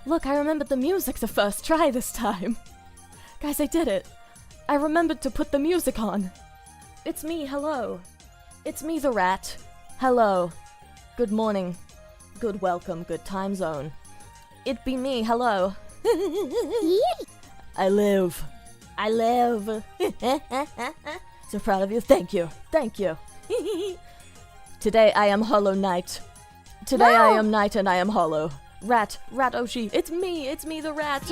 Look, I remembered the music the first try this time. Guys, I did it. I remembered to put the music on. It's me, hello. It's me, the rat. Hello. Good morning. Good welcome, good time zone. It be me, hello. I live. I live. So proud of you. Thank you. Thank you. Today I am Hollow Knight. Today I am Knight and I am Hollow. Rat Oshi. It's me the rat.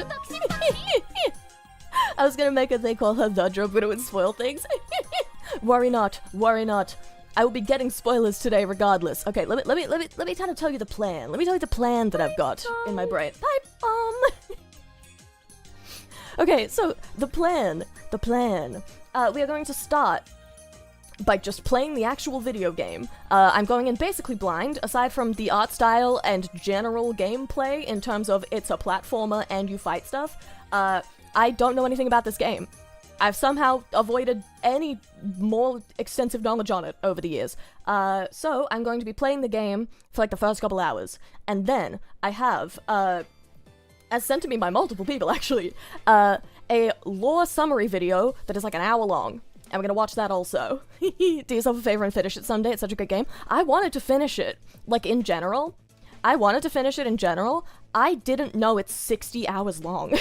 I was gonna make a thing called Hududra, but it would spoil things. Worry not. I will be getting spoilers today regardless. Okay, let me try to tell you the plan. Let me tell you the plan that I've got in my brain. Pipe bomb! Okay, so the plan. We are going to start by just playing the actual video game. I'm going in basically blind, aside from the art style and general gameplay in terms of it's a platformer and you fight stuff. I don't know anything about this game. I've somehow avoided any more extensive knowledge on it over the years. So I'm going to be playing the game for like the first couple hours. And then I have, as sent to me by multiple people actually, a lore summary video that is like an hour long. And we're gonna watch that also. Do yourself a favor and finish it someday, it's such a good game. I wanted to finish it, like in general. I didn't know it's 60 hours long.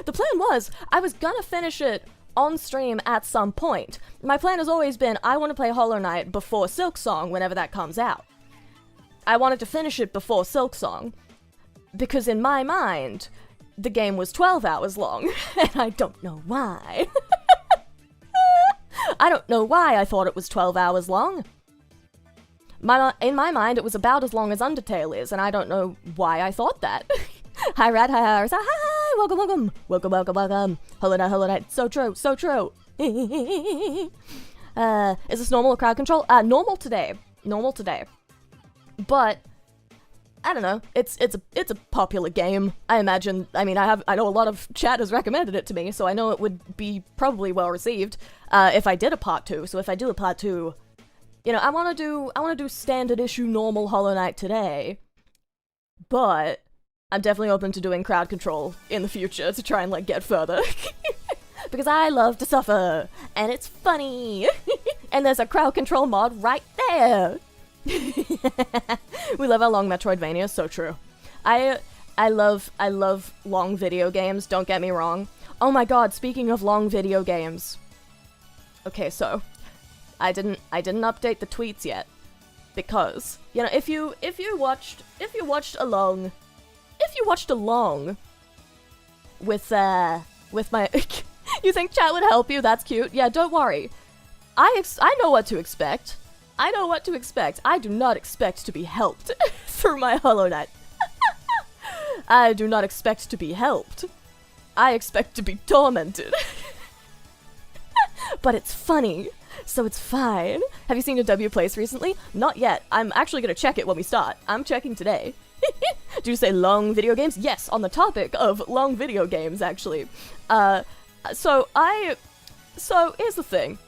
The plan was, I was gonna finish it on stream at some point. My plan has always been, I want to play Hollow Knight before Silksong whenever that comes out. I wanted to finish it before Silksong, because in my mind, the game was 12 hours long, and I don't know why. I don't know why I thought it was 12 hours long. In my mind, it was about as long as Undertale is, and I don't know why I thought that. Hi, Rat, hi, Arisa, hi, welcome. Hollow Knight, so true. Is this normal or crowd control? Normal today. But, I don't know, it's a popular game, I imagine. I mean, I know a lot of chat has recommended it to me, so I know it would be probably well received, if I did a part 2, so if I do a part 2, you know, I wanna do standard issue normal Hollow Knight today, but I'm definitely open to doing crowd control in the future to try and, like, get further. Because I love to suffer, and it's funny! And there's a crowd control mod right there! We love our long Metroidvania, so true. I love long video games, don't get me wrong. Oh my god, speaking of long video games. Okay, so, I didn't update the tweets yet. Because, you know, if you watched along with my you think chat would help you? That's cute. Yeah, don't worry. I know what to expect. I do not expect to be helped through my Hollow Knight. I do not expect to be helped. I expect to be tormented. But it's funny, so it's fine. Have you seen a W Place recently? Not yet. I'm actually gonna check it when we start. I'm checking today. Do you say long video games? Yes, on the topic of long video games, actually. So here's the thing.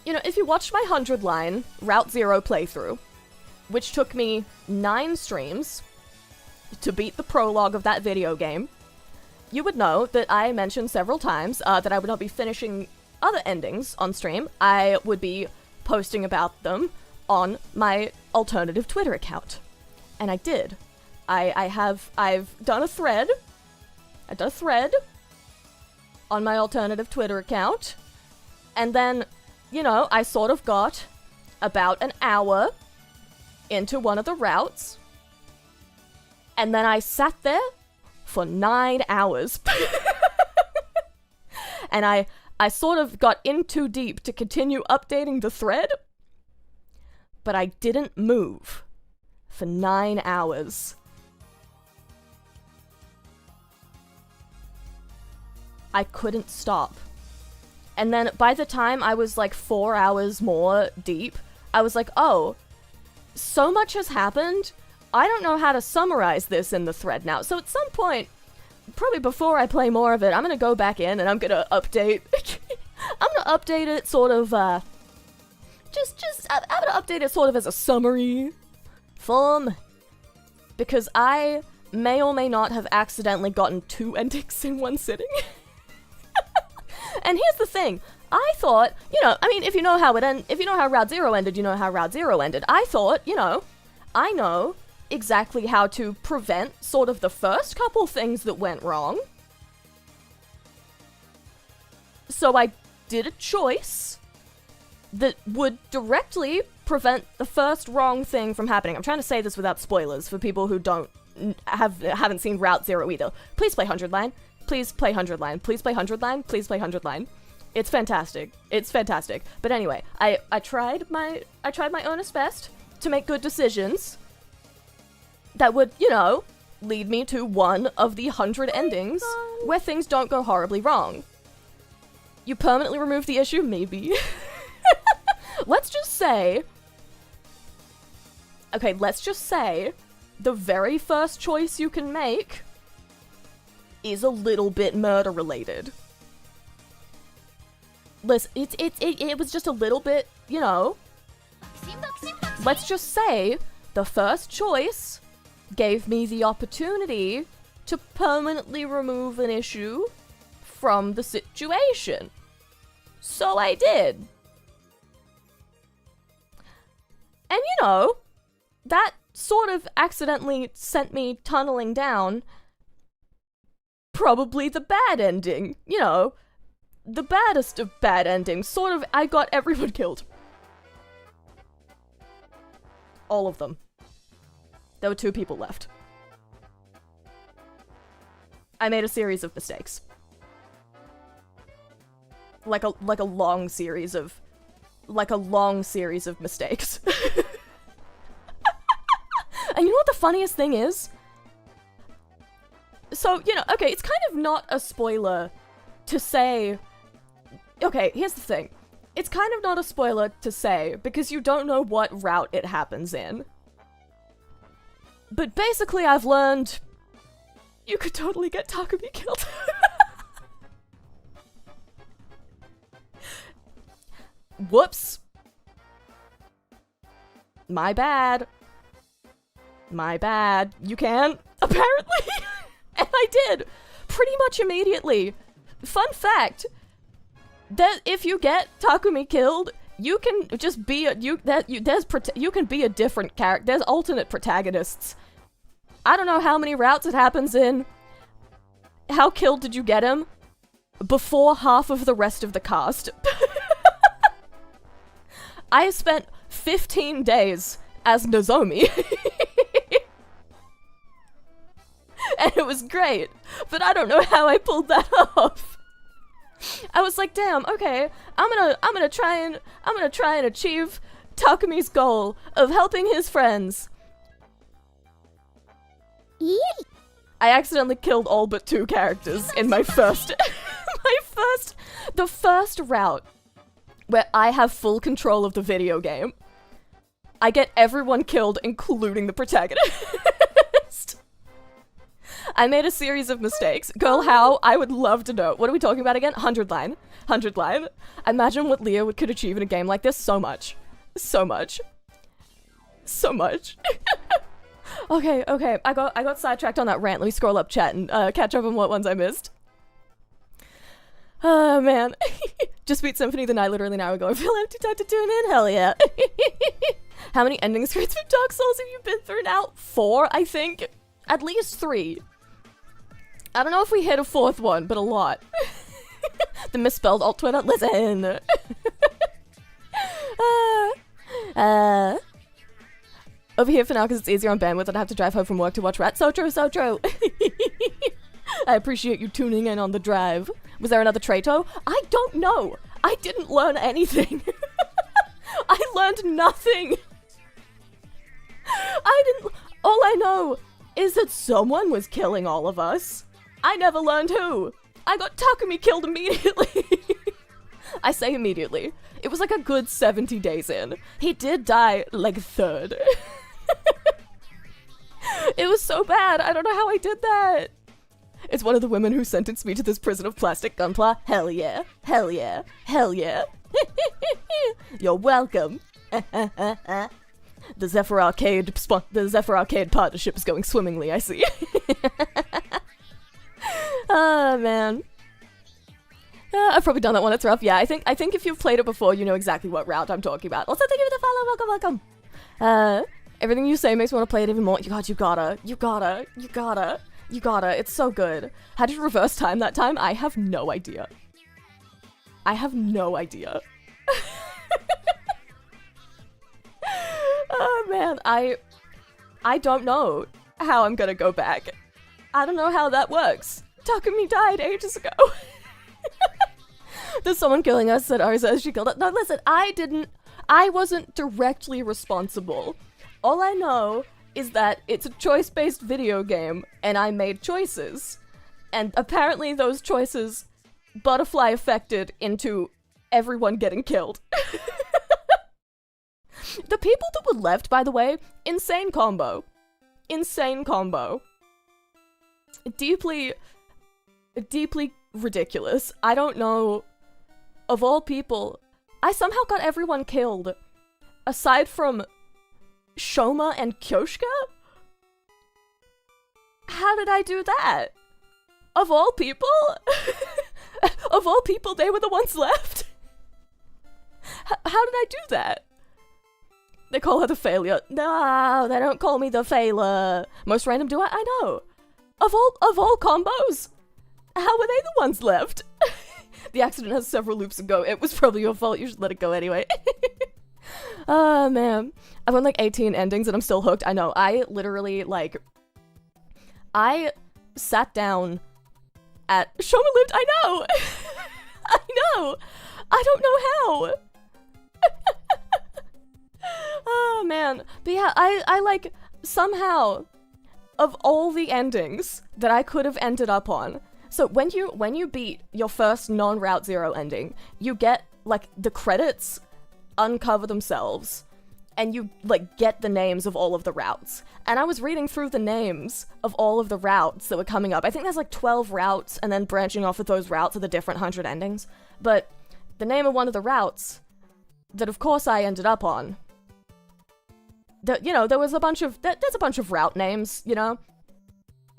You know, if you watched my 100-line Route Zero playthrough, which took me 9 streams to beat the prologue of that video game, you would know that I mentioned several times that I would not be finishing other endings on stream. I would be posting about them on my alternative Twitter account. And I did. I've done a thread. I done a thread on my alternative Twitter account. And then, you know, I sort of got about an hour into one of the routes. And then I sat there for 9 hours. And I sort of got in too deep to continue updating the thread. But I didn't move for 9 hours. I couldn't stop. And then by the time I was like 4 hours more deep, I was like, oh, so much has happened. I don't know how to summarize this in the thread now. So at some point, probably before I play more of it, I'm gonna go back in and I'm gonna update. I'm gonna update it sort of, I'm gonna update it sort of as a summary Because I may or may not have accidentally gotten 2 endings in one sitting. And here's the thing. I thought, if you know how Route 0 ended, you know how Route 0 ended. I thought, I know exactly how to prevent sort of the first couple things that went wrong. So I did a choice that would directly prevent the first wrong thing from happening. I'm trying to say this without spoilers for people who haven't seen Route 0 either. Please play 100 Line. Please play 100 Line. Please play 100 Line. Please play 100 Line. It's fantastic. It's fantastic. But anyway, I tried my honest best to make good decisions that would, lead me to one of the 100 endings where things don't go horribly wrong. You permanently remove the issue? Maybe. Let's just say the very first choice you can make is a little bit murder related. Listen, it was just a little bit, Let's just say the first choice gave me the opportunity to permanently remove an issue from the situation. So I did. And that sort of accidentally sent me tunneling down probably the bad ending. The baddest of bad endings. Sort of, I got everyone killed. All of them. There were 2 people left. I made a series of mistakes. Like a long series of mistakes. And you know what the funniest thing is? So, okay, it's kind of not a spoiler to say... Okay, here's the thing. It's kind of not a spoiler to say, because you don't know what route it happens in. But basically, I've learned... You could totally get Takumi killed. Whoops. My bad. You can, apparently. And I did. Pretty much immediately. Fun fact. That if you get Takumi killed, you can just be you can be a different character. There's alternate protagonists. I don't know how many routes it happens in. How killed did you get him? Before half of the rest of the cast. I spent 15 days as Nozomi. And it was great, but I don't know how I pulled that off. I was like, damn, okay, I'm gonna try and achieve Takumi's goal of helping his friends. I accidentally killed all but 2 characters in my first the first route where I have full control of the video game. I get everyone killed, including the protagonist. I made a series of mistakes. Girl, how? I would love to know. What are we talking about again? 100 Line. 100 Line. Imagine what Leah could achieve in a game like this. So much. So much. So much. Okay. I got sidetracked on that rant. Let me scroll up chat and catch up on what ones I missed. Oh, man. Just beat Symphony the Night literally an hour ago. I feel empty time to tune in. Hell yeah. How many ending screens from Dark Souls have you been through now? 4, I think. At least 3. I don't know if we hit a 4th one, but a lot. The misspelled alt Twitter. Listen. Over here for now because it's easier on bandwidth. I'd have to drive home from work to watch Rat. So true, so true. I appreciate you tuning in on the drive. Was there another Trato? I don't know. I didn't learn anything. I learned nothing. All I know is that someone was killing all of us. I never learned who. I got Takumi killed immediately. I say immediately. It was like a good 70 days in. He did die like 3rd. It was so bad. I don't know how I did that. It's one of the women who sentenced me to this prison of plastic gunpla. Hell yeah. Hell yeah. Hell yeah. You're welcome. The Zephyr Arcade partnership is going swimmingly, I see. Oh, man. I've probably done that one, it's rough. Yeah, I think if you've played it before, you know exactly what route I'm talking about. Also, thank you for the follow, welcome. Everything you say makes me want to play it even more. God, you gotta. It's so good. How did you reverse time that time? I have no idea. Oh, man, I don't know how I'm gonna go back. I don't know how that works. Takumi died ages ago. There's someone killing us, said Arisa, she killed us. No, listen, I wasn't directly responsible. All I know is that it's a choice-based video game, and I made choices. And apparently those choices butterfly affected into everyone getting killed. The people that were left, by the way, insane combo. Deeply ridiculous. I don't know. Of all people, I somehow got everyone killed. Aside from Shoma and Kyoshka? How did I do that? Of all people? Of all people, they were the ones left? How did I do that? They call her the failure. No, they don't call me the failure. Most random duo? I know. Of all combos? How were they the ones left? The accident has several loops ago. It was probably your fault. You should let it go anyway. Oh, man. I've won like 18 endings and I'm still hooked. I know. I literally, like... I sat down at... Shoma lived. I know. I know. I don't know how. Oh, man. But yeah, I like, somehow, of all the endings that I could have ended up on, so when you beat your first non-Route 0 ending, you get, like, the credits uncover themselves, and you, like, get the names of all of the routes. And I was reading through the names of all of the routes that were coming up. I think there's, like, 12 routes, and then branching off of those routes are the different 100 endings. But the name of one of the routes that, of course, I ended up on, you know, there was a bunch of, there's a bunch of route names, you know?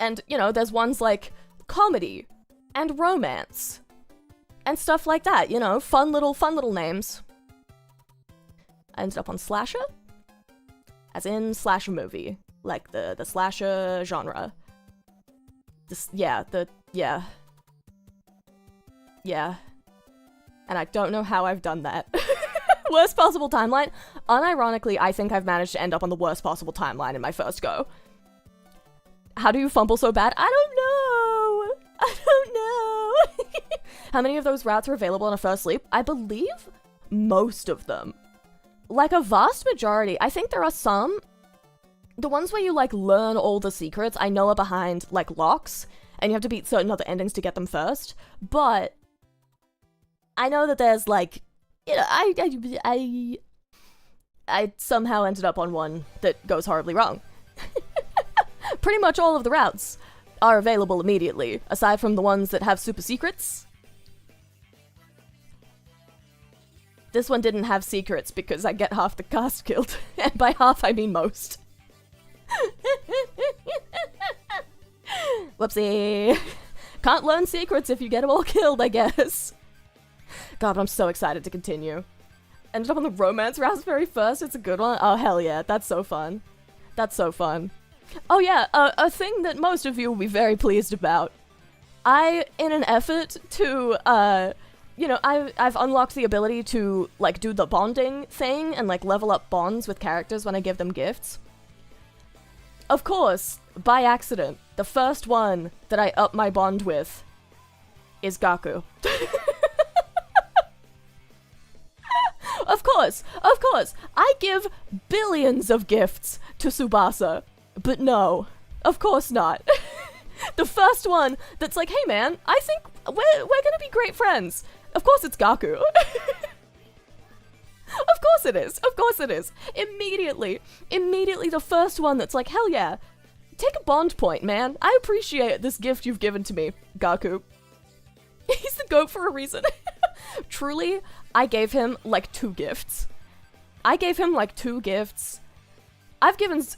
And, you know, there's ones like comedy and romance and stuff like that, you know? Fun little names. I ended up on slasher, as in slasher movie, like the slasher genre. Yeah. And I don't know how I've done that. Worst possible timeline? Unironically, I think I've managed to end up on the worst possible timeline in my first go. How do you fumble so bad? I don't know. How many of those routes are available on a first sleep? I believe most of them. Like a vast majority. I think there are some. The ones where you like learn all the secrets, I know are behind like locks, and you have to beat certain other endings to get them first. But I know that there's like, you know, I somehow ended up on one that goes horribly wrong. Pretty much all of the routes are available immediately, aside from the ones that have super secrets. This one didn't have secrets because I get half the cast killed. And by half, I mean most. Whoopsie. Can't learn secrets if you get them all killed, I guess. God, I'm so excited to continue. Ended up on the romance raspberry first. It's a good one. Oh, hell yeah. That's so fun. That's so fun. Oh yeah, a thing that most of you will be very pleased about. In an effort to, you know, I've unlocked the ability to, like, do the bonding thing and, like, level up bonds with characters when I give them gifts. Of course, by accident, the first one that I up my bond with is Gaku. Of course, I give billions of gifts to Tsubasa, but no, of course not. The first one that's like, hey man, I think we're gonna be great friends. Of course it's Gaku. Of course it is. Immediately the first one that's like, hell yeah, take a bond point, man. I appreciate this gift you've given to me, Gaku. He's the GOAT for a reason. Truly, I gave him like 2 gifts.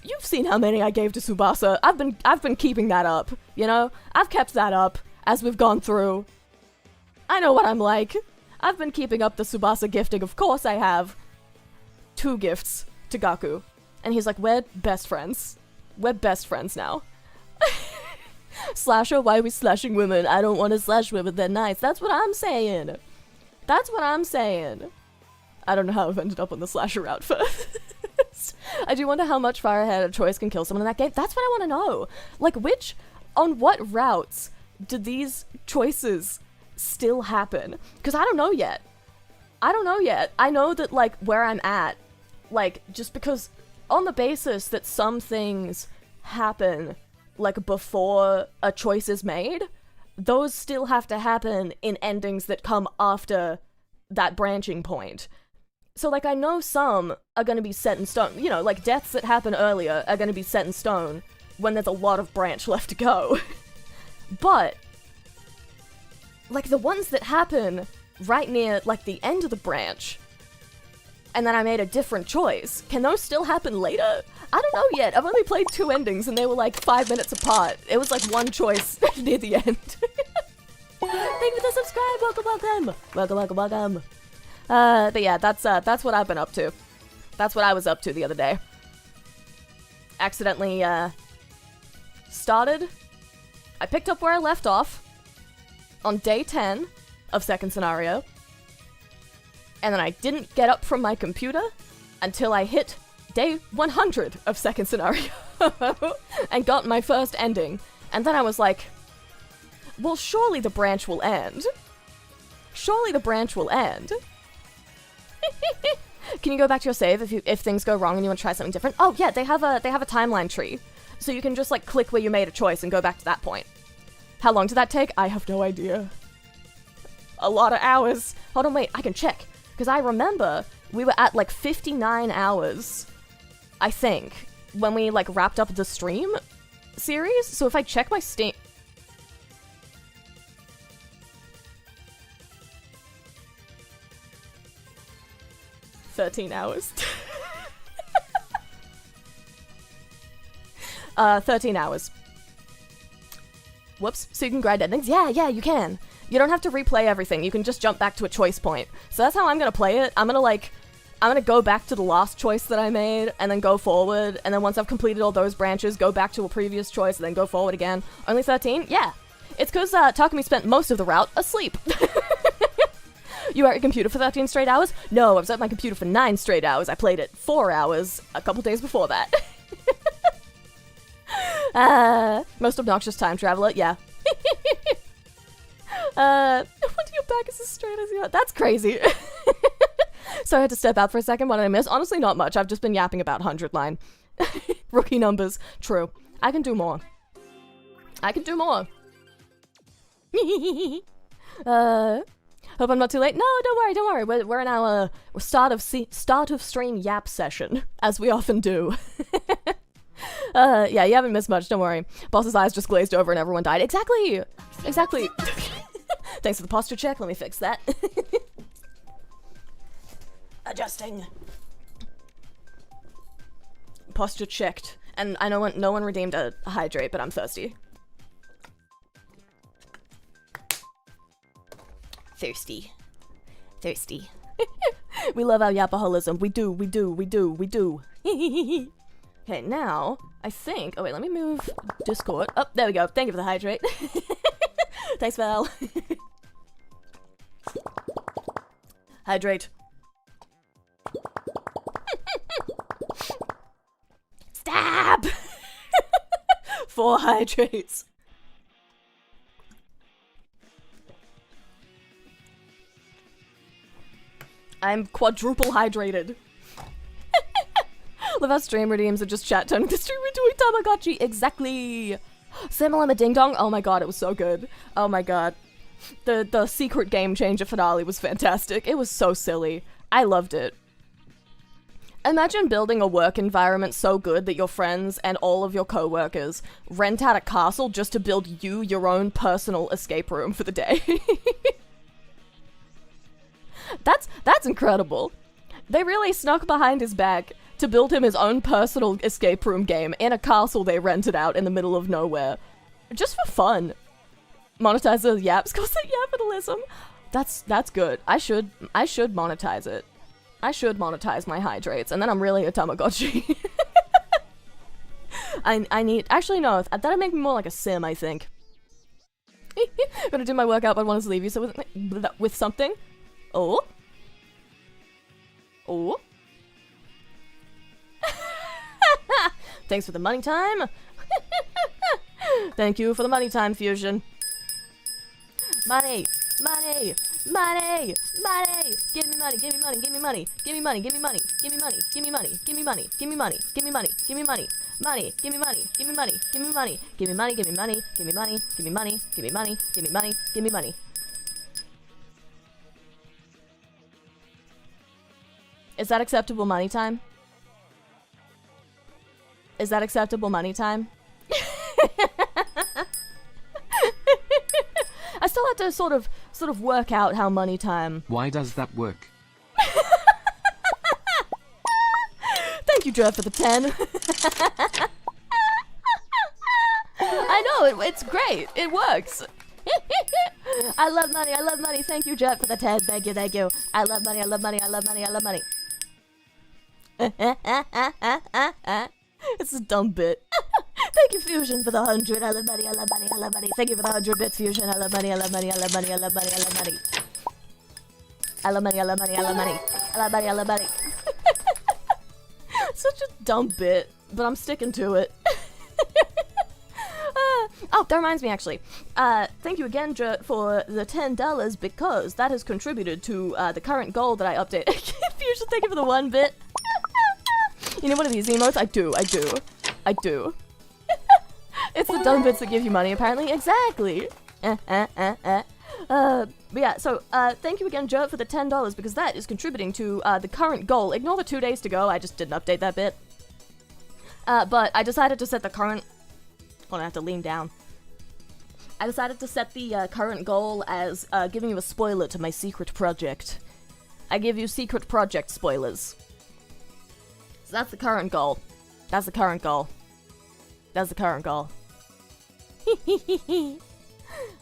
You've seen how many I gave to Tsubasa. I've been keeping that up, you know? I've kept that up as we've gone through. I know what I'm like. I've been keeping up the Tsubasa gifting, of course I have. 2 gifts to Gaku. And he's like, we're best friends. We're best friends now. Slasher, why are we slashing women? I don't want to slash women, they're nice. That's what I'm saying. That's what I'm saying. I don't know how I've ended up on the slasher route first. I do wonder how much far ahead a choice can kill someone in that game. That's what I want to know. Like, on what routes do these choices still happen? Because I don't know yet. I don't know yet. I know that, like, where I'm at, like, just because on the basis that some things happen, like, before a choice is made, those still have to happen in endings that come after that branching point. So, like, I know some are gonna be set in stone. You know, like, deaths that happen earlier are gonna be set in stone when there's a lot of branch left to go. But, like, the ones that happen right near, like, the end of the branch, and then I made a different choice, can those still happen later? I don't know yet. I've only played 2 endings, and they were, like, 5 minutes apart. It was, like, one choice near the end. Thank you for the subscribe! Welcome, welcome! Welcome, welcome, welcome. But yeah, that's what I've been up to. That's what I was up to the other day. Accidentally, started. I picked up where I left off on day 10 of second scenario. And then I didn't get up from my computer until I hit day 100 of second scenario. And got my first ending. And then I was like, well, surely the branch will end. Surely the branch will end. Can you go back to your save if things go wrong and you want to try something different? Oh yeah, they have a timeline tree. So you can just like click where you made a choice and go back to that point. How long did that take? I have no idea. A lot of hours. Hold on, wait, I can check. Because I remember we were at like 59 hours, I think, when we like wrapped up the stream series. So if I check my Steam... 13 hours. 13 hours. Whoops. So you can grind endings? Yeah, you can. You don't have to replay everything. You can just jump back to a choice point. So that's how I'm gonna play it. I'm gonna go back to the last choice that I made, and then go forward, and then once I've completed all those branches, go back to a previous choice, and then go forward again. Only 13? Yeah. It's because Takumi spent most of the route asleep. You were at your computer for 13 straight hours? No, I was at my computer for 9 straight hours. I played it 4 hours a couple days before that. Most obnoxious time traveler, yeah. What do you back as straight as you are? That's crazy. So I had to step out for a second. What did I miss? Honestly, not much. I've just been yapping about 100 line. Rookie numbers. True. I can do more. I can do more. Hope I'm not too late. No, don't worry. We're in our start of stream yap session, as we often do. Yeah, you haven't missed much, don't worry. Boss's eyes just glazed over and everyone died. Exactly! Thanks for the posture check, let me fix that. Adjusting. Posture checked. And I know no one redeemed a hydrate, but I'm thirsty. Thirsty. We love our yapaholism. We do. Okay, now, I think... Oh, wait, let me move Discord. Oh, there we go. Thank you for the hydrate. Thanks, Val. Hydrate. Stab! 4 hydrates. I'm quadruple hydrated. Love how stream redeems are just chat turning the stream into a Tamagotchi. Exactly. Samalama Ding Dong. Oh my god, it was so good. Oh my god. The secret game changer finale was fantastic. It was so silly. I loved it. Imagine building a work environment so good that your friends and all of your co-workers rent out a castle just to build you your own personal escape room for the day. That's incredible. They really snuck behind his back to build him his own personal escape room game in a castle they rented out in the middle of nowhere. Just for fun. Monetize the yaps cause of capitalism. That's good. I should monetize it. I should monetize my hydrates, and then I'm really a Tamagotchi. I need, actually no, that'd make me more like a sim, I think. Gonna do my workout, but I wanted to leave you so with something. Oh. Oh. Thanks for the money time. Thank you for the money time, Fusion. Money, money, money, money. Give me money, give me money, give me money, give me money, give me money, give me money, give me money, give me money, give me money, give me money, give me money, money, give me money, give me money, give me money, give me money, give me money, give me money, give me money, give me money, give me money, give me money. Is that acceptable money time? Is that acceptable money time? I still have to sort of work out how money time. Why does that work? Thank you, Dread, for the 10. I know, it's great. It works. I love money, I love money. Thank you, Jet, for the 10. Thank you, thank you. I love money, I love money, I love money, I love money. It's a dumb bit. Thank you, Fusion, for the 100. I love money, I love money, I love money. Thank you for the 100 bits, Fusion. I love money, I love money, I love money, I love money, I love money. I love money, I love money, I love money. I love money, I love money. Such a dumb bit, but I'm sticking to it. Oh, that reminds me, actually. Thank you again, Jert, for the $10 because that has contributed to the current goal that I update. Fusion, thank you for the 1 bit. You know one of these emotes? I do. It's the dumb bits that give you money, apparently. Exactly. But yeah, so thank you again, Jert, for the $10 because that is contributing to the current goal. Ignore the 2 days to go. I just didn't update that bit. But I decided to set the current... Hold on, I have to lean down. I decided to set the current goal as giving you a spoiler to my secret project. I give you secret project spoilers. So that's the current goal. That's the current goal. That's the current goal.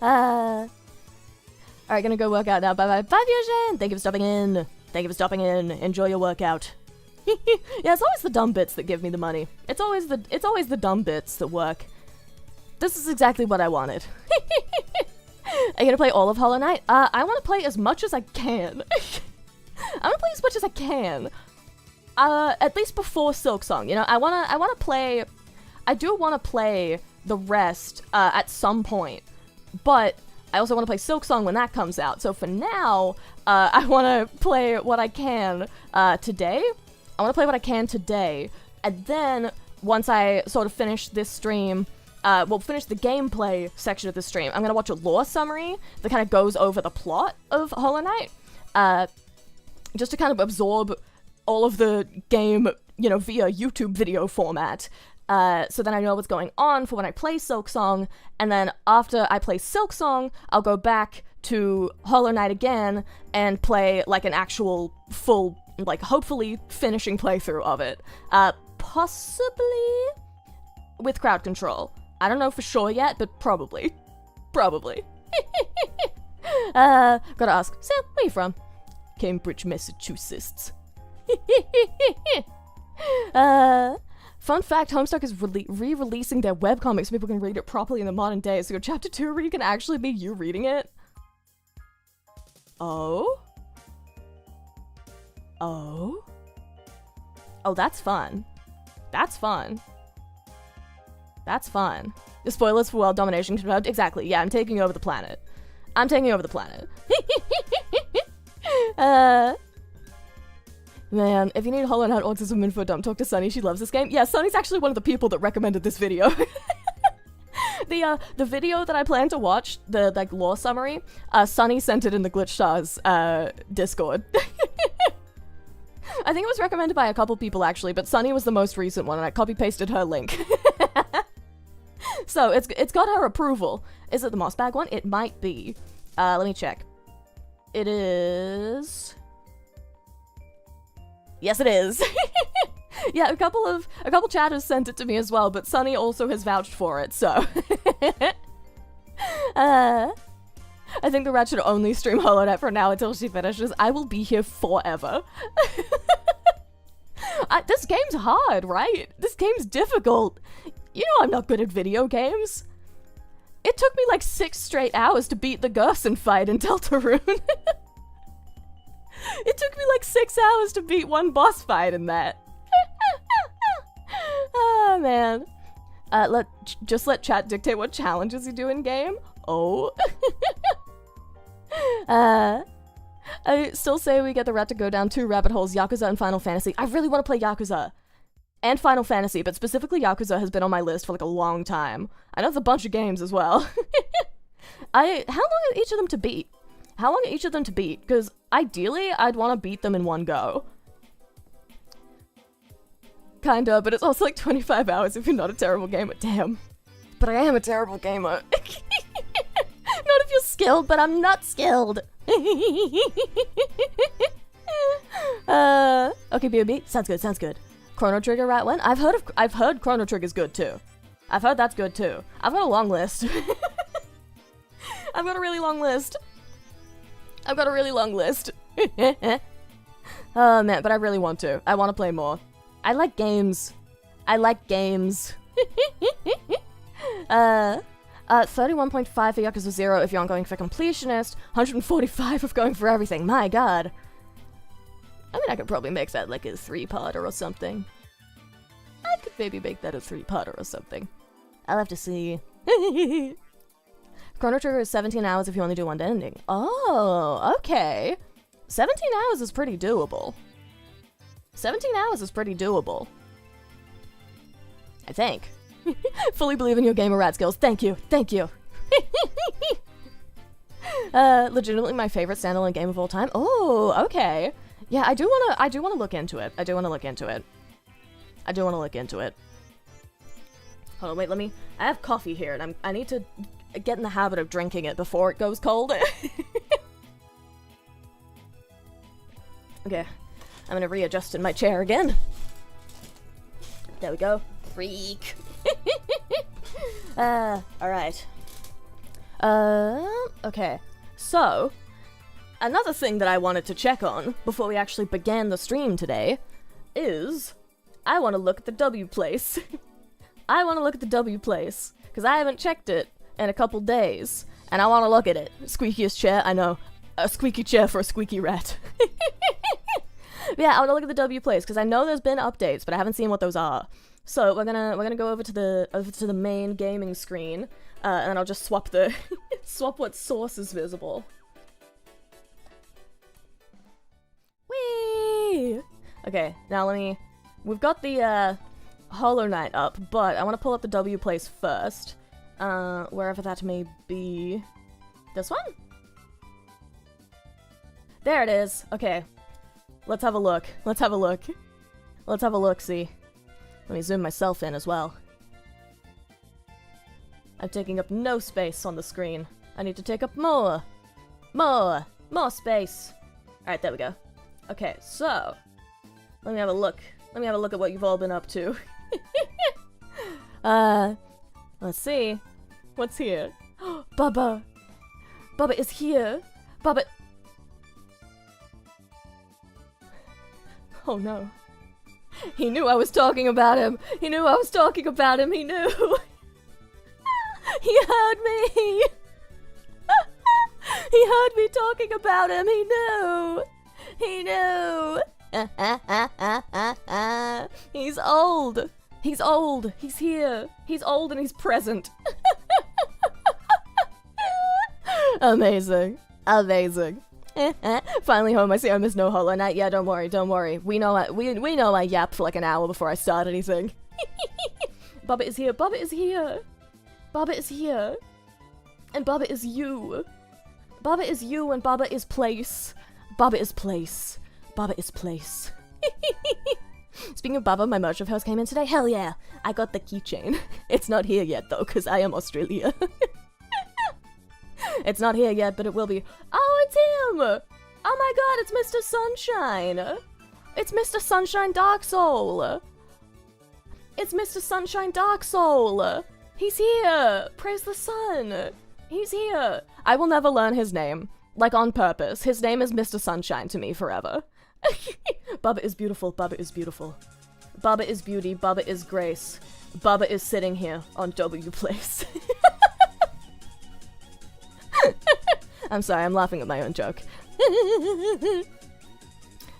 Alright, gonna go work out now. Bye bye. Bye, Fusion! Thank you for stopping in. Thank you for stopping in. Enjoy your workout. Yeah, it's always the dumb bits that give me the money. It's always the dumb bits that work. This is exactly what I wanted. Are you gonna play all of Hollow Knight? I want to play as much as I can. I want to play as much as I can. At least before Silksong, you know? I wanna play... I do want to play the rest, at some point. But I also want to play Silksong when that comes out. So for now, I want to play what I can, today. I want to play what I can today. And then, once I sort of finish this stream... finish the gameplay section of the stream. I'm gonna watch a lore summary that kind of goes over the plot of Hollow Knight, just to kind of absorb all of the game, you know, via YouTube video format, so then I know what's going on for when I play Silksong, and then after I play Silksong, I'll go back to Hollow Knight again and play, like, an actual full, like, hopefully finishing playthrough of it, possibly with crowd control. I don't know for sure yet, but probably. Probably. Gotta ask, Sam, where are you from? Cambridge, Massachusetts. Fun fact, Homestuck is re-releasing their webcomic so people can read it properly in the modern day. So your chapter 2 where you can actually be you reading it. Oh? Oh? Oh, that's fun. That's fun. That's fun. The spoilers for world domination confirmed. Exactly, yeah, I'm taking over the planet. I'm taking over the planet. Man, if you need Hollow Knight autism info dump, talk to Sunny, she loves this game. Yeah, Sunny's actually one of the people that recommended this video. The video that I plan to watch, the, like, lore summary, Sunny sent it in the GlitchStars, Discord. I think it was recommended by a couple people, actually, but Sunny was the most recent one, and I copy-pasted her link. So, it's got her approval. Is it the Moss Bag one? It might be. Let me check. It is... Yes, it is. Yeah, a couple chatters sent it to me as well, but Sunny also has vouched for it, so. I think the rat should only stream Hollow Knight for now until she finishes. I will be here forever. This game's hard, right? This game's difficult. You know I'm not good at video games. It took me like 6 straight hours to beat the Gerson fight in Deltarune. It took me like 6 hours to beat one boss fight in that. Oh, man. Just let chat dictate what challenges you do in game. Oh. I still say we get the rat to go down 2 rabbit holes, Yakuza and Final Fantasy. I really want to play Yakuza. And Final Fantasy, but specifically Yakuza has been on my list for like a long time. I know it's a bunch of games as well. How long are each of them to beat? How long are each of them to beat? Because ideally, I'd want to beat them in one go. Kinda, but it's also like 25 hours if you're not a terrible gamer. Damn. But I am a terrible gamer. Not if you're skilled, but I'm not skilled. Okay, B.O.B. Sounds good, sounds good. Chrono Trigger rat one? I've heard Chrono Trigger's good too. I've heard that's good too. I've got a long list. I've got a really long list. Oh man, but I really want to. I want to play more. I like games. 31.5 for Yakuza 0 if you're going for completionist, 145 if going for everything. My god. I mean, I could probably make that like a 3-parter or something. I could maybe make that a 3-parter or something. I'll have to see. Chrono Trigger is 17 hours if you only do one ending. Oh, okay. 17 hours is pretty doable. 17 hours is pretty doable. I think. Fully believe in your gamer rat skills. Thank you. Legitimately my favorite standalone game of all time. Oh, okay. Yeah, I do wanna look into it. Hold on, wait, I have coffee here, and I need to get in the habit of drinking it before it goes cold. Okay, I'm gonna readjust in my chair again. There we go. Freak. Alright. Okay. So, another thing that I wanted to check on before we actually began the stream today is I want to look at the W place. Because I haven't checked it in a couple days, and I want to look at it. Squeakiest chair, I know. A squeaky chair for a squeaky rat. Yeah, I want to look at the W place, because I know there's been updates, but I haven't seen what those are. So we're gonna go over to the main gaming screen, and then I'll just swap swap what source is visible. Whee! Okay, now we've got the Hollow Knight up, but I want to pull up the W place first, wherever that may be. This one? There it is. Okay, let's have a look. See. Let me zoom myself in as well. I'm taking up no space on the screen. I need to take up more space. Alright, there we go. Okay, so, let me have a look. At what you've all been up to. Let's see. What's here? Bubba is here. Oh no. He knew I was talking about him. He knew. He heard me. He heard me talking about him. He knew. He's old. He's here. He's old and he's present. Amazing. Finally home. I see I missed no Hollow Knight. Yeah, don't worry. We know I yapped for like an hour before I start anything. Bubba is here. And Bubba is you. And Bubba is place. Speaking of Bubba, my merch of hers came in today. Hell yeah. I got the keychain. It's not here yet though, because I am Australia. It's not here yet, but it will be. Oh, it's him! Oh my god, it's Mr. Sunshine! It's Mr. Sunshine Dark Soul! It's Mr. Sunshine Dark Soul! He's here! Praise the sun! He's here! I will never learn his name. Like, on purpose. His name is Mr. Sunshine to me forever. Bubba is beautiful, Bubba is beautiful. Bubba is beauty, Bubba is grace. Bubba is sitting here on W Place. I'm sorry, I'm laughing at my own joke.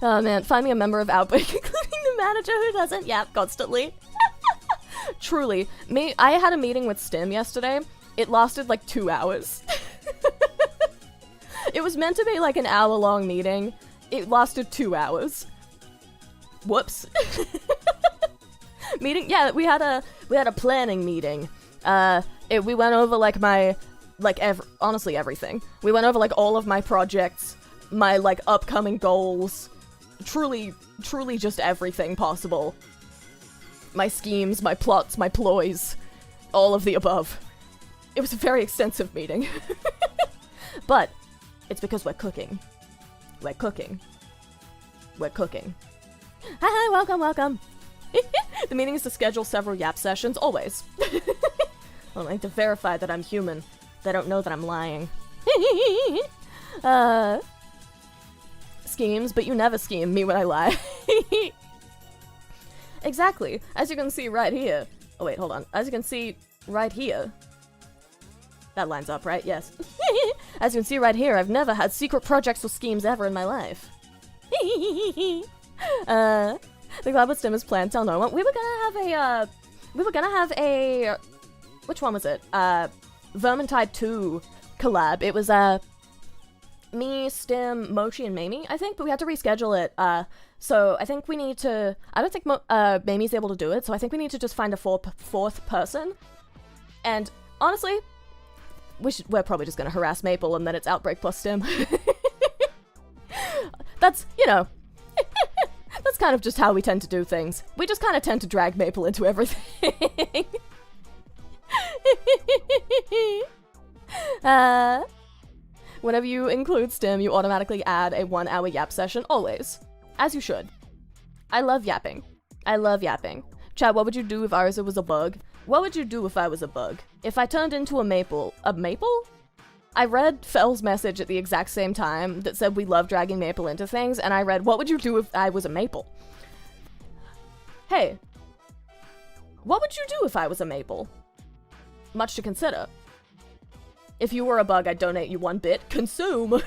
Oh man, find me a member of Outbreak, including the manager who doesn't yap constantly. Truly, I had a meeting with Stim yesterday. It lasted like 2 hours. It was meant to be like an hour-long meeting. It lasted 2 hours. Whoops. Meeting? Yeah, we had a planning meeting. We went over like honestly everything. We went over like all of my projects, my like upcoming goals, truly just everything possible. My schemes, my plots, my ploys, all of the above. It was a very extensive meeting. But it's because we're cooking. We're cooking. We're cooking. Hi, welcome. The meeting is to schedule several yap sessions, always. I like to verify that I'm human. They don't know that I'm lying. Schemes, but you never scheme me when I lie. Exactly. As you can see right here. Oh wait, hold on. As you can see right here. That lines up, right? Yes. As you can see right here, I've never had secret projects or schemes ever in my life. The collab with Stim is planned, tell no one. We were gonna have a which one was it? Vermintide 2 collab. It was me, Stim, Mochi, and Mamie, I think, but we had to reschedule it. So I think we need to. I don't think Mamie's able to do it, so I think we need to just find a fourth person. And honestly, we're probably just gonna harass Maple, and then it's Outbreak plus Stim. That's, you know, that's kind of just how we tend to do things. We just kind of tend to drag Maple into everything. Whenever you include Stim, you automatically add a 1 hour yap session, always. As you should. I love yapping. I love yapping. Chat, what would you do if Arisa was a bug? What would you do if I was a bug? If I turned into a maple. A maple? I read Fell's message at the exact same time that said we love dragging Maple into things, and I read, what would you do if I was a maple? Hey. What would you do if I was a maple? Much to consider. If you were a bug, I'd donate you 1 bit. Consume!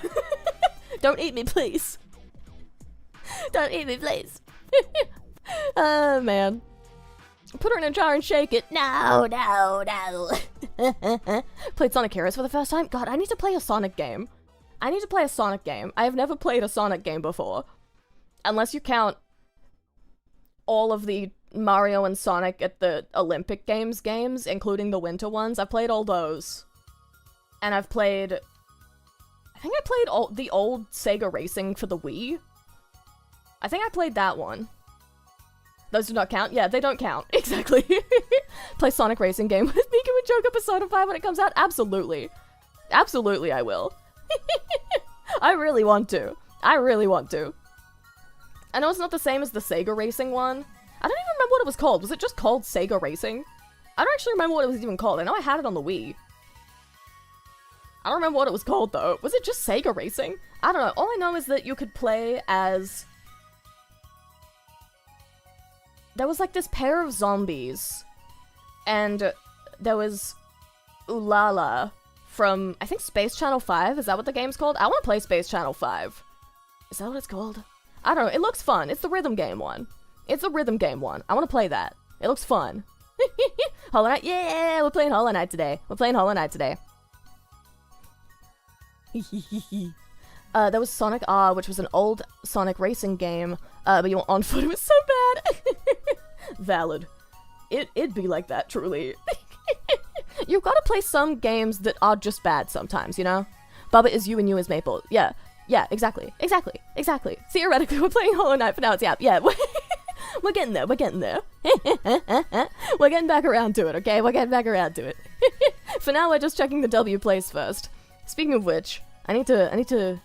Don't eat me, please. Don't eat me, please. Oh, man. Put her in a jar and shake it. No. Played Sonic Heroes for the first time? God, I need to play a Sonic game. I have never played a Sonic game before. Unless you count all of the Mario and Sonic at the Olympic games, including the winter ones. I've played all those. And I've played... I think I played the old Sega Racing for the Wii. I think I played that one. Those do not count? Yeah, they don't count. Exactly. Play Sonic Racing game with me. Can we joke up Persona 5 when it comes out? Absolutely. Absolutely I will. I really want to. I know it's not the same as the Sega Racing one. I don't even remember what it was called. Was it just called Sega Racing? I don't actually remember what it was even called. I know I had it on the Wii. I don't remember what it was called, though. Was it just Sega Racing? I don't know. All I know is that you could play as... There was, like, this pair of zombies. And there was Ulala from, I think, Space Channel 5? Is that what the game's called? I want to play Space Channel 5. Is that what it's called? I don't know. It looks fun. It's the rhythm game one. I want to play that. It looks fun. Hollow Knight? Yeah! We're playing Hollow Knight today. There was Sonic R, which was an old Sonic racing game, but you were on foot. It was so bad. Valid. It'd be like that, truly. You've got to play some games that are just bad sometimes, you know? Bubba is you and you is Maple. Yeah, exactly. Theoretically, we're playing Hollow Knight, but now it's yeah. We're getting there. We're getting back around to it, okay? For now, we're just checking the W plays first. Speaking of which, I need to...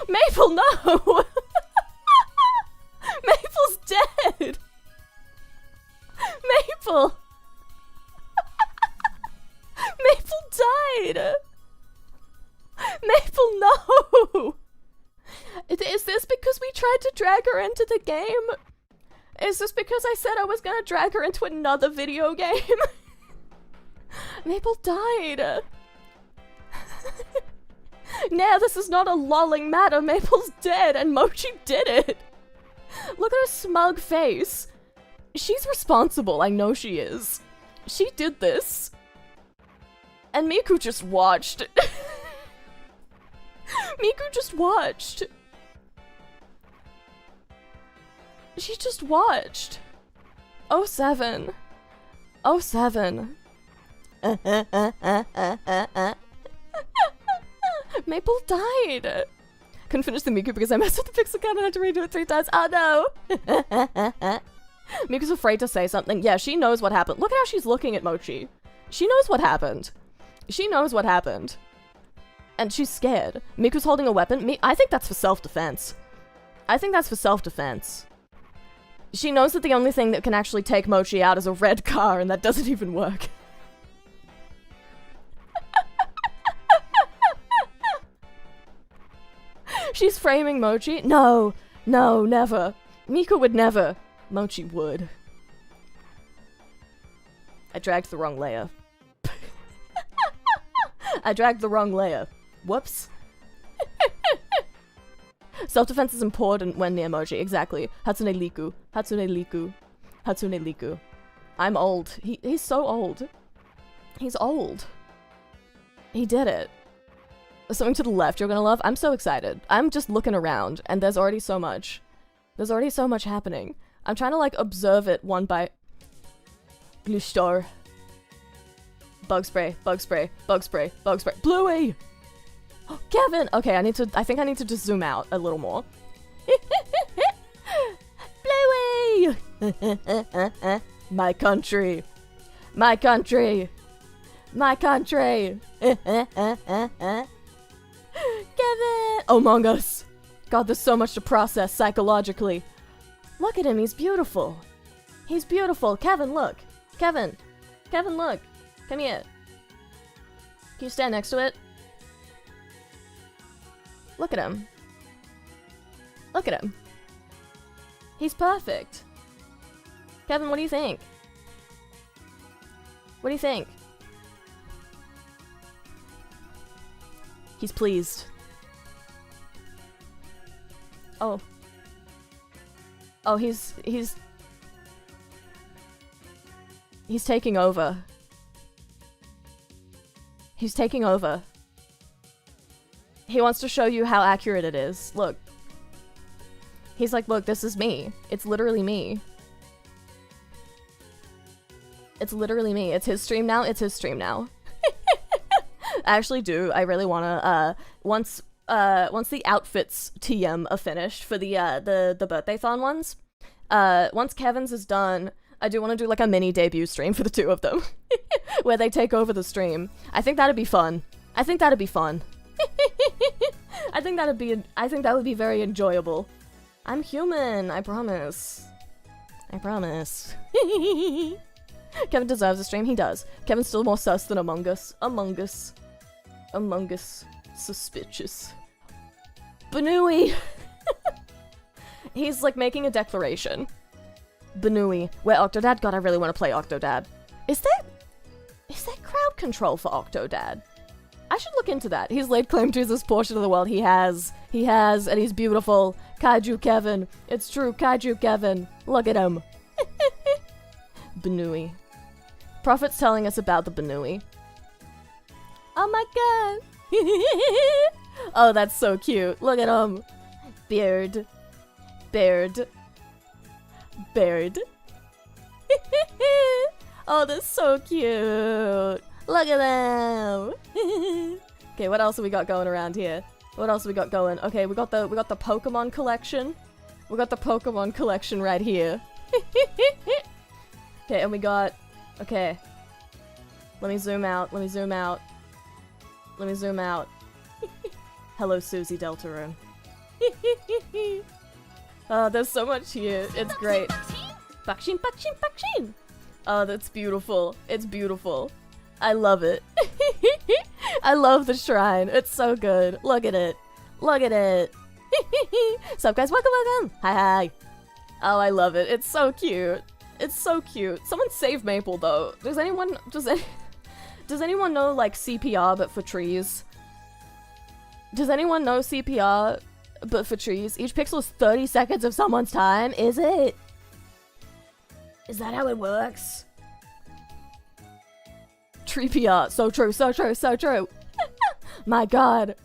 Maple, no! Maple's dead! Maple! Maple died! Maple, no! Is this because we tried to drag her into the game? Is this because I said I was gonna drag her into another video game? Maple died! Nah, this is not a lolling matter. Maple's dead and Mochi did it! Look at her smug face. She's responsible, I know she is. She did this. And Miku just watched. Miku just watched. She just watched. 07. 07. Maple died. Couldn't finish the Miku because I messed with the pixel count and had to redo it 3 times. Oh no! Miku's afraid to say something. Yeah, she knows what happened. Look at how she's looking at Mochi. She knows what happened. She knows what happened. And she's scared. Miku's holding a weapon. I think that's for self-defense. I think that's for self-defense. She knows that the only thing that can actually take Mochi out is a red car, and that doesn't even work. She's framing Mochi. No, no, never. Miku would never. Mochi would. I dragged the wrong layer. I dragged the wrong layer. Whoops. Self-defense is important when near Mochi. Exactly. Hatsune Riku. Hatsune Riku. Hatsune Riku. I'm old. He's so old. He's old. He did it. Something to the left you're gonna love? I'm so excited. I'm just looking around, and there's already so much. There's already so much happening. I'm trying to, like, observe it one by... GlitchStar. Bug spray, bug spray, bug spray, bug spray. Bluey! Kevin! Okay, I think I need to just zoom out a little more. Bluey! My country. My country. My country. Kevin! Among Us. God, there's so much to process psychologically. Look at him, he's beautiful. He's beautiful. Kevin, look. Kevin. Kevin, look. Come here. Can you stand next to it? Look at him. Look at him. He's perfect. Kevin, what do you think? What do you think? He's pleased. Oh. Oh, he's taking over. He's taking over. He wants to show you how accurate it is. Look. He's like, look, this is me. It's literally me. It's literally me. It's his stream now. It's his stream now. I actually do. I really wanna, once the outfits TM are finished for the birthday-thon ones, once Kevin's is done, I do want to do like a mini debut stream for the two of them, where they take over the stream. I think that'd be fun. I think that'd be fun. I think that would be very enjoyable. I'm human, I promise. I promise. Kevin deserves a stream, he does. Kevin's still more sus than Among Us. Among Us. Among Us. Suspicious. Banui! He's like making a declaration. Banui. Where Octodad? God, I really want to play Octodad. Is there crowd control for Octodad? I should look into that. He's laid claim to this portion of the world. He has, and he's beautiful. Kaiju Kevin. It's true, Kaiju Kevin. Look at him. Banui. Prophet's telling us about the Banui. Oh my god. Oh, that's so cute. Look at him. Beard. Beard. Beard. Oh, that's so cute. Look at them. Okay, what else have we got going around here? What else have we got going? Okay, we got the Pokemon collection. We got the Pokemon collection right here. Okay, and we got... Okay. Let me zoom out. Let me zoom out. Let me zoom out. Hello, Susie Deltarune. Oh, there's so much here. It's great. Bakshin, bakshin, bakshin! Oh, that's beautiful. It's beautiful. I love it. I love the shrine. It's so good. Look at it. Look at it. Sup guys, welcome, welcome. Hi, hi. Oh, I love it. It's so cute. It's so cute. Someone save Maple though. Does anyone know like CPR but for trees? Does anyone know CPR but for trees? Each pixel is 30 seconds of someone's time, is it? Is that how it works? Tree PR. So true, so true, so true. My god.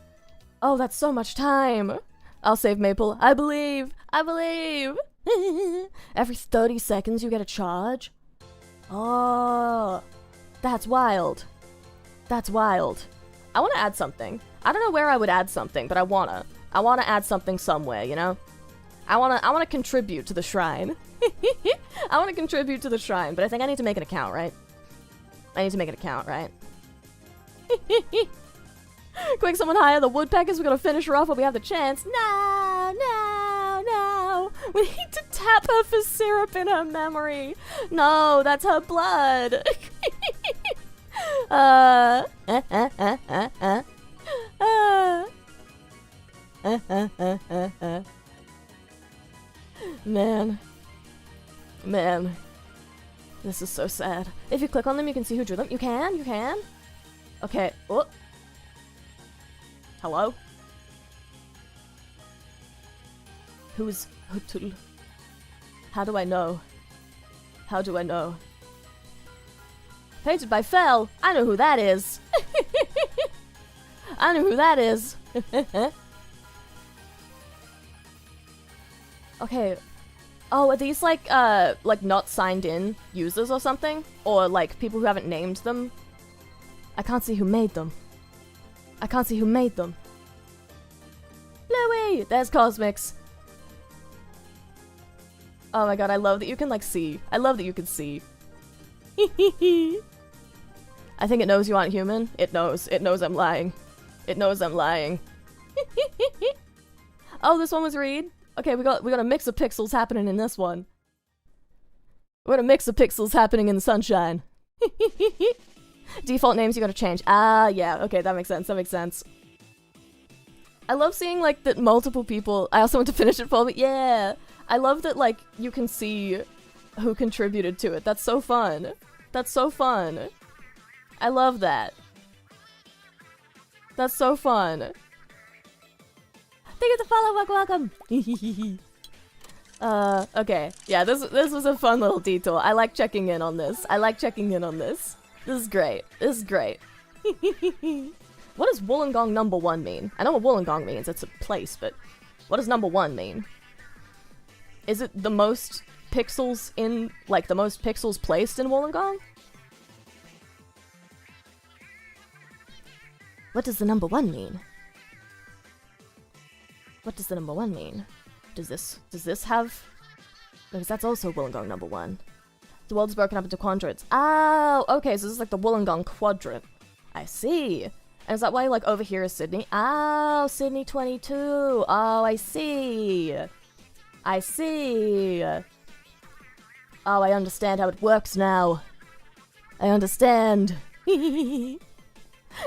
Oh, that's so much time. I'll save Maple. I believe. I believe. Every 30 seconds you get a charge? Oh. That's wild. That's wild. I want to add something. I don't know where I would add something, but I wanna. I want to add something somewhere, you know? I want to contribute to the shrine. I want to contribute to the shrine, but I think I need to make an account, right? I need to make an account, right? Quick, someone hire the woodpeckers. We're gonna finish her off while we have the chance. No, no, no. We need to tap her for syrup in her memory. No, that's her blood. Man. Man. This is so sad. If you click on them, you can see who drew them. You can? You can? Okay. Oh. Hello? Who's... How do I know? How do I know? Painted by Fell. I know who that is. I know who that is. Okay. Oh, are these like not signed in users or something? Or like people who haven't named them? I can't see who made them. I can't see who made them. Louie! There's Cosmics. Oh my god, I love that you can like see. I love that you can see. I think it knows you aren't human. It knows. It knows I'm lying. It knows I'm lying. Oh, this one was Reed? Okay, we got a mix of pixels happening in this one. We got a mix of pixels happening in the sunshine. Default names you gotta change. Ah, yeah, okay, that makes sense, that makes sense. I love seeing, like, that multiple people... I also want to finish it for me. Yeah! I love that, like, you can see who contributed to it. That's so fun. That's so fun. I love that. That's so fun. Thank you to follow, welcome! Okay. Yeah, this was a fun little detour. I like checking in on this. I like checking in on this. This is great. This is great. What does Wollongong number 1 mean? I know what Wollongong means, it's a place, but what does number 1 mean? Is it the most pixels in, like, the most pixels placed in Wollongong? What does the number 1 mean? What does the number 1 mean? Does this have... Because that's also Wollongong number 1. The world's broken up into quadrants. Oh, okay, so this is like the Wollongong quadrant. I see. And is that why, like, over here is Sydney? Oh, Sydney 22. Oh, I see. I see. Oh, I understand how it works now. I understand.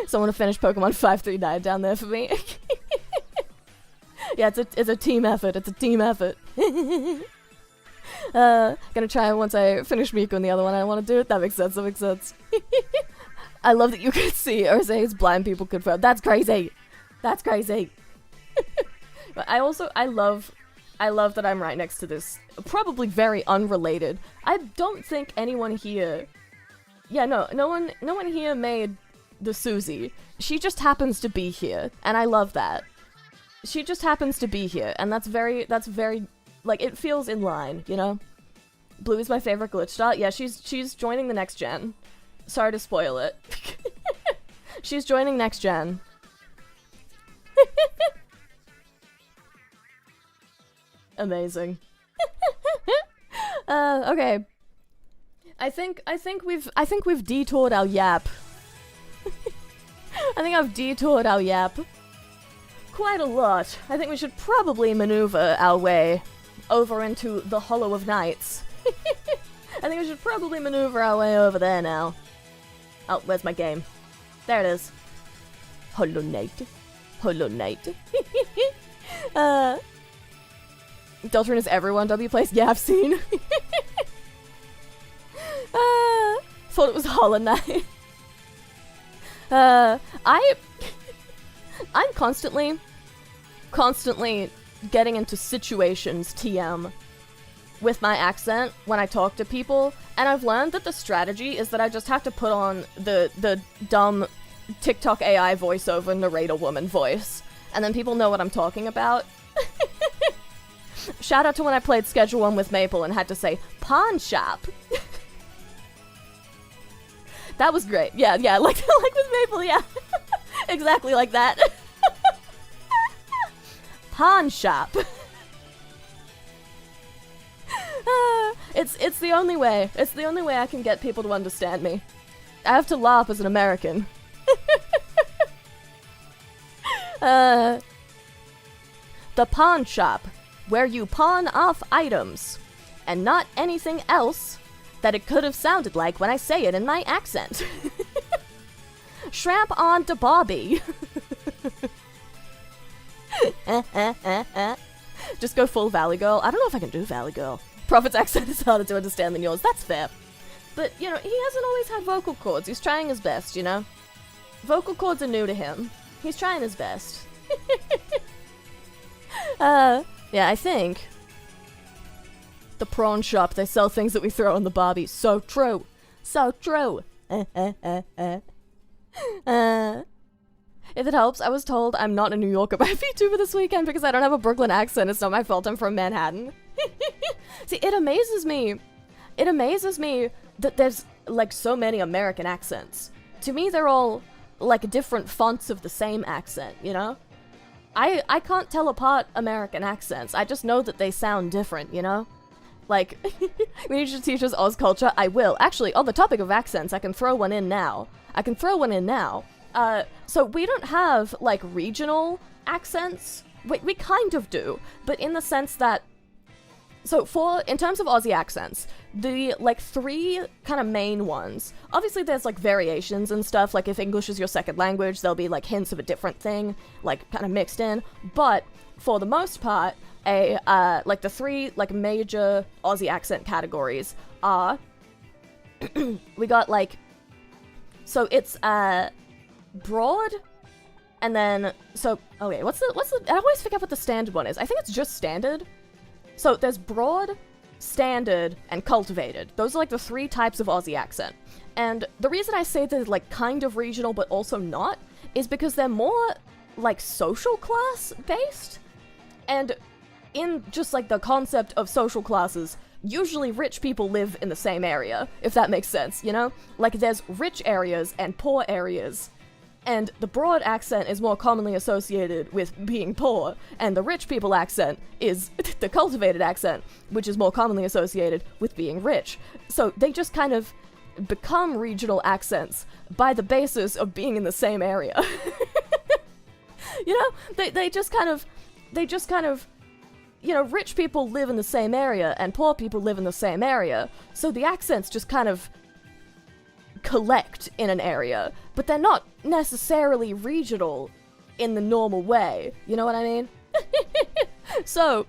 Someone to finish Pokemon 539 down there for me. Yeah, it's a team effort. It's a team effort. Gonna try it once I finish Miku and the other one. I want to do it. That makes sense. That makes sense. I love that you could see Ose's blind people confirmed. That's crazy. That's crazy. But I love that I'm right next to this. Probably very unrelated. I don't think anyone here. Yeah, no one here made the Susie. She just happens to be here, and I love that. She just happens to be here, and that's very, like, it feels in line, you know? Blue is my favorite GlitchStar. Yeah, she's joining the next gen. Sorry to spoil it. She's joining next gen. Amazing. Okay. I think we've detoured our yap. I think I've detoured our yap quite a lot. I think we should probably maneuver our way over into the Hollow of Nights. I think we should probably maneuver our way over there now. Oh, where's my game? There it is. Hollow Knight. Hollow Knight. Deltarune is everyone W place? Yeah, I've seen. Thought it was Hollow Knight. I'm constantly getting into situations, TM, with my accent when I talk to people, and I've learned that the strategy is that I just have to put on the dumb TikTok AI voiceover narrator woman voice, and then people know what I'm talking about. Shout out to when I played Schedule 1 with Maple and had to say, pawn shop. That was great. Yeah, like with Maple, yeah. Exactly like that. Pawn shop. It's the only way. It's the only way I can get people to understand me. I have to laugh as an American. The pawn shop, where you pawn off items, and not anything else that it could have sounded like when I say it in my accent. Shramp on to Bobby. Just go full Valley Girl. I don't know if I can do Valley Girl. Prophet's accent is harder to understand than yours. That's fair. But, you know, he hasn't always had vocal cords. He's trying his best, you know? Vocal cords are new to him. He's trying his best. Yeah, I think the prawn shop, they sell things that we throw in the Barbie. So true. So true. If it helps, I was told I'm not a New Yorker by Vtuber this weekend because I don't have a Brooklyn accent. It's not my fault. I'm from Manhattan. See, it amazes me. It amazes me that there's, like, so many American accents. To me, they're all, like, different fonts of the same accent, you know? I can't tell apart American accents. I just know that they sound different, you know? Like, we need to teach us Oz culture. I will. Actually, on the topic of accents, I can throw one in now. So we don't have, like, regional accents. We kind of do, but in the sense that, so in terms of Aussie accents, the, like, three kind of main ones, obviously there's, like, variations and stuff, like, if English is your second language, there'll be, like, hints of a different thing, like, kind of mixed in, but for the most part, like, the three, like, major Aussie accent categories are, we got, like, so it's, broad, and then, so, okay, what's the, I always forget what the standard one is. I think it's just standard. So there's broad, standard, and cultivated. Those are like the three types of Aussie accent. And the reason I say they're like kind of regional but also not is because they're more like social class based. And in just like the concept of social classes, usually rich people live in the same area, if that makes sense, you know? Like there's rich areas and poor areas. And the broad accent is more commonly associated with being poor, and the rich people accent is the cultivated accent, which is more commonly associated with being rich. So they just kind of become regional accents by the basis of being in the same area. You know? They just kind of, you know, rich people live in the same area, and poor people live in the same area, so the accents just kind of collect in an area, but they're not necessarily regional in the normal way, you know what I mean? So,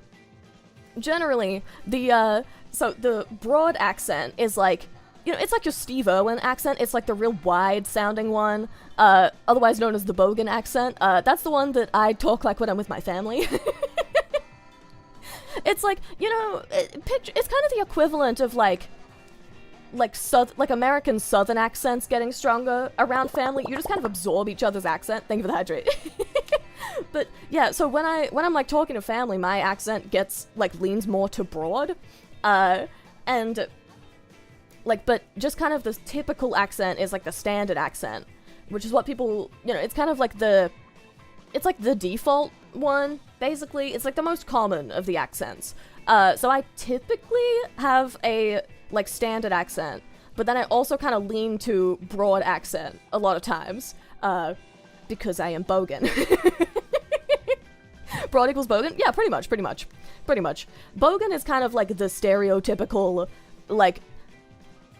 generally, the broad accent is like, you know, it's like your Steve Irwin accent, it's like the real wide-sounding one, otherwise known as the Bogan accent. That's the one that I talk like when I'm with my family. It's like, you know, it's kind of the equivalent of like American Southern accents getting stronger around family. You just kind of absorb each other's accent. Thank you for the hydrate. But yeah, so when I'm like talking to family, my accent gets like leans more to broad, and like, but just kind of the typical accent is like the standard accent, which is what people, you know, it's kind of like it's like the default one, basically. It's like the most common of the accents. So I typically have a like standard accent, but then I also kind of lean to broad accent a lot of times, because I am Bogan. Broad equals Bogan? Yeah, pretty much. Bogan is kind of like the stereotypical, like,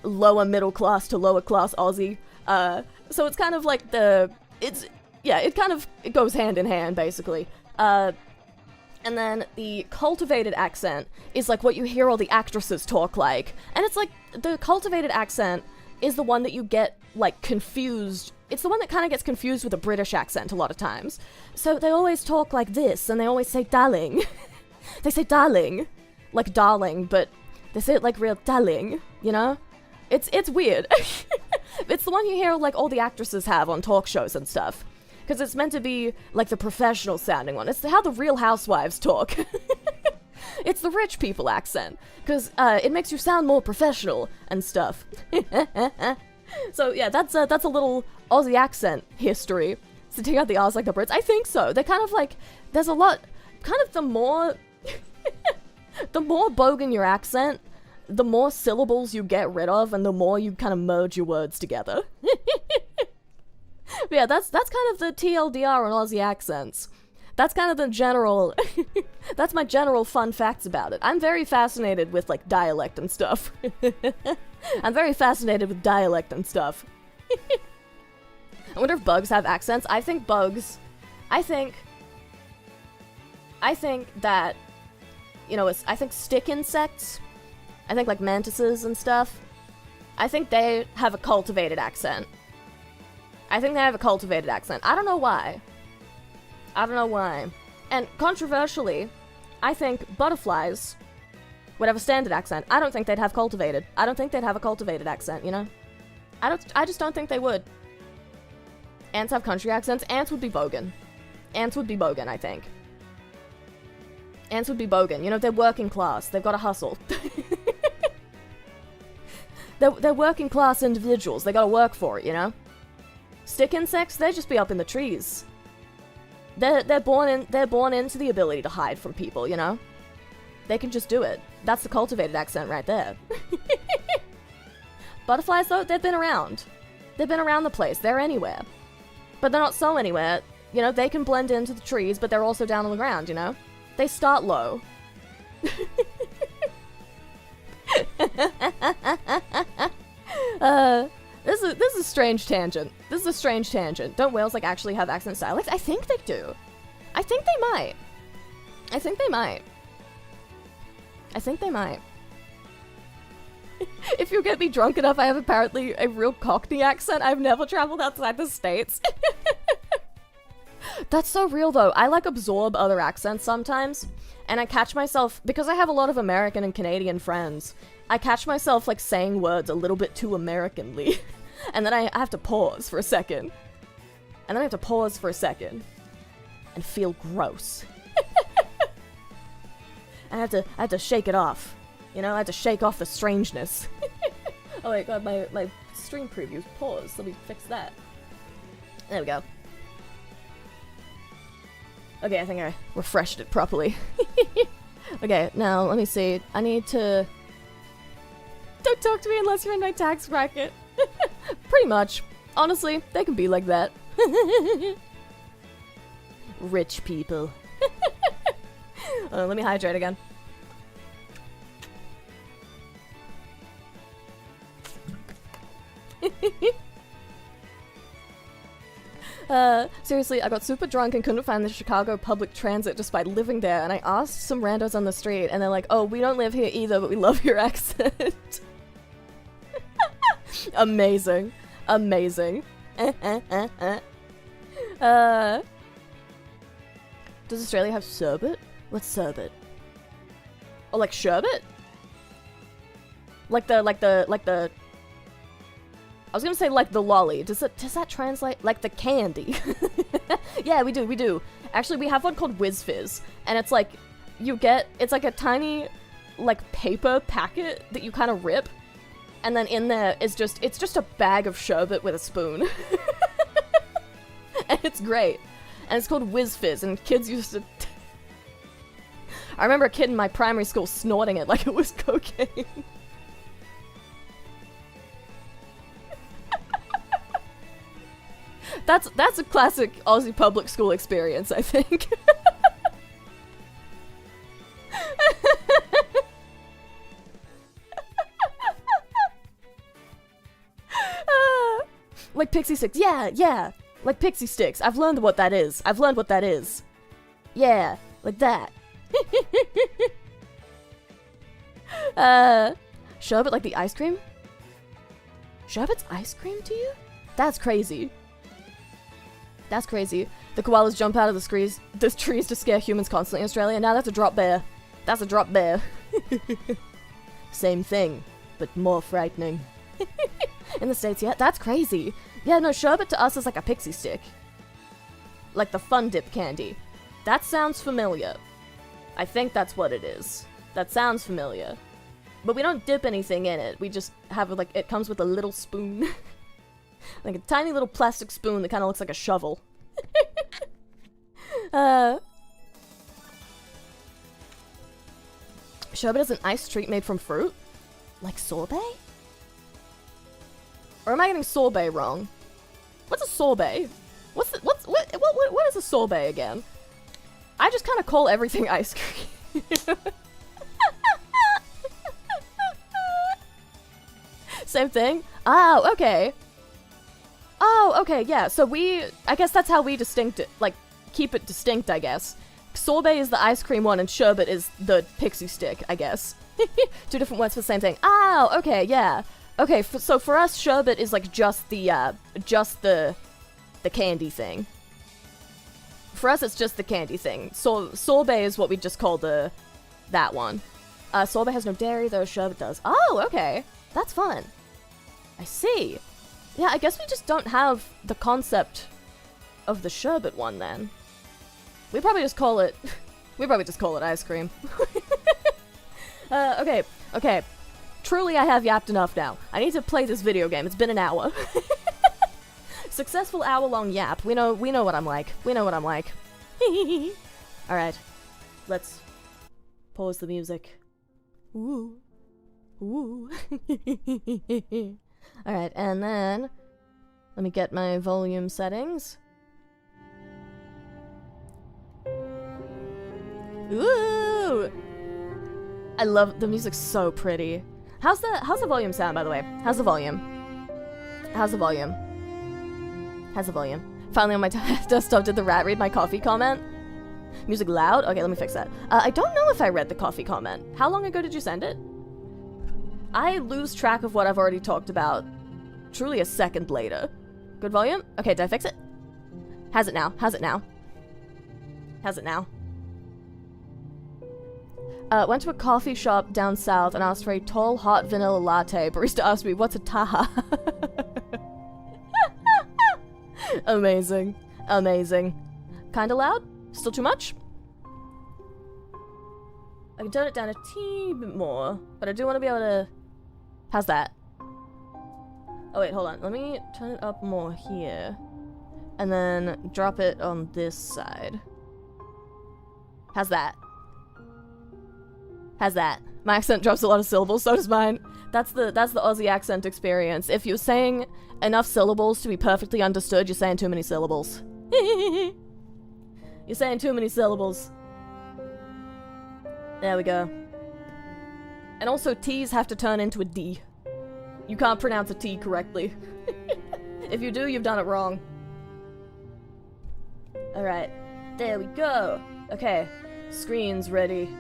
lower middle class to lower class Aussie. So it's kind of like it goes hand in hand, basically. And then the cultivated accent is like what you hear all the actresses talk like. And it's like, the cultivated accent is the one that you get, like, confused. It's the one that kind of gets confused with a British accent a lot of times. So they always talk like this, and they always say darling. They say darling. Like darling, but they say it like real darling, you know? It's weird. It's the one you hear, like, all the actresses have on talk shows and stuff. Because it's meant to be, like, the professional sounding one. It's how the Real Housewives talk. It's the rich people accent. Because it makes you sound more professional and stuff. So, yeah, that's a little Aussie accent history. So take out the R's like the Brits. I think so. They're kind of like, there's a lot, kind of the more bogan your accent, the more syllables you get rid of, and the more you kind of merge your words together. But yeah, that's kind of the TLDR on Aussie accents. That's kind of the general, that's my general fun facts about it. I'm very fascinated with, like, dialect and stuff. I'm very fascinated with dialect and stuff. I wonder if bugs have accents. I think that, you know, I think stick insects, I think, like, mantises and stuff, I think they have a cultivated accent. I think they have a cultivated accent. I don't know why. And controversially, I think butterflies would have a standard accent. I don't think they'd have cultivated. I don't think they'd have a cultivated accent, you know? I just don't think they would. Ants have country accents. Ants would be bogan. I think. Ants would be bogan. You know, they're working class. They've got to hustle. They're working class individuals. They gotta work for it, you know? Stick insects, they'd just be up in the trees. They're born into the ability to hide from people, you know? They can just do it. That's the cultivated accent right there. Butterflies, though, they've been around. They've been around the place. They're anywhere. But they're not so anywhere. You know, they can blend into the trees, but they're also down on the ground, you know? They start low. This is a strange tangent. Don't whales, like, actually have accent dialects? I think they do. I think they might. If you get me drunk enough, I have apparently a real Cockney accent. I've never traveled outside the States. That's so real, though. I, like, absorb other accents sometimes, and I catch myself, because I have a lot of American and Canadian friends, I catch myself, like, saying words a little bit too Americanly, and then I have to pause for a second. And feel gross. I had to shake it off. You know, I had to shake off the strangeness. Oh wait, God, my stream preview paused. Let me fix that. There we go. Okay, I think I refreshed it properly. Okay, now, let me see. I need to... Don't talk to me unless you're in my tax bracket. Pretty much. Honestly, they can be like that. Rich people. Let me hydrate again. Seriously, I got super drunk and couldn't find the Chicago public transit despite living there, and I asked some randos on the street, and they're like, oh, we don't live here either, but we love your accent. Amazing. Does Australia have sherbet? What's sherbet? Oh, like sherbet? Like the I was gonna say like the lolly. Does that translate? Like the candy? Yeah, we do. Actually, we have one called Whiz Fizz, and it's like, it's like a tiny, like, paper packet that you kind of rip, and then in there is it's just a bag of sherbet with a spoon. And it's great. And it's called Whiz Fizz, and kids used to... I remember a kid in my primary school snorting it like it was cocaine. That's a classic Aussie public school experience, I think. Like pixie sticks. Yeah, yeah. Like pixie sticks. I've learned what that is. I've learned what that is. Yeah, like that. Sherbet like the ice cream? Sherbet's ice cream to you? That's crazy. That's crazy. The koalas jump out of the trees to scare humans constantly in Australia. Now that's a drop bear. That's a drop bear. Same thing, but more frightening. In the States, yeah, that's crazy. Yeah, no, sherbet to us is like a pixie stick. Like the Fun Dip candy. That sounds familiar. I think that's what it is. That sounds familiar. But we don't dip anything in it. We just have, like, it comes with a little spoon. Like a tiny little plastic spoon that kind of looks like a shovel. Sherbet is an ice treat made from fruit? Like sorbet? Or am I getting sorbet wrong? What's a sorbet? What is a sorbet again? I just kind of call everything ice cream. Same thing? Oh, okay. Oh, okay, yeah. So I guess that's how we keep it distinct, I guess. Sorbet is the ice cream one and sherbet is the pixie stick, I guess. Two different words for the same thing. Oh, okay, yeah. Okay, so for us, sherbet is like just the candy thing. For us, it's just the candy thing. So sorbet is what we just call that one. Sorbet has no dairy, though sherbet does. Oh, okay. That's fun. I see. Yeah, I guess we just don't have the concept of the sherbet one then. We probably just call it ice cream. Okay. Truly, I have yapped enough now. I need to play this video game. It's been an hour. Successful hour-long yap. We know what I'm like. We know what I'm like. Alright. Let's pause the music. Ooh. Ooh. Alright, and then let me get my volume settings. Ooh! I love the music's so pretty. How's the volume sound, by the way? How's the volume? How's the volume? How's the volume? Finally on my desktop, did the rat read my coffee comment? Music loud? Okay, let me fix that. I don't know if I read the coffee comment. How long ago did you send it? I lose track of what I've already talked about. Truly a second later. Good volume? Okay, did I fix it? How's it now? How's it now? How's it now? Went to a coffee shop down south and asked for a tall, hot vanilla latte. Barista asked me, what's a taha? Amazing. Amazing. Kinda loud? Still too much? I can turn it down a teeny bit more, but I do want to be able to... How's that? Oh wait, hold on. Let me turn it up more here. And then drop it on this side. How's that? How's that? My accent drops a lot of syllables, so does mine. That's the Aussie accent experience. If you're saying enough syllables to be perfectly understood, you're saying too many syllables. You're saying too many syllables. There we go. And also, T's have to turn into a D. You can't pronounce a T correctly. If you do, you've done it wrong. Alright. There we go. Okay. Screen's ready.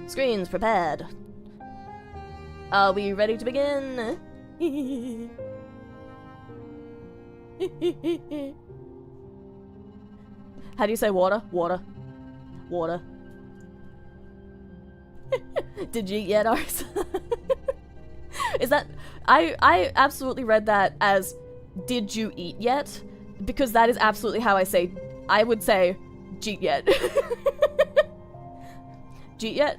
Screen's prepared. Are we ready to begin? How do you say water? Water. Water. Did you eat yet, Arisa? Is that... I absolutely read that as, did you eat yet? Because that is absolutely how I would say, jeet yet. Jeet yet?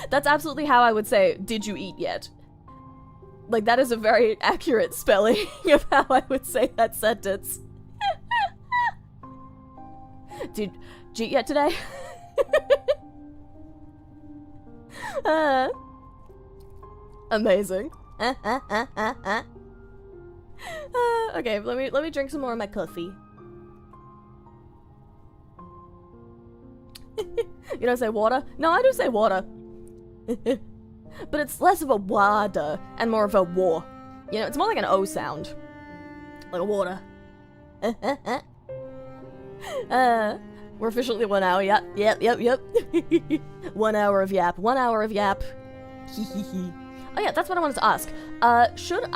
That's absolutely how I would say, did you eat yet? Like, that is a very accurate spelling of how I would say that sentence. Did you eat yet today? Amazing. Okay, let me drink some more of my coffee. You don't say water? No, I do say water. But it's less of a water and more of a war. You know, it's more like an O sound. Like a water. We're officially 1 hour. Yep. 1 hour of yap. 1 hour of yap. Oh yeah, that's what I wanted to ask. Should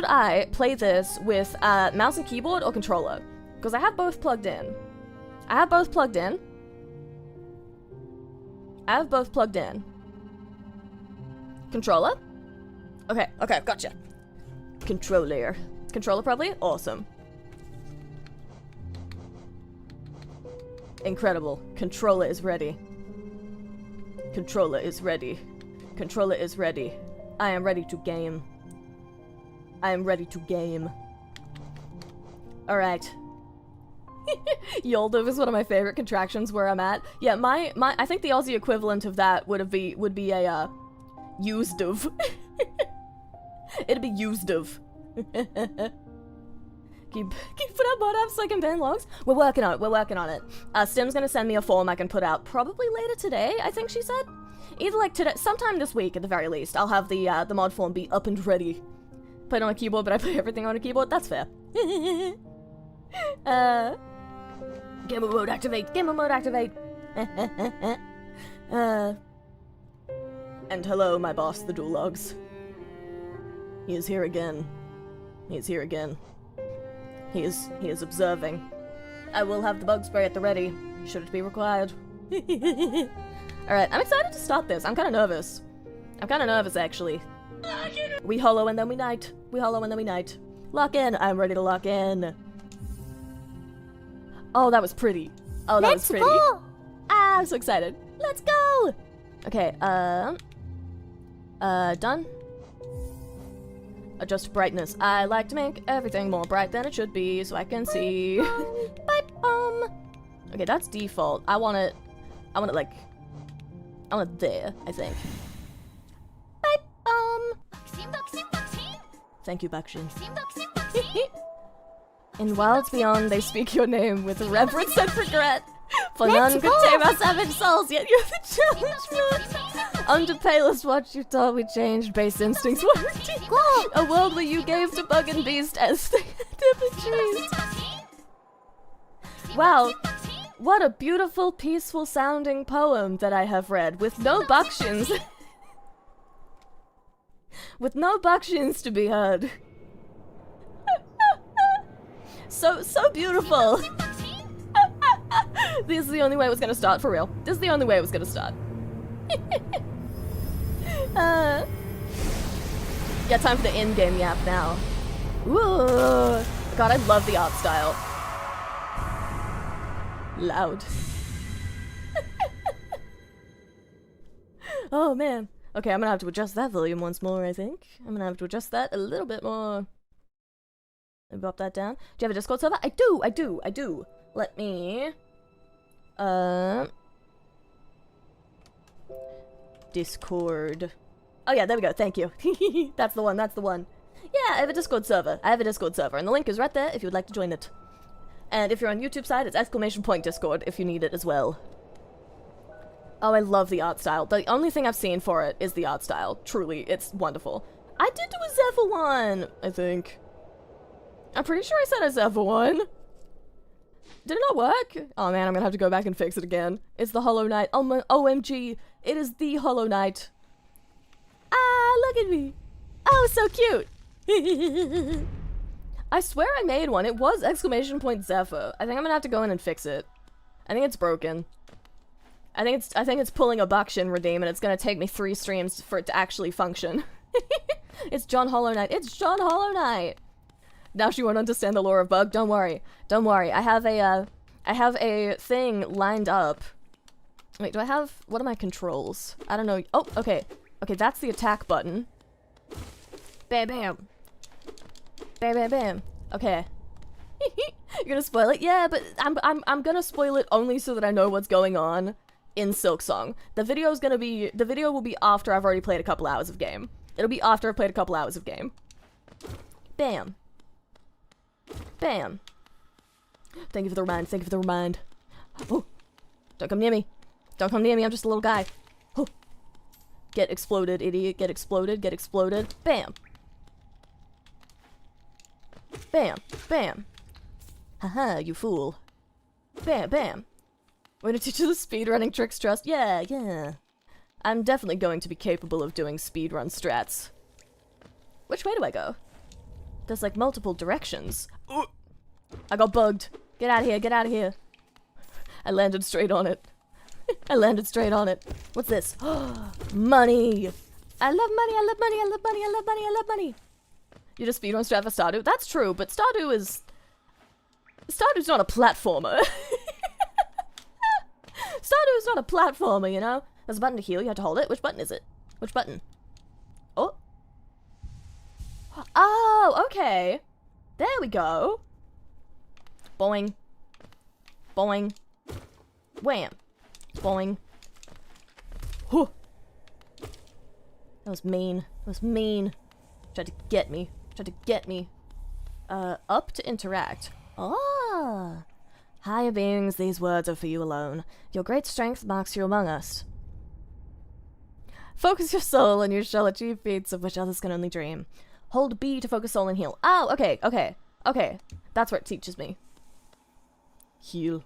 I play this with mouse and keyboard or controller? Because I have both plugged in. Controller? Okay, gotcha. Controller probably? Awesome. Incredible. Controller is ready. I am ready to game. Alright. Yoldiv is one of my favorite contractions where I'm at. Yeah, I think the Aussie equivalent of that would be a, usediv. It'd be usediv. Keep put up mod apps so I can ban logs? We're working on it. Stim's gonna send me a form I can put out probably later today, I think she said. Either like today, sometime this week at the very least. I'll have the mod form be up and ready. Played on a keyboard, but I play everything on a keyboard. That's fair. Gamer mode activate. And hello, my boss, the dual logs. He is here again. He is observing. I will have the bug spray at the ready, should it be required. Alright, I'm excited to start this. I'm kinda nervous. Actually. We hollow and then we night. Lock in. I'm ready to lock in. Oh, that was pretty. Let's go! Ah, I'm so excited. Let's go! Okay, done. Adjust brightness. I like to make everything more bright than it should be so I can see. Okay, that's default. I want it there, I think. Thank you, Bakshin. In Wilds Beyond, they speak your name with reverence and regret. For none could tame our savage souls, yet you're the challenge man. Under Palest Watch, you thought we changed, base instincts were a world where you gave to bug and beast as they did the trees. Wow, what a beautiful, peaceful sounding poem that I have read, with no Bakshins. With no Bakshins to be heard. So beautiful. This is the only way it was gonna start, for real. This is the only way it was gonna start. Yeah, time for the in-game yap now. Ooh. God, I love the art style. Loud. Oh, man. Okay, I'm gonna have to adjust that volume once more, I think. I'm gonna have to adjust that a little bit more. Let me drop that down. Do you have a Discord server? I do. Let me... Discord. Oh yeah, there we go, thank you. That's the one. Yeah, I have a Discord server. And the link is right there if you would like to join it. And if you're on YouTube side, it's !Discord if you need it as well. Oh, I love the art style. The only thing I've seen for it is the art style. Truly, it's wonderful. I did do a Zephyr one, I think. I'm pretty sure I said a Zephyr one. Did it not work? Oh man, I'm gonna have to go back and fix it again. It's the Hollow Knight. Oh my, OMG. It is the Hollow Knight. Ah, look at me. Oh, so cute. I swear I made one. It was !Zephyr. I think I'm gonna have to go in and fix it. I think it's broken. I think it's pulling a Bakshin redeem and it's gonna take me 3 streams for it to actually function. It's John Hollow Knight. Now she won't understand the lore of bug. Don't worry. I have a thing lined up. Wait, what are my controls? I don't know. Oh, okay. Okay, that's the attack button. Bam, bam. Bam, bam, bam. Okay. You're gonna spoil it? Yeah, but I'm gonna spoil it only so that I know what's going on in Silksong. The video will be after I've already played a couple hours of game. It'll be after I've played a couple hours of game. Bam. Bam. Thank you for the remind. Oh. Don't come near me. I'm just a little guy. Oh. Get exploded, idiot. Get exploded. Bam. Bam. Bam. Haha, you fool. Bam, bam. We're gonna teach you the speedrunning tricks, trust? Yeah, yeah. I'm definitely going to be capable of doing speedrun strats. Which way do I go? There's like multiple directions. Ooh. I got bugged. Get out of here, get out of here. I landed straight on it. I landed straight on it. What's this? Money! I love money, I love money, I love money, I love money, I love money. You just speedrun strat for Stardew? That's true, but Stardew's not a platformer. Stardew's not a platformer, you know? There's a button to heal, you have to hold it. Which button is it? Which button? Oh. Oh, okay. There we go. Boing. Boing. Wham. Boing. Whew. That was mean. That was mean. Tried to get me. Tried to get me. Up to interact. Ah. Higher beings, these words are for you alone. Your great strength marks you among us. Focus your soul and you shall achieve feats of which others can only dream. Hold B to focus soul and heal. Oh, okay, okay, okay. That's where it teaches me. Heal.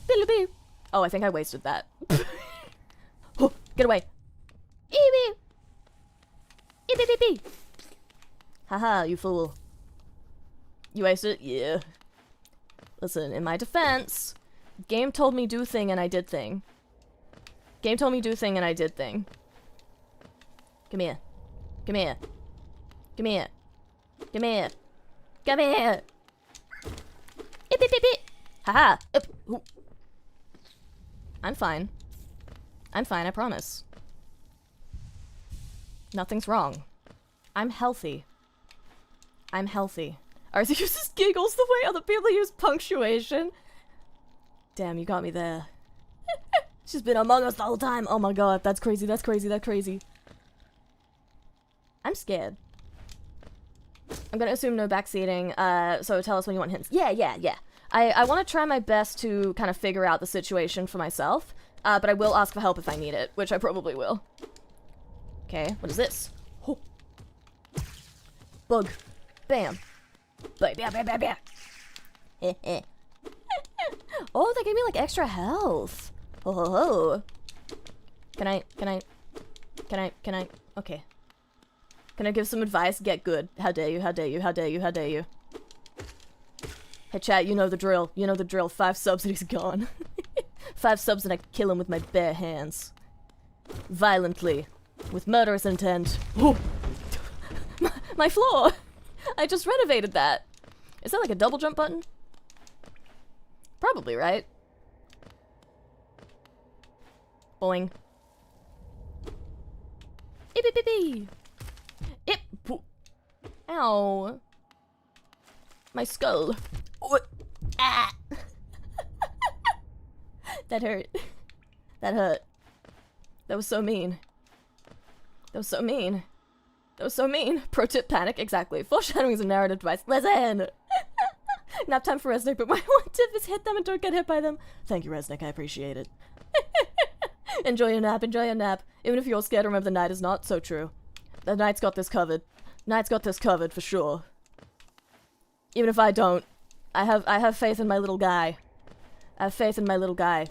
Beep. Oh, I think I wasted that. Oh, get away. Eee. Haha, you fool. You wasted it? Yeah. Listen, in my defense, game told me do thing and I did thing. Game told me do thing and I did thing. Come here. Come here. Come here. Come here. Come here. Haha. I'm fine. I'm fine, I promise. Nothing's wrong. I'm healthy. I'm healthy. Arisa uses giggles the way other people use punctuation. Damn, you got me there. She's been among us the whole time. Oh my god, that's crazy, that's crazy, that's crazy. I'm scared. I'm gonna assume no backseating, so tell us when you want hints. Yeah. I want to try my best to kind of figure out the situation for myself, but I will ask for help if I need it, which I probably will. Okay, what is this? Oh. Bug. Bam. Bam. Oh, they gave me like extra health. Oh. Can I? Okay. Can I give some advice? Get good. How dare you? Hey chat, you know the drill. 5 subs and he's gone. 5 subs and I kill him with my bare hands. Violently. With murderous intent. Oh. My floor! I just renovated that. Is that like a double jump button? Probably, right? Boing. Ow. My skull. Oh. Ah. That hurt. That hurt. That was so mean. Pro tip, panic, exactly. Foreshadowing is a narrative device. Listen! Nap time for Resnick, but my one tip is hit them and don't get hit by them. Thank you, Resnick, I appreciate it. Enjoy your nap. Even if you're scared, remember the night is not so true. The night's got this covered. For sure. Even if I don't, I have faith in my little guy.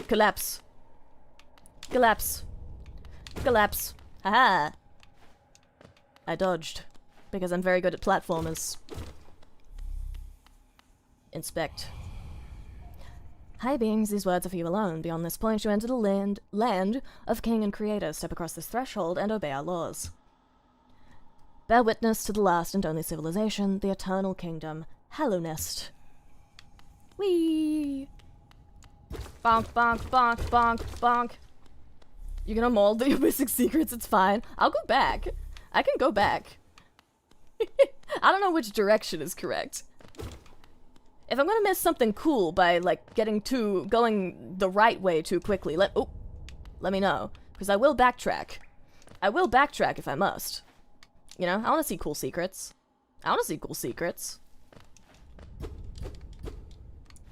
Collapse. Haha. I dodged. Because I'm very good at platformers. Inspect. Hi beings, these words are for you alone. Beyond this point you enter the land of king and creator. Step across this threshold and obey our laws. Bear witness to the last and only civilization, the eternal kingdom, Hallowest. Whee! Bonk. You're gonna mold your missing secrets, it's fine. I'll go back. I can go back. I don't know which direction is correct. If I'm gonna miss something cool by, like, going the right way too quickly, let me know. Because I will backtrack. If I must. You know, I wanna see cool secrets.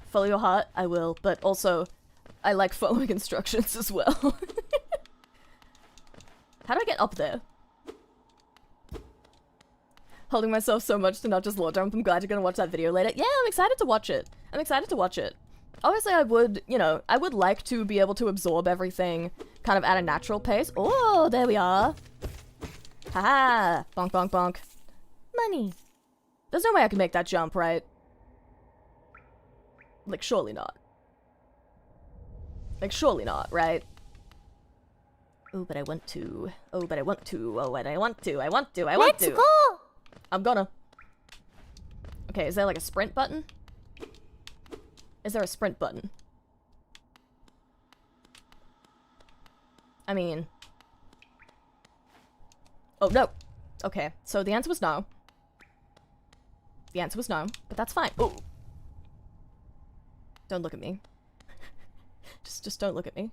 Follow your heart, I will, but also, I like following instructions as well. How do I get up there? Holding myself so much to not just lore dump. I'm glad you're gonna watch that video later. Yeah, I'm excited to watch it. I'm excited to watch it. Obviously, I would, you know, I would like to be able to absorb everything kind of at a natural pace. Oh, there we are. Haha. Bonk, bonk, bonk. Money. There's no way I can make that jump, right? Like, surely not. Like, surely not, right? Oh, but I want to. Oh, but I want to. Oh, but I want to. I want to. I want to. Let's go! I'm gonna. Okay, is there like a sprint button? Is there a sprint button? I mean... Oh, no! Okay, so the answer was no. The answer was no, but that's fine. Oh! Don't look at me. just don't look at me.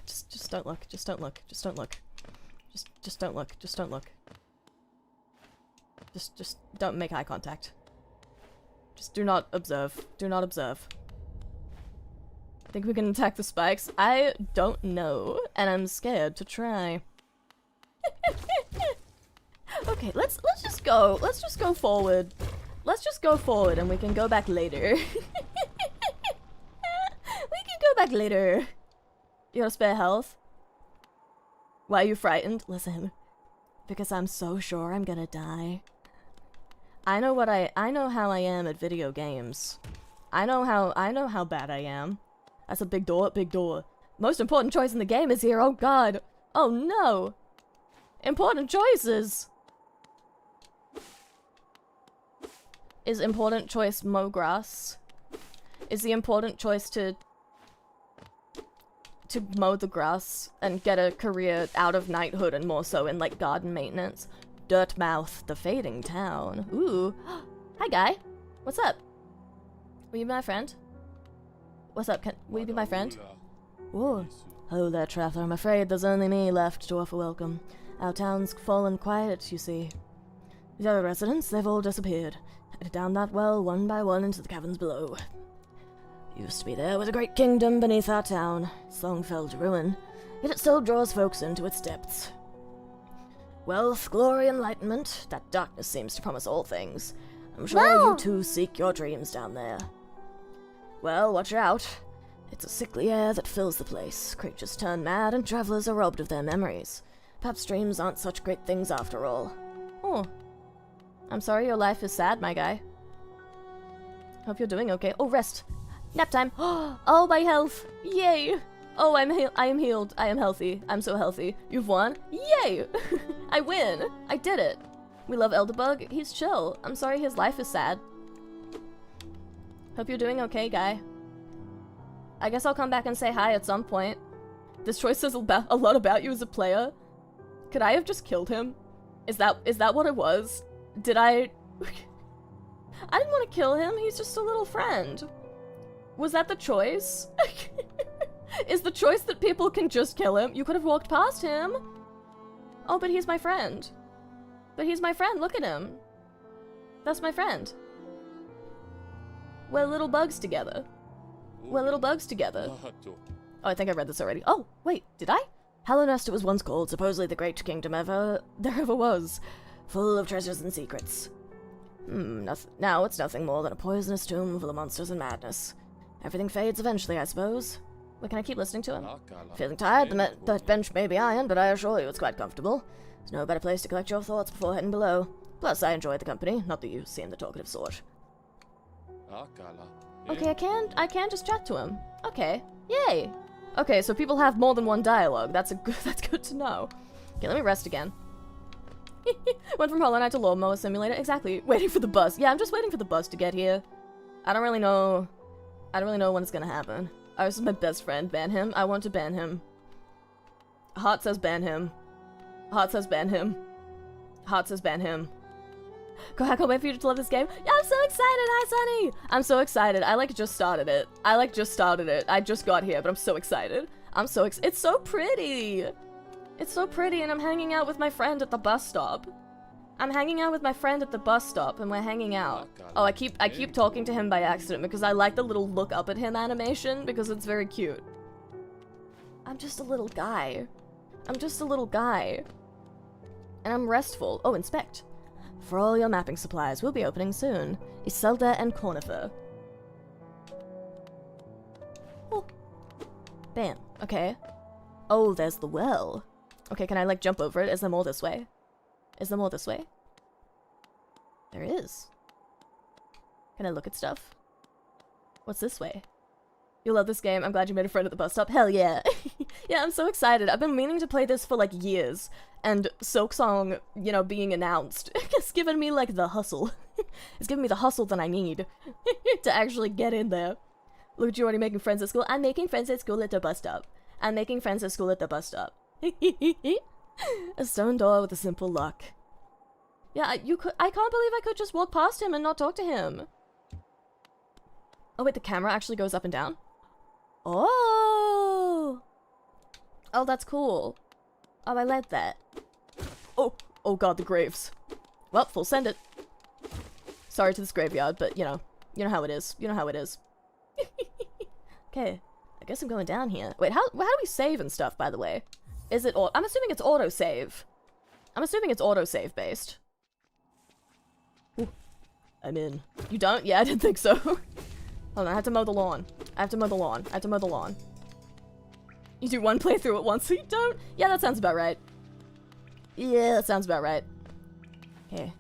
just don't look. Just don't look. Just don't look. Just don't look. Just don't look. Just don't make eye contact. Just do not observe. Do not observe. Think we can attack the spikes? I don't know, and I'm scared to try. Okay, let's just go. Let's just go forward. Let's just go forward, and we can go back later. We can go back later. You got spare health? Why are you frightened? Listen, because I'm so sure I'm gonna die. I know how I am at video games. I know how bad I am. That's a big door, big door. Most important choice in the game is here, oh god. Oh no! Important choices! Is important choice mow grass? Is the important choice to mow the grass and get a career out of knighthood and more so in like garden maintenance? Dirtmouth, the fading town. Ooh. Hi, guy. What's up? Will you be my friend? What's up? Will you be my friend? Whoa. Oh there, traveler. I'm afraid there's only me left to offer welcome. Our town's fallen quiet, you see. The other residents, they've all disappeared. Headed down that well, one by one, into the caverns below. Used to be there was a great kingdom beneath our town. It's long fell to ruin, yet it still draws folks into its depths. Wealth, glory, enlightenment, that darkness seems to promise all things. I'm sure you too seek your dreams down there. Well, watch out. It's a sickly air that fills the place. Creatures turn mad and travelers are robbed of their memories. Perhaps dreams aren't such great things after all. Oh. I'm sorry your life is sad, my guy. Hope you're doing okay. Oh, rest. Nap time. Oh, my health. Yay. Oh, I am healed. I am healthy. I'm so healthy. You've won. Yay. I win. I did it. We love Elderbug. He's chill. I'm sorry his life is sad. Hope you're doing okay, guy. I guess I'll come back and say hi at some point. This choice says a lot about you as a player. Could I have just killed him? Is that what it was? Did I... I didn't want to kill him. He's just a little friend. Was that the choice? Is the choice that people can just kill him? You could have walked past him. Oh, but he's my friend. But he's my friend. Look at him. That's my friend. We're little bugs together. We're little bugs together. Oh, I think I read this already. Oh, wait, did I? Hallownest it was once called, supposedly the great kingdom there ever was. Full of treasures and secrets. Now it's nothing more than a poisonous tomb full of monsters and madness. Everything fades eventually, I suppose. Wait, can I keep listening to him? Feeling tired? The bench may be iron, but I assure you it's quite comfortable. There's no better place to collect your thoughts before heading below. Plus, I enjoy the company, not that you seem the talkative sort. Okay, I can just chat to him. Okay, yay! Okay, so people have more than one dialogue. That's good to know. Okay, let me rest again. Went from Hollow Knight to Lawnmower Simulator. Exactly. Waiting for the bus. Yeah, I'm just waiting for the bus to get here. I don't really know when it's gonna happen. Oh, this is my best friend. Ban him. I want to ban him. Heart says ban him. Heart says ban him. Heart says ban him. God, I can't wait for you to love this game. Yeah, I'm so excited. Hi, Sunny. I'm so excited. I just started it. I just got here, but I'm so excited. It's so pretty. It's so pretty, and I'm hanging out with my friend at the bus stop. I'm hanging out with my friend at the bus stop, and we're hanging out. Oh, I keep talking to him by accident because I like the little look up at him animation because it's very cute. I'm just a little guy. I'm just a little guy. And I'm restful. Oh, inspect. For all your mapping supplies, we'll be opening soon. Iselda and Cornifer. Oh. Bam. Okay. Oh, there's the well. Okay, can I, like, jump over it? Is there more this way? Is there more this way? There is. Can I look at stuff? What's this way? You love this game. I'm glad you made a friend at the bus stop. Hell yeah. Yeah, I'm so excited. I've been meaning to play this for, like, years. And Silksong, you know, being announced, it's given me, like, the hustle. It's given me the hustle that I need to actually get in there. Look at you already making friends at school. I'm making friends at school at the bus stop. I'm making friends at school at the bus stop. A stone door with a simple lock. Yeah, I can't believe I could just walk past him and not talk to him. Oh wait, the camera actually goes up and down? Oh! Oh, that's cool. Oh, I like that. Oh! Oh god, the graves. Well, full send it. Sorry to this graveyard, but you know how it is. You know how it is. Okay, I guess I'm going down here. Wait, how do we save and stuff, by the way? Is it I'm assuming it's autosave. I'm assuming it's autosave based. Ooh, I'm in. You don't? Yeah, I didn't think so. Hold on, I have to mow the lawn. I have to mow the lawn. I have to mow the lawn. You do one playthrough at once, so you don't? Yeah, that sounds about right. Yeah, that sounds about right. Okay.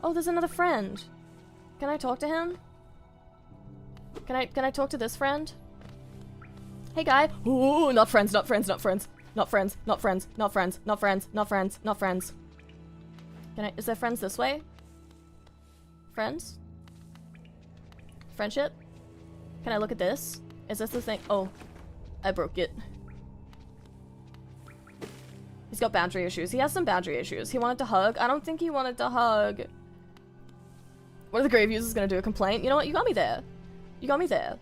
Oh, there's another friend. Can I talk to him? Can I talk to this friend? Hey guy. Ooh, not friends, not friends, not friends. Not friends, not friends, not friends, not friends, not friends, not friends. Is there friends this way? Friends? Friendship? Can I look at this? Is this the thing? Oh, I broke it. He's got boundary issues. He has some boundary issues. He wanted to hug. I don't think he wanted to hug. What are the grave users gonna do? A complaint? You know what? You got me there. You got me there.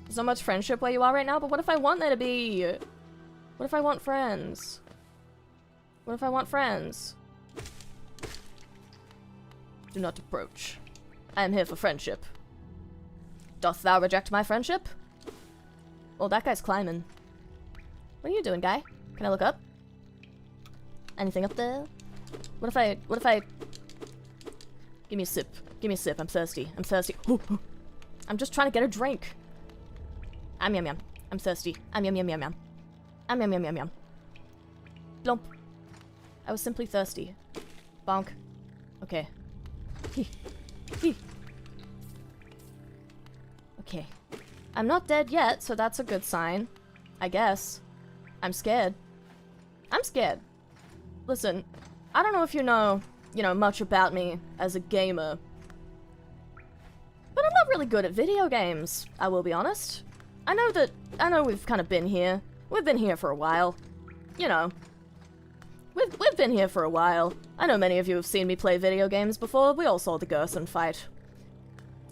There's not much friendship where you are right now, but what if I want there to be? What if I want friends? What if I want friends? Do not approach. I am here for friendship. Doth thou reject my friendship? Well, that guy's climbing. What are you doing, guy? Can I look up? Anything up there? What if I... Give me a sip. Give me a sip. I'm thirsty. I'm thirsty. Ooh, ooh. I'm just trying to get a drink. I'm yum yum. I'm thirsty. I'm yum yum yum yum. I'm yum yum yum yum. Blump. I was simply thirsty. Bonk. Okay. Okay. I'm not dead yet, so that's a good sign. I guess. I'm scared. I'm scared. Listen, I don't know if you know, much about me as a gamer. But I'm not really good at video games, I will be honest. I know we've kind of been here. We've been here for a while. You know. We've been here for a while. I know many of you have seen me play video games before. We all saw the Gerson fight.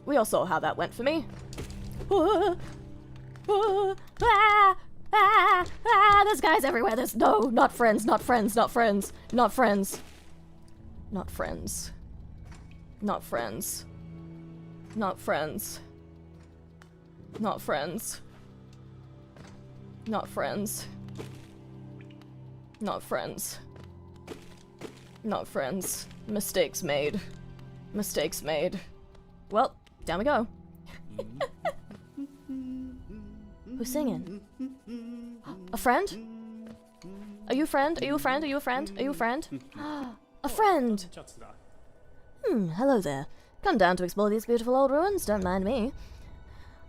We all saw how that went for me. There's guys everywhere. There's not friends, not friends, not friends, not friends. Not friends. Not friends. Not friends. Not friends. Not friends. Not friends. Not friends. Mistakes made. Mistakes made. Well, down we go. Who's singing? A friend? Are you a friend? Are you a friend? Are you a friend? Are you a friend? A friend! Hello there. Come down to explore these beautiful old ruins, don't mind me.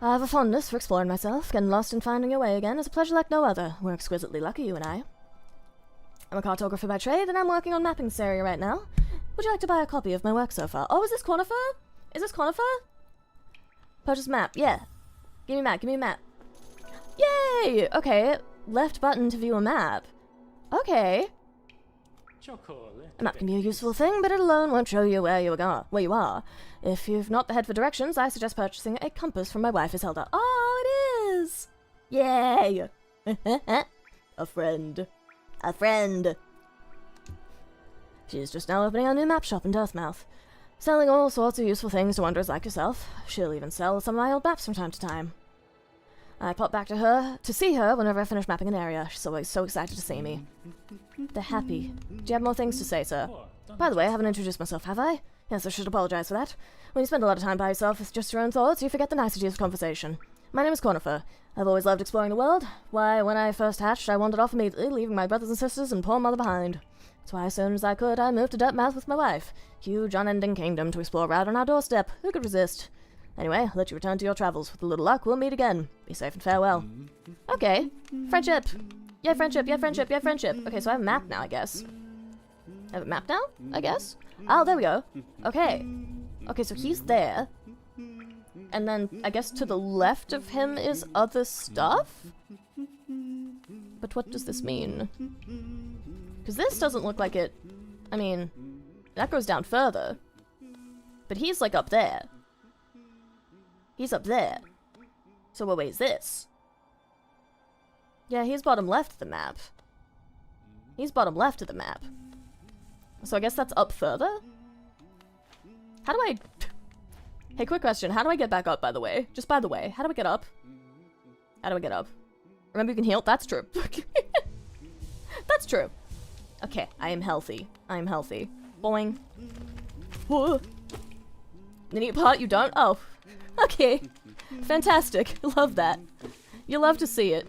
I have a fondness for exploring myself. Getting lost and finding your way again is a pleasure like no other. We're exquisitely lucky, you and I. I'm a cartographer by trade, and I'm working on mapping this area right now. Would you like to buy a copy of my work so far? Oh, is this Cornifer? Is this Cornifer? Purchase map, yeah. Give me a map, give me a map. Yay! Okay, left button to view a map. Okay. A map can be a useful thing, but it alone won't show you where you are. If you've not the head for directions, I suggest purchasing a compass from my wife Iselda. Oh, it is! Yay! A friend. A friend. She's just now opening a new map shop in Earthmouth, selling all sorts of useful things to wanderers like yourself. She'll even sell some of my old maps from time to time. I pop back to see her whenever I finish mapping an area. She's always so excited to see me. They're happy. Do you have more things to say, sir? By the way, I haven't introduced myself, have I? Yes, I should apologize for that. When you spend a lot of time by yourself with just your own thoughts, you forget the niceties of conversation. My name is Cornifer. I've always loved exploring the world. Why, when I first hatched, I wandered off immediately, leaving my brothers and sisters and poor mother behind. That's why as soon as I could, I moved to Dirtmouth with my wife. Huge, unending kingdom to explore right on our doorstep. Who could resist? Anyway, I'll let you return to your travels. With a little luck, we'll meet again. Be safe and farewell. Okay. Friendship. Yay, friendship, yay, friendship, yay, friendship. Okay, so I have a map now, I guess. I have a map now, I guess? Oh, there we go. Okay. Okay, so he's there. And then, I guess to the left of him is other stuff? But what does this mean? Because this doesn't look like it... I mean, that goes down further. But he's, like, up there. He's up there. So what way is this? Yeah, he's bottom left of the map. He's bottom left of the map. So I guess that's up further? How do I... Hey, quick question. How do I get back up, by the way? Just by the way. How do I get up? How do I get up? Remember you can heal? That's true. That's true. Okay, I am healthy. I am healthy. Boing. Whoa. The neat part, you don't? Oh. Okay. Fantastic. Love that. You love to see it.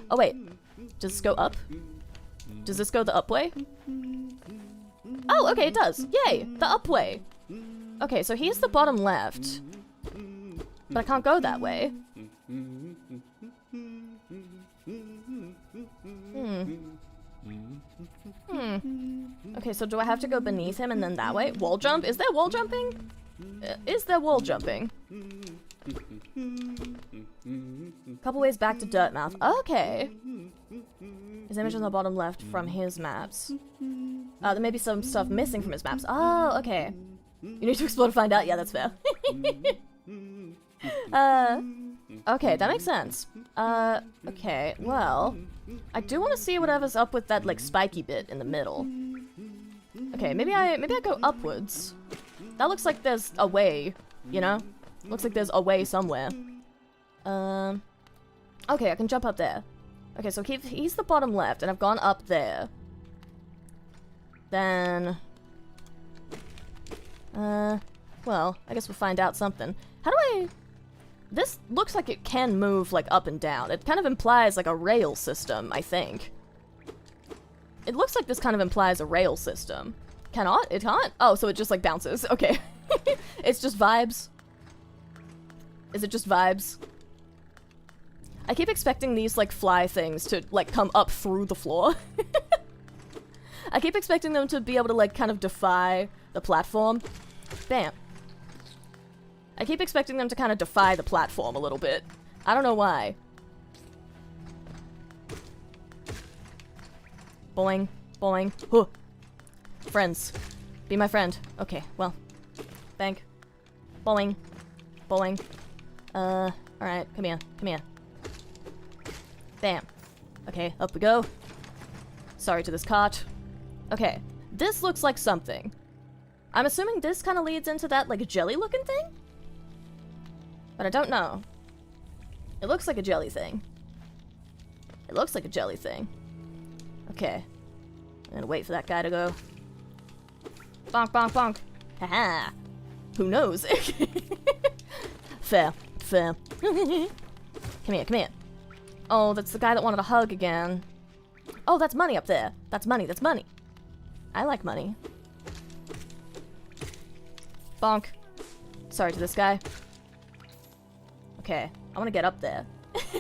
Oh, wait. Does this go up? Does this go the up way? Oh, okay, it does. Yay! The up way. Okay, so he's the bottom left. But I can't go that way. Okay, so do I have to go beneath him and then that way? Wall jump? Is there wall jumping? Is there wall jumping? Couple ways back to Dirtmouth. Okay. His image on the bottom left from his maps. There may be some stuff missing from his maps. Oh, okay. You need to explore to find out. Yeah, that's fair. Okay, that makes sense. Okay, well, I do want to see whatever's up with that, like, spiky bit in the middle. Okay, maybe I go upwards. That looks like there's a way, you know? Looks like there's a way somewhere. Okay, I can jump up there. Okay, so he's the bottom left, and I've gone up there. Then... well, I guess we'll find out something. How do I... This looks like it can move, like, up and down. It kind of implies, like, a rail system, I think. It looks like this kind of implies a rail system. Cannot? It can't? Oh, so it just, like, bounces. Okay. It's just vibes. Is it just vibes? I keep expecting these, like, fly things to, like, come up through the floor. I keep expecting them to be able to, like, kind of defy the platform. Bam. I keep expecting them to kind of defy the platform a little bit. I don't know why. Boing. Boing. Huh. Friends. Be my friend. Okay, well. Thank. Boing. Boing. Alright, come here. Come here. Bam. Okay, up we go. Sorry to this cart. Okay, this looks like something. I'm assuming this kind of leads into that, like, jelly-looking thing? But I don't know. It looks like a jelly thing. It looks like a jelly thing. Okay. I'm gonna wait for that guy to go. Bonk, bonk, bonk. Haha. Who knows? Fair. Fair. Come here, come here. Oh, that's the guy that wanted a hug again. Oh, that's money up there. That's money, that's money. I like money. Bonk. Sorry to this guy. Okay, I want to get up there.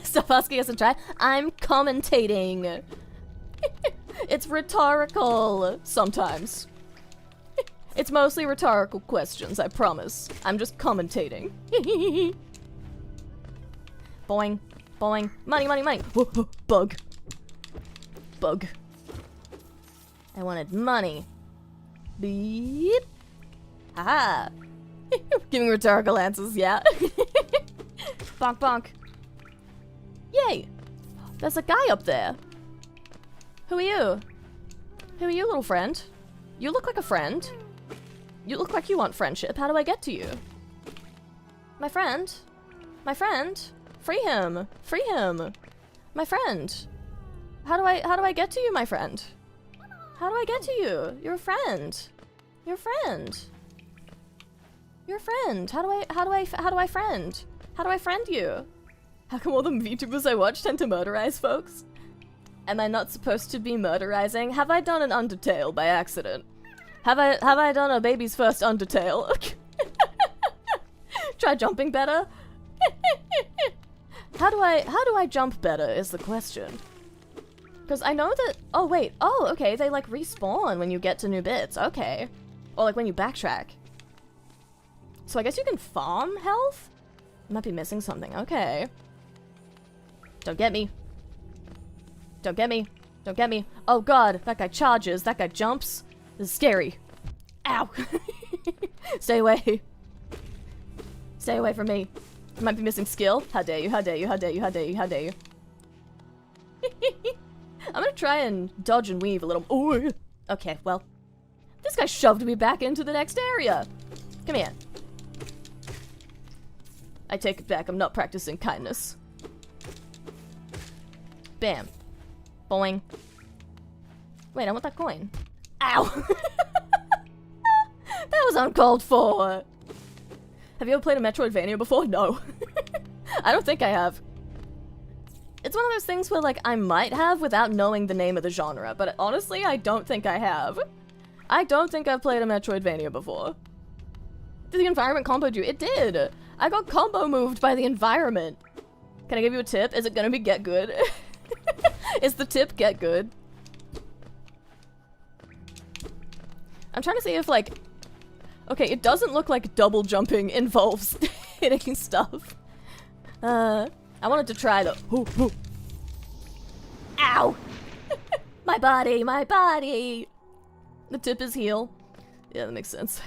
Stop asking us to try. I'm commentating. It's rhetorical sometimes. It's mostly rhetorical questions, I promise. I'm just commentating. Boing. Boing. Money, money, money. Bug. Bug. I wanted money. Beep. Haha. Giving rhetorical answers, yeah. Bonk, bonk. Yay. There's a guy up there. Who are you? Who are you, little friend? You look like a friend. You look like you want friendship. How do I get to you? My friend? My friend? Free him! Free him! My friend! How do I get to you, my friend? How do I get to you? You're a friend. You're a friend. You're a friend. How do I friend? How do I friend you? How come all the VTubers I watch tend to murderize folks? Am I not supposed to be murderizing? Have I done an Undertale by accident? Have I done a baby's first Undertale? Try jumping better? How do I jump better is the question. Because I know that, oh wait, oh okay, they like respawn when you get to new bits, okay. Or like when you backtrack. So I guess you can farm health? I might be missing something, okay. Don't get me. Don't get me. Don't get me. Oh god, that guy charges, that guy jumps. This is scary. Ow! Stay away. Stay away from me. I might be missing skill. How dare you, how dare you, how dare you, how dare you, how dare you. I'm gonna try and dodge and weave a little. Ooh. Okay, well. This guy shoved me back into the next area. Come here. I take it back, I'm not practicing kindness. Bam. Boing. Wait, I want that coin. Ow! That was uncalled for! Have you ever played a Metroidvania before? No. I don't think I have. It's one of those things where, like, I might have without knowing the name of the genre, but honestly, I don't think I have. I don't think I've played a Metroidvania before. Did the environment combo you? It did! I got combo moved by the environment. Can I give you a tip? Is it gonna be get good? Is the tip get good? I'm trying to see if, like... Okay, it doesn't look like double jumping involves hitting stuff. I wanted to try the... Ooh, ooh. Ow! My body, my body! The tip is heal. Yeah, that makes sense.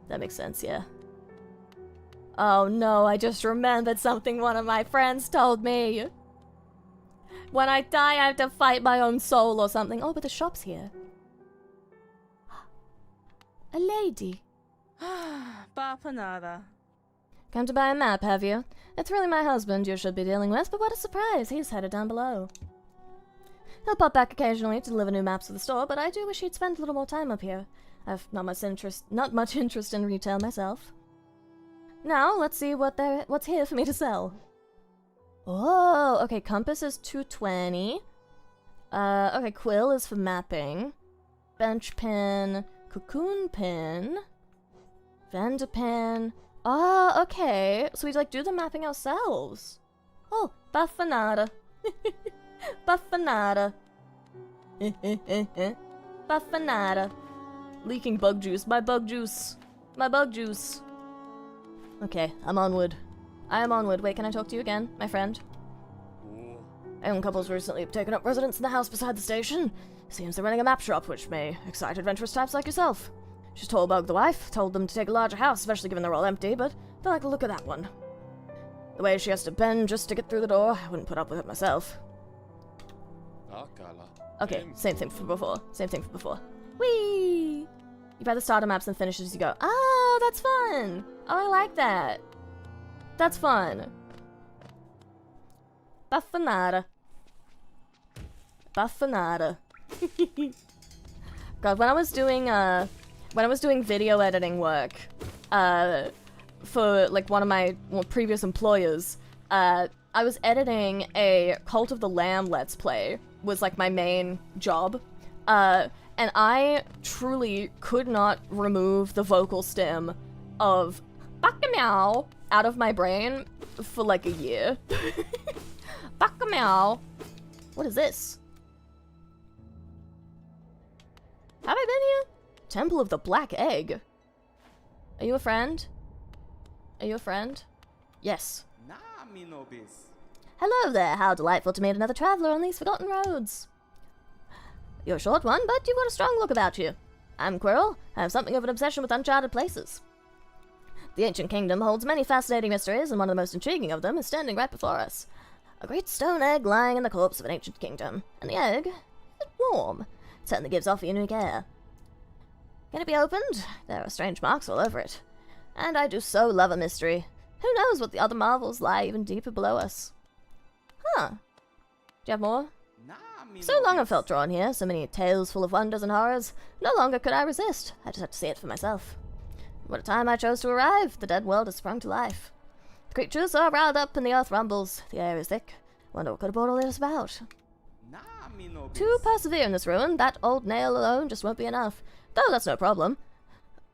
That makes sense, yeah. Oh no, I just remembered something one of my friends told me. When I die, I have to fight my own soul or something. Oh, but the shop's here. A lady. Bapanada. Come to buy a map, have you? It's really my husband you should be dealing with, but what a surprise, he's headed down below. He'll pop back occasionally to deliver new maps to the store, but I do wish he'd spend a little more time up here. I've not much interest in retail myself. Now, let's see what's here for me to sell. Oh, okay, compass is 220. Okay, quill is for mapping. Bench pin, cocoon pin, vendor pin. Oh, okay. So we like do the mapping ourselves. Oh, buffanada. Buffanada. Buffanada. Leaking bug juice. My bug juice. My bug juice. Okay, I'm onward. I am onward. Wait, can I talk to you again, my friend? A young couple's recently taken up residence in the house beside the station. Seems they're running a map shop, which may excite adventurous types like yourself. She's told Bug the wife, told them to take a larger house, especially given they're all empty, but they like the look of that one. The way she has to bend just to get through the door, I wouldn't put up with it myself. Okay, same thing from before. Same thing from before. Whee! You buy the starter maps and finish as you go. Oh, that's fun! Oh, I like that. That's fun. Buffanada. Buffanada. God, when I was doing video editing work, for like one of my previous employers, I was editing a Cult of the Lamb Let's Play, was like my main job, and I truly could not remove the vocal stem of "Baka meow" out of my brain for like a year. Baka meow. What is this? Have I been here? Temple of the Black Egg. Are you a friend? Are you a friend? Yes. Hello there, how delightful to meet another traveler on these forgotten roads. You're a short one, but you've got a strong look about you. I'm Quirrell. I have something of an obsession with uncharted places. The ancient kingdom holds many fascinating mysteries, and one of the most intriguing of them is standing right before us. A great stone egg lying in the corpse of an ancient kingdom, and the egg is warm. It certainly gives off a unique air. Can it be opened? There are strange marks all over it. And I do so love a mystery. Who knows what the other marvels lie even deeper below us? Huh. Do you have more? So long I felt drawn here, so many tales full of wonders and horrors. No longer could I resist. I just had to see it for myself. What a time I chose to arrive. The dead world has sprung to life. The creatures are riled up and the earth rumbles. The air is thick. Wonder what could have brought all this about. To persevere in this ruin, that old nail alone just won't be enough. Though that's no problem.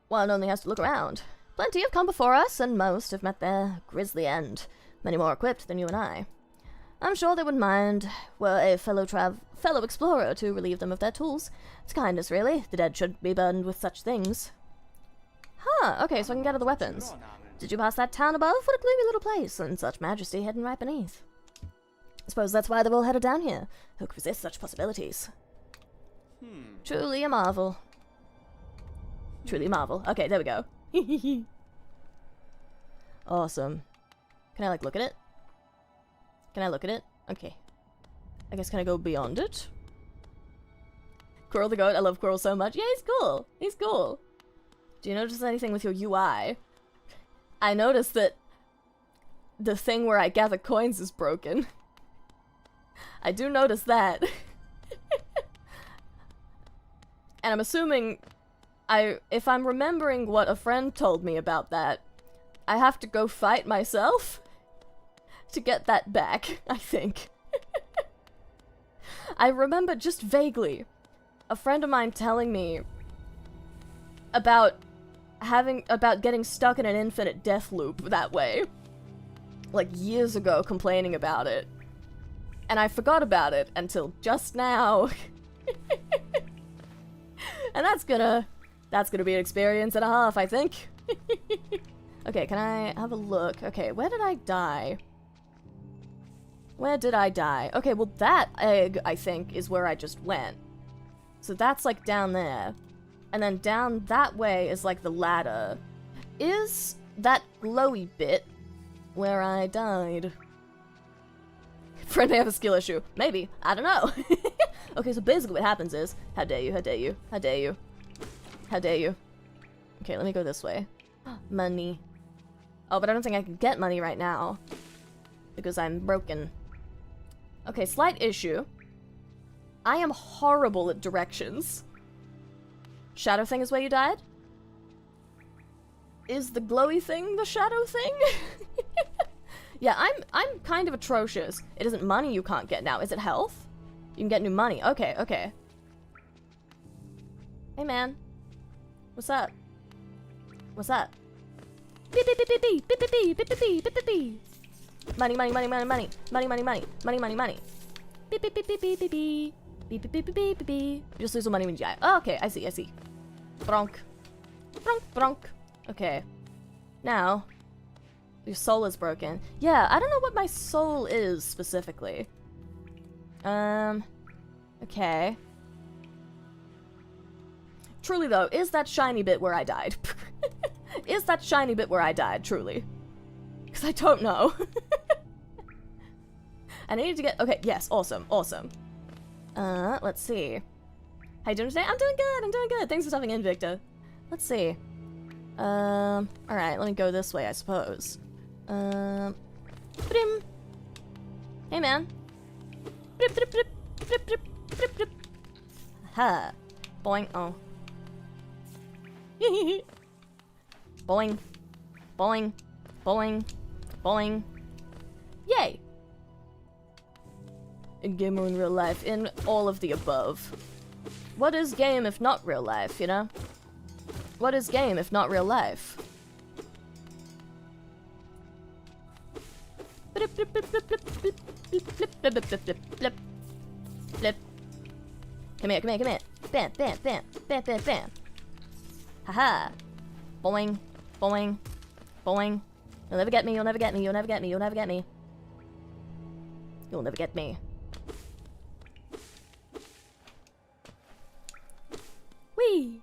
One only has to look around. Plenty have come before us, and most have met their grisly end. Many more equipped than you and I. I'm sure they wouldn't mind were a fellow explorer to relieve them of their tools. It's kindness, really. The dead shouldn't be burdened with such things. Huh, okay, so I can gather the weapons. Did you pass that town above? What a gloomy little place, and such majesty hidden right beneath. I suppose that's why they're all headed down here. Who could resist such possibilities? Truly a marvel. Truly a marvel. Okay, there we go. Awesome. Can I, like, look at it? Can I look at it? Okay. I guess can I go beyond it? Quirrell the goat. I love Quirrell so much. Yeah, he's cool. He's cool. Do you notice anything with your UI? I noticed that the thing where I gather coins is broken. I do notice that. And I'm assuming if I'm remembering what a friend told me about that, I have to go fight myself to get that back, I think. I remember just vaguely a friend of mine telling me about getting stuck in an infinite death loop that way. Like years ago, complaining about it. And I forgot about it until just now. And that's gonna be an experience and a half, I think. Okay, can I have a look? Okay, where did I die? Where did I die? Okay, well that egg, I think, is where I just went. So that's like down there. And then down that way is like the ladder. Is that glowy bit where I died? Friend may have a skill issue. Maybe. I don't know. Okay, so basically what happens is, how dare you, how dare you, how dare you, how dare you. Okay, let me go this way. Money. Oh, but I don't think I can get money right now. Because I'm broken. Okay, slight issue. I am horrible at directions. Shadow thing is where you died? Is the glowy thing the shadow thing? Yeah, I'm kind of atrocious. It isn't money you can't get now. Is it health? You can get new money. Okay, okay. Hey, man. What's up? What's up? Beep, beep, beep, beep, beep, beep, beep, beep, beep, beep, beep, beep, beep. Money, money, money, money, money, money, money, money, money, money, money. Beep, beep, beep, beep, beep, beep, beep. Beep, beep, beep, beep, beep, beep, beep. You just lose some money when you die. Oh, okay, I see, I see. Bronk. Bronk, bronk. Okay. Now, your soul is broken. Yeah, I don't know what my soul is, specifically. Okay. Truly, though, is that shiny bit where I died? Is that shiny bit where I died, truly? Because I don't know. I needed to get... Okay, yes, awesome, awesome. Let's see. How you doing today? I'm doing good, I'm doing good. Thanks for stopping in, Victor. Let's see. Alright, let me go this way, I suppose. Brim. Hey, man. Brip, brip, brip, brip, brip, brip, brip. Ha. Boing. Oh. Boing. Boing. Boing. Boing. Yay! In game or in real life, in all of the above. What is game if not real life, you know? What is game if not real life? Blip, blip, blip, blip, blip, blip, blip, blip, blip, blip, blip, blip, blip. Come here, come here, come here. Bam, bam, bam, bam, bam, bam. Haha. Boing, boing, boing. You'll never get me, you'll never get me, you'll never get me, you'll never get me. You'll never get me. Whee!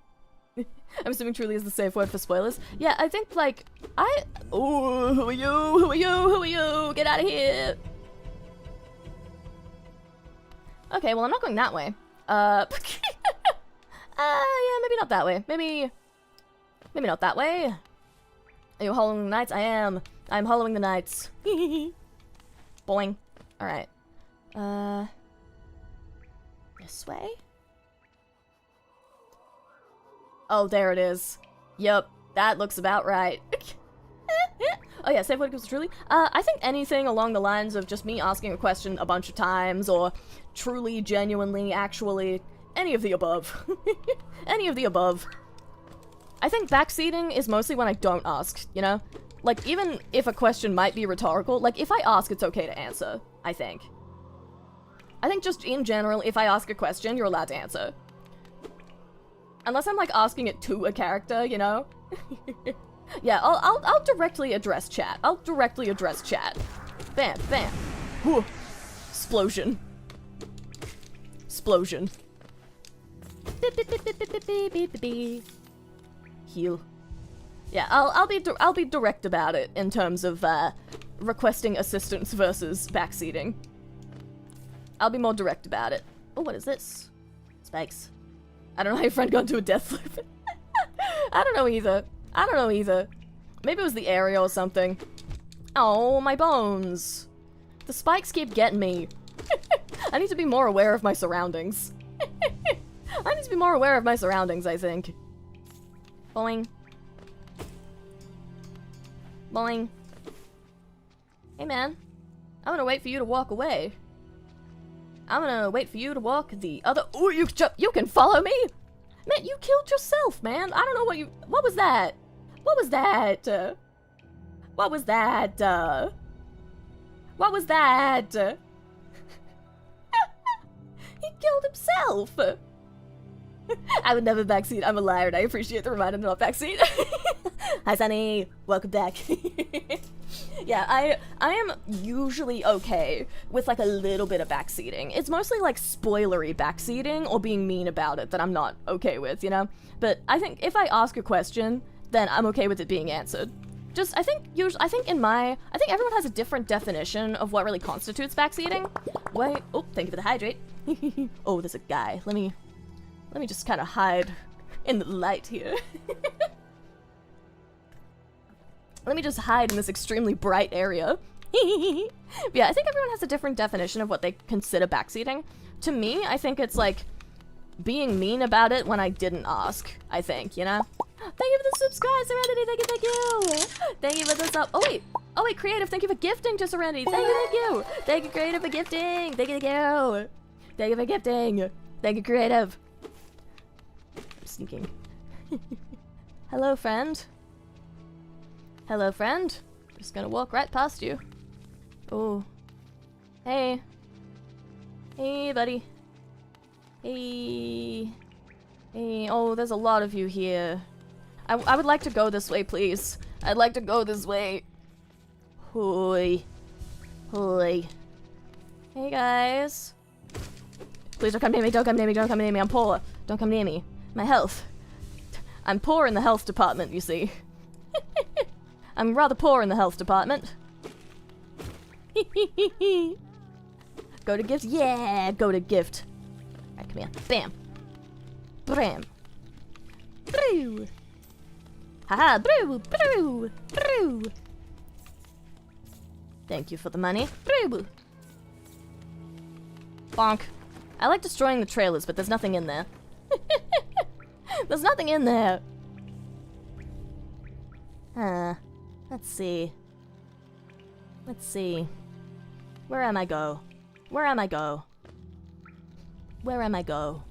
I'm assuming truly is the safe word for spoilers. Yeah, I think, like, Ooh, who are you? Who are you? Who are you? Get out of here! Okay, well, I'm not going that way. Yeah, maybe not that way. Maybe not that way. Are you Hollow Knights? I am. I'm hollowing the nights. Boing. Alright. This way? Oh, there it is. Yup, that looks about right. Oh yeah, save what it gives truly. I think anything along the lines of just me asking a question a bunch of times, or truly, genuinely, actually, any of the above. Any of the above. I think backseating is mostly when I don't ask, you know? Like, even if a question might be rhetorical, like, if I ask, it's okay to answer, I think. I think just in general, if I ask a question, you're allowed to answer. Unless I'm, like, asking it to a character, you know? Yeah, I'll directly address chat. I'll directly address chat. Bam, bam. Whew. Explosion. Explosion. Heal. Yeah, I'll be direct about it in terms of requesting assistance versus backseating. I'll be more direct about it. Oh, what is this? Spikes. I don't know how your friend got into a death loop. I don't know either. I don't know either. Maybe it was the area or something. Oh, my bones. The spikes keep getting me. I need to be more aware of my surroundings. I need to be more aware of my surroundings, I think. Boing. Boing. Hey, man. I'm gonna wait for you to walk away. I'm gonna wait for you to walk the other— Ooh, you can follow me? Man, you killed yourself, man. I don't know what you— What was that? What was that? What was that? What was that? He killed himself. I would never backseat. I'm a liar, and I appreciate the reminder to not backseat. Hi, Sunny. Welcome back. Yeah, I am usually okay with, like, a little bit of backseating. It's mostly, like, spoilery backseating or being mean about it that I'm not okay with, you know? But I think if I ask a question, then I'm okay with it being answered. Just, I think everyone has a different definition of what really constitutes backseating. Wait, oh, thank you for the hydrate. Oh, there's a guy. Let me just kind of hide in the light here. Let me just hide in this extremely bright area. Yeah, I think everyone has a different definition of what they consider backseating. To me, I think it's like being mean about it when I didn't ask, I think, you know? Thank you for the subscribe, Serenity, thank you, thank you! Thank you for the sub— Oh wait, Creative, thank you for gifting to Serenity, thank you, thank you! Thank you, Creative, for gifting! Thank you, thank you! Thank you for gifting! Thank you, Creative! I'm sneaking. Hello, friend. Hello, friend. Just gonna walk right past you. Oh. Hey. Hey, buddy. Hey. Hey. Oh, there's a lot of you here. I would like to go this way, please. I'd like to go this way. Hoi. Hoi. Hey, guys. Please don't come near me, don't come near me, don't come near me. I'm poor. Don't come near me. My health. I'm poor in the health department, you see. I'm rather poor in the health department. Go to gift? Yeah, go to gift. Alright, come here. Bam. Bram. Brew. Haha, brew, brew, brew. Thank you for the money. Brew. Bonk. I like destroying the trailers, but there's nothing in there. There's nothing in there. Let's see. Let's see. Where am I go? Where am I go? Where am I go?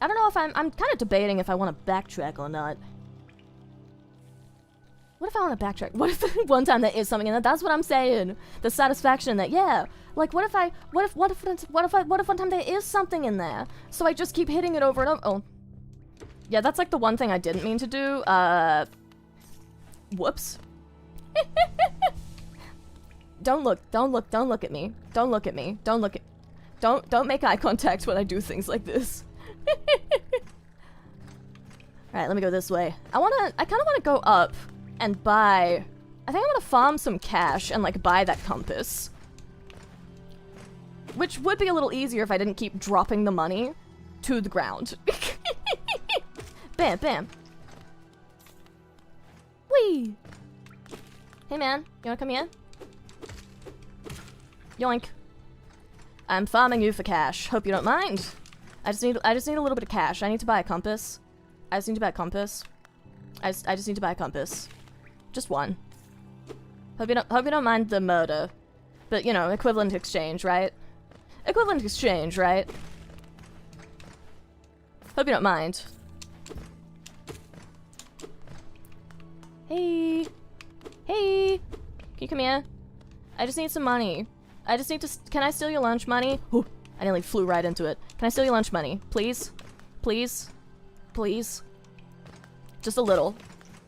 I don't know if I'm kind of debating if I want to backtrack or not. What if I want to backtrack? What if one time there is something in there? That's what I'm saying. The satisfaction that, yeah. Like, what if one time there is something in there? So I just keep hitting it over and over. Oh. Yeah, that's like the one thing I didn't mean to do. Whoops. Don't look at me. Don't look at me. Don't make eye contact when I do things like this. Alright, let me go this way. I kind of want to go up and buy— I think I want to farm some cash and, like, buy that compass. Which would be a little easier if I didn't keep dropping the money to the ground. Bam, bam. Hey! Hey man, you wanna come here? Yoink. I'm farming you for cash. Hope you don't mind. I just need a little bit of cash. I need to buy a compass. I just need to buy a compass. I just need to buy a compass. Just one. Hope you don't mind the murder. But, you know, equivalent exchange, right? Equivalent exchange, right? Hope you don't mind. Hey. Hey. Can you come here? I just need some money. I just need to... Can I steal your lunch money? Ooh, I nearly flew right into it. Can I steal your lunch money? Please? Please? Please? Just a little.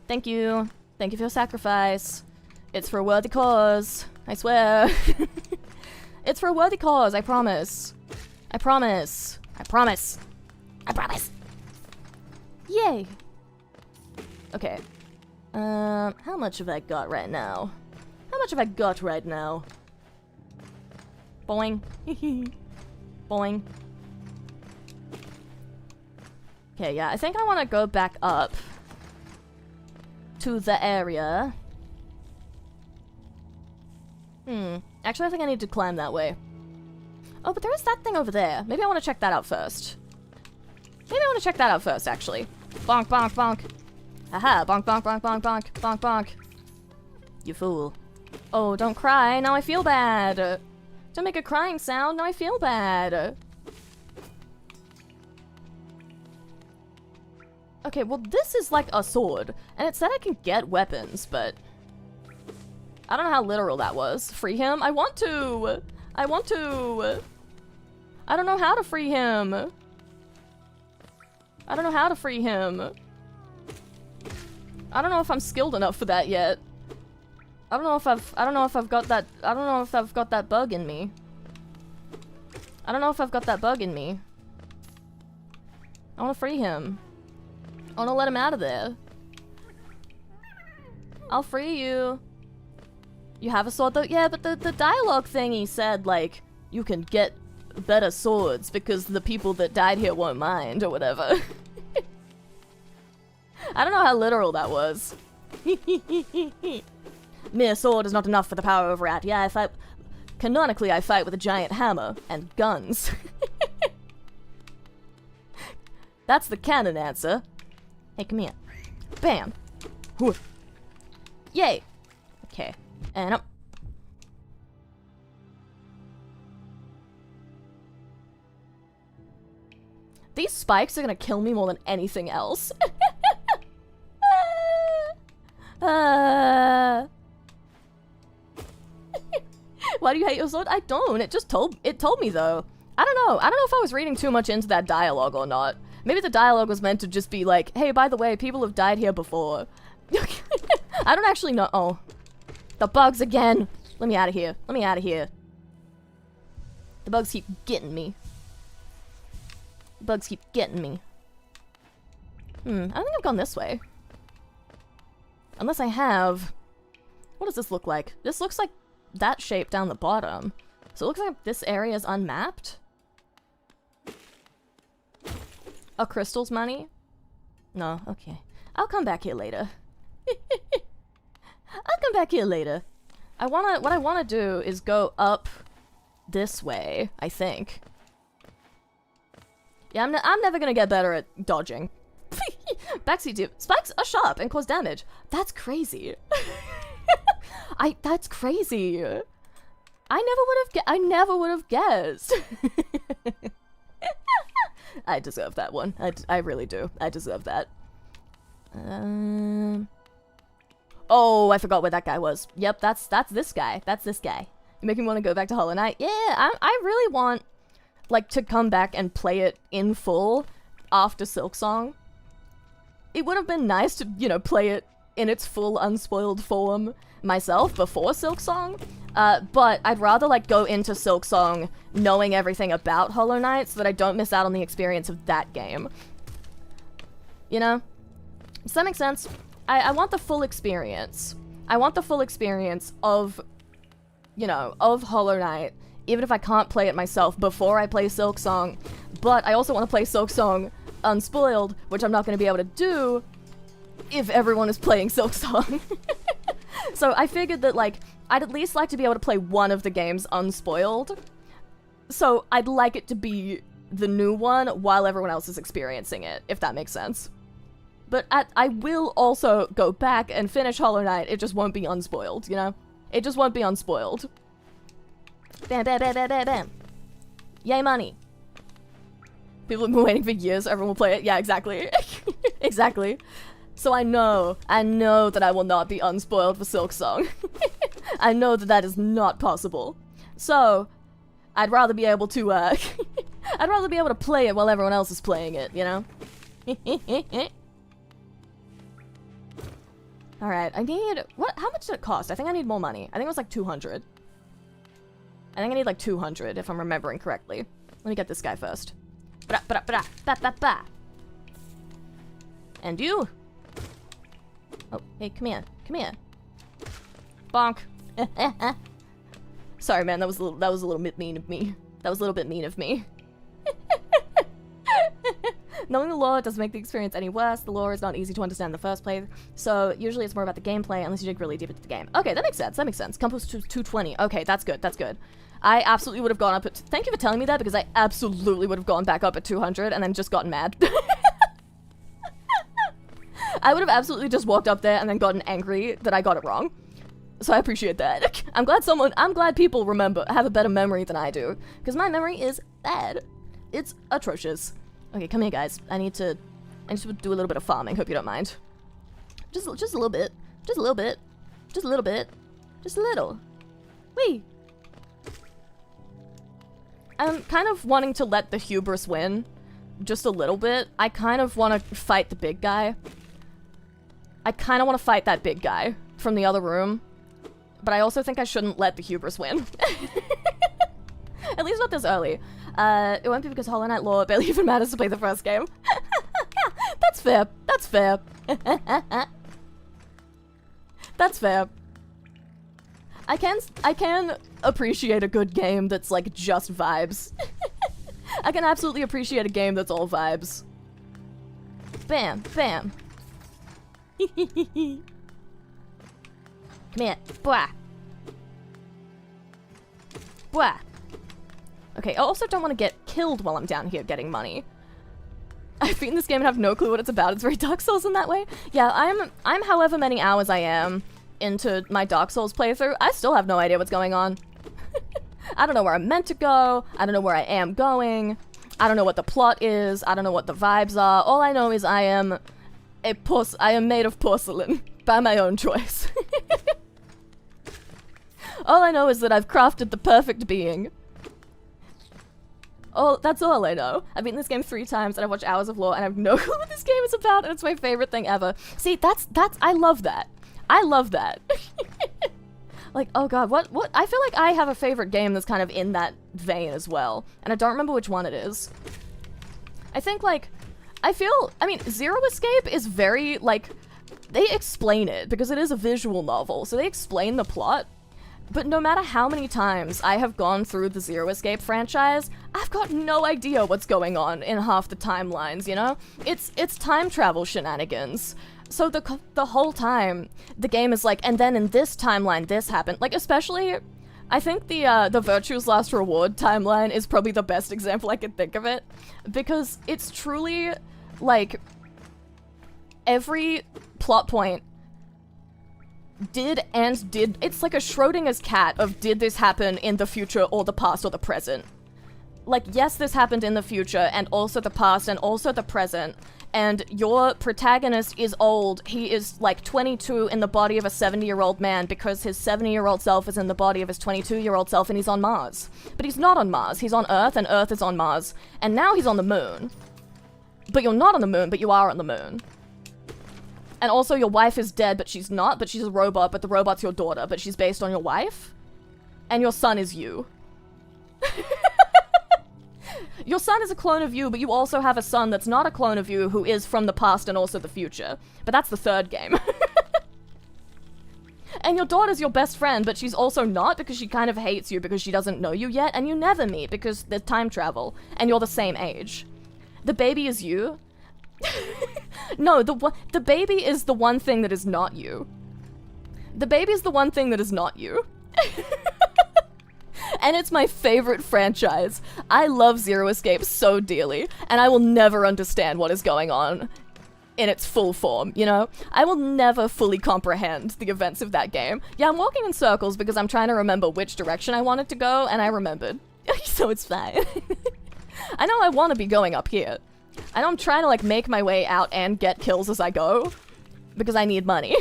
Thank you. Thank you for your sacrifice. It's for a worthy cause. I swear. It's for a worthy cause, I promise. I promise. I promise. I promise. Yay. Okay. How much have I got right now? How much have I got right now? Boing. Boing. Okay, yeah, I think I want to go back up to the area. Actually, I think I need to climb that way. Oh, but there is that thing over there. Maybe I want to check that out first. Maybe I want to check that out first, actually. Bonk, bonk, bonk. Haha, bonk, bonk, bonk, bonk, bonk, bonk, bonk. You fool. Oh, don't cry. Now I feel bad. Don't make a crying sound. Now I feel bad. Okay, well, this is like a sword. And it said I can get weapons, but... I don't know how literal that was. Free him? I want to! I want to! I don't know how to free him. I don't know how to free him. I don't know if I'm skilled enough for that yet. I don't know if I've got that, I don't know if I've got that bug in me. I don't know if I've got that bug in me. I want to free him. I want to let him out of there. I'll free you. You have a sword though? Yeah, but the dialogue thingy said, like, you can get better swords because the people that died here won't mind, or whatever. I don't know how literal that was. Mere sword is not enough for the power of Rat. Yeah, canonically, I fight with a giant hammer and guns. That's the canon answer. Hey, come here. Bam. Whew. Yay. Okay. And up. These spikes are gonna kill me more than anything else. Why do you hate your sword? I don't. It told me though. I don't know. I don't know if I was reading too much into that dialogue or not. Maybe the dialogue was meant to just be like, hey, by the way, people have died here before. I don't actually know. Oh. The bugs again. Let me out of here. Let me out of here. The bugs keep getting me. The bugs keep getting me. I don't think I've gone this way. Unless I have. What does this look like? This looks like that shape down the bottom. So it looks like this area is unmapped. Oh, crystal's money? No, okay. I'll come back here later. I'll come back here later. What I wanna do is go up this way, I think. Yeah, I'm never gonna get better at dodging. Backseat dip. Spikes are sharp and cause damage. That's crazy. That's crazy. I never would have guessed. I deserve that one. I really do. I deserve that. Oh, I forgot where that guy was. Yep, that's this guy. That's this guy. You make me want to go back to Hollow Knight. Yeah, I really want, like, to come back and play it in full after Silksong. It would have been nice to, you know, play it in its full unspoiled form myself before Silksong. But I'd rather, like, go into Silksong knowing everything about Hollow Knight so that I don't miss out on the experience of that game. You know? Does that make sense? I want the full experience. I want the full experience of, you know, of Hollow Knight, even if I can't play it myself before I play Silksong. But I also want to play Silksong unspoiled, which I'm not going to be able to do if everyone is playing Silksong. So I figured that, like, I'd at least like to be able to play one of the games unspoiled. So I'd like it to be the new one while everyone else is experiencing it, if that makes sense. But I will also go back and finish Hollow Knight, it just won't be unspoiled, you know? It just won't be unspoiled. Bam, bam, bam, bam, bam, bam. Yay, money. People have been waiting for years so everyone will play it. Yeah, exactly. Exactly. So I know that I will not be unspoiled for Silksong. I know that that is not possible. So, I'd rather be able to, I'd rather be able to play it while everyone else is playing it, you know? Alright, I need... How much did it cost? I think I need more money. I think it was like 200. I think I need like 200, if I'm remembering correctly. Let me get this guy first. Bra, bra, bra, ba, ba, ba. And you? Oh, hey, come here. Come here. Bonk. Sorry, man, that was a little bit mean of me. That was a little bit mean of me. Knowing the lore doesn't make the experience any worse. The lore is not easy to understand in the first place, so usually it's more about the gameplay unless you dig really deep into the game. Okay, that makes sense, that makes sense. Compass to 220. Okay, that's good, that's good. I absolutely would have gone up at... Thank you for telling me that, because I absolutely would have gone back up at 200 and then just gotten mad. I would have absolutely just walked up there and then gotten angry that I got it wrong. So I appreciate that. I'm glad people have a better memory than I do, because my memory is bad. It's atrocious. Okay, come here, guys. I need to do a little bit of farming. Hope you don't mind. Just a little bit. Just a little bit. Just a little bit. Just a little. Whee! I'm kind of wanting to let the hubris win. Just a little bit. I kind of want to fight the big guy. I kind of want to fight that big guy from the other room. But I also think I shouldn't let the hubris win. At least not this early. It won't be because Hollow Knight lore barely even matters to play the first game. That's fair. That's fair. That's fair. I can appreciate a good game that's like just vibes. I can absolutely appreciate a game that's all vibes. Bam, bam. Come here. Blah. Blah. Okay, I also don't want to get killed while I'm down here getting money. I've beaten this game and have no clue what it's about. It's very Dark Souls in that way. Yeah, I'm however many hours I am into my Dark Souls playthrough. I still have no idea what's going on. I don't know where I'm meant to go. I don't know where I am going. I don't know what the plot is. I don't know what the vibes are. All I know is I am made of porcelain by my own choice. All I know is that I've crafted the perfect being. Oh, that's all I know. I've beaten this game 3 times and I've watched hours of lore and I have no clue what this game is about and it's my favorite thing ever. See, I love that. I love that. Like, oh god, what? I feel like I have a favorite game that's kind of in that vein as well. And I don't remember which one it is. I think, like, I mean, Zero Escape is very, like, they explain it because it is a visual novel, so they explain the plot. But no matter how many times I have gone through the Zero Escape franchise, I've got no idea what's going on in half the timelines, you know? It's time travel shenanigans. So the whole time, the game is like, and then in this timeline, this happened. Like, especially, I think the Virtue's Last Reward timeline is probably the best example I can think of it. Because it's truly, like, every plot point it's like a Schrodinger's cat of did this happen in the future or the past or the present. Like, yes, this happened in the future and also the past and also the present. And your protagonist is old. He is like 22 in the body of a 70-year-old man because his 70-year-old self is in the body of his 22-year-old self and he's on Mars. But he's not on Mars. He's on Earth and Earth is on Mars. And now he's on the moon. But you're not on the moon, but you are on the moon. And also your wife is dead, but she's not, but she's a robot, but the robot's your daughter, but she's based on your wife. And your son is you. Your son is a clone of you, but you also have a son that's not a clone of you who is from the past and also the future. But that's the third game. And your daughter's your best friend, but she's also not because she kind of hates you because she doesn't know you yet, and you never meet because there's time travel, and you're the same age. The baby is you. No, the baby is the one thing that is not you. The baby is the one thing that is not you. And it's my favorite franchise. I love Zero Escape so dearly, and I will never understand what is going on in its full form, you know? I will never fully comprehend the events of that game. Yeah, I'm walking in circles because I'm trying to remember which direction I wanted to go, and I remembered. So it's fine. I know I want to be going up here. I know I'm trying to, like, make my way out and get kills as I go, because I need money.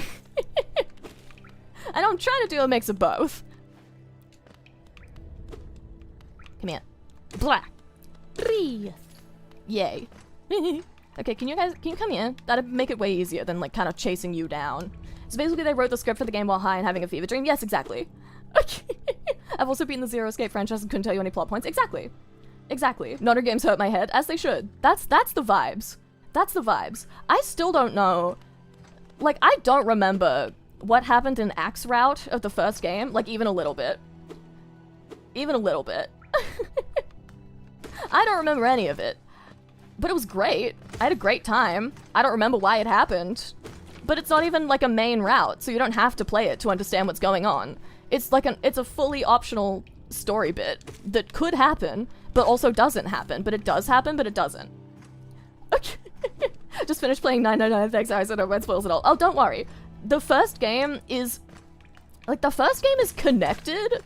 I know I'm trying to do a mix of both. Come here. Blah. Three. Yay. Okay, can you come here? That'd make it way easier than, like, kind of chasing you down. So basically they wrote the script for the game while high and having a fever dream? Yes, exactly. Okay. I've also beaten the Zero Escape franchise and couldn't tell you any plot points. Exactly. Exactly. Nodder games hurt my head, as they should. That's the vibes. That's the vibes. I still don't know. Like, I don't remember what happened in Axe Route of the first game. Like, even a little bit. Even a little bit. I don't remember any of it. But it was great. I had a great time. I don't remember why it happened. But it's not even like a main route, so you don't have to play it to understand what's going on. It's like it's a fully optional story bit that could happen, but also doesn't happen. But it does happen, but it doesn't. Okay. Just finished playing 999 Thanks, Arisa, I don't mind spoils at all. Oh, don't worry. The first game is... Like, the first game is connected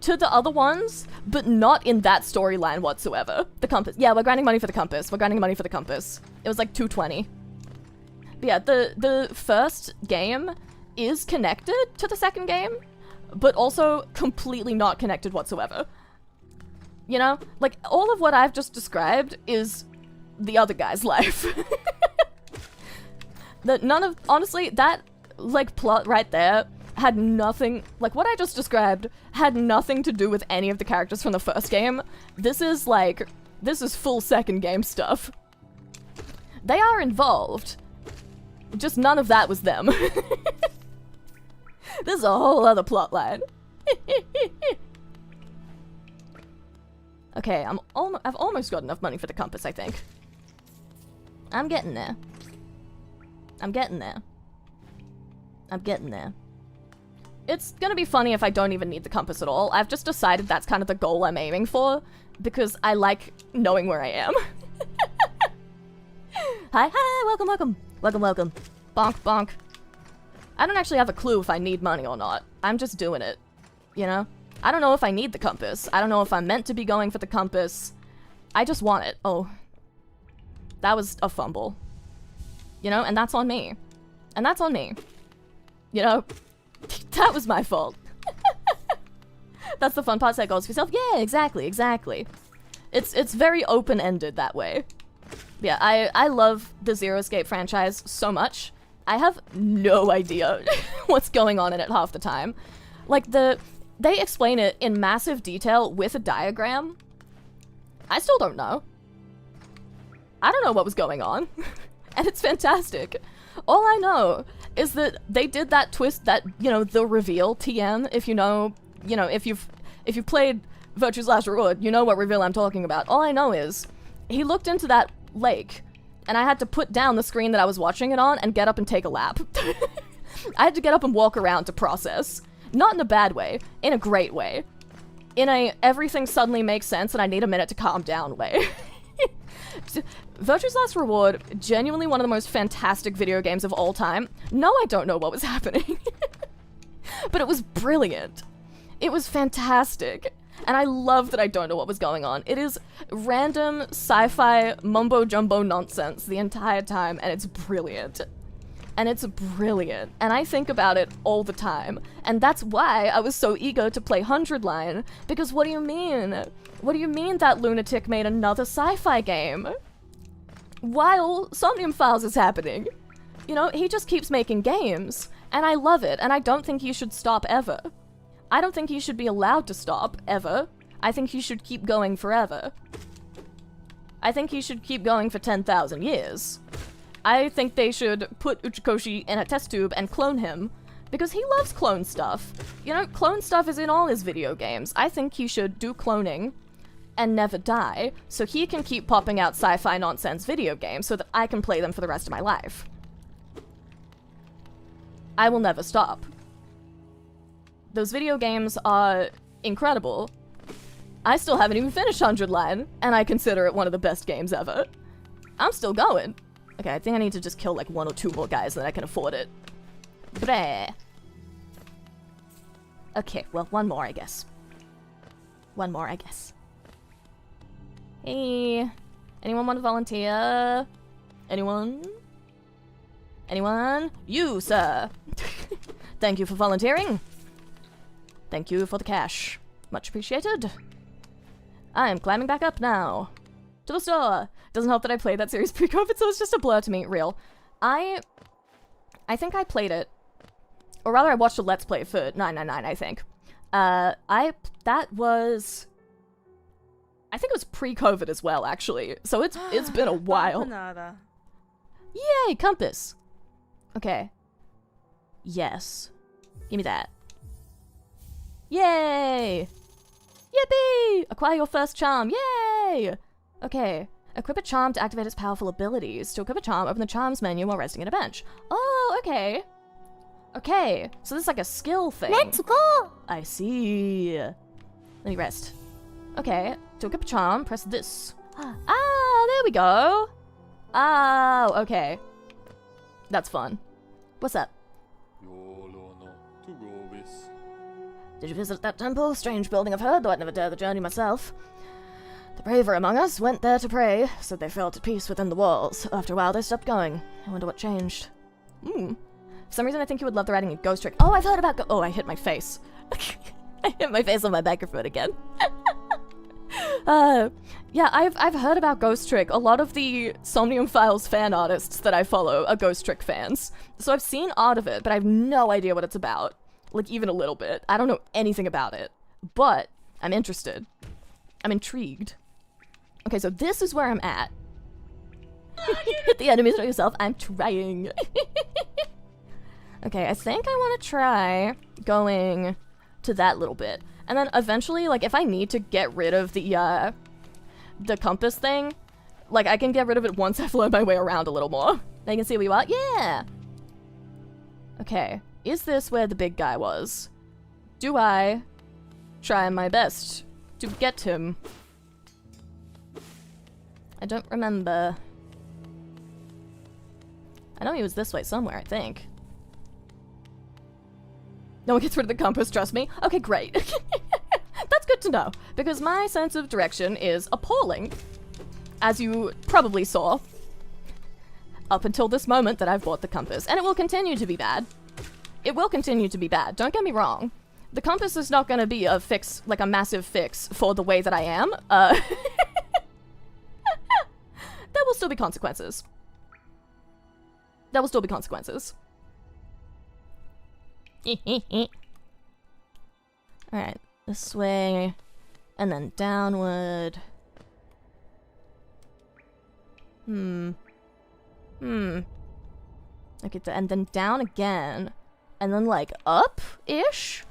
to the other ones, but not in that storyline whatsoever. The compass. Yeah, we're grinding money for the compass. We're grinding money for the compass. It was like 220. But yeah, the first game is connected to the second game, but also completely not connected whatsoever. You know? Like, all of what I've just described is the other guy's life. Honestly, that, like, plot right there had nothing, like, what I just described had nothing to do with any of the characters from the first game. This is full second game stuff. They are involved. Just none of that was them. This is a whole other plot line. Okay, I've almost got enough money for the compass, I think. I'm getting there. I'm getting there. I'm getting there. It's gonna be funny if I don't even need the compass at all. I've just decided that's kind of the goal I'm aiming for, because I like knowing where I am. Hi, welcome. Welcome. Bonk, bonk. I don't actually have a clue if I need money or not. I'm just doing it, you know? I don't know if I need the compass. I don't know if I'm meant to be going for the compass. I just want it. Oh. That was a fumble. You know, and that's on me. And that's on me. You know? That was my fault. That's the fun part, set goals for yourself. Yeah, exactly. It's very open-ended that way. Yeah, I love the Zero Escape franchise so much. I have no idea what's going on in it half the time. Like, they explain it in massive detail with a diagram. I still don't know. I don't know what was going on. And it's fantastic. All I know is that they did that twist, that, you know, the reveal TM, if you know, if you've played Virtue's Last Reward, you know what reveal I'm talking about. All I know is he looked into that lake, and I had to put down the screen that I was watching it on and get up and take a lap. I had to get up and walk around to process. Not in a bad way, in a great way. In a everything suddenly makes sense and I need a minute to calm down way. Virtue's Last Reward, genuinely one of the most fantastic video games of all time. No, I don't know what was happening. But it was brilliant. It was fantastic. And I love that I don't know what was going on. It is random sci-fi mumbo-jumbo nonsense the entire time, and it's brilliant. And it's brilliant. And I think about it all the time. And that's why I was so eager to play 100 Line. Because what do you mean? What do you mean that lunatic made another sci-fi game? While Somnium Files is happening. You know, he just keeps making games. And I love it, and I don't think he should stop ever. I don't think he should be allowed to stop, ever. I think he should keep going forever. I think he should keep going for 10,000 years. I think they should put Uchikoshi in a test tube and clone him, because he loves clone stuff. You know, clone stuff is in all his video games. I think he should do cloning and never die, so he can keep popping out sci-fi nonsense video games so that I can play them for the rest of my life. I will never stop. Those video games are incredible. I still haven't even finished 100 Line, and I consider it one of the best games ever. I'm still going. Okay, I think I need to just kill like 1 or 2 more guys so that I can afford it. Bleh. Okay, well, 1 more, I guess. 1 more, I guess. Hey, anyone want to volunteer? Anyone? Anyone? You, sir! Thank you for volunteering. Thank you for the cash. Much appreciated. I am climbing back up now. To the store! Doesn't help that I played that series pre-COVID, so it's just a blur to me. Real. I think I played it. Or rather, I watched a Let's Play for 999, I think. I think it was pre-COVID as well, actually. So it's been a while. Yay, compass! Okay. Yes. Give me that. Yay! Yippee! Acquire your first charm. Yay! Okay. Equip a charm to activate its powerful abilities. To equip a charm, open the charms menu while resting at a bench. Oh, okay. Okay. So this is like a skill thing. Let's go! I see. Let me rest. Okay. To equip a charm, press this. Ah, there we go. Oh, okay. That's fun. What's up? Did you visit that temple? Strange building I've heard, though I'd never dare the journey myself. The braver among us went there to pray, so they felt at peace within the walls. After a while, they stopped going. I wonder what changed. For some reason, I think you would love the writing of Ghost Trick. Oh, I've heard about oh, I hit my face. I hit my face on my microphone again. Yeah, I've heard about Ghost Trick. A lot of the Somnium Files fan artists that I follow are Ghost Trick fans. So I've seen art of it, but I have no idea what it's about. Like, even a little bit. I don't know anything about it. But I'm interested. I'm intrigued. Okay, so this is where I'm at. Hit the enemies on yourself. I'm trying. Okay, I think I want to try going to that little bit. And then eventually, like, if I need to get rid of the compass thing, like, I can get rid of it once I've learned my way around a little more. Now you can see where you are. Yeah! Okay. Is this where the big guy was? Do I try my best to get him? I don't remember. I know he was this way somewhere, I think. No one gets rid of the compass, trust me. Okay, great. That's good to know, because my sense of direction is appalling, as you probably saw, up until this moment that I've bought the compass, and it will continue to be bad. It will continue to be bad, don't get me wrong. The compass is not gonna be a fix, like a massive fix for the way that I am. There will still be consequences. There will still be consequences. Alright, this way, and then downward. Okay, and then down again. And then, like, up-ish?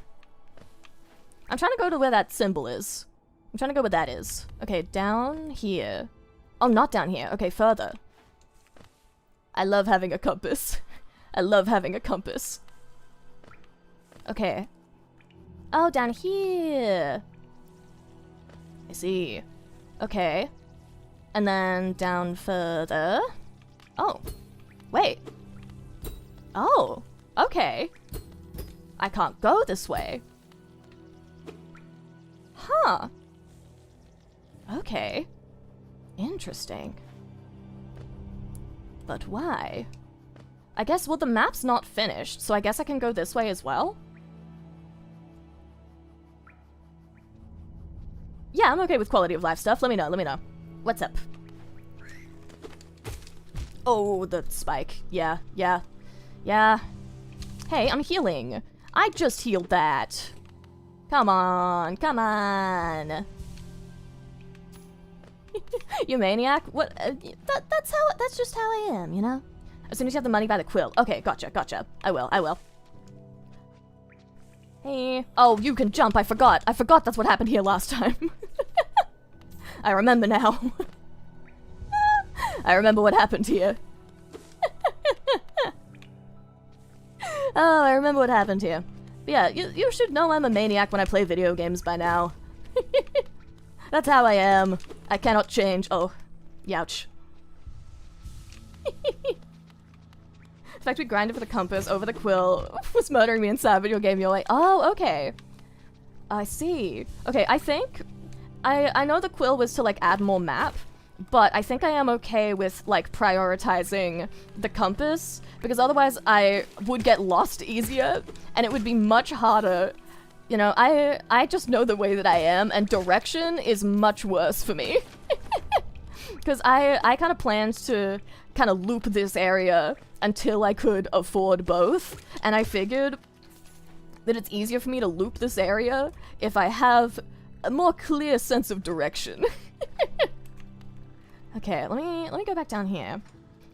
I'm trying to go to where that symbol is. I'm trying to go where that is. Okay, down here. Oh, not down here. Okay, further. I love having a compass. I love having a compass. Okay. Oh, down here. I see. Okay. And then down further. Oh. Wait. Oh. Okay. I can't go this way. Huh. Okay. Interesting. But why? I guess, well, the map's not finished, so I guess I can go this way as well? Yeah, I'm okay with quality of life stuff. Let me know, let me know. What's up? Oh, the spike. Yeah. Hey, I'm healing. I just healed that. Come on, come on. You maniac? What? That's just how I am, you know? As soon as you have the money, buy the quill. Okay, gotcha. I will. Hey. Oh, you can jump. I forgot that's what happened here last time. I remember now. I remember what happened here. Oh, I remember what happened here. But yeah, you should know I'm a maniac when I play video games by now. That's how I am. I cannot change. Oh, youch. The fact we grinded for the compass over the quill was murdering me inside video game your way. Oh, okay. I see. Okay, I think... I know the quill was to, like, add more map, but I think I am okay with, like, prioritizing the compass, because otherwise I would get lost easier, and it would be much harder. You know, I just know the way that I am, and direction is much worse for me. Because I kind of planned to kind of loop this area until I could afford both, and I figured that it's easier for me to loop this area if I have a more clear sense of direction. Okay, let me go back down here. I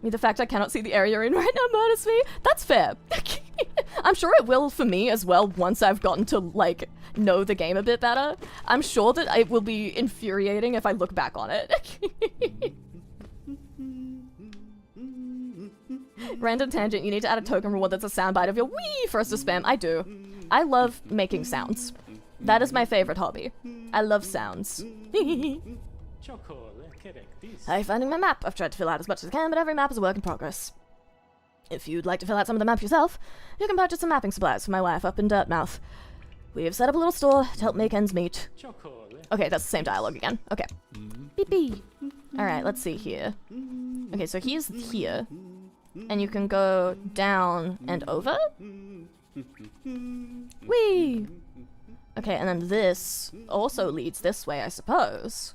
mean, the fact I cannot see the area you're in right now murders me. That's fair. I'm sure it will for me as well once I've gotten to, like, know the game a bit better. I'm sure that it will be infuriating if I look back on it. Random tangent, you need to add a token reward that's a soundbite of your wee for us to spam. I do. I love making sounds. That is my favorite hobby. I love sounds. I'm finding my map. I've tried to fill out as much as I can, but every map is a work in progress. If you'd like to fill out some of the map yourself, you can purchase some mapping supplies for my wife up in Dirtmouth. We have set up a little store to help make ends meet. Okay, that's the same dialogue again. Okay. Beep beep. Alright, let's see here. Okay, so he's here. And you can go down and over? Whee! Okay, and then this also leads this way, I suppose.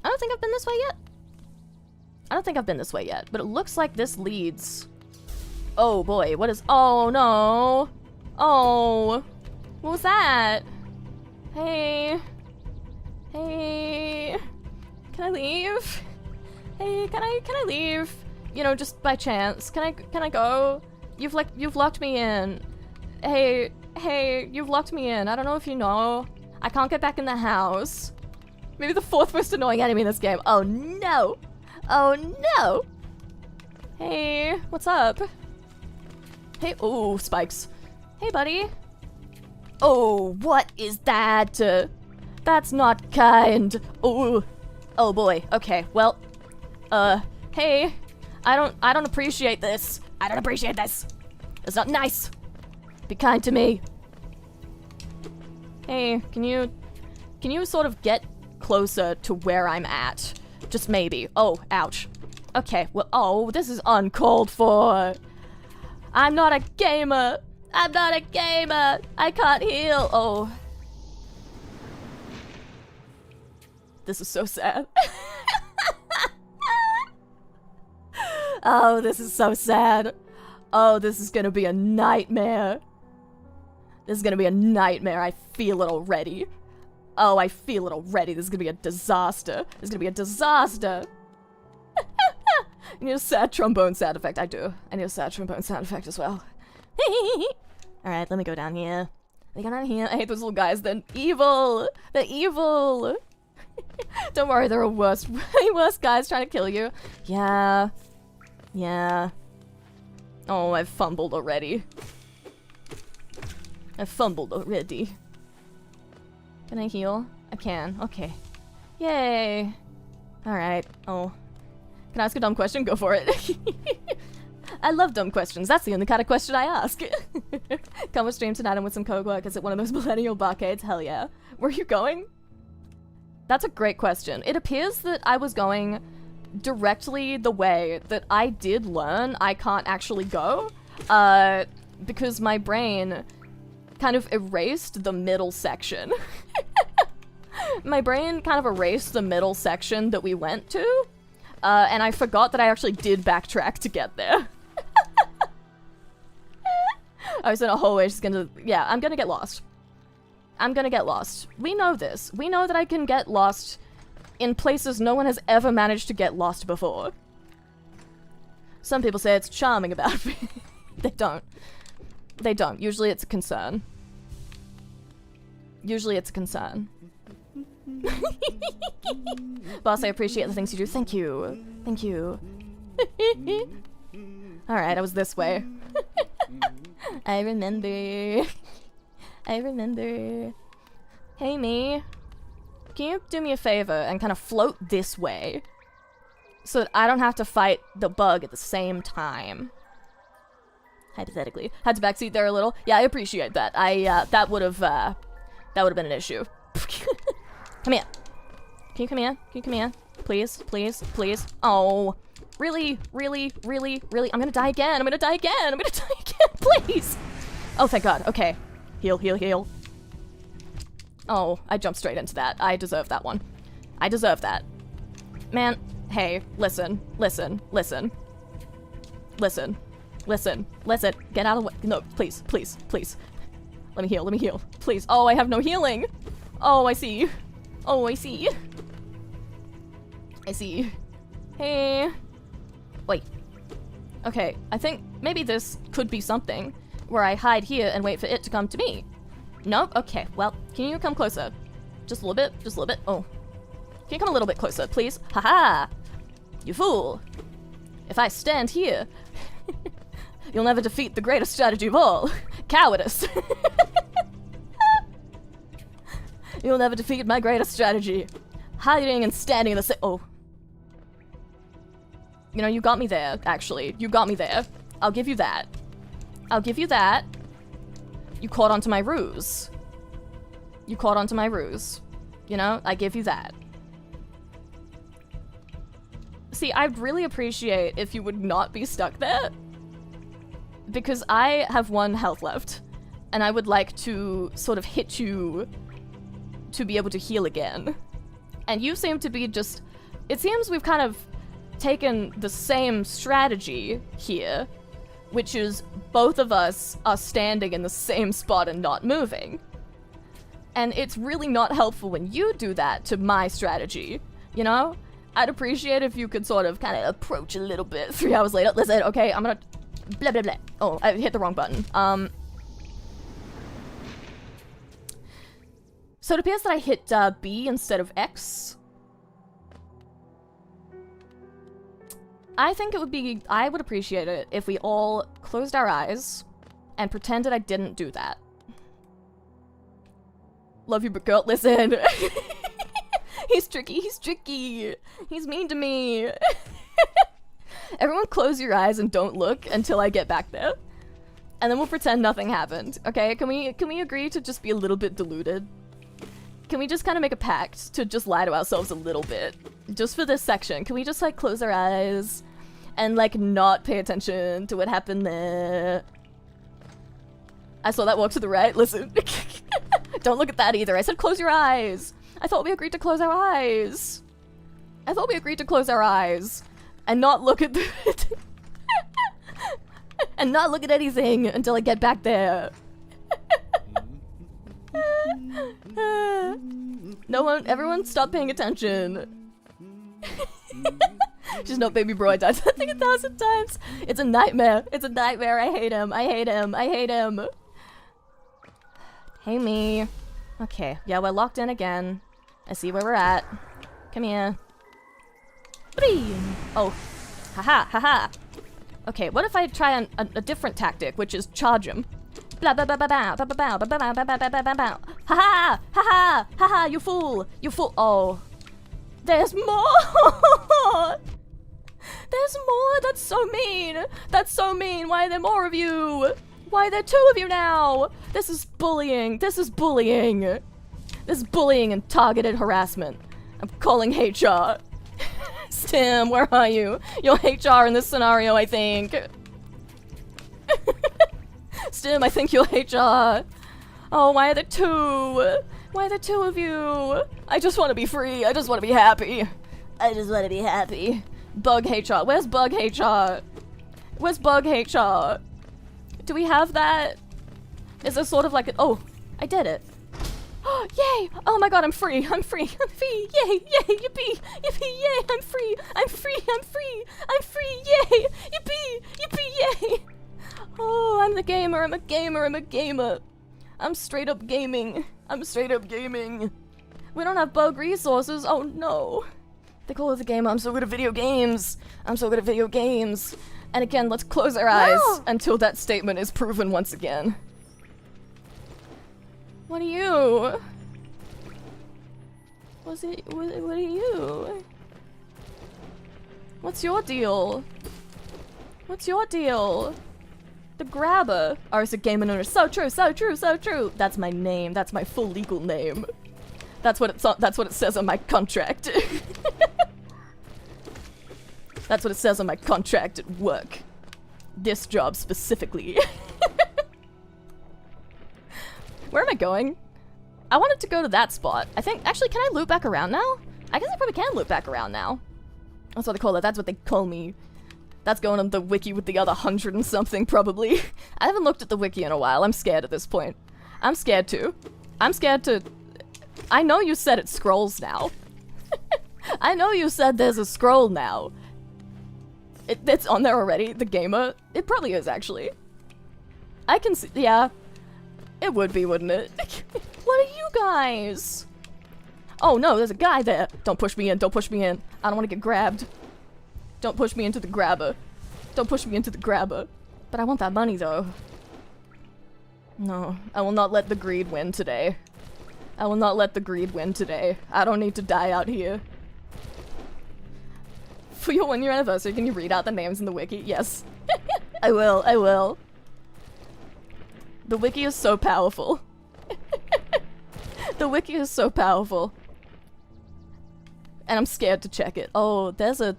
I don't think I've been this way yet. I don't think I've been this way yet, but it looks like this leads... Oh boy, what is... Oh no! Oh! What was that? Hey... Hey... Can I leave? Hey, can I leave? You know, just by chance. Can I go? You've locked me in. Hey, you've locked me in. I don't know if you know. I can't get back in the house. Maybe the fourth most annoying enemy in this game. Oh no! Oh no! Hey, what's up? Hey, oh, spikes. Hey, buddy. Oh, what is that? That's not kind. Oh, oh boy. Okay, well, hey, I don't appreciate this. I don't appreciate this. It's not nice. Be kind to me. Hey, can you sort of get closer to where I'm at? Just maybe. Oh, ouch. Okay, well, oh, this is uncalled for. I'm not a gamer. I'm not a gamer. I can't heal. Oh. This is so sad. Oh, this is so sad. Oh, this is gonna be a nightmare. This is gonna be a nightmare. I feel it already. Oh, I feel it already. This is gonna be a disaster. This is gonna be a disaster. I need a sad trombone sound effect. I do. I need a sad trombone sound effect as well. Alright, let me go down here. Let me go down here. I hate those little guys. They're evil. They're evil. Don't worry, there are worse, way worse guys trying to kill you. Yeah. Yeah. Oh, I've fumbled already. I've fumbled already. Can I heal? I can. Okay. Yay. Alright. Oh. Can I ask a dumb question? Go for it. I love dumb questions. That's the only kind of question I ask. Come with stream tonight and with some co-workers at one of those millennial barcades. Hell yeah. Where are you going? That's a great question. It appears that I was going directly the way that I did learn I can't actually go, because my brain kind of erased the middle section. My brain kind of erased the middle section that we went to, and I forgot that I actually did backtrack to get there. I was in a hallway, just gonna, yeah, I'm gonna get lost. I'm gonna get lost. We know this. We know that I can get lost in places no one has ever managed to get lost before. Some people say it's charming about me. They don't. They don't. Usually it's a concern. Usually it's a concern. Boss, I appreciate the things you do. Thank you. Thank you. Alright, I was this way. I remember. I remember. Hey, me. Can you do me a favor and kind of float this way? So that I don't have to fight the bug at the same time. Hypothetically. Had to backseat there a little. Yeah, I appreciate that. That would've been an issue. Come here. Can you come here? Can you come here? Please, please, please. Oh. Really? Really? Really? Really? I'm gonna die again. I'm gonna die again. I'm gonna die again. Please. Oh, thank God. Okay. Heal, heal, heal. Oh, I jumped straight into that. I deserve that one. I deserve that. Man, hey, listen, listen, listen. Listen, listen, listen. Get out of the way. No, please, please, please. Let me heal, let me heal. Please. Oh, I have no healing. Oh, I see. Oh, I see. I see. Hey. Wait. Okay, I think maybe this could be something where I hide here and wait for it to come to me. Nope? Okay, well, can you come closer? Just a little bit? Just a little bit? Oh. Can you come a little bit closer, please? Haha! You fool! If I stand here, you'll never defeat the greatest strategy of all. Cowardice! You'll never defeat my greatest strategy. Hiding and standing in the same— oh. You know, you got me there, actually. You got me there. I'll give you that. I'll give you that. You caught onto my ruse. You caught onto my ruse. You know, I give you that. See, I'd really appreciate if you would not be stuck there. Because I have 1 health left. And I would like to sort of hit you to be able to heal again. And you seem to be just— it seems we've kind of taken the same strategy here, which is both of us are standing in the same spot and not moving. And it's really not helpful when you do that to my strategy, you know? I'd appreciate if you could sort of kind of approach a little bit 3 hours later. Listen, okay, I'm gonna— blah, blah, blah. Oh, I hit the wrong button. So it appears that I hit B instead of X. I think it would be— I would appreciate it if we all closed our eyes and pretended I didn't do that. Love you, but girl, listen. He's tricky, he's tricky. He's mean to me. Everyone close your eyes and don't look until I get back there. And then we'll pretend nothing happened, okay? Can we agree to just be a little bit deluded? Can we just kind of make a pact to just lie to ourselves a little bit? Just for this section, can we just like close our eyes and like not pay attention to what happened there? I saw that walk to the right, listen. Don't look at that either, I said close your eyes. I thought we agreed to close our eyes. I thought we agreed to close our eyes and not look at the and not look at anything until I get back there. No one— everyone stop paying attention. Just no, baby bro, I died that thing 1,000 times. It's a nightmare. It's a nightmare. I hate him. I hate him. I hate him. Hey, me. Okay, yeah, we're locked in again. I see where we're at. Come here. Whee! Oh. Haha, haha. Okay, what if I try a different tactic, which is charge him? Blah blah blah blah blah blah blah blah blah blah blah blah blah blah. Ha ha ha ha! You fool! You fool! Oh, there's more! There's more! That's so mean! That's so mean! Why are there more of you? Why are there 2 of you now? This is bullying! This is bullying! This is bullying and targeted harassment. I'm calling HR. Stim, where are you? You're HR in this scenario, I think. Stim, I think you're HR. Oh, why are there 2? Why are there 2 of you? I just want to be free. I just want to be happy. I just want to be happy. Bug HR. Where's Bug HR? Where's Bug HR? Do we have that? Is there sort of like a— oh, I did it. Yay! Oh my god, I'm free! I'm free! I'm free! Yay! Yay! Yippee! Yippee! Yay! I'm free! I'm free! I'm free! I'm free! Yay! Yippee! Yippee! Yay! Oh, I'm the gamer! I'm a gamer! I'm a gamer! I'm straight up gaming! I'm straight up gaming! We don't have bug resources. Oh no. They call it the game. I'm so good at video games. I'm so good at video games. And again, let's close our eyes until that statement is proven once again. What are you? What are you? What's your deal? What's your deal? The grabber. Arisa Gamer Noonish. So true, so true, so true. That's my name. That's my full legal name. That's what it says on my contract. That's what it says on my contract at work. This job specifically. Where am I going? I wanted to go to that spot. I think, actually, can I loop back around now? I guess I probably can loop back around now. That's what they call it. That's what they call me. That's going on the wiki with the other 100 and something, probably. I haven't looked at the wiki in a while. I'm scared at this point. I'm scared too. I'm scared to... I know you said it scrolls now. I know you said there's a scroll now. It's on there already, the gamer. It probably is, actually. I can see... Yeah. It would be, wouldn't it? What are you guys? Oh no, there's a guy there. Don't push me in, don't push me in. I don't want to get grabbed. Don't push me into the grabber. Don't push me into the grabber. But I want that money, though. No, I will not let the greed win today. I will not let the greed win today. I don't need to die out here. For your 1-year anniversary, can you read out the names in the wiki? Yes. I will, I will. The wiki is so powerful. The wiki is so powerful. And I'm scared to check it. Oh, there's a...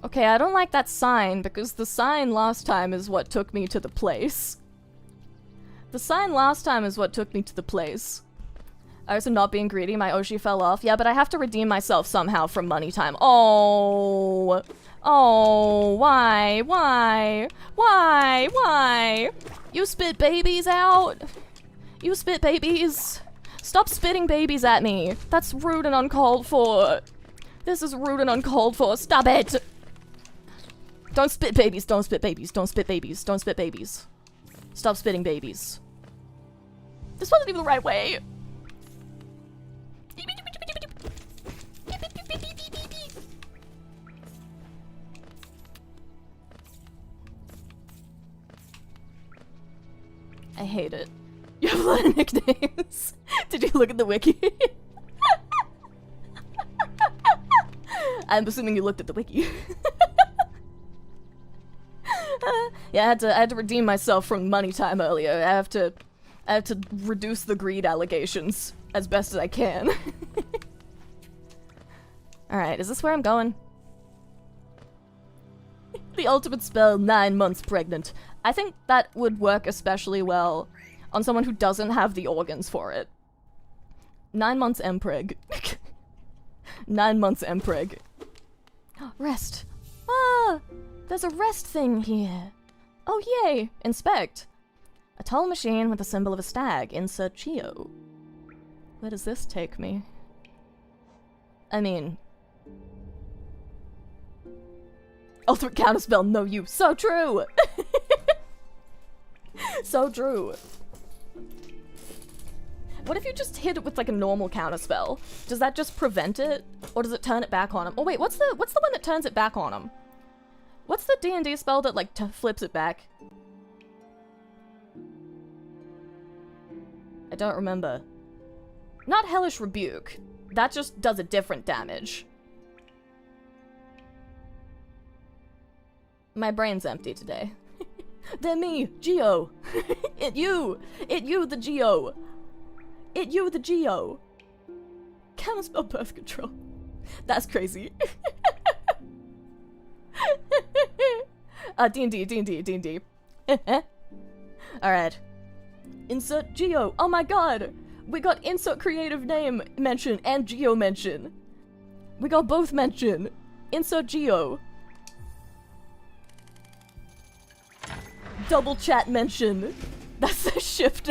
Okay, I don't like that sign, because the sign last time is what took me to the place. The sign last time is what took me to the place. Arisa not being greedy, my Oshi fell off. Yeah, but I have to redeem myself somehow from money time. Oh! Oh, why? Why? Why? Why? You spit babies out? You spit babies? Stop spitting babies at me. That's rude and uncalled for. This is rude and uncalled for. Stop it! Don't spit babies, don't spit babies, don't spit babies, don't spit babies. Stop spitting babies. This wasn't even the right way. I hate it. You have a lot of nicknames. Did you look at the wiki? I'm assuming you looked at the wiki. Yeah, I had to redeem myself from money time earlier. I have to reduce the greed allegations as best as I can. Alright, is this where I'm going? The ultimate spell, 9 months pregnant. I think that would work especially well on someone who doesn't have the organs for it. 9 months empreg. 9 months empreg. Rest. Ah! There's a rest thing here. Oh yay! Inspect. A tall machine with the symbol of a stag. Insert Geo. Where does this take me? I mean... Ultimate counterspell, no use. So true! So true. What if you just hit it with like a normal counterspell? Does that just prevent it? Or does it turn it back on him? Oh wait, what's the one that turns it back on him? What's the D&D spell that like flips it back? I don't remember. Not Hellish Rebuke. That just does a different damage. My brain's empty today. Then me, Geo. It you, the Geo. It you, the Geo. Counterspell birth control. That's crazy. D&D. Alright. Insert Geo. Oh my god! We got insert creative name mention and Geo mention. We got both mention. Insert Geo. Double chat mention. That's the shift.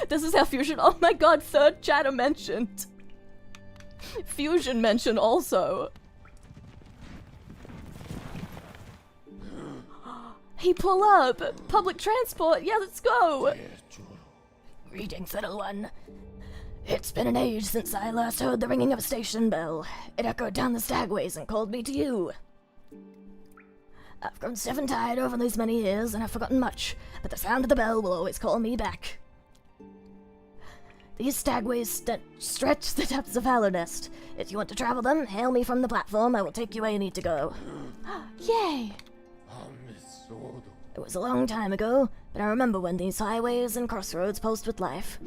This is how fusion. Oh my god, third chatter mentioned. Fusion mention also. Hey, pull up! Public transport! Yeah, let's go! Greetings, little one. It's been an age since I last heard the ringing of a station bell. It echoed down the stagways and called me to you. I've grown stiff and tired over these many years, and I've forgotten much, but the sound of the bell will always call me back. These stagways stretch the depths of Hallownest. If you want to travel them, hail me from the platform. I will take you where you need to go. Yay! It was a long time ago, but I remember when these highways and crossroads pulsed with life.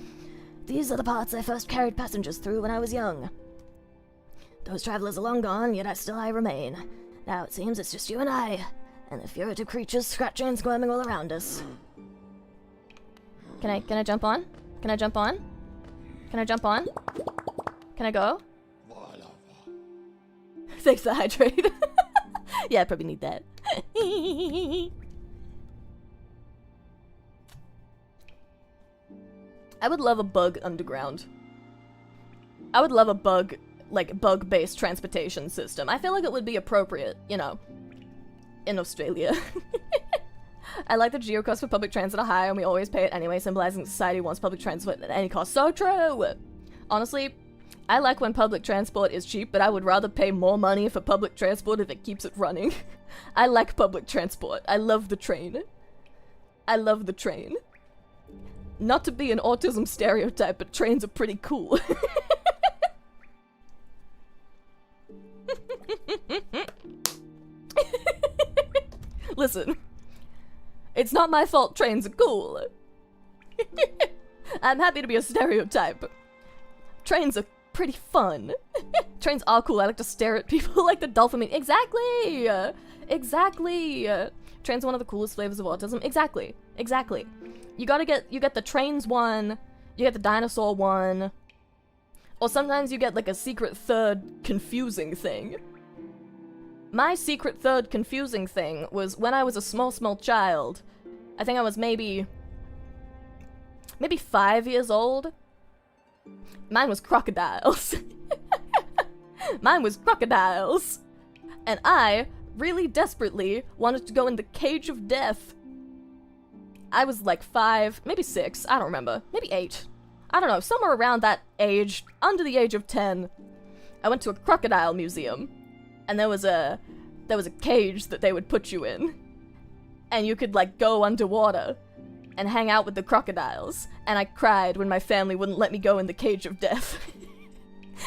These are the parts I first carried passengers through when I was young. Those travelers are long gone, yet I remain. Now it seems it's just you and I, and the furtive creatures scratching and squirming all around us. Can I jump on? Can I jump on? Can I jump on? Can I go? Thanks for the hydrate. Yeah, I probably need that. I would love a bug underground. I would love a bug-based transportation system. I feel like it would be appropriate, you know, in Australia. I like that geo costs for public transit are high and we always pay it anyway, symbolizing society wants public transport at any cost. So true! Honestly, I like when public transport is cheap, but I would rather pay more money for public transport if it keeps it running. I like public transport. I love the train. I love the train. Not to be an autism stereotype, but trains are pretty cool. Listen, it's not my fault trains are cool. I'm happy to be a stereotype. Trains are pretty fun. Trains are cool. I like to stare at people like the dolphin. Exactly! Exactly! Trains are one of the coolest flavors of autism. Exactly. Exactly. You get the trains one, you get the dinosaur one, or sometimes you get like a secret third confusing thing. My secret third confusing thing was when I was a small child. I think I was maybe 5 years old. Mine was crocodiles. Mine was crocodiles. And I really desperately wanted to go in the cage of death. I was like 5, maybe 6, I don't remember, maybe 8. I don't know, somewhere around that age, under the age of 10. I went to a crocodile museum, and there was a cage that they would put you in. And you could like go underwater and hang out with the crocodiles. And I cried when my family wouldn't let me go in the cage of death.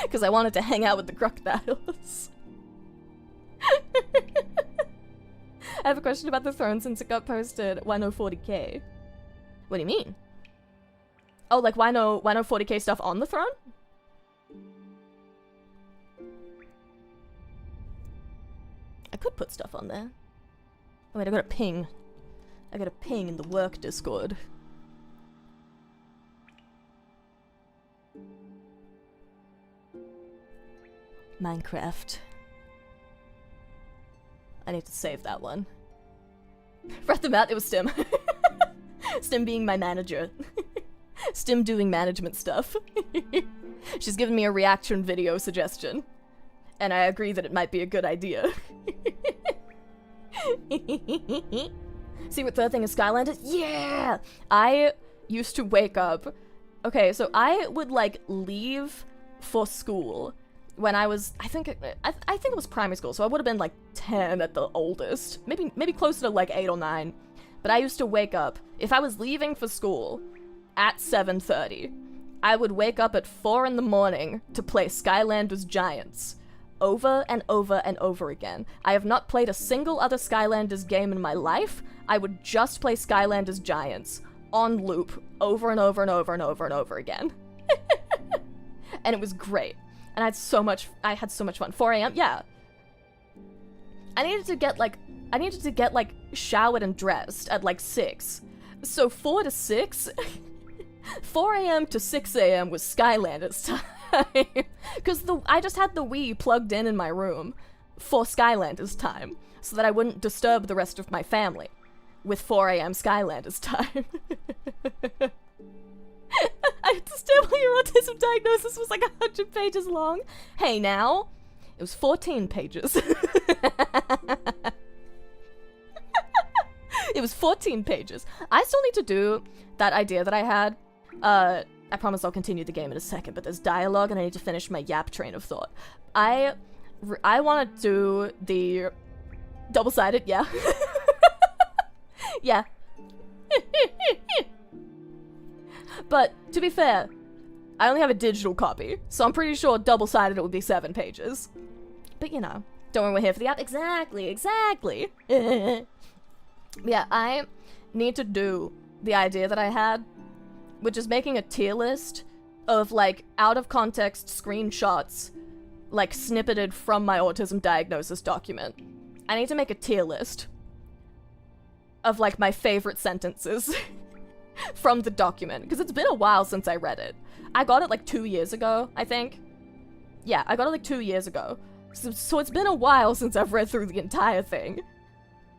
Because I wanted to hang out with the crocodiles. I have a question about the throne since it got posted. Why no 40k? What do you mean? Oh, like why no 40k stuff on the throne? I could put stuff on there. Oh wait, I got a ping. I got a ping in the work Discord. Minecraft. I need to save that one. Read them out, it was Stim. Stim being my manager. Stim doing management stuff. She's given me a reaction video suggestion. And I agree that it might be a good idea. Secret third thing is Skylanders? Yeah! I used to wake up... Okay, so I would, like, leave for school when I was... I think it was primary school, so I would have been, like, 10 at the oldest. Maybe closer to, like, 8 or 9. But I used to wake up... If I was leaving for school at 7:30, I would wake up at 4 in the morning to play Skylanders Giants. Over and over and over again. I have not played a single other Skylanders game in my life. I would just play Skylanders Giants on loop over and over and over and over and over again. And it was great. And I had so much fun. 4 a.m. Yeah. I needed to get like showered and dressed at like 6. So 4 to 6 4 a.m. to 6 a.m. was Skylanders time. Because I just had the Wii plugged in my room for Skylanders time, so that I wouldn't disturb the rest of my family with 4 a.m. Skylanders time. I understand why your autism diagnosis was like 100 pages long. Hey now, it was 14 pages. It was 14 pages. I still need to do that idea that I had I promise I'll continue the game in a second, but there's dialogue and I need to finish my yap train of thought. I want to do the double-sided, yeah. Yeah. But, to be fair, I only have a digital copy, so I'm pretty sure double-sided it would be 7 pages. But, you know, don't worry, we're here for the app. Exactly, exactly. Yeah, I need to do the idea that I had, which is making a tier list of, like, out-of-context screenshots, like, snippeted from my autism diagnosis document. I need to make a tier list of, like, my favorite sentences from the document, because it's been a while since I read it. I got it, like, 2 years ago, I think. Yeah, I got it, like, 2 years ago. So it's been a while since I've read through the entire thing.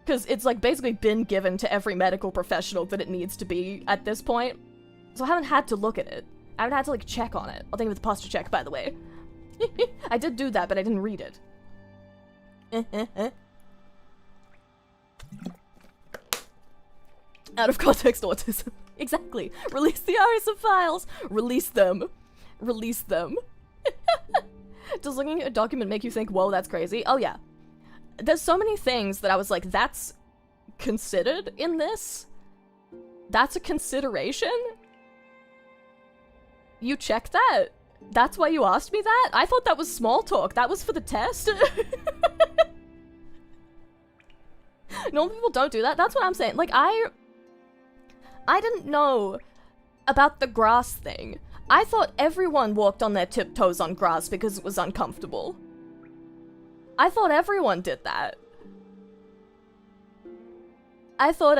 Because it's, like, basically been given to every medical professional that it needs to be at this point. So I haven't had to look at it. I haven't had to, like, check on it. I'll think of the posture check, by the way. I did do that, but I didn't read it. Out of context autism. Exactly. Release the Arisa files. Release them. Release them. Does looking at a document make you think, whoa, that's crazy? Oh, yeah. There's so many things that I was like, that's considered in this? That's a consideration? You checked that? That's why you asked me that? I thought that was small talk. That was for the test. Normal people don't do that. That's what I'm saying. Like, I didn't know about the grass thing. I thought everyone walked on their tiptoes on grass because it was uncomfortable. I thought everyone did that. I thought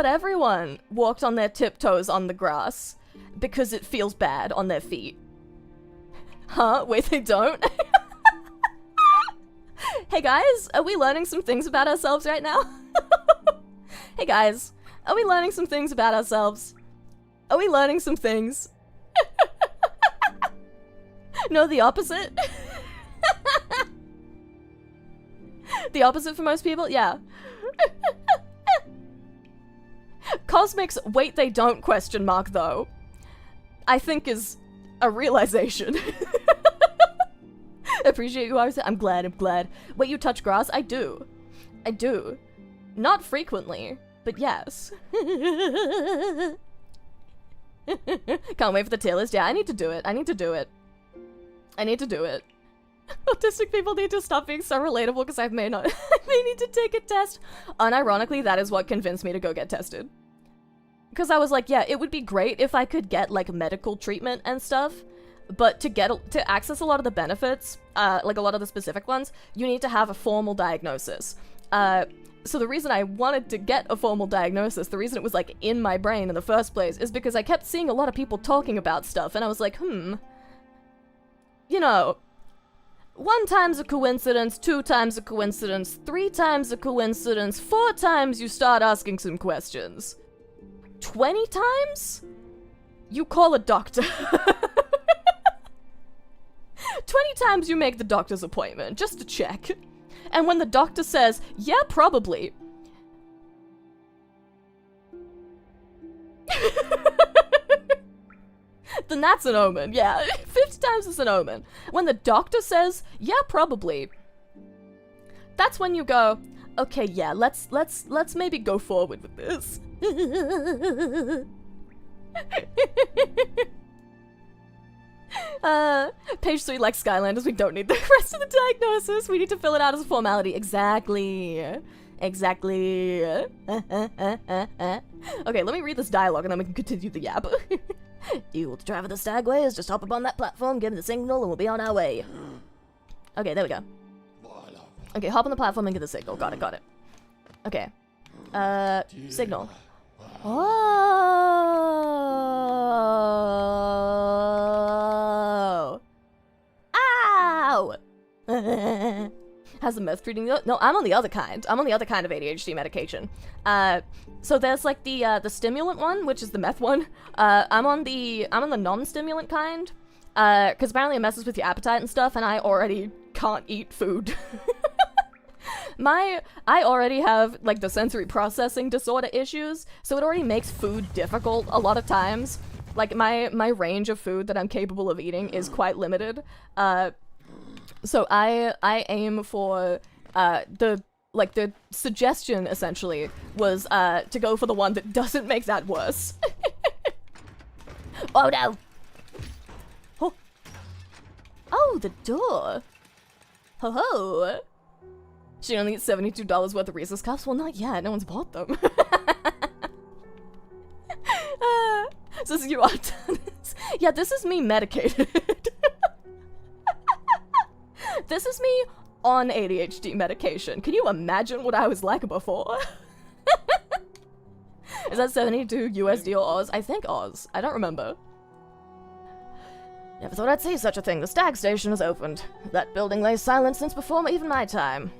everyone walked on their tiptoes on the grass because it feels bad on their feet. Huh? Wait, they don't? Hey guys, are we learning some things about ourselves right now? Hey guys, are we learning some things about ourselves? Are we learning some things? No, the opposite? The opposite for most people? Yeah. Cosmic's wait they don't question mark though, I think is a realization. Appreciate you, Arisa. I'm glad. Wait, you touch grass? I do. Not frequently, but yes. Can't wait for the tier list. Yeah, I need to do it. Autistic people need to stop being so relatable because I may need to take a test. Unironically, that is what convinced me to go get tested. Because I was like, yeah, it would be great if I could get, like, medical treatment and stuff. But to access a lot of the benefits, like a lot of the specific ones, you need to have a formal diagnosis. So the reason I wanted to get a formal diagnosis, the reason it was, like, in my brain in the first place, is because I kept seeing a lot of people talking about stuff, and I was like, you know, 1 time's a coincidence, 2 times a coincidence, 3 times a coincidence, 4 times you start asking some questions. 20 times? You call a doctor. 20 times you make the doctor's appointment, just to check. And when the doctor says, yeah, probably. Then that's an omen, yeah. 50 times is an omen. When the doctor says, yeah, probably. That's when you go, okay, yeah, let's maybe go forward with this. Page 3 like Skylanders, we don't need the rest of the diagnosis. We need to fill it out as a formality. Exactly. Okay, let me read this dialogue and then we can continue the yap. You will drive the stagways, just hop up on that platform, give me the signal, and we'll be on our way. Okay, there we go. Okay, hop on the platform and get the signal. Got it. Okay. Signal. Oh! Ow! Has the meth treating the— No, I'm on the other kind. I'm on the other kind of ADHD medication. So there's like the stimulant one, which is the meth one. I'm on the non-stimulant kind. Because apparently it messes with your appetite and stuff, and I already can't eat food. I already have, like, the sensory processing disorder issues, so it already makes food difficult a lot of times. Like, my range of food that I'm capable of eating is quite limited. So I aim for, the suggestion, essentially, was, to go for the one that doesn't make that worse. Oh, no! Oh. Oh, the door! Ho ho! She only gets $72 worth of Reese's Cups? Well, not yet. No one's bought them. So this is you on Yeah, this is me medicated. This is me on ADHD medication. Can you imagine what I was like before? Is that 72 USD or Oz? I think Oz. I don't remember. Never thought I'd see such a thing. The Stag Station has opened. That building lay silent since before even my time.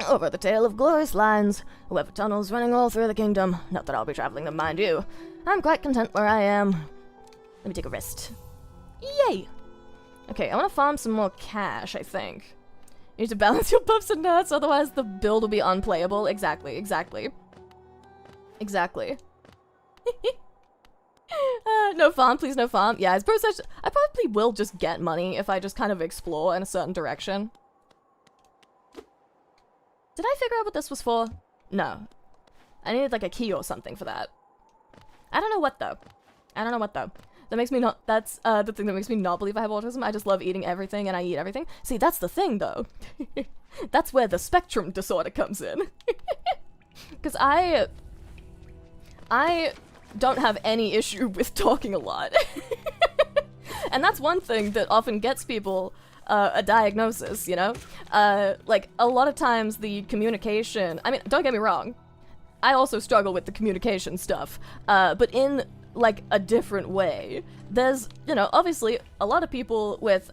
Over the tale of glorious lines, web tunnels running all through the kingdom. Not that I'll be traveling them, mind you. I'm quite content where I am. Let me take a rest. Yay! Okay, I want to farm some more cash, I think. You need to balance your buffs and nerds, otherwise the build will be unplayable. Exactly, exactly. Exactly. No farm, please no farm. Yeah, I suppose I probably will just get money if I just kind of explore in a certain direction. Did I figure out what this was for? No. I needed like a key or something for that. I don't know what though. I don't know what though. That makes me not- that's the thing that makes me not believe I have autism. I just love eating everything and I eat everything. See, that's the thing though. That's where the spectrum disorder comes in. Because I don't have any issue with talking a lot. And that's one thing that often gets people a diagnosis, you know? Like, a lot of times the communication, I mean, don't get me wrong, I also struggle with the communication stuff, but in, like, a different way. There's, you know, obviously, a lot of people with,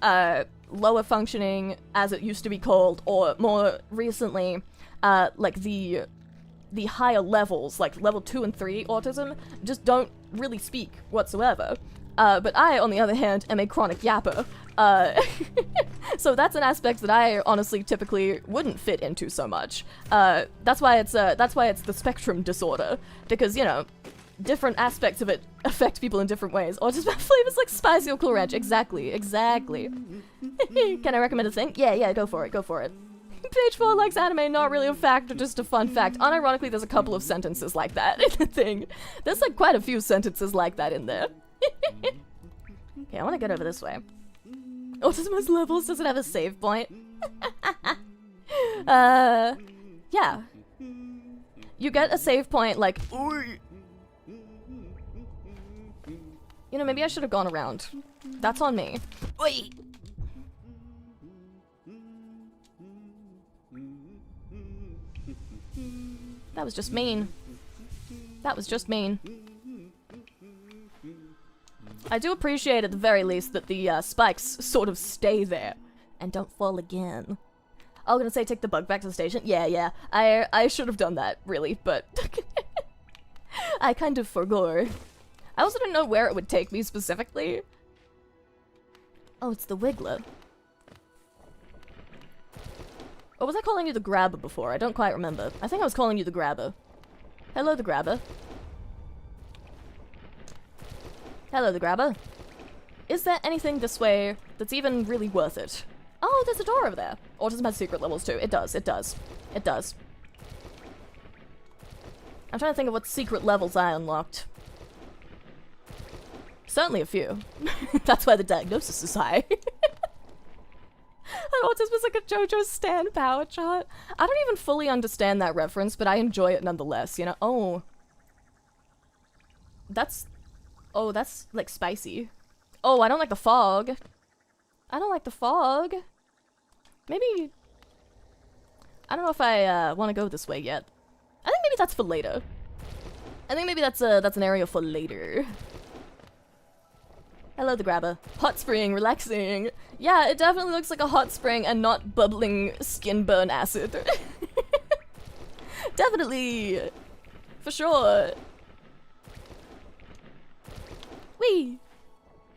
lower functioning, as it used to be called, or more recently, like, the higher levels, like level 2 and 3 autism, just don't really speak whatsoever. But I, on the other hand, am a chronic yapper. So that's an aspect that I honestly typically wouldn't fit into so much. That's why it's the spectrum disorder, because, you know, different aspects of it affect people in different ways. Autism flavors like spicy or courage. Exactly, exactly. Can I recommend a thing? Yeah, go for it, go for it. Page 4 likes anime, not really a fact, or just a fun fact. Unironically, there's a couple of sentences like that in the thing. There's like quite a few sentences like that in there. Okay, I want to get over this way. Autism has levels, does it have a save point? Yeah. You get a save point like, you know, maybe I should have gone around. That's on me. Oi! That was just mean. That was just mean. I do appreciate at the very least that the spikes sort of stay there and don't fall again. I was gonna say take the bug back to the station. Yeah. I should have done that, really, but I kind of forgot. I also didn't know where it would take me specifically. Oh, it's the Wiggler. Or was I calling you the Grabber before? I don't quite remember. I think I was calling you the Grabber. Hello, the Grabber. Hello, the Grabber. Is there anything this way that's even really worth it? Oh, there's a door over there. Autism has secret levels too. It does, it does. It does. I'm trying to think of what secret levels I unlocked. Certainly a few. That's why the diagnosis is high. Autism is like a JoJo Stan power chart. I don't even fully understand that reference, but I enjoy it nonetheless, you know? Oh. That's like spicy. Oh, I don't like the fog. I don't like the fog. Maybe... I don't know if I want to go this way yet. I think maybe that's for later. I think maybe that's an area for later. Hello, the Grabber. Hot spring, relaxing. Yeah, it definitely looks like a hot spring and not bubbling skin burn acid. Definitely. For sure. Whee!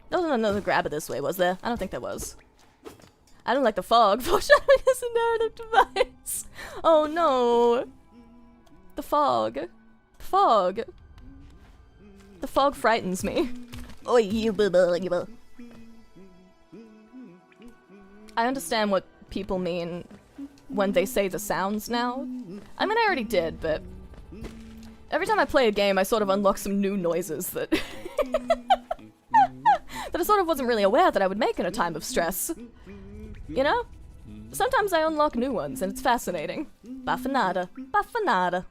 There wasn't another Grabber this way, was there? I don't think there was. I don't like the fog. Foreshadowing is a narrative device. Oh no. The fog. The fog. The fog frightens me. I understand what people mean when they say the sounds now. I mean, I already did, but every time I play a game, I sort of unlock some new noises that that I sort of wasn't really aware that I would make in a time of stress. You know? Sometimes I unlock new ones, and it's fascinating. Bafanada. Bafanada.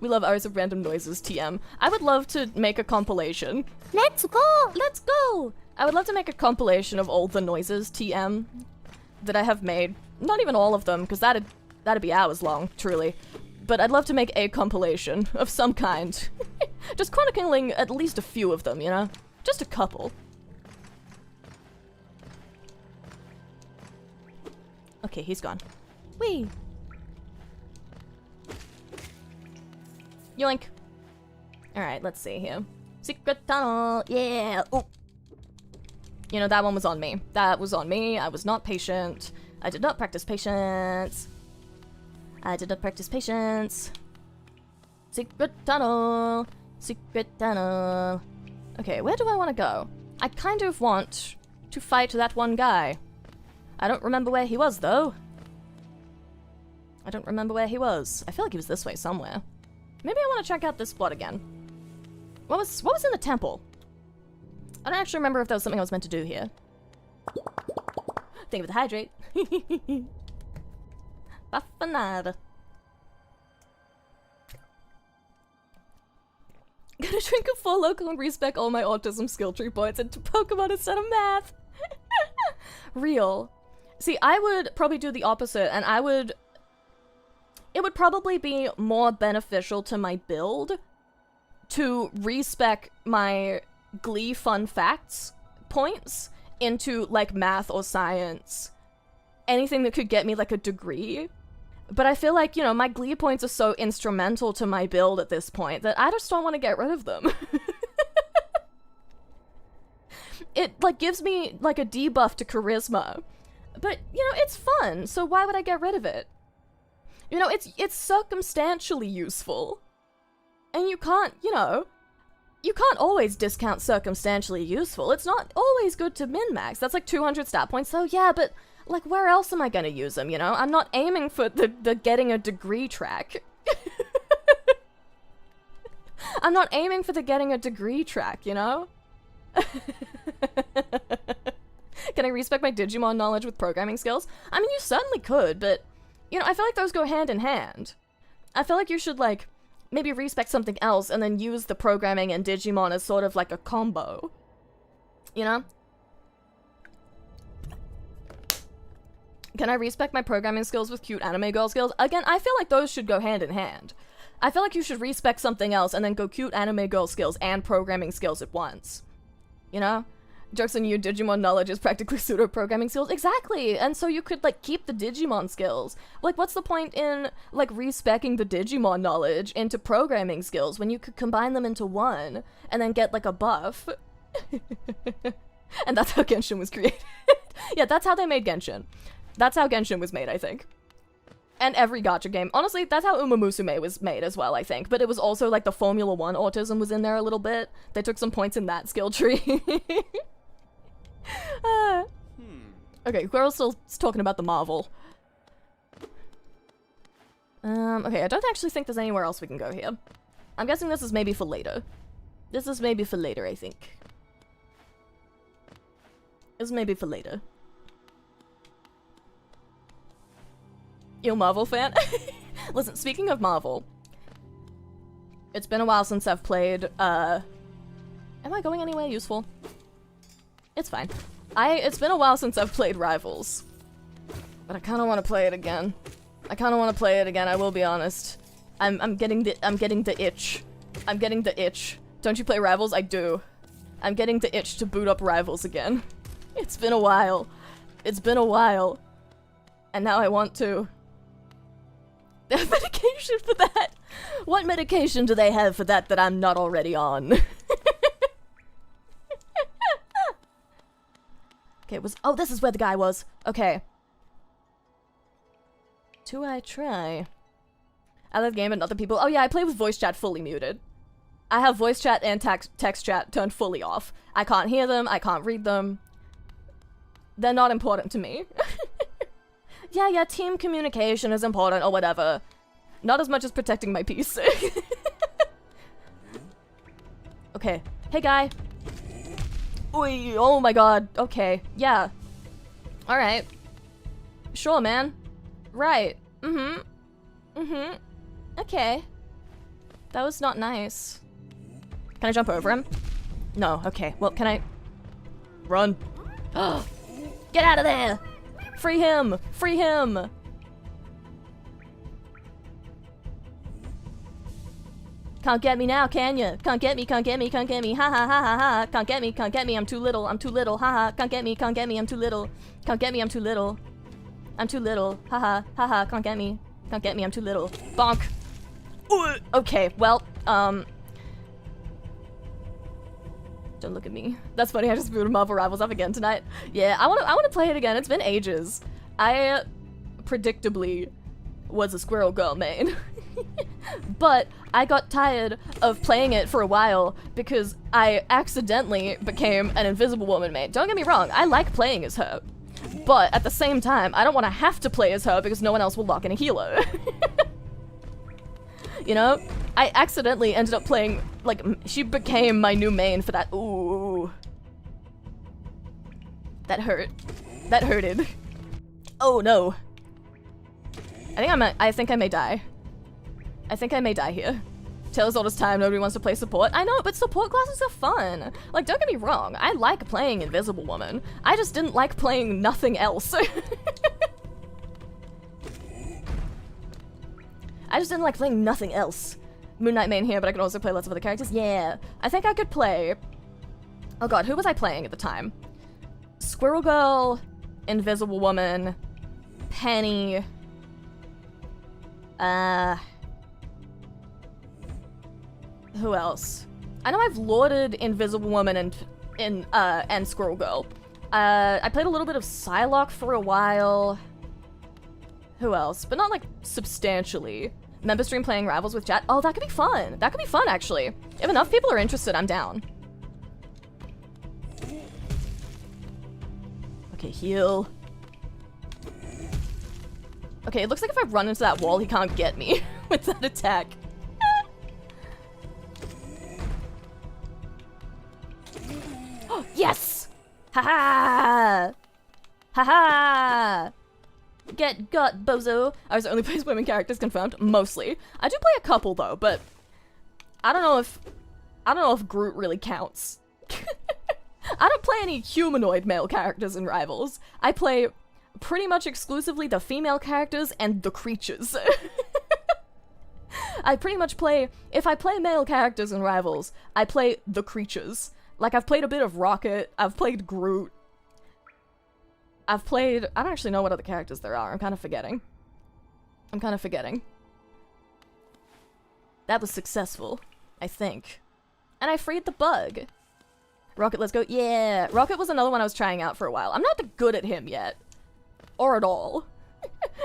We love Arisa random noises, TM. I would love to make a compilation. Let's go! Let's go! I would love to make a compilation of all the noises, TM, that I have made. Not even all of them, because that'd be hours long, truly. But I'd love to make a compilation of some kind. Just chronicling at least a few of them, you know? Just a couple. Okay, he's gone. Whee! Yoink! Alright, let's see here. Secret tunnel! Yeah! Oh! You know, that one was on me. That was on me. I was not patient. I did not practice patience. I did not practice patience. Secret tunnel! Secret tunnel! Okay, where do I want to go? I kind of want to fight that one guy. I don't remember where he was, though. I don't remember where he was. I feel like he was this way somewhere. Maybe I want to check out this spot again. What was in the temple? I don't actually remember if there was something I was meant to do here. Thank you for the hydrate. Bafanada. Gonna drink a full local and respec all my autism skill tree points into Pokemon instead of math. Real. See, I would probably do the opposite, and it would probably be more beneficial to my build to respec my Glee fun facts points into, like, math or science. Anything that could get me, like, a degree. But I feel like, you know, my Glee points are so instrumental to my build at this point that I just don't want to get rid of them. It, like, gives me, like, a debuff to charisma. But, you know, it's fun, so why would I get rid of it? You know, it's circumstantially useful. And you can't, you know, you can't always discount circumstantially useful. It's not always good to min-max. That's like 200 stat points, so yeah, but, like, where else am I gonna use them, you know? I'm not aiming for the getting a degree track. I'm not aiming for the getting a degree track, you know? Can I respec my Digimon knowledge with programming skills? I mean, you certainly could, but, you know, I feel like those go hand in hand. I feel like you should, like, maybe respec something else and then use the programming and Digimon as sort of like a combo. You know? Can I respec my programming skills with cute anime girl skills? Again, I feel like those should go hand in hand. I feel like you should respec something else and then go cute anime girl skills and programming skills at once. You know? Jokes on you, Digimon knowledge is practically pseudo-programming skills. Exactly! And so you could, like, keep the Digimon skills. Like, what's the point in, like, respecing the Digimon knowledge into programming skills when you could combine them into one and then get, like, a buff? And that's how Genshin was created. Yeah, that's how they made Genshin. That's how Genshin was made, I think. And every gacha game. Honestly, that's how Uma Musume was made as well, I think. But it was also, like, the Formula 1 autism was in there a little bit. They took some points in that skill tree. Okay, we're still talking about the Marvel. Okay, I don't actually think there's anywhere else we can go here. I'm guessing this is maybe for later. This is maybe for later, I think. This is maybe for later. You a Marvel fan? Listen, speaking of Marvel, it's been a while since I've played, am I going anywhere useful? It's fine. It's been a while since I've played Rivals. But I kinda wanna play it again. I will be honest. I'm getting the itch. I'm getting the itch. Don't you play Rivals? I do. I'm getting the itch to boot up Rivals again. It's been a while. It's been a while. And now I want to. They have medication for that! What medication do they have for that I'm not already on? Okay, oh, this is where the guy was. Okay. Do I try? I love game and other people. Oh yeah, I play with voice chat fully muted. I have voice chat and text chat turned fully off. I can't hear them, I can't read them. They're not important to me. Yeah, team communication is important or whatever. Not as much as protecting my peace. Okay. Hey, guy. Oy, oh my god. Okay. Yeah. Alright. Sure, man. Right. Okay. That was not nice. Can I jump over him? No. Okay. Well, can I... Run. Get out of there! Free him! Free him! Can't get me now, can ya? Can't get me, can't get me, can't get me, ha ha ha ha ha. Can't get me, I'm too little, ha ha. Can't get me, I'm too little. Can't get me, I'm too little. I'm too little, ha ha, can't get me, I'm too little. Bonk. Okay, well, don't look at me. That's funny, I just booted Marvel Rivals up again tonight. Yeah, I wanna play it again, it's been ages. I predictably was a Squirrel Girl main. But I got tired of playing it for a while because I accidentally became an Invisible Woman main. Don't get me wrong, I like playing as her. But at the same time, I don't want to have to play as her because no one else will lock in a healer. You know? I accidentally ended up playing, like, she became my new main for that. Ooh. That hurt. That hurted. Oh no. I think I may die. I think I may die here. Taylor's all this time, nobody wants to play support. I know, but support classes are fun. Like, don't get me wrong, I like playing Invisible Woman. I just didn't like playing nothing else. I just didn't like playing nothing else. Moon Knight main here, but I can also play lots of other characters. Yeah, I think I could play... Oh god, who was I playing at the time? Squirrel Girl, Invisible Woman, Penny... Who else? I know I've lorded Invisible Woman and Squirrel Girl. I played a little bit of Psylocke for a while. Who else? But not like substantially. Member stream playing Rivals with chat. Oh, that could be fun. That could be fun, actually. If enough people are interested, I'm down. Okay, heal. Okay, it looks like if I run into that wall, he can't get me with that attack. Oh, yes! Haha! Haha! Get got, bozo. I was only plays women characters confirmed, mostly. I do play a couple though, but I don't know if Groot really counts. I don't play any humanoid male characters in Rivals. I play pretty much exclusively the female characters and the creatures. I pretty much play, if I play male characters in Rivals, I play the creatures. Like, I've played a bit of Rocket, I've played Groot, I've played, I don't actually know what other characters there are, I'm kind of forgetting. That was successful, I think. And I freed the bug. Rocket, let's go. Yeah, Rocket was another one I was trying out for a while. I'm not good at him yet. Or at all.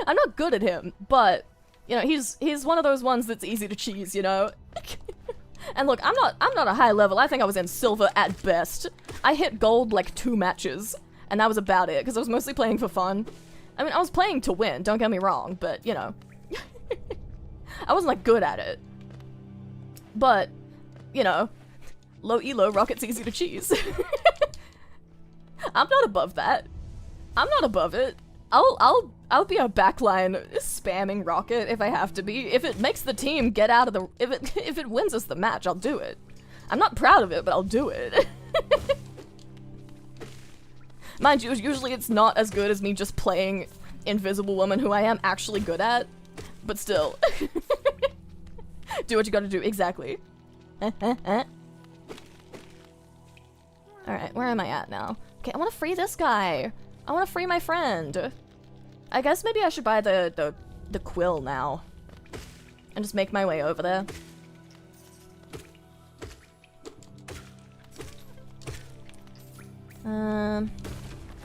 I'm not good at him, but, you know, he's one of those ones that's easy to cheese, you know? And look, I'm not a high level. I think I was in silver at best. I hit gold like 2 matches, and that was about it, because I was mostly playing for fun. I mean, I was playing to win, don't get me wrong, but, you know. I wasn't, like, good at it. But, you know, low elo, Rocket's easy to cheese. I'm not above that. I'm not above it. I'll be a backline spamming Rocket if I have to be. If it makes the team get out of the, if it wins us the match, I'll do it. I'm not proud of it, but I'll do it. Mind you, usually it's not as good as me just playing Invisible Woman, who I am actually good at, but still. Do what you gotta do, exactly. Alright, where am I at now? Okay, I wanna free this guy. I wanna free my friend. I guess maybe I should buy the quill now. And just make my way over there.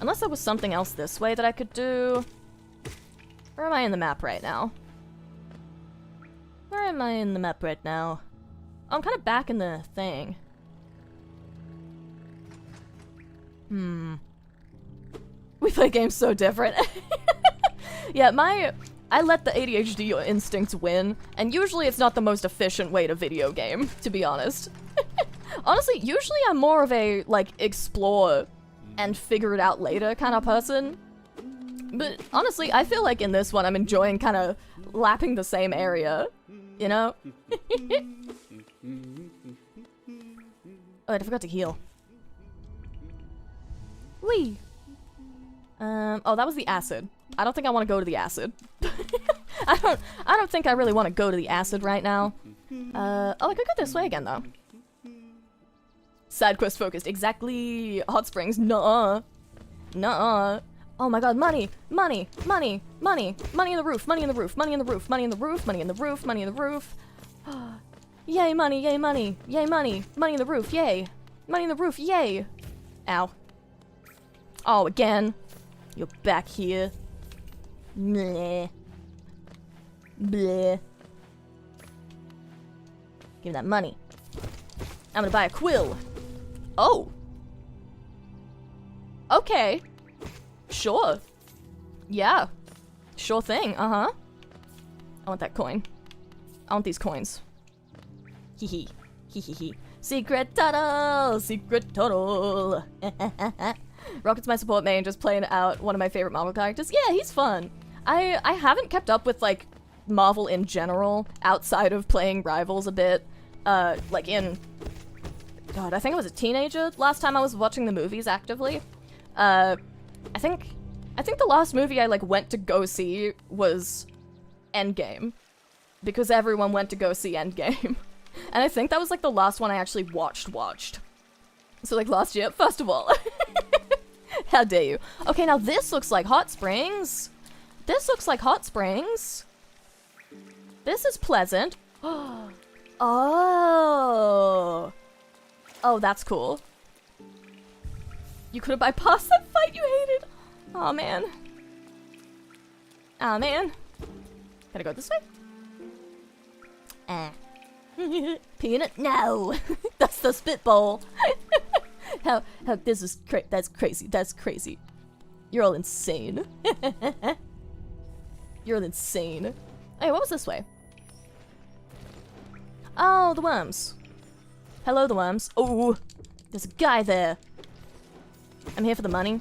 Unless there was something else this way that I could do. Where am I in the map right now? Where am I in the map right now? Oh, I'm kind of back in the thing. We play games so different. Yeah, I let the ADHD instincts win, and usually it's not the most efficient way to video game, to be honest. Honestly, usually I'm more of a, like, explore and figure it out later kind of person. But honestly, I feel like in this one I'm enjoying kind of lapping the same area, you know? Oh, I forgot to heal. Whee! Oh, that was the acid. I don't think I want to go to the acid. I don't think I really want to go to the acid right now. Oh, I could go this way again, though. Side quest focused. Exactly. Hot springs. Nuh-uh. Nuh-uh. Oh my god, money! Money! Money! Money! Money in the roof! Money in the roof! Money in the roof! Money in the roof! Money in the roof! Money in the roof! Yay, money! Yay, money! Yay, money! Money in the roof! Yay! Money in the roof! Yay! Ow. Oh, again. You're back here. Bleh. Bleh. Give me that money. I'm gonna buy a quill. Oh. Okay. Sure. Yeah. Sure thing, uh-huh. I want that coin. I want these coins. Hee hee. Hee hee hee. Secret tunnel! Secret tunnel! Rocket's my support main, just playing out one of my favorite Marvel characters. Yeah, he's fun. I haven't kept up with, like, Marvel in general, outside of playing Rivals a bit. Like in... God, I think I was a teenager last time I was watching the movies actively. I think the last movie I, like, went to go see was Endgame. Because everyone went to go see Endgame. And I think that was, like, the last one I actually watched. So, like, last year, first of all. How dare you. Okay, now this looks like hot springs. This looks like hot springs. This is pleasant. Oh. Oh, that's cool. You could have bypassed that fight you hated. Oh man. Oh man. Gotta go this way? Peanut? No! That's the spitball. how this is that's crazy. That's crazy. You're all insane. You're all insane. Hey, what was this way? Oh, the worms. Hello, the worms. Oh, there's a guy there. I'm here for the money.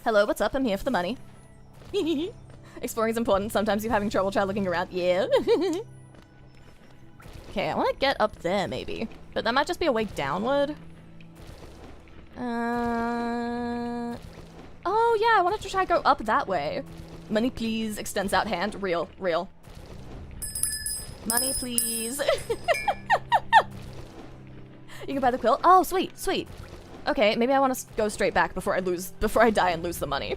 Hello, what's up? I'm here for the money. Exploring is important. Sometimes you're having trouble looking around. Yeah. Okay, I want to get up there, maybe. But that might just be a way downward. Oh, yeah, I wanted to try to go up that way. Money, please. Extends out hand. Real. Money, please. You can buy the quill. Oh, sweet. Okay, maybe I want to go straight back before I die and lose the money.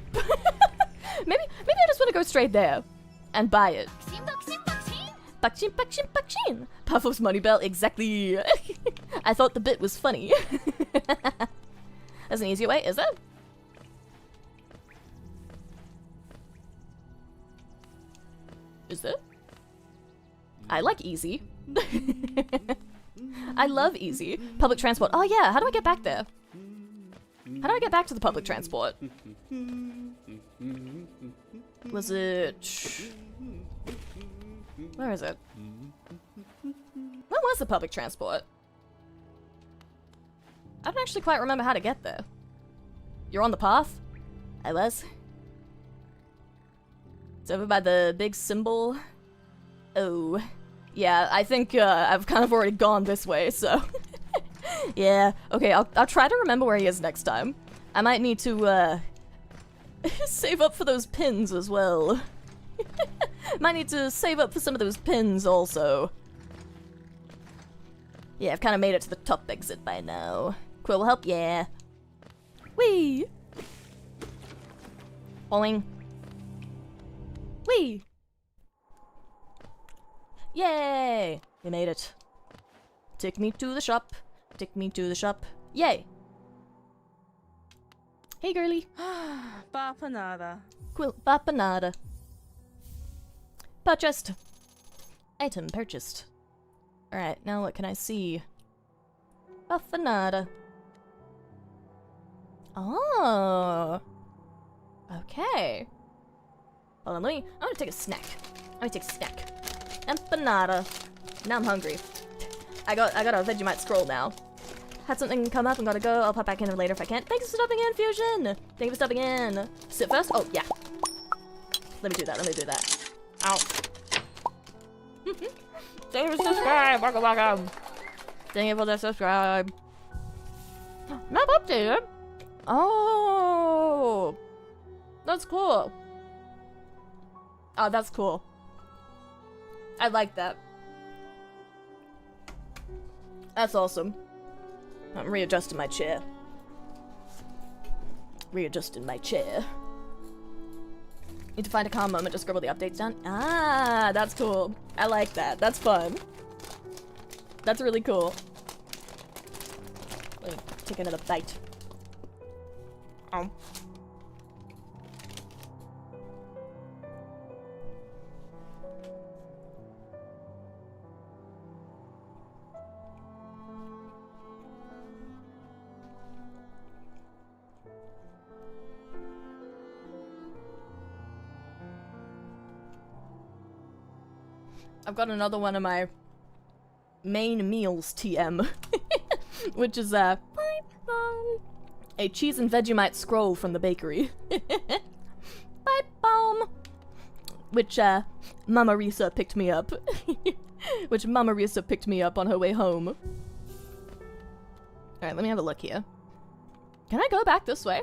maybe I just want to go straight there and buy it. Bakchin. Puffles money belt, exactly. I thought the bit was funny. There's an easier way, is there? Is there? I like easy. I love easy. Public transport. Oh yeah, how do I get back there? How do I get back to the public transport? Was it... Where is it? Where was the public transport? I don't actually quite remember how to get there. You're on the path? I was. It's over by the big symbol. Oh. Yeah, I think I've kind of already gone this way, so... Yeah, okay, I'll try to remember where he is next time. I might need to, save up for those pins as well. Might need to save up for some of those pins also. Yeah, I've kind of made it to the top exit by now. Quill will help, yeah. Whee! Boing. Whee! Yay! We made it. Take me to the shop. Take me to the shop. Yay! Hey, girly. Bapanada. Quill bapanada. Purchased. Item purchased. Alright, now what can I see? Buffanada. Oh. Okay. Hold on, I'm gonna take a snack. Let me take a snack. Empanada. Now I'm hungry. I got a Vegemite scroll now. Had something come up and gotta go. I'll pop back in later if I can. Thanks for stopping in, Fusion! Thank you for stopping in. Sit first? Oh, yeah. Let me do that. Ow. Thank you for subscribe! Welcome. Thank you for the subscribe. Map updated? Oh! That's cool. Oh, that's cool. I like that. That's awesome. I'm readjusting my chair. Readjusting my chair. Need to find a calm moment to scribble the updates down. Ah, that's cool. I like that. That's fun. That's really cool. Let me take another bite. Oh. I've got another one of my main meals TM, which is a cheese and Vegemite scroll from the bakery. Pipe bomb, which Mama Arisa picked me up. Which Mama Arisa picked me up on her way home. All right, let me have a look here. Can I go back this way?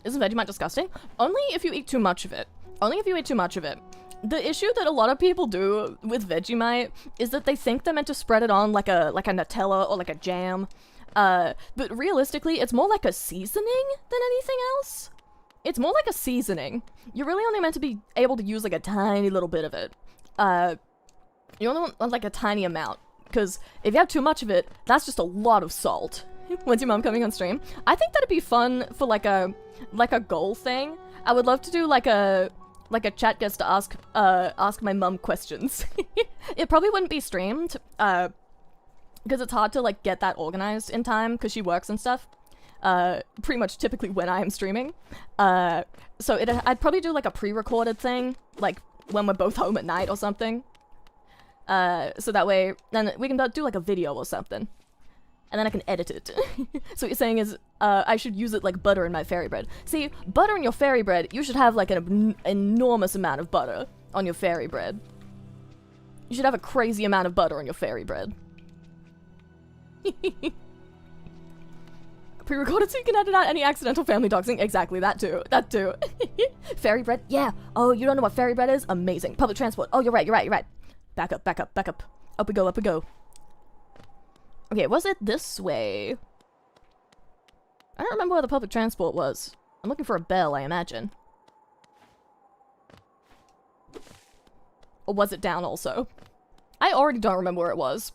Isn't Vegemite disgusting? Only if you eat too much of it. Only if you eat too much of it. The issue that a lot of people do with Vegemite is that they think they're meant to spread it on like a Nutella or like a jam. But realistically, it's more like a seasoning than anything else. It's more like a seasoning. You're really only meant to be able to use like a tiny little bit of it. You only want like a tiny amount, because if you have too much of it, that's just a lot of salt. When's your mom coming on stream? I think that'd be fun for like a goal thing. I would love to do like a chat guest to ask my mum questions. It probably wouldn't be streamed, because it's hard to like get that organized in time because she works and stuff. Pretty much typically when I am streaming. So I'd probably do like a pre-recorded thing, like when we're both home at night or something. So that way, then we can do like a video or something. And then I can edit it. So what you're saying is, I should use it like butter in my fairy bread. See, butter in your fairy bread, you should have like an enormous amount of butter on your fairy bread. You should have a crazy amount of butter on your fairy bread. Pre-recorded so you can edit out any accidental family doxing. Exactly, that too. That too. Fairy bread? Yeah. Oh, you don't know what fairy bread is? Amazing. Public transport. Oh, you're right. Back up. Up we go. Okay, was it this way? I don't remember where the public transport was. I'm looking for a bell, I imagine. Or was it down also? I already don't remember where it was.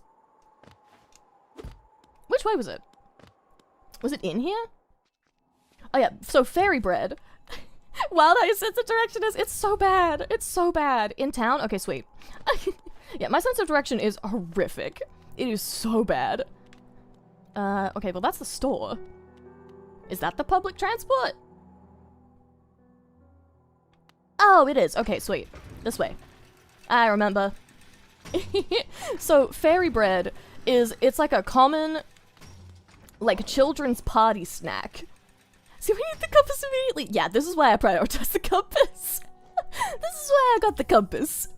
Which way was it? Was it in here? Oh yeah, so fairy bread. Wild Eye sense of direction is, it's so bad. It's so bad. In town? Okay, sweet. Yeah, my sense of direction is horrific. It is so bad. Okay, well that's the store. Is that the public transport? Oh, it is. Okay, sweet. This way. I remember. So, fairy bread it's like a common, like, children's party snack. See, we need the compass immediately. Yeah, this is why I prioritize the compass. This is why I got the compass.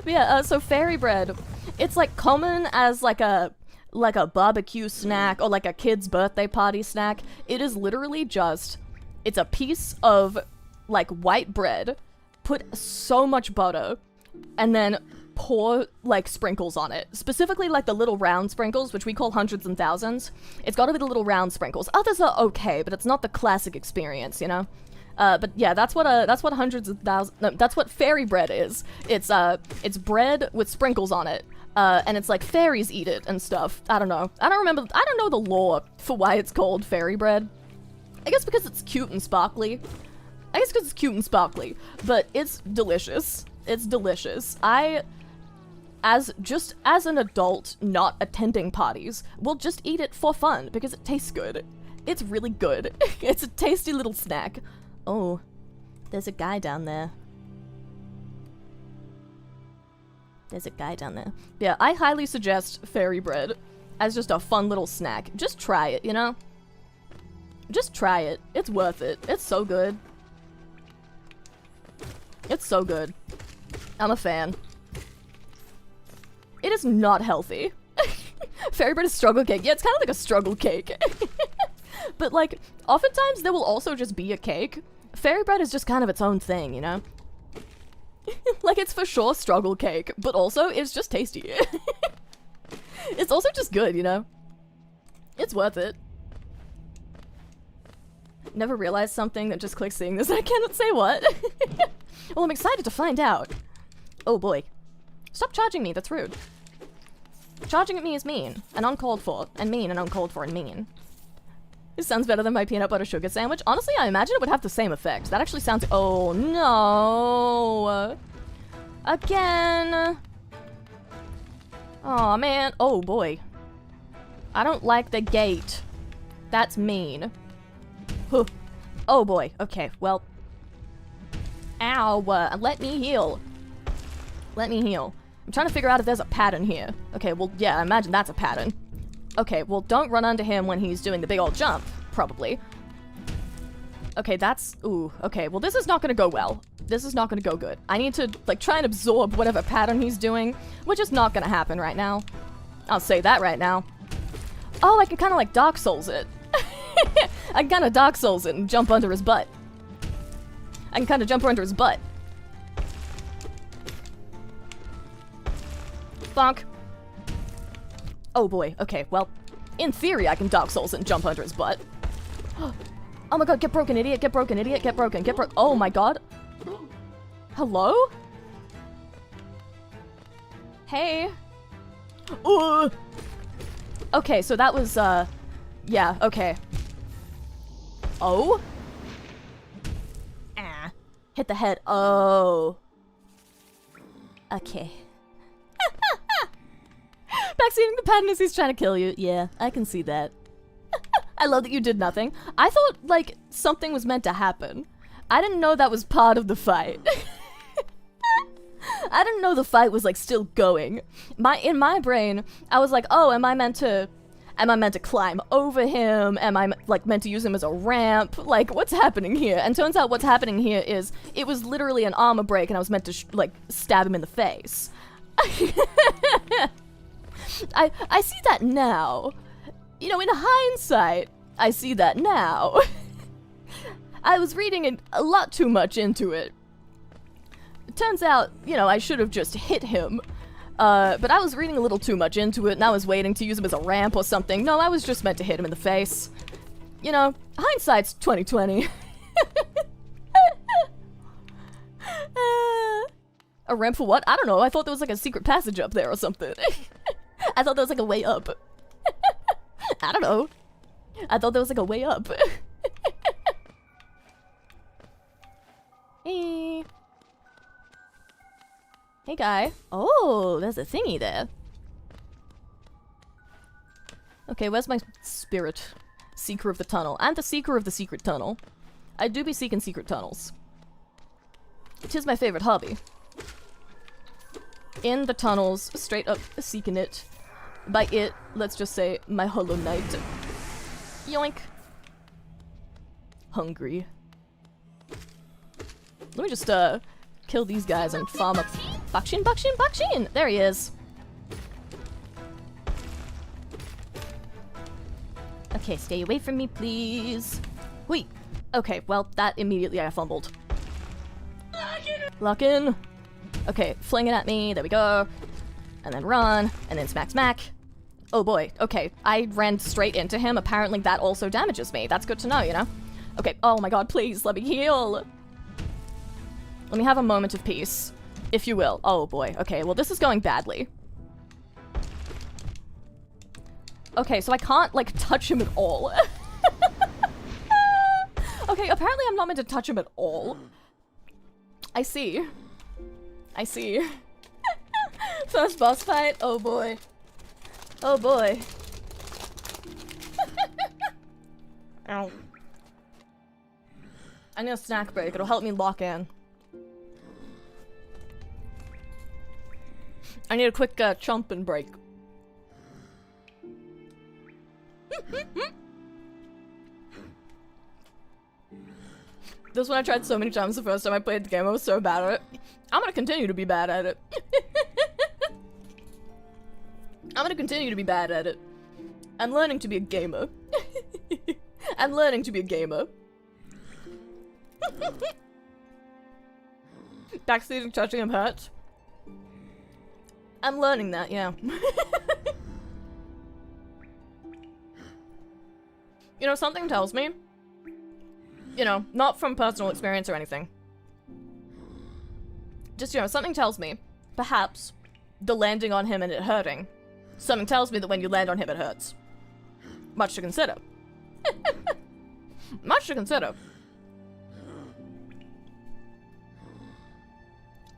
But yeah, so fairy bread, it's like common as like a barbecue snack or like a kid's birthday party snack. It is literally just, it's a piece of like white bread, put so much butter, and then pour like sprinkles on it. Specifically like the little round sprinkles, which we call hundreds and thousands. It's gotta be the little round sprinkles. Others are okay, but it's not the classic experience, you know? But yeah, that's what hundreds of thousands, no, that's what fairy bread is. It's bread with sprinkles on it. And it's like fairies eat it and stuff. I don't know. I don't know the lore for why it's called fairy bread. I guess because it's cute and sparkly. But it's delicious. It's delicious. just as an adult not attending parties, will just eat it for fun because it tastes good. It's really good. It's a tasty little snack. Oh, there's a guy down there. There's a guy down there. Yeah, I highly suggest fairy bread as just a fun little snack. Just try it, you know? Just try it. It's worth it. It's so good. It's so good. I'm a fan. It is not healthy. Fairy bread is struggle cake. Yeah, it's kind of like a struggle cake. But, like, oftentimes there will also just be a cake. Fairy bread is just kind of its own thing, you know? Like, it's for sure struggle cake, but also it's just tasty. It's also just good, you know? It's worth it. Never realized something that just clicked seeing this. I cannot say what. Well, I'm excited to find out. Oh boy. Stop charging me, that's rude. Charging at me is mean, and uncalled for, and mean, and uncalled for, and mean. This sounds better than my peanut butter sugar sandwich. Honestly, I imagine it would have the same effect. That actually sounds- oh no! Again! Aw, man. Oh boy. I don't like the gate. That's mean. Huh. Oh boy. Okay, well. Ow, let me heal. Let me heal. I'm trying to figure out if there's a pattern here. Okay, well, yeah, I imagine that's a pattern. Okay, well, don't run under him when he's doing the big old jump, probably. Okay, that's... ooh, okay, well, this is not gonna go well. This is not gonna go good. I need to, like, try and absorb whatever pattern he's doing, which is not gonna happen right now. I'll say that right now. Oh, I can kind of, like, Dark Souls it. I can kind of Dark Souls it and jump under his butt. I can kind of jump under his butt. Bonk. Oh boy, okay, well, in theory I can Dark Souls it and jump under his butt. Oh my god, get broken, idiot, get broken, idiot, get broken, get broken. Oh my god. Hello? Hey. Ooh. Okay, so that was, yeah, okay. Oh? Ah. Hit the head. Oh. Okay. Backseating the pattern as he's trying to kill you. Yeah, I can see that. I love that you did nothing. I thought, like, something was meant to happen. I didn't know that was part of the fight. I didn't know the fight was, like, still going. In my brain, I was like, oh, am I meant to climb over him? Am I, like, meant to use him as a ramp? Like, what's happening here? And turns out what's happening here is, it was literally an armor break and I was meant to, like, stab him in the face. I see that now. You know, in hindsight, I see that now. I was reading a lot too much into it. It turns out, you know, I should have just hit him. But I was reading a little too much into it, and I was waiting to use him as a ramp or something. No, I was just meant to hit him in the face. You know, hindsight's 20/20. A ramp for what? I don't know. I thought there was like a secret passage up there or something. I thought there was like a way up. I don't know. I thought there was like a way up. Hey. Hey, guy. Oh, there's a thingy there. Okay, where's my spirit? Seeker of the tunnel. I'm the seeker of the secret tunnel. I do be seeking secret tunnels. It is my favorite hobby. In the tunnels, straight up seeking it. By it, let's just say my Hollow Knight. Yoink. Hungry. Let me just, kill these guys and farm up. Bakshin, Bakshin, Bakshin! There he is. Okay, stay away from me, please. Wait. Okay, well, that immediately I fumbled. Lock in. Okay, fling it at me. There we go. And then run. And then smack, smack. Oh boy. Okay, I ran straight into him. Apparently that also damages me. That's good to know, you know? Okay, oh my god, please, let me heal. Let me have a moment of peace, if you will. Oh boy. Okay, well, this is going badly. Okay, so I can't, like, touch him at all. Okay, apparently I'm not meant to touch him at all. I see. I see. First boss fight? Oh boy. Oh boy. Ow. I need a snack break. It'll help me lock in. I need a quick chomp and break. This one I tried so many times the first time I played the game. I was so bad at it. I'm gonna continue to be bad at it. I'm gonna continue to be bad at it. I'm learning to be a gamer. I'm learning to be a gamer. Backseating, touching him hurts. I'm learning that, yeah. You know, something tells me, you know, not from personal experience or anything. Just, you know, something tells me, perhaps, the landing on him and it hurting. Something tells me that when you land on him it hurts. Much to consider. Much to consider.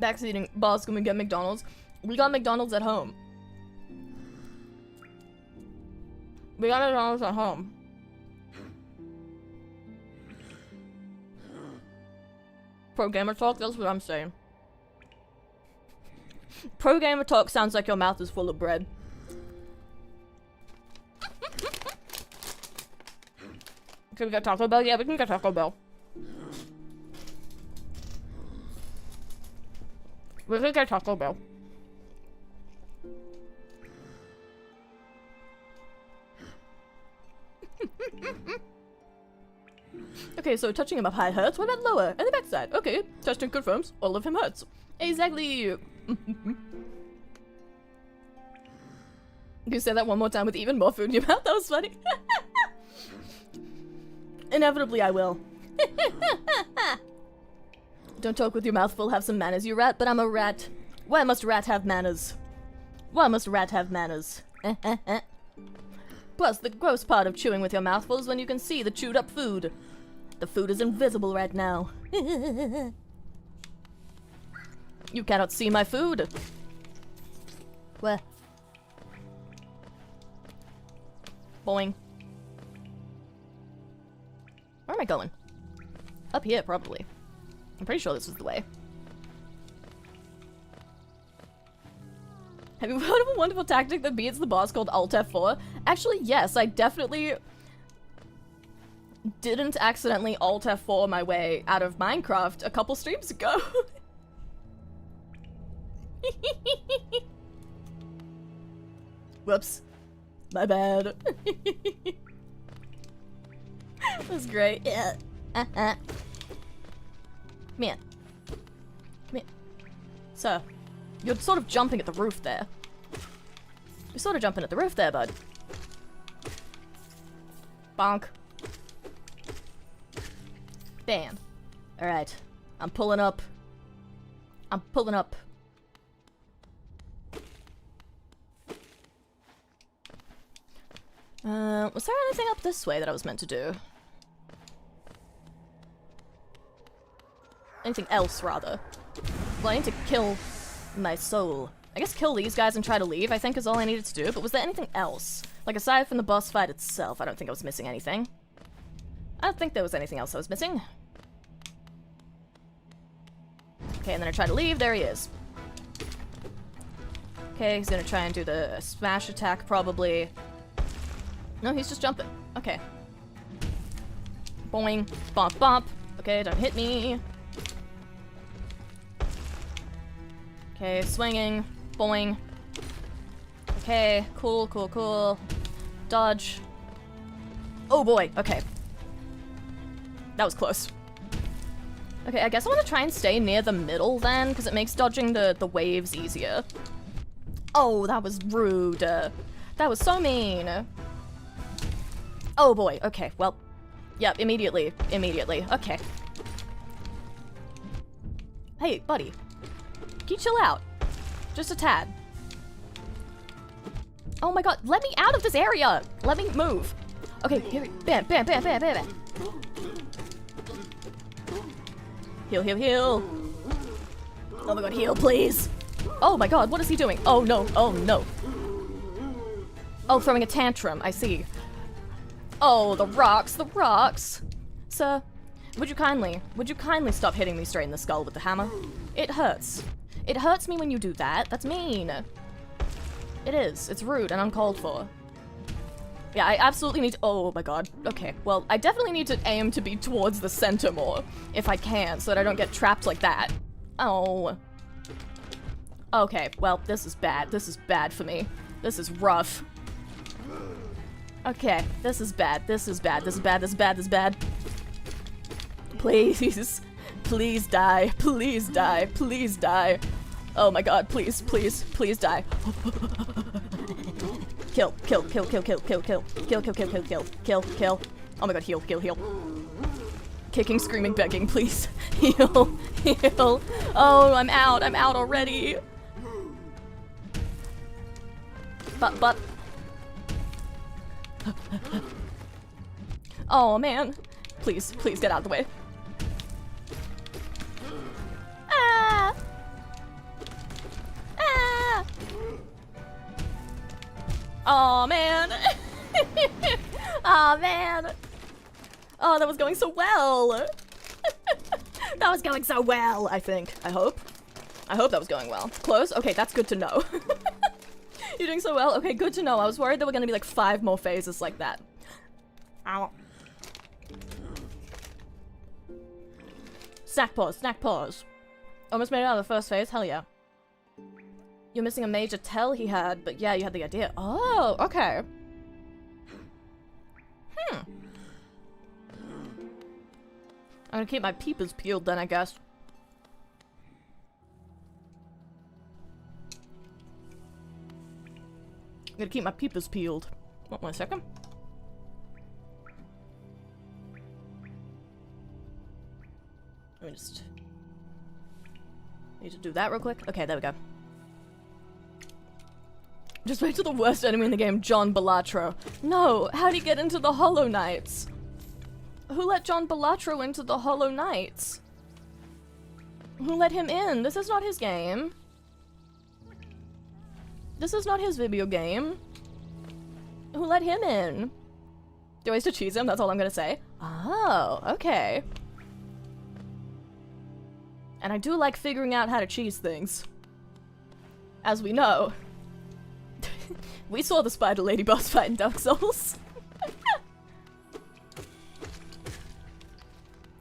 Backseating, boss, can we get McDonald's? We got McDonald's at home. We got McDonald's at home. Pro gamer talk, that's what I'm saying. Pro gamer talk sounds like your mouth is full of bread. Can we get Taco Bell? Yeah, we can get Taco Bell. We can get Taco Bell. Okay, so touching him up high hurts. What about lower? And the backside. Okay, testing confirms. All of him hurts. Exactly. You say that one more time with even more food in your mouth. That was funny. Inevitably, I will. Don't talk with your mouth full. Have some manners, you rat. But I'm a rat. Why must rat have manners? Why must rat have manners? Plus, the gross part of chewing with your mouth full is when you can see the chewed up food. The food is invisible right now. You cannot see my food. Where? Boing. Where am I going? Up here, probably. I'm pretty sure this was the way. Have you heard of a wonderful tactic that beats the boss called Alt F4? Actually, yes, I definitely didn't accidentally Alt F4 my way out of Minecraft a couple streams ago. Whoops. My bad. That's great. Yeah. Come here. Come here. Sir, you're sort of jumping at the roof there. You're sort of jumping at the roof there, bud. Bonk. Bam. Alright. I'm pulling up. I'm pulling up. Was there anything up this way that I was meant to do? Anything else, rather. Well, I need to kill my soul. I guess kill these guys and try to leave, I think, is all I needed to do. But was there anything else? Like, aside from the boss fight itself, I don't think I was missing anything. I don't think there was anything else I was missing. Okay, and then I try to leave. There he is. Okay, he's gonna try and do the smash attack, probably. No, he's just jumping. Okay. Boing. Bonk, bump. Okay, don't hit me. Okay, swinging. Boing. Okay, cool, cool, cool. Dodge. Oh boy, okay. That was close. Okay, I guess I want to try and stay near the middle then, because it makes dodging the waves easier. Oh, that was rude. That was so mean. Oh boy, okay, well. Yep, immediately. Immediately. Okay. Hey, buddy. Can you chill out? Just a tad. Oh my god, let me out of this area! Let me move. Okay, here, bam, bam, bam, bam, bam, bam. Heal, heal, heal. Oh my god, heal, please. Oh my god, what is he doing? Oh no, oh no. Oh, throwing a tantrum, I see. Oh, the rocks, the rocks. Sir, would you kindly stop hitting me straight in the skull with the hammer? It hurts. It hurts me when you do that. That's mean. It is. It's rude and uncalled for. Yeah, I absolutely need to— oh my god. Okay, well, I definitely need to aim to be towards the center more, if I can, so that I don't get trapped like that. Oh. Okay, well, this is bad. This is bad for me. This is rough. Okay, this is bad. This is bad. This is bad. This is bad. This is bad. Please. Please die. Please die. Please die. Oh my god, please, please, please die. Kill, kill, kill, kill, kill, kill, kill, kill, kill, kill, kill, kill, kill, kill. Oh my god, heal, heal, heal. Kicking, screaming, begging, please. Heal, heal. Oh, I'm out already. But. Oh man. Please, please get out of the way. Ah! Ah! Oh man. Oh man. Oh, that was going so well. That was going so well, I think. I hope that was going well. Close? Okay, that's good to know. You're doing so well? Okay, good to know. I was worried there were gonna be like 5 more phases like that. Ow. Snack pause, snack pause. Almost made it out of the first phase? Hell yeah. You're missing a major tell he had, but yeah, you had the idea. Oh, okay. I'm gonna keep my peepers peeled then, I guess. I'm gonna keep my peepers peeled. One second. Let me just... need to do that real quick. Okay, there we go. Just wait till the worst enemy in the game, John Balatro. No, how'd he get into the Hollow Knights? Who let John Balatro into the Hollow Knights? Who let him in? This is not his game. This is not his video game. Who let him in? Do I used to cheese him? That's all I'm gonna say. Oh, okay. And I do like figuring out how to cheese things. As we know. We saw the Spider Lady boss fight in Dark Souls.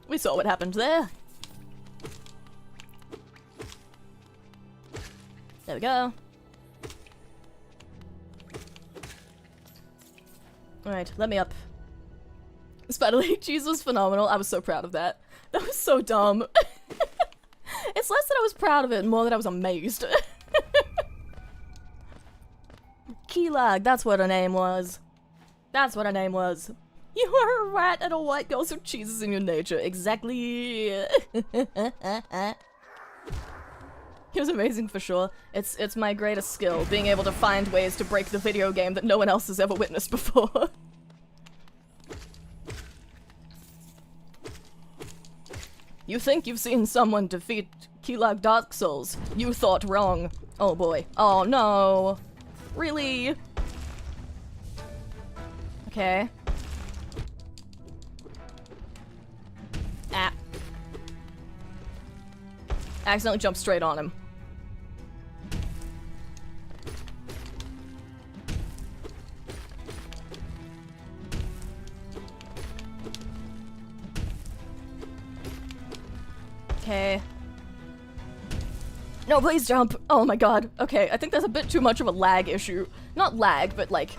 We saw what happened there. There we go. Alright, let me up. Spider Lady cheese was phenomenal. I was so proud of that. That was so dumb. It's less that I was proud of it, more that I was amazed. Keylag, that's what her name was. That's what her name was. You are a rat and a white girl, so cheese is in your nature. Exactly. It was amazing for sure. It's my greatest skill, being able to find ways to break the video game that no one else has ever witnessed before. You think you've seen someone defeat Keylag Dark Souls. You thought wrong. Oh boy. Oh no. Really? Okay. Ah. Accidentally jumped straight on him. Okay. No, please jump! Oh my god. Okay, I think there's a bit too much of a lag issue. Not lag, but like,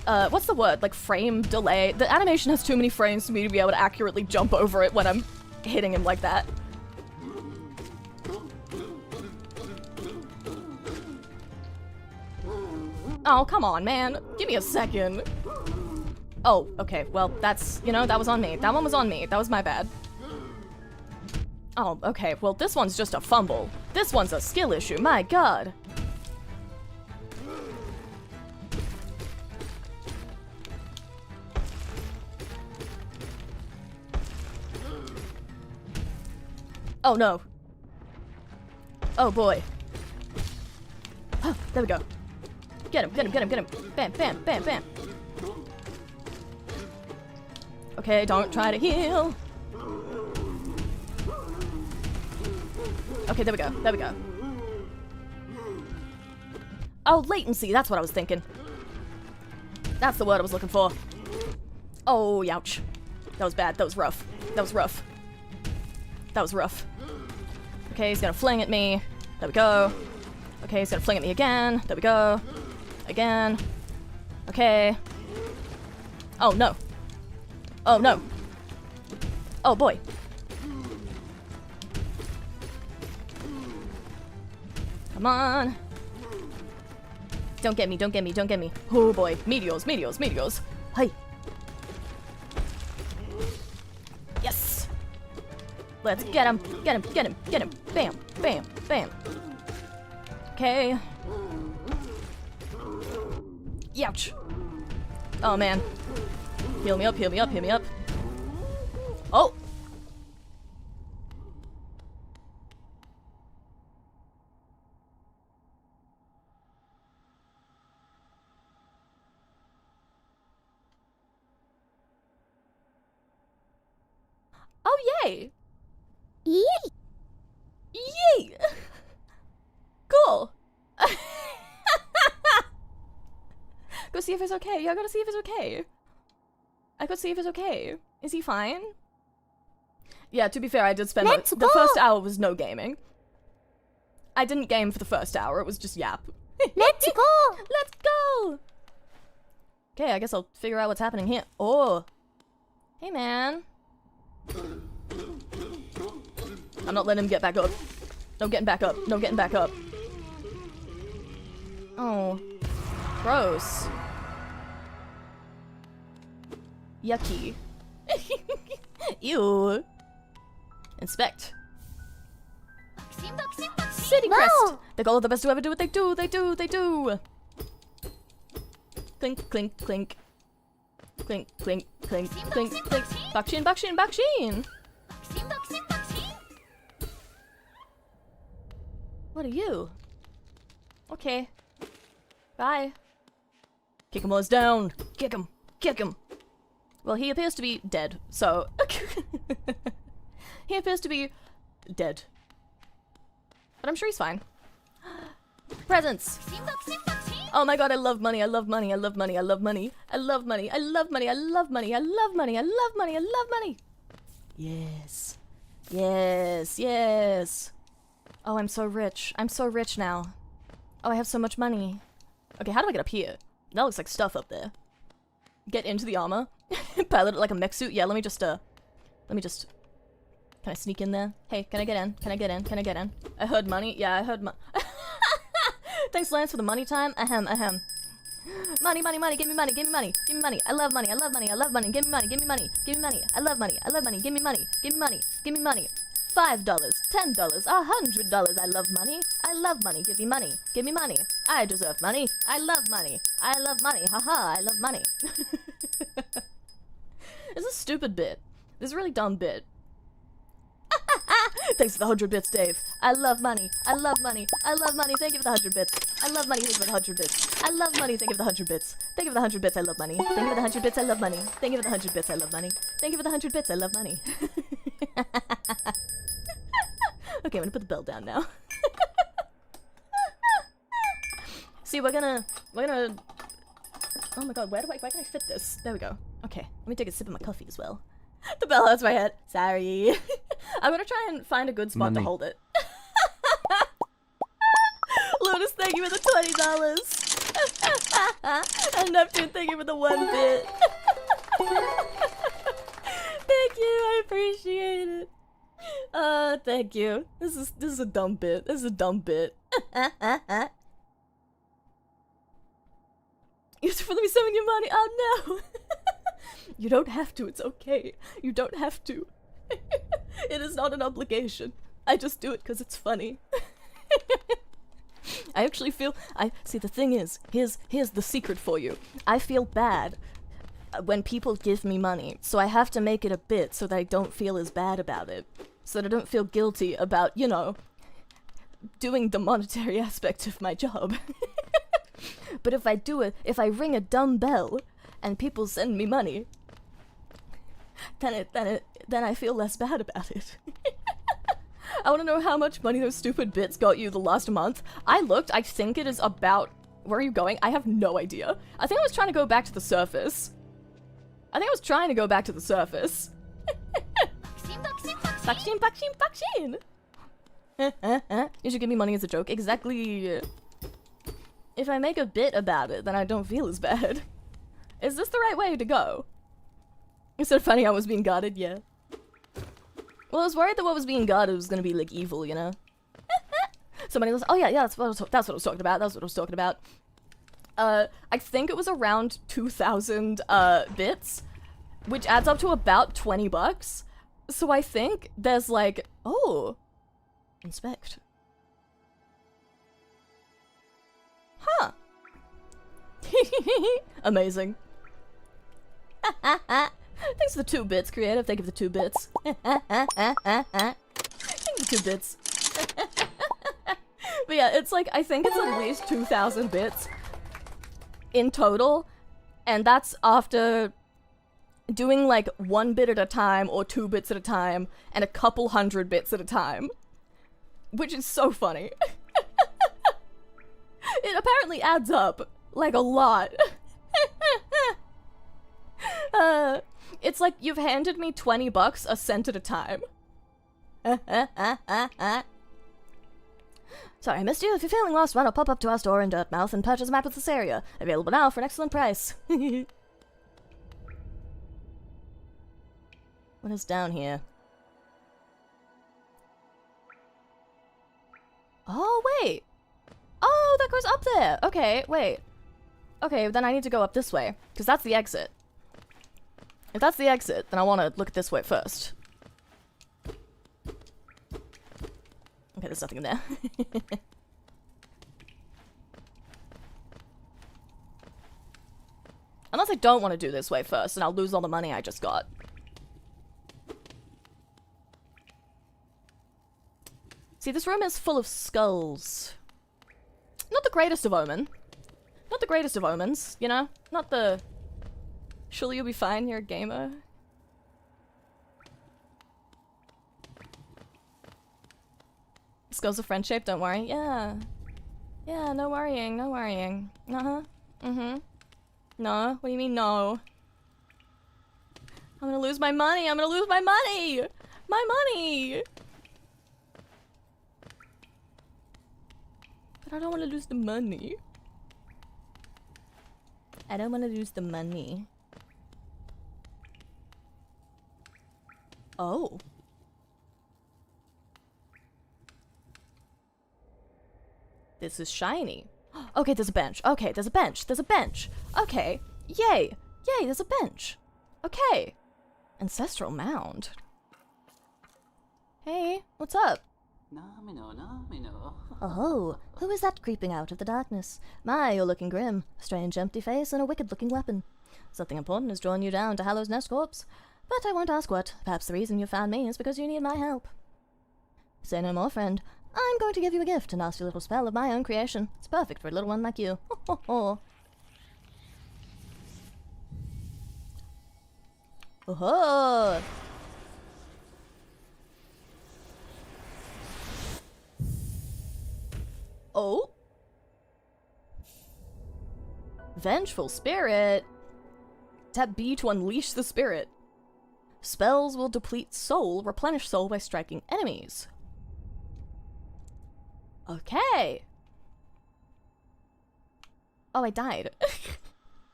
what's the word? Like frame delay. The animation has too many frames for me to be able to accurately jump over it when I'm hitting him like that. Oh, come on, man. Give me a second. Oh, okay, well, that's, you know, that was on me. That one was on me. That was my bad. Oh, okay, well, this one's just a fumble. This one's a skill issue, my god. Oh, no. Oh, boy. There we go. Get him, get him, get him, get him. Bam, bam, bam, bam. Okay, don't try to heal. Okay, there we go, there we go. Oh, latency, that's what I was thinking. That's the word I was looking for. Oh, ouch. That was bad, that was rough. That was rough. That was rough. Okay, he's gonna fling at me. There we go. Okay, he's gonna fling at me again. There we go. Again. Okay. Oh, no. Oh, no. Oh, boy. Come on. Don't get me, don't get me, don't get me. Oh, boy. Meteors, meteors, meteors. Hey. Yes. Let's get him. Get him, get him, get him. Bam, bam, bam. Okay. Ouch. Oh, man. Heal me up, heal me up, heal me up. Oh! Oh, yay! Yay! Yay! Cool! Go see if it's okay. Yeah, I gotta see if it's okay. I gotta see if it's okay. Is he fine? Yeah, to be fair, I did spend the first hour was no gaming. I didn't game for the first hour, it was just yap. Let's go! Let's go! Okay, I guess I'll figure out what's happening here. Oh! Hey, man. I'm not letting him get back up. No getting back up. No getting back up. Oh. Gross. Yucky. Ew. Inspect. City crest! Wow. The goal of the best to ever do what they do, they do, they do! Clink, clink, clink. Clink, clink, clink, clink, clink. Bakshin, bakshin, bakshin! What are you? Okay. Bye. Kick him while he's down. Kick him. Kick him. Well, he appears to be dead, so... He appears to be dead. But I'm sure he's fine. Presents! Oh my god, I love money, I love money, I love money, I love money. I love money, I love money, I love money, I love money, I love money, I love money! Yes. Yes, yes! Oh, I'm so rich. I'm so rich now. Oh, I have so much money. Okay, how do I get up here? That looks like stuff up there. Get into the armor. Pilot it like a mech suit. Yeah, let me just, can I sneak in there? Hey, can I get in? Can I get in? Can I get in? I heard money. Yeah, I heard Thanks, Lance, for the money time. Ahem, ahem. Money, money, money, give me money, give me money, give me money. I love money, I love money, I love money, give me money, give me money, give me money. I love money, give me money, give me money, give me money. $5, $10, $100. I love money. I love money. Give me money. Give me money. I deserve money. I love money. I love money. Haha, I love money. It's a stupid bit. This is a really dumb bit. Thanks for the 100 bits, Dave. I love money. I love money. I love money. Thank you for the 100 bits. I love money. Thank you for the 100 bits. I love money. Thank you for the 100 bits. Thank you for the 100 bits. I love money. Thank you for the 100 bits. I love money. Thank you for the 100 bits. I love money. Thank you for the 100 bits. I love money. Okay, I'm gonna put the bell down now. See, we're gonna... Oh my god, where can I fit this? There we go. Okay, let me take a sip of my coffee as well. The bell hurts my head. Sorry. I'm gonna try and find a good spot to hold it. Lotus, thank you for the $20. And Neptune, thank you for the 1 bit. Thank you, I appreciate it. Thank you. This is a dumb bit. This is a dumb bit. You have to let me summon your money. Oh no. You don't have to. It's okay. You don't have to. It is not an obligation. I just do it because it's funny. I actually feel. See. The thing is, here's the secret for you. I feel bad when people give me money, so I have to make it a bit so that I don't feel as bad about it. So that I don't feel guilty about, you know, doing the monetary aspect of my job. But if I ring a dumb bell and people send me money, then I feel less bad about it. I want to know how much money those stupid bits got you the last month. I looked, I think it is about... Where are you going? I have no idea. I think I was trying to go back to the surface. Vaccine. You should give me money as a joke. Exactly. If I make a bit about it, then I don't feel as bad. Is this the right way to go? Is it funny I was being guarded? Yeah. Well, I was worried that what was being guarded was gonna be, like, evil, you know? Somebody was, oh yeah, that's what I was talking about. I think it was around 2,000, bits, which adds up to about $20. So I think there's, like, oh, inspect. Huh. Amazing. Thanks for the 2 bits, creative. Thank you for the 2 bits. Thank you for 2 bits. But yeah, it's like, I think it's at least 2,000 bits in total, and that's after doing like 1 bit at a time or 2 bits at a time and a couple hundred bits at a time, which is so funny. It apparently adds up like a lot. It's like you've handed me $20 a cent at a time. Sorry, I missed you. If you're feeling lost, why not pop up to our store in Dirtmouth and purchase a map of this area. Available now for an excellent price. What is down here? Oh, wait. Oh, that goes up there. Okay, wait. Okay, then I need to go up this way, because that's the exit. If that's the exit, then I want to look this way first. Okay, there's nothing in there. Unless I don't want to do this way first, and I'll lose all the money I just got. See, this room is full of skulls. Not the greatest of omen. Not the greatest of omens, you know? Not the... Surely you'll be fine, you're a gamer. Skulls are friend shaped, don't worry. Yeah. Yeah, no worrying, no worrying. Uh-huh. Mm-hmm. No? What do you mean, no? I'm gonna lose my money! I'm gonna lose my money! My money! But I don't want to lose the money. I don't want to lose the money. Oh. This is shiny. Okay, there's a bench. Okay, there's a bench. There's a bench. Okay. Yay. Yay, there's a bench. Okay. Ancestral mound. Hey, what's up? Oh, who is that creeping out of the darkness? My, you're looking grim. A strange empty face and a wicked-looking weapon. Something important has drawn you down to Hallow's Nest Corpse. But I won't ask what. Perhaps the reason you found me is because you need my help. Say no more, friend. I'm going to give you a gift, a nasty little spell of my own creation. It's perfect for a little one like you. Ho ho ho. Oh-ho! Oh? Vengeful Spirit. Tap B to unleash the spirit. Spells will deplete soul, replenish soul by striking enemies. Okay. Oh, I died.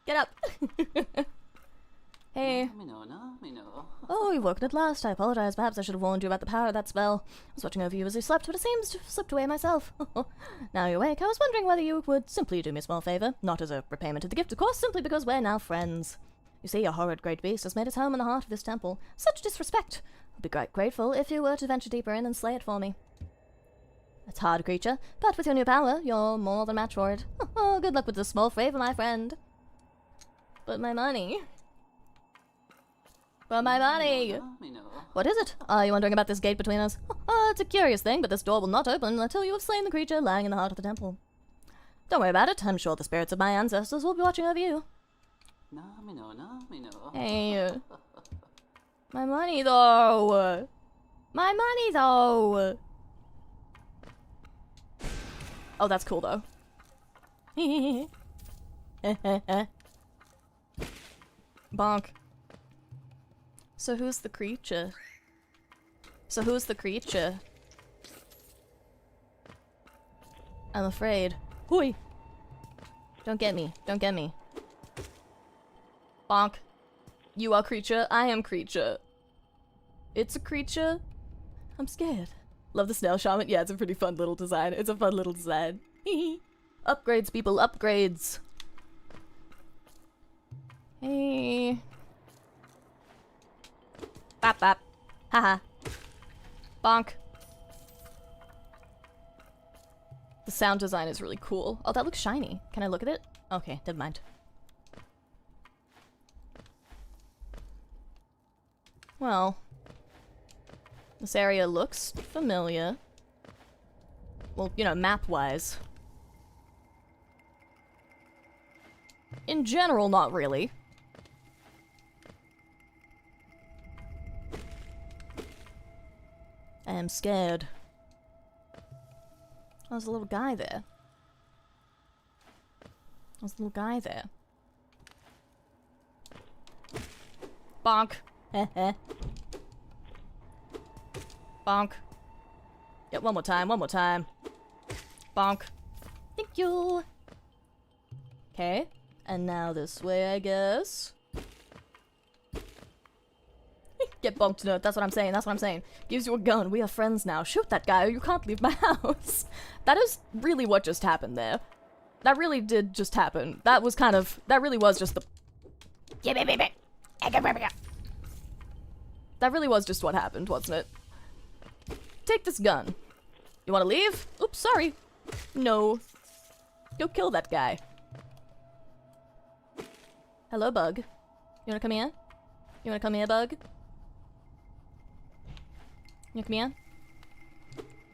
Get up. Hey. Oh, you've woken at last. I apologize. Perhaps I should have warned you about the power of that spell. I was watching over you as you slept, but it seems to have slipped away myself. Now you're awake. I was wondering whether you would simply do me a small favor. Not as a repayment of the gift, of course, simply because we're now friends. You see, a horrid great beast has made its home in the heart of this temple. Such disrespect. I'd be quite grateful if you were to venture deeper in and slay it for me. It's a hard creature, but with your new power, you're more than match for it. Oh, good luck with this small favor, my friend. But my money... For my money! What is it? Are you wondering about this gate between us? It's a curious thing, but this door will not open until you have slain the creature lying in the heart of the temple. Don't worry about it. I'm sure the spirits of my ancestors will be watching over you. Hey. My money, though! My money, though! Oh, that's cool, though. Bonk. So who's the creature? I'm afraid. Hoi! Don't get me. Bonk. You are creature, I am creature. It's a creature. I'm scared. Love the snail shaman. Yeah, it's a pretty fun little design. Upgrades, people, upgrades. Hey. Bap bap. Haha. Bonk. The sound design is really cool. Oh, that looks shiny. Can I look at it? Okay, never mind. Well, this area looks familiar. Well, you know, map-wise. In general, not really. I am scared. Oh, there's a little guy there. Bonk. Heh. Bonk. Yeah, one more time. Bonk. Thank you. Okay. And now this way, I guess. Get bonked, nerd. That's what I'm saying. Gives you a gun. We are friends now. Shoot that guy or you can't leave my house. That is really what just happened there. That really did just happen. That really was just the... That really was just what happened, wasn't it? Take this gun. You wanna leave? Oops, sorry. No. Go kill that guy. Hello, bug. You wanna come here? Bug? You wanna come here?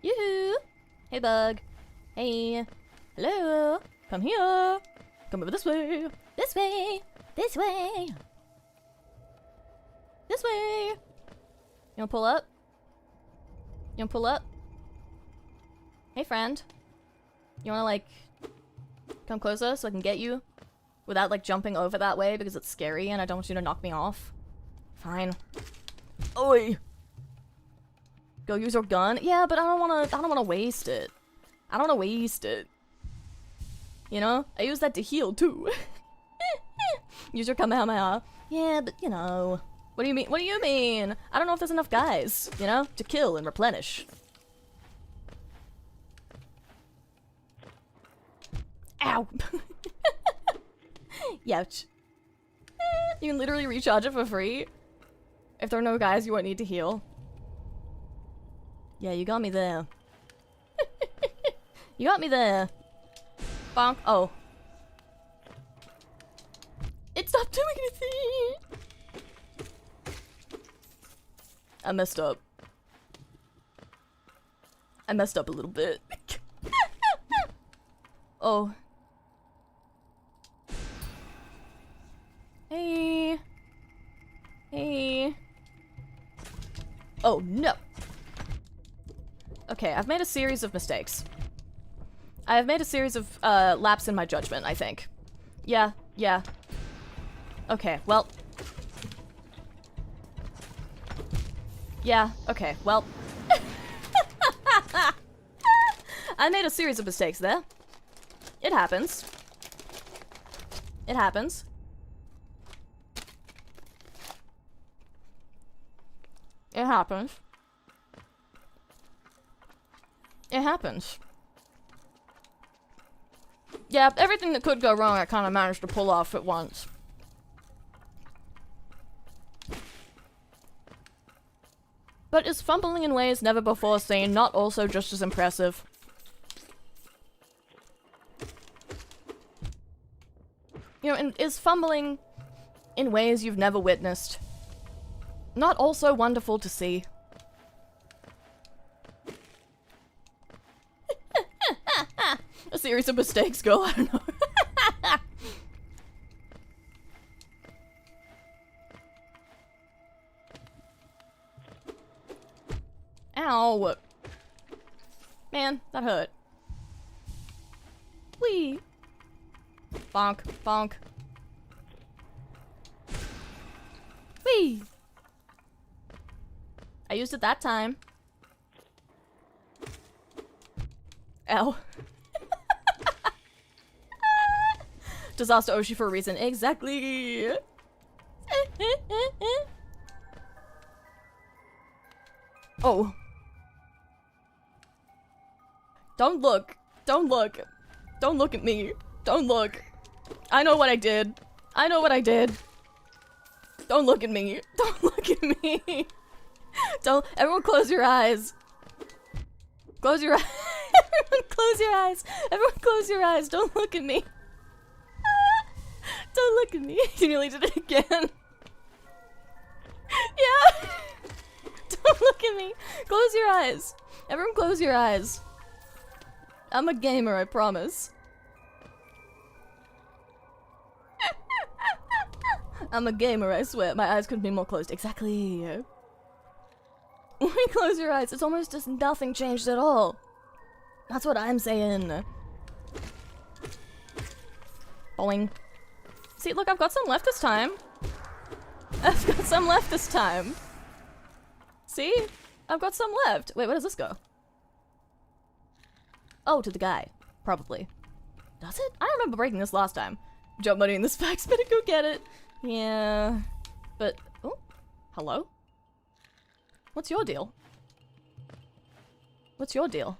Yoo-hoo! Hey, bug. Hey. Hello. Come here. Come over this way. This way. You wanna pull up? Hey, friend. You wanna, like, come closer so I can get you? Without, like, jumping over that way because it's scary and I don't want you to knock me off. Fine. Oi! Go use your gun? Yeah, but I don't wanna waste it. You know? I use that to heal, too. Use your Kamehameha. Yeah, but, you know... What do you mean? I don't know if there's enough guys, you know, to kill and replenish. Ow! Youch. You can literally recharge it for free. If there are no guys, you won't need to heal. Yeah, you got me there. Bonk. Oh. It stopped doing anything! I messed up a little bit. Oh. Hey. Oh, no. Okay, I've made a series of mistakes. I have made a series of, lapse in my judgment, I think. Yeah. Okay, well... Yeah, okay, well... I made a series of mistakes there. It happens. It happens. Yeah, everything that could go wrong I kind of managed to pull off at once. But is fumbling in ways never before seen not also just as impressive? You know, and is fumbling in ways you've never witnessed Not also wonderful to see. A series of mistakes go, I don't know. Ow. Man, that hurt. Whee! Bonk, bonk. Whee! I used it that time. Ow. Disaster Oshi for a reason. Exactly! Oh. Don't look. Don't look. Don't look at me. Don't look. I know what I did. I know what I did. Don't look at me. Don't look at me. Don't. Everyone close your eyes. Close your eyes. Everyone close your eyes. Everyone close your eyes. Don't look at me. Don't look at me. You nearly did it again. Yeah. Don't look at me. Close your eyes. Everyone close your eyes. I'm a gamer, I promise. I'm a gamer, I swear. My eyes couldn't be more closed. Exactly. When you close your eyes, it's almost as nothing changed at all. That's what I'm saying. Boing. See, look, I've got some left this time. I've got some left this time. See? I've got some left. Wait, where does this go? Oh, to the guy. Probably. Does it? I don't remember breaking this last time. Jump money in the specs, better go get it. Yeah. But, oh. Hello? What's your deal? What's your deal?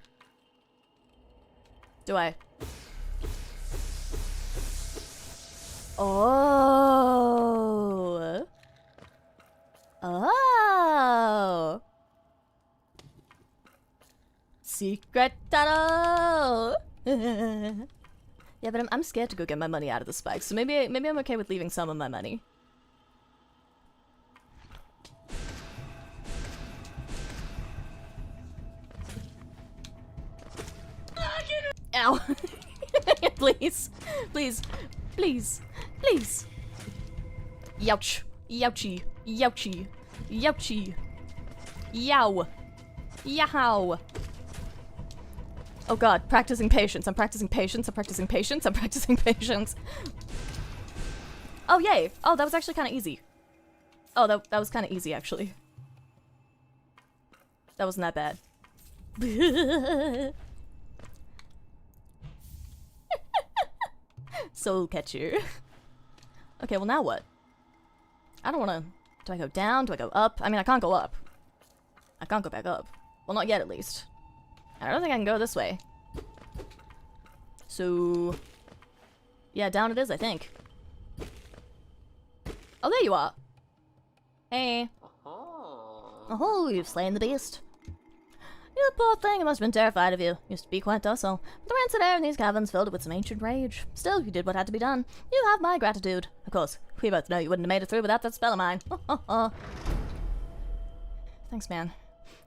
Do I? Oh. Oh. Secret tunnel. Yeah, but I'm scared to go get my money out of the spikes, so maybe I'm okay with leaving some of my money. Ow. Please. Please. Please. Please. Youch. Youchy. Youchy. Youchy. Yow. Yow. Oh god, practicing patience. I'm practicing patience. I'm practicing patience. I'm practicing patience. Oh, yay. Oh, that was actually kind of easy. Oh, that was kind of easy, actually. That wasn't that bad. Soul catcher. Okay, well now what? I don't wanna... Do I go down? Do I go up? I mean, I can't go up. I can't go back up. Well, not yet, at least. I don't think I can go this way. So... Yeah, down it is, I think. Oh, there you are! Hey. Oh, you've slain the beast. You poor thing, I must have been terrified of you. Used to be quite docile. But the rancid air in these caverns filled it with some ancient rage. Still, you did what had to be done. You have my gratitude. Of course, we both know you wouldn't have made it through without that spell of mine. Thanks, man.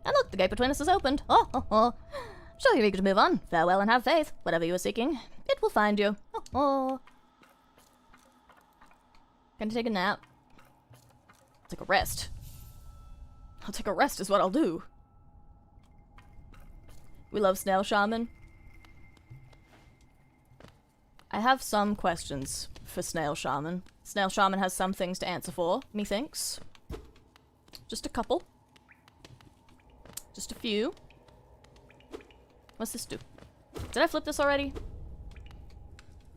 And look, the gate between us is opened. Sure, you're eager to move on. Farewell and have faith. Whatever you are seeking, it will find you. Can I take a nap? Take a rest. I'll take a rest is what I'll do. We love Snail Shaman. I have some questions for Snail Shaman. Snail Shaman has some things to answer for, methinks. Just a couple. Just a few. What's this do? Did I flip this already?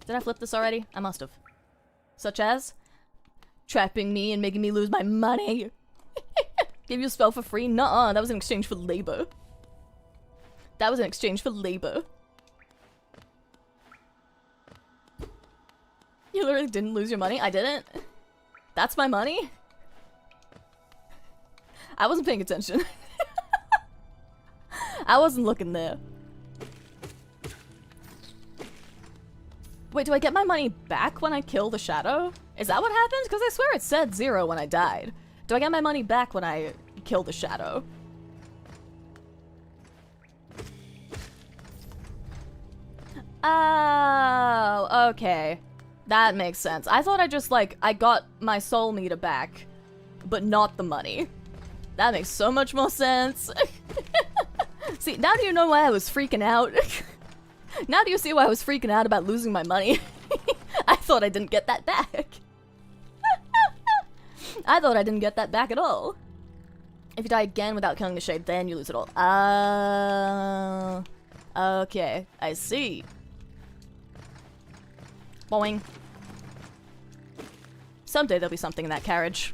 Did I flip this already? I must have. Such as? Trapping me and making me lose my money. Give you a spell for free? Nuh-uh, that was in exchange for labor. That was in exchange for labor. You literally didn't lose your money? I didn't? That's my money? I wasn't paying attention. I wasn't looking there. Wait, do I get my money back when I kill the shadow? Is that what happened? Because I swear it said 0 when I died. Do I get my money back when I kill the shadow? Oh, okay. That makes sense. I thought I just, like, I got my soul meter back, but not the money. That makes so much more sense. See, now do you know why I was freaking out? Now do you see why I was freaking out about losing my money? I thought I didn't get that back. I thought I didn't get that back at all. If you die again without killing the shade, then you lose it all. Okay, I see. Boing. Someday there'll be something in that carriage.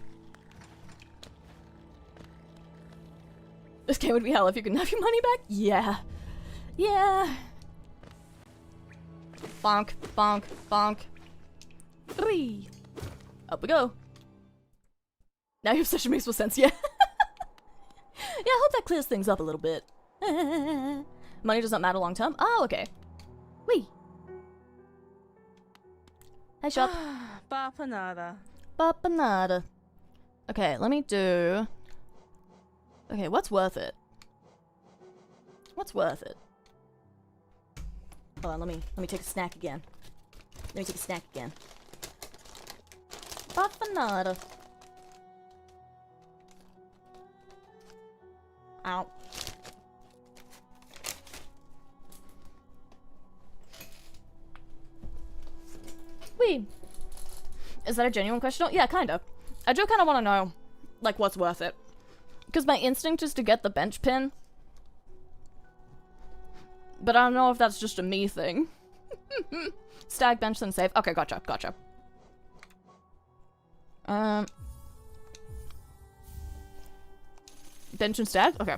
This game would be hell if you couldn't have your money back? Yeah. Yeah. Bonk, bonk, bonk. 3. Up we go. Now you have such a makes more sense, yeah. Yeah, I hope that clears things up a little bit. Money does not matter long term. Oh, okay. Wee. Hey, shop. Bapanada. Bapanada. Okay, let me do... Okay, what's worth it? What's worth it? Hold on, let me take a snack again. Let me take a snack again. Bapanada. Ow. Wee. Is that a genuine question? Yeah, kinda. I do kinda wanna know, like, what's worth it. Because my instinct is to get the bench pin. But I don't know if that's just a me thing. Stag, bench, then save. Okay, gotcha, gotcha. Bench and stag? Okay.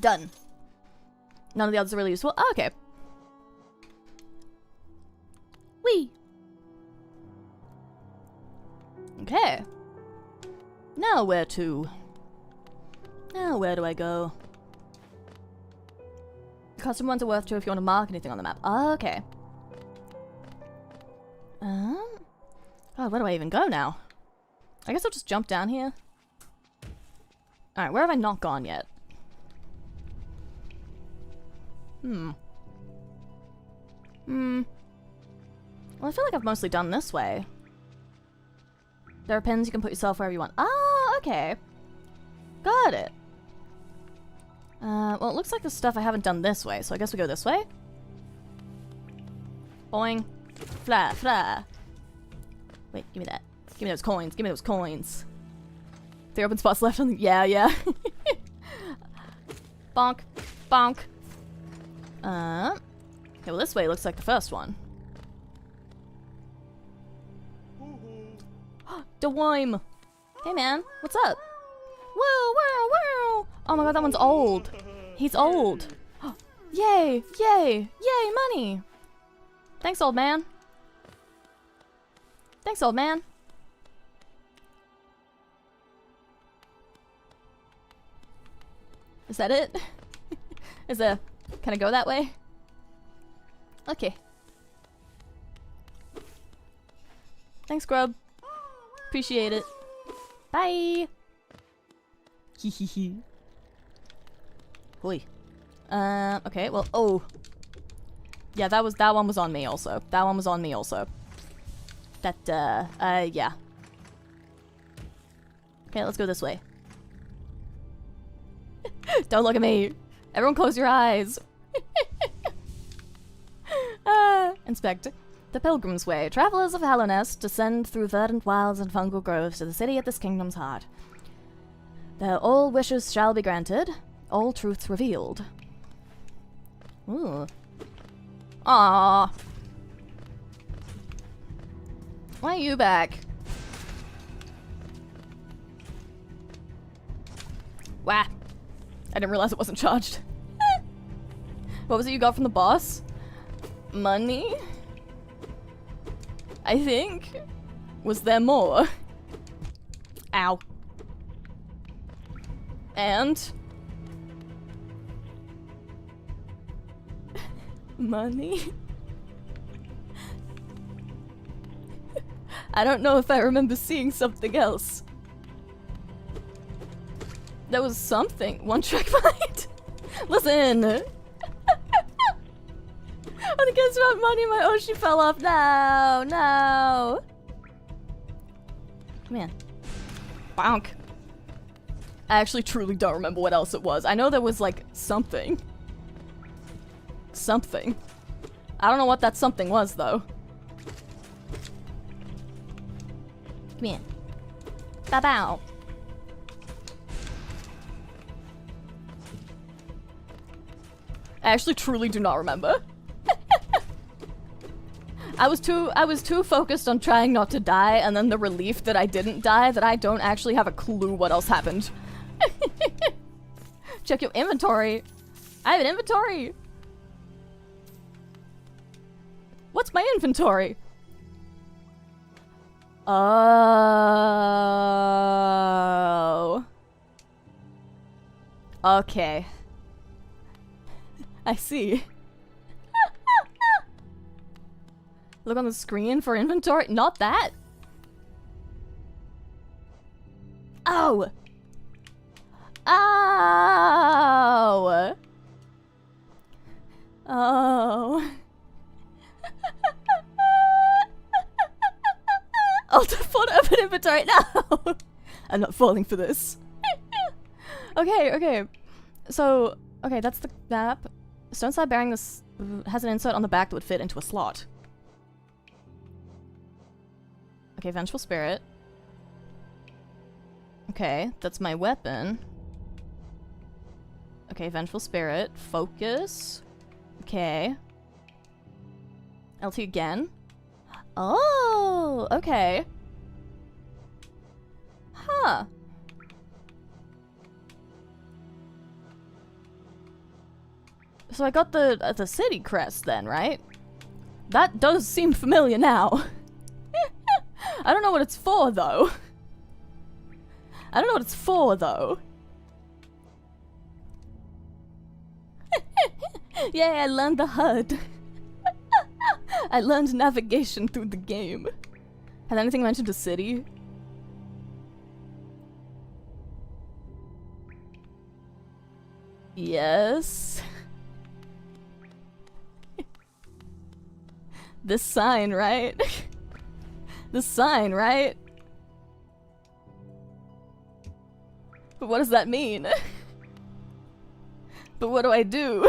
Done. None of the others are really useful. Oh, okay. Wee. Okay. Now where to? Now where do I go? Custom ones are worth 2 if you want to mark anything on the map. Oh, okay. God, where do I even go now? I guess I'll just jump down here. Alright, where have I not gone yet? Well, I feel like I've mostly done this way. There are pins you can put yourself wherever you want. Ah, okay. Got it. Well, it looks like there's stuff I haven't done this way, so I guess we go this way. Boing. Fly, fly. Wait, give me that. Give me those coins. Give me those coins. 3 open spots left on the... Yeah, yeah. Bonk. Bonk. Okay, well, this way looks like the first one. DeWime. Hey, man. What's up? Whoa, wow, wow. Oh my god, that one's old. He's old. Yay, yay, yay, money. Thanks, old man. Thanks, old man. Is that it? Is there... Can I go that way? Okay. Thanks, Grub. Appreciate it. Bye. Hehehe. Hoi. Okay, well, oh. Yeah, that one was on me also. That one was on me also. That, yeah. Okay, let's go this way. Don't look at me. Everyone close your eyes. Inspect. The Pilgrim's Way. Travelers of Hallownest descend through verdant wilds and fungal groves to the city at this kingdom's heart. There all wishes shall be granted, all truths revealed. Ooh. Aww. Why are you back? Wah. I didn't realize it wasn't charged. What was it you got from the boss? Money? I think. Was there more? Ow. And? Money? I don't know if I remember seeing something else. There was something. One track mind. Listen. When it gets about money, my Oshi fell off. No, no. Come here. Bonk. I actually truly don't remember what else it was. I know there was like something. Something. I don't know what that something was though. Come here. Bow bow. I actually truly do not remember. I was too focused on trying not to die, and then the relief that I didn't die that I don't actually have a clue what else happened. Check your inventory. I have an inventory. What's my inventory? Oh. Okay. I see. Look on the screen for inventory. Not that. Oh. Oh. Oh. Alt F1 open inventory. No. I'm not falling for this. Okay, okay. So, okay, that's the map. Stone slab bearing this has an insert on the back that would fit into a slot. Okay, Vengeful Spirit. Okay, that's my weapon. Okay, Vengeful Spirit. Focus. Okay. LT again. Oh, okay. Huh. So I got the city crest then, right? That does seem familiar now. I don't know what it's for though. I don't know what it's for though. Yay, I learned the HUD. I learned navigation through the game. Has anything mentioned a city? Yes. This sign, right? This sign, right? But what does that mean? But what do I do?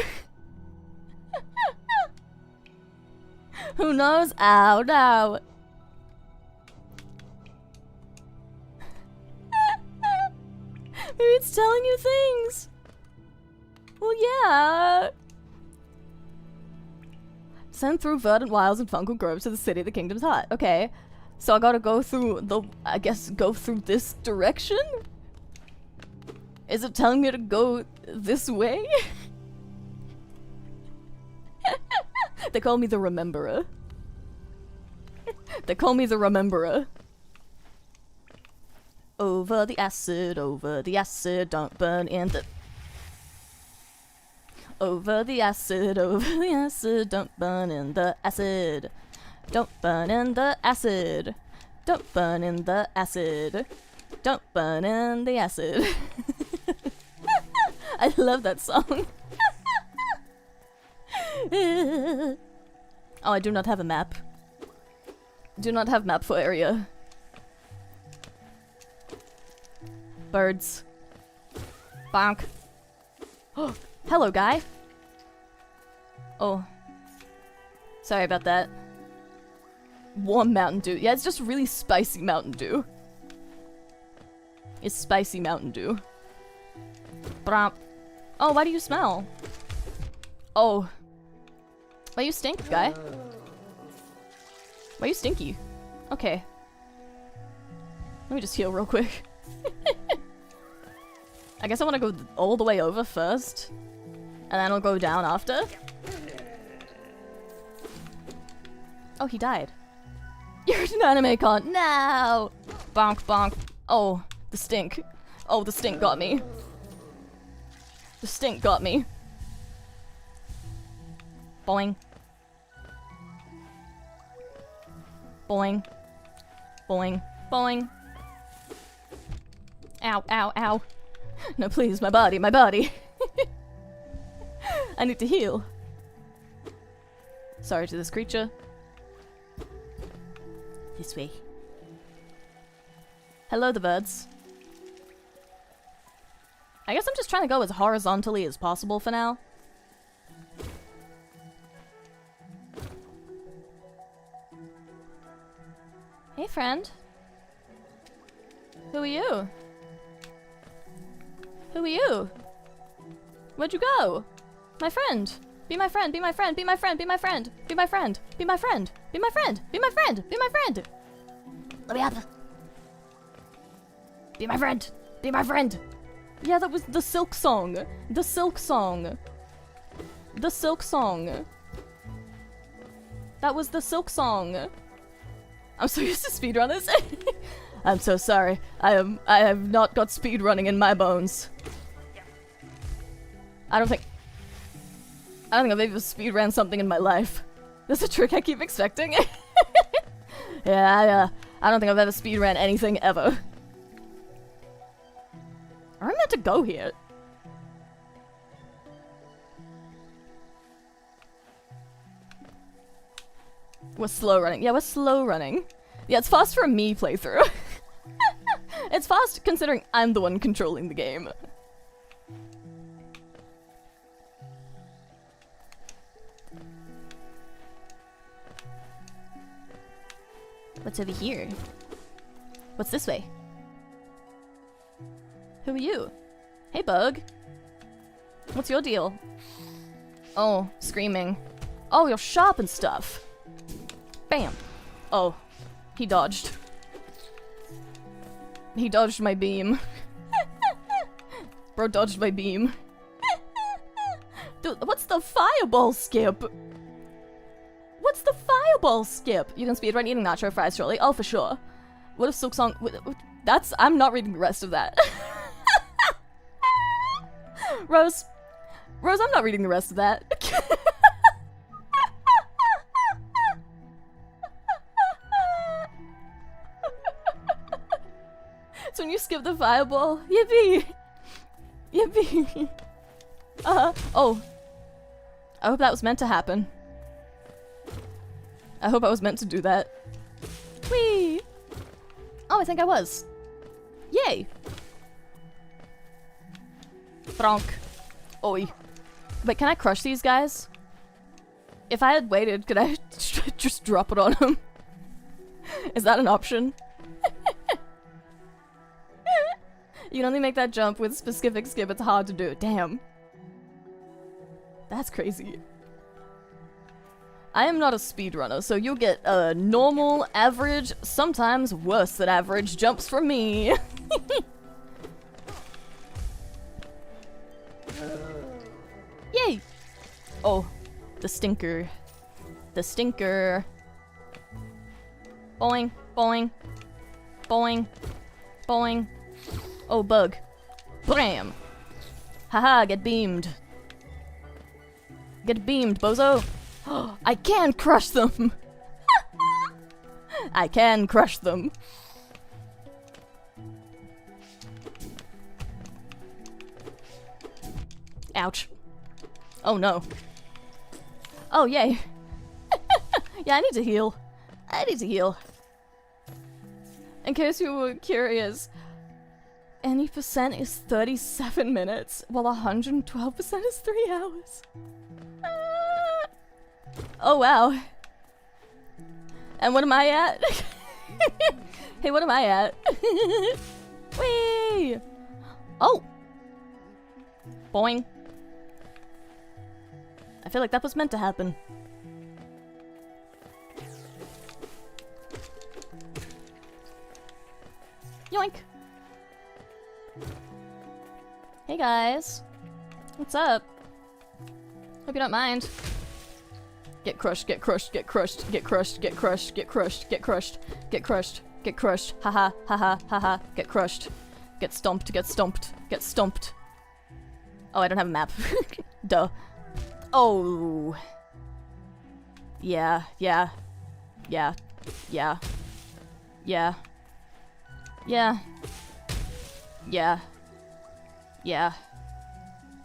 Who knows? Ow, no. Maybe it's telling you things. Well, yeah. Send through verdant wilds and fungal groves to the city of the kingdom's heart. Okay. So I gotta go through the, I guess, go through this direction? Is it telling me to go this way? They call me the Rememberer. They call me the Rememberer. Over the acid, don't burn in the... Over the acid, don't burn in the acid. Don't burn in the acid. Don't burn in the acid. Don't burn in the acid. I love that song. Oh, I do not have a map. Do not have map for area. Birds. Bonk. Oh, hello, guy. Oh. Sorry about that. Warm Mountain Dew. Yeah, it's just really spicy Mountain Dew. It's spicy Mountain Dew. Bromp. Oh, why do you smell? Oh. Why you stink, guy? Why you stinky? Okay. Let me just heal real quick. I guess I want to go all the way over first. And then I'll go down after. Oh, he died. You're an anime con. No! Bonk, bonk. Oh, the stink. Oh, the stink got me. The stink got me. Boing. Boing. Boing. Boing. Ow, ow, ow. No, please, my body, my body. I need to heal. Sorry to this creature. This way. Hello, the birds. I guess I'm just trying to go as horizontally as possible for now. Hey, friend. Who are you? Who are you? Where'd you go? My friend. Be my friend, be my friend, be my friend, be my friend, be my friend, be my friend, be my friend, be my friend, be my friend. Let me up. Be my friend, be my friend. Yeah, that was the Silk Song. The Silk Song. The Silk Song. That was the Silk Song. I'm so used to speedrunners. I'm so sorry. I have not got speedrunning in my bones. I don't think I've ever speedran something in my life. That's a trick I keep expecting. Yeah, I don't think I've ever speedran anything ever. Are I meant to go here? We're slow running. Yeah, we're slow running. Yeah, it's fast for a me playthrough. It's fast considering I'm the one controlling the game. What's over here? What's this way? Who are you? Hey, bug. What's your deal? Oh, screaming. Oh, you're sharp and stuff. Bam. Oh, he dodged. He dodged my beam. Bro dodged my beam. Dude, what's the fireball skip? What's the fireball skip? You can speedrun eating nacho fries shortly. Oh, for sure. What if Silk Song... That's... I'm not reading the rest of that. Rose, I'm not reading the rest of that. So when you skip the fireball, yippee! Yippee! Oh. I hope that was meant to happen. I hope I was meant to do that. Whee! Oh, I think I was. Yay! Bronk. Oi. Wait, can I crush these guys? If I had waited, could I just drop it on them? Is that an option? You can only make that jump with specific skip, it's hard to do. Damn. That's crazy. I am not a speedrunner, so you'll get normal, average, sometimes worse than average jumps from me. Yay! Oh, the stinker. The stinker. Boing, boing, boing, boing. Oh, bug. Bram! Haha, get beamed. Get beamed, bozo. I can crush them! I can crush them. Ouch. Oh no. Oh, yay. Yeah, I need to heal. I need to heal. In case you were curious, any percent is 37 minutes, while 112% is 3 hours. Oh, wow. And what am I at? Hey, what am I at? Whee! Oh! Boing. I feel like that was meant to happen. Yoink! Hey guys. What's up? Hope you don't mind. Get crushed, get crushed, get crushed, get crushed, get crushed, get crushed, get crushed, get crushed, get crushed, haha, haha, haha, get crushed. Get stomped, get stomped, get stomped. Oh, I don't have a map. Duh. Oh. Yeah, yeah. Yeah. Yeah. Yeah. Yeah. Yeah. Yeah.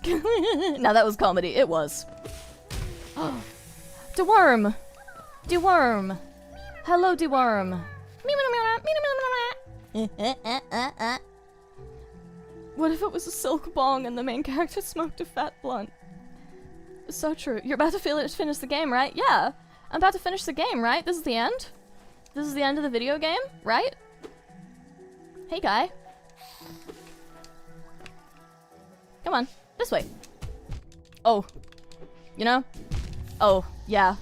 Now that was comedy. It was. Deworm! Deworm! Hello, Deworm! What if it was a silk bong and the main character smoked a fat blunt? So true. You're about to finish the game, right? Yeah. I'm about to finish the game, right? This is the end? This is the end of the video game, right? Hey, guy. Come on. This way. Oh. You know? Oh, yeah.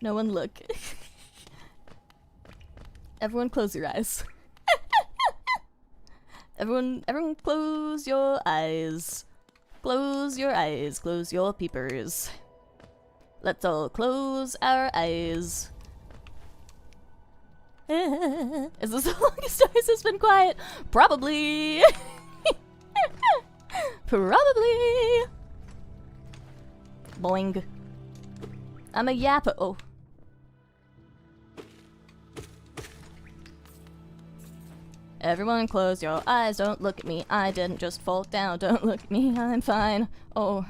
No one look. Everyone close your eyes. everyone close your eyes. Close your eyes, close your peepers. Let's all close our eyes. Is this the longest Arisa has been quiet? Probably. Probably. Boing. I'm a yapper. Oh. Everyone close your eyes, don't look at me. I didn't just fall down, don't look at me, I'm fine. Oh.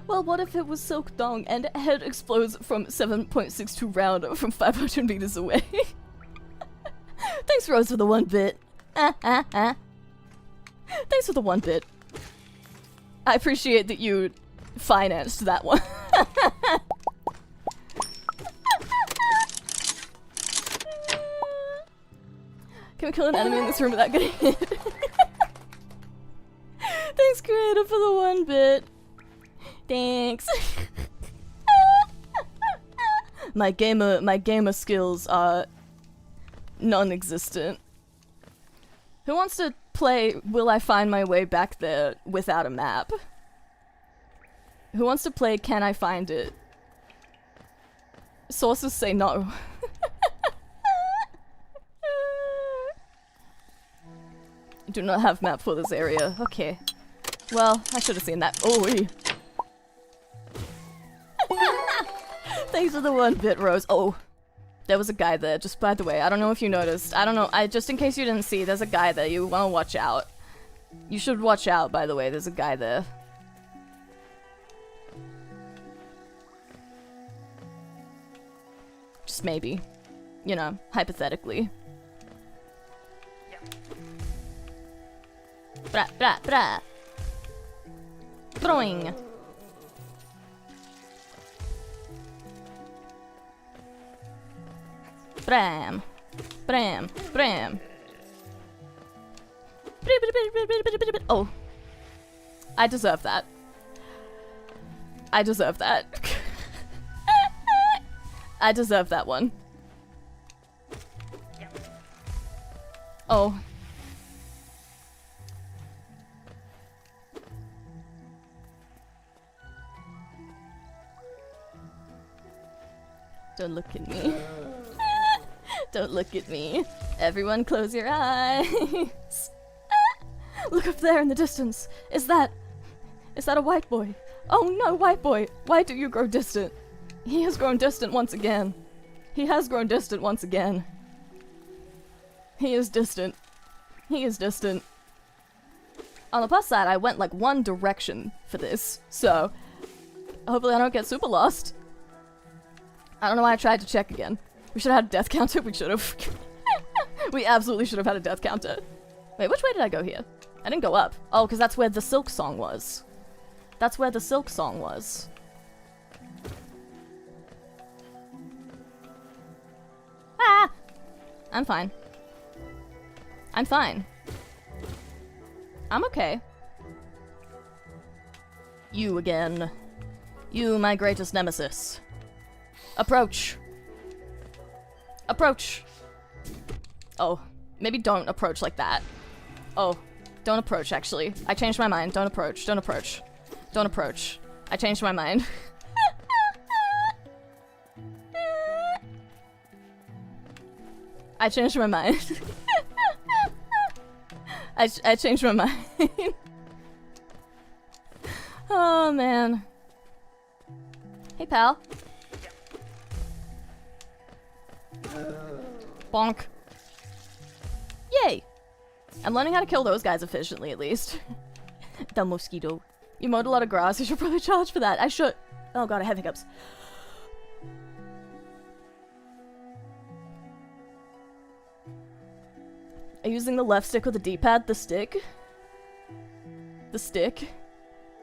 Well, what if it was Silk Dong and head explodes from 7.62 round from 500 meters away? Thanks, Rose, for the 1 bit. Thanks for the 1 bit. I appreciate that you financed that one. Can we kill an enemy in this room without getting hit? Thanks, creator, for the 1 bit. Thanks. my gamer skills are non-existent. Who wants to play Will I Find My Way Back There without a map? Who wants to play Can I Find It? Sources say no. Do not have map for this area. Okay. Well, I should have seen that. Oh, Thanks for the 1 bit, Rose. Oh, there was a guy there, just by the way. I don't know if you noticed. I don't know. Just in case you didn't see, there's a guy there. You want to watch out. You should watch out, by the way. There's a guy there. Just maybe. You know, hypothetically. Bra, bra, bra. Throwing. Bram. Bram. Bram. Oh. I deserve that. I deserve that. I deserve that one. Oh. Don't look at me. Don't look at me. Everyone close your eyes. Look up there in the distance. Is that a white boy? Oh no, white boy. Why do you grow distant? He has grown distant once again. He has grown distant once again. He is distant. He is distant. On the plus side, I went like one direction for this, so hopefully I don't get super lost. I don't know why I tried to check again. We should have had a death counter. We should have. We absolutely should have had a death counter. Wait, which way did I go here? I didn't go up. Oh, because that's where the silk song was. That's where the silk song was. Ah! I'm fine. I'm fine. I'm okay. You again. You, my greatest nemesis. Approach. Approach. Oh, maybe don't approach like that. Oh, don't approach, actually. I changed my mind. Don't approach. Don't approach. Don't approach. I changed my mind. I changed my mind. I changed my mind. Oh, man. Hey, pal. Bonk. Yay! I'm learning how to kill those guys efficiently, at least. The mosquito. You mowed a lot of grass. You should probably charge for that. I should. Oh god, I have hiccups. Are you using the left stick or the D-pad? The stick? The stick?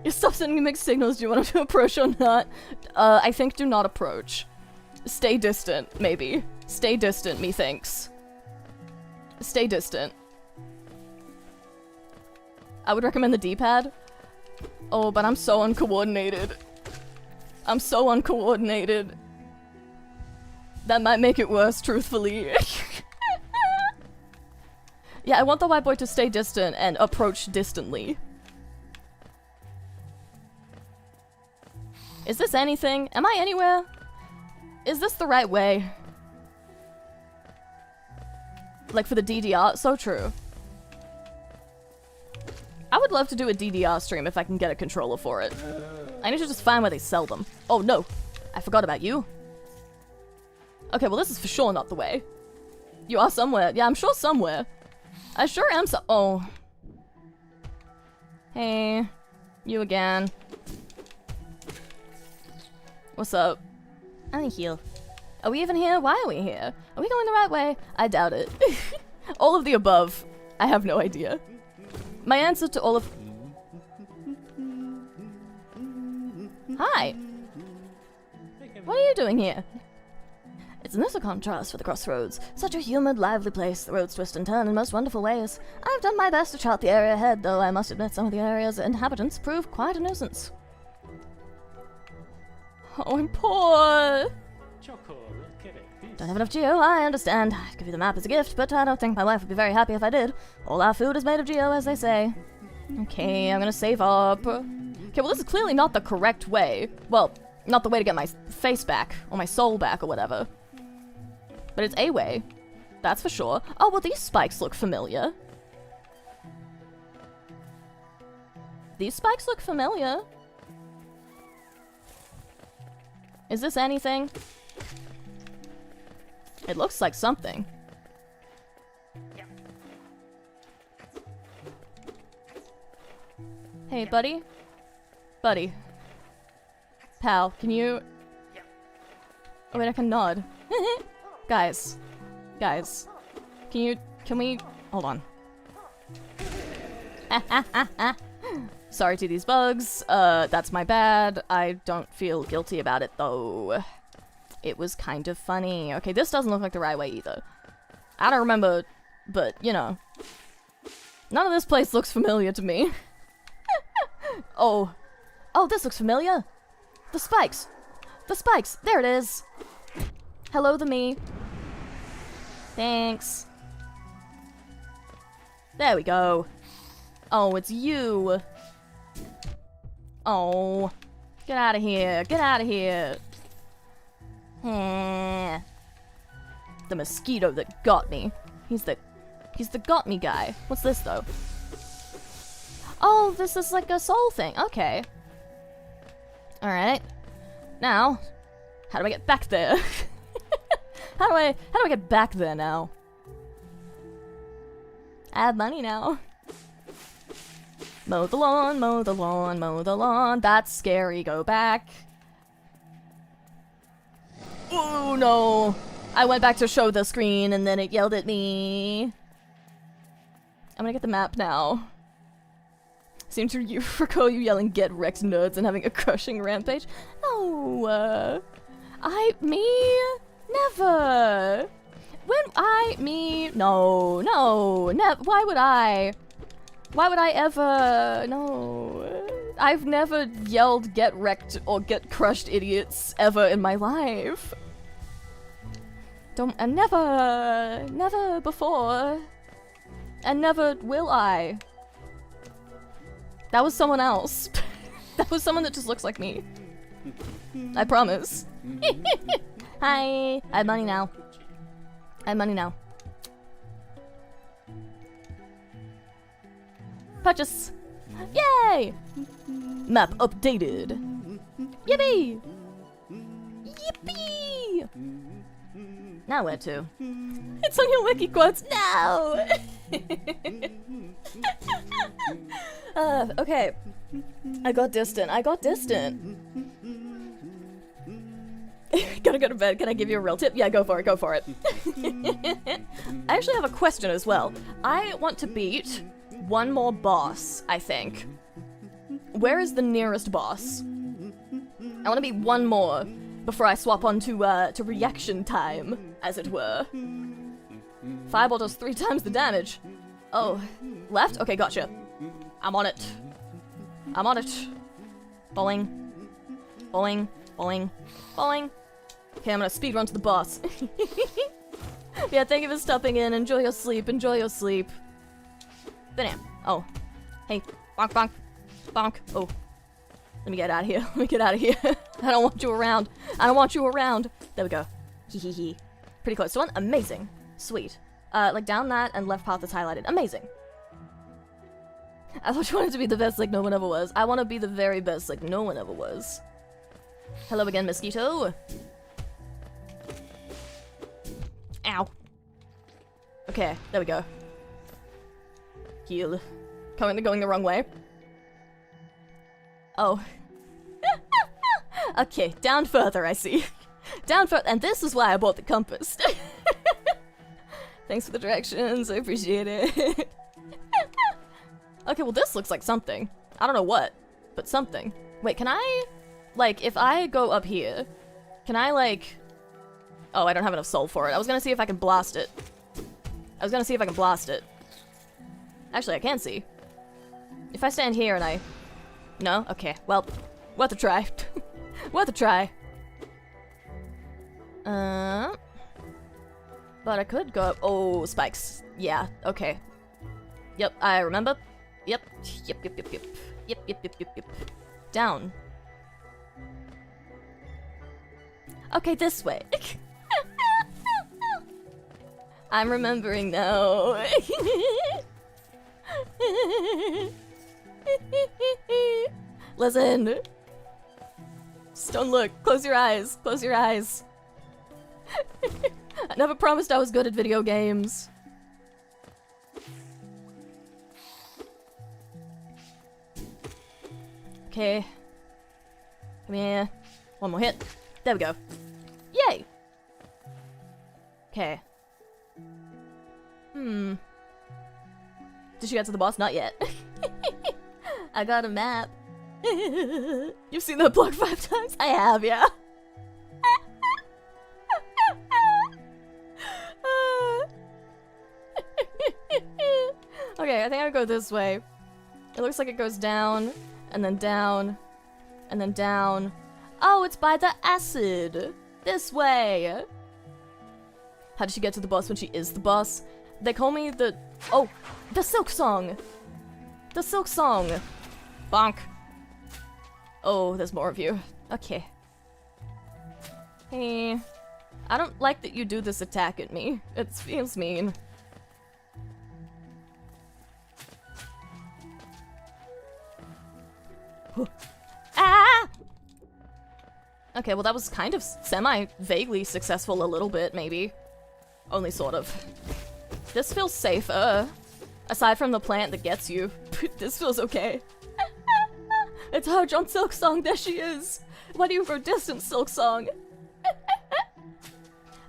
You stop sending me mixed signals. Do you want to approach or not? I think do not approach. Stay distant, maybe. Stay distant, methinks. Stay distant. I would recommend the D-pad. Oh, but I'm so uncoordinated. I'm so uncoordinated. That might make it worse, truthfully. Yeah, I want the white boy to stay distant and approach distantly. Is this anything? Am I anywhere? Is this the right way? Like for the DDR? So true. I would love to do a DDR stream if I can get a controller for it. I need to just find where they sell them. Oh no, I forgot about you. Okay, well this is for sure not the way. You are somewhere. Yeah, I'm sure somewhere. I sure am oh. Hey, you again. What's up? I'm here. Are we even here? Why are we here? Are we going the right way? I doubt it. All of the above. I have no idea. My answer to all of... Hi! What are you doing here? It's this a contrast for the crossroads. Such a humid, lively place. The roads twist and turn in most wonderful ways. I've done my best to chart the area ahead, though I must admit some of the area's inhabitants prove quite a nuisance. Oh, I'm poor! Don't have enough geo, I understand. I'd give you the map as a gift, but I don't think my wife would be very happy if I did. All our food is made of geo, as they say. Okay, I'm gonna save up. Okay, well this is clearly not the correct way. Well, not the way to get my face back, or my soul back, or whatever. But it's a way. That's for sure. Oh, well these spikes look familiar. These spikes look familiar. Is this anything? It looks like something. Hey, buddy? Buddy. Pal, can you... Oh wait, I can nod. Guys. Guys. Can we... Hold on. Sorry to these bugs. That's my bad. I don't feel guilty about it, though. It was kind of funny. Okay, this doesn't look like the right way either. I don't remember, but, you know. None of this place looks familiar to me. Oh. Oh, this looks familiar. The spikes. The spikes. There it is. Hello, the me. Thanks. There we go. Oh, it's you. Oh. Get out of here. Get out of here. The mosquito that got me. He's the got me guy. What's this though? Oh, this is like a soul thing. Okay. Alright. Now, how do I get back there? how do I get back there now? I have money now. Mow the lawn, mow the lawn, mow the lawn. That's scary. Go back. Oh no! I went back to show the screen and then it yelled at me. I'm gonna get the map now. Seem to recall you yelling "Get wrecked, nerds" and having a crushing rampage. No, me, never. No, why would I? Why would I ever? No. I've never yelled get wrecked or get crushed idiots ever in my life. And never before. And never will I. That was someone else. That was someone that just looks like me. I promise. Hi. I have money now. I have money now. Purchase. Yay! Map updated. Yippee! Yippee! Now where to? It's on your wiki quotes now! Okay. I got distant. Gotta go to bed. Can I give you a real tip? Yeah, go for it. I actually have a question as well. I want to beat one more boss, I think. Where is the nearest boss? I want to beat one more before I swap on to reaction time, as it were. Fireball does 3 times the damage. Oh, left? Okay, gotcha. I'm on it. Bowling. Okay, I'm gonna speedrun to the boss. Yeah, thank you for stopping in. Enjoy your sleep. Bam. Oh. Hey. Bonk. Oh. Let me get out of here. I don't want you around. There we go. Hee. Pretty close to one. Amazing. Sweet. Like down that and left path is highlighted. Amazing. I thought you wanted to be the best like no one ever was. I want to be the very best like no one ever was. Hello again, mosquito. Ow. Okay, there we go. Heal. Going the wrong way. Oh. Okay, down further, I see. Down further, and this is why I bought the compass. Thanks for the directions, I appreciate it. Okay, well this looks like something. I don't know what, but something. Wait, can I, like, if I go up here, can I, like... Oh, I don't have enough soul for it. I was gonna see if I can blast it. Actually, I can see. If I stand here and I... No? Okay, well, worth a try. Worth a try. But I could go up... Oh, spikes. Yeah, okay. Yep, I remember. Yep. Down. Okay, this way. I'm remembering now. Listen. Just don't look. Close your eyes. I never promised I was good at video games. Okay. Come here. One more hit. There we go. Yay! Okay. Did you get to the boss? Not yet. I got a map. You've seen that block 5 times? I have, yeah. Okay, I think I'll go this way. It looks like it goes down, and then down, and then down. Oh, it's by the acid! This way! How did she get to the boss when she is the boss? They call me the... Oh! The Silk Song! The Silk Song! Bonk. Oh, there's more of you. Okay. Hey. I don't like that you do this attack at me. It feels mean. Ah! Okay, well that was kind of semi-vaguely successful a little bit, maybe. Only sort of. This feels safer. Aside from the plant that gets you. This feels okay. It's her John Silk Song, there she is! Why do you go distant, Silk Song?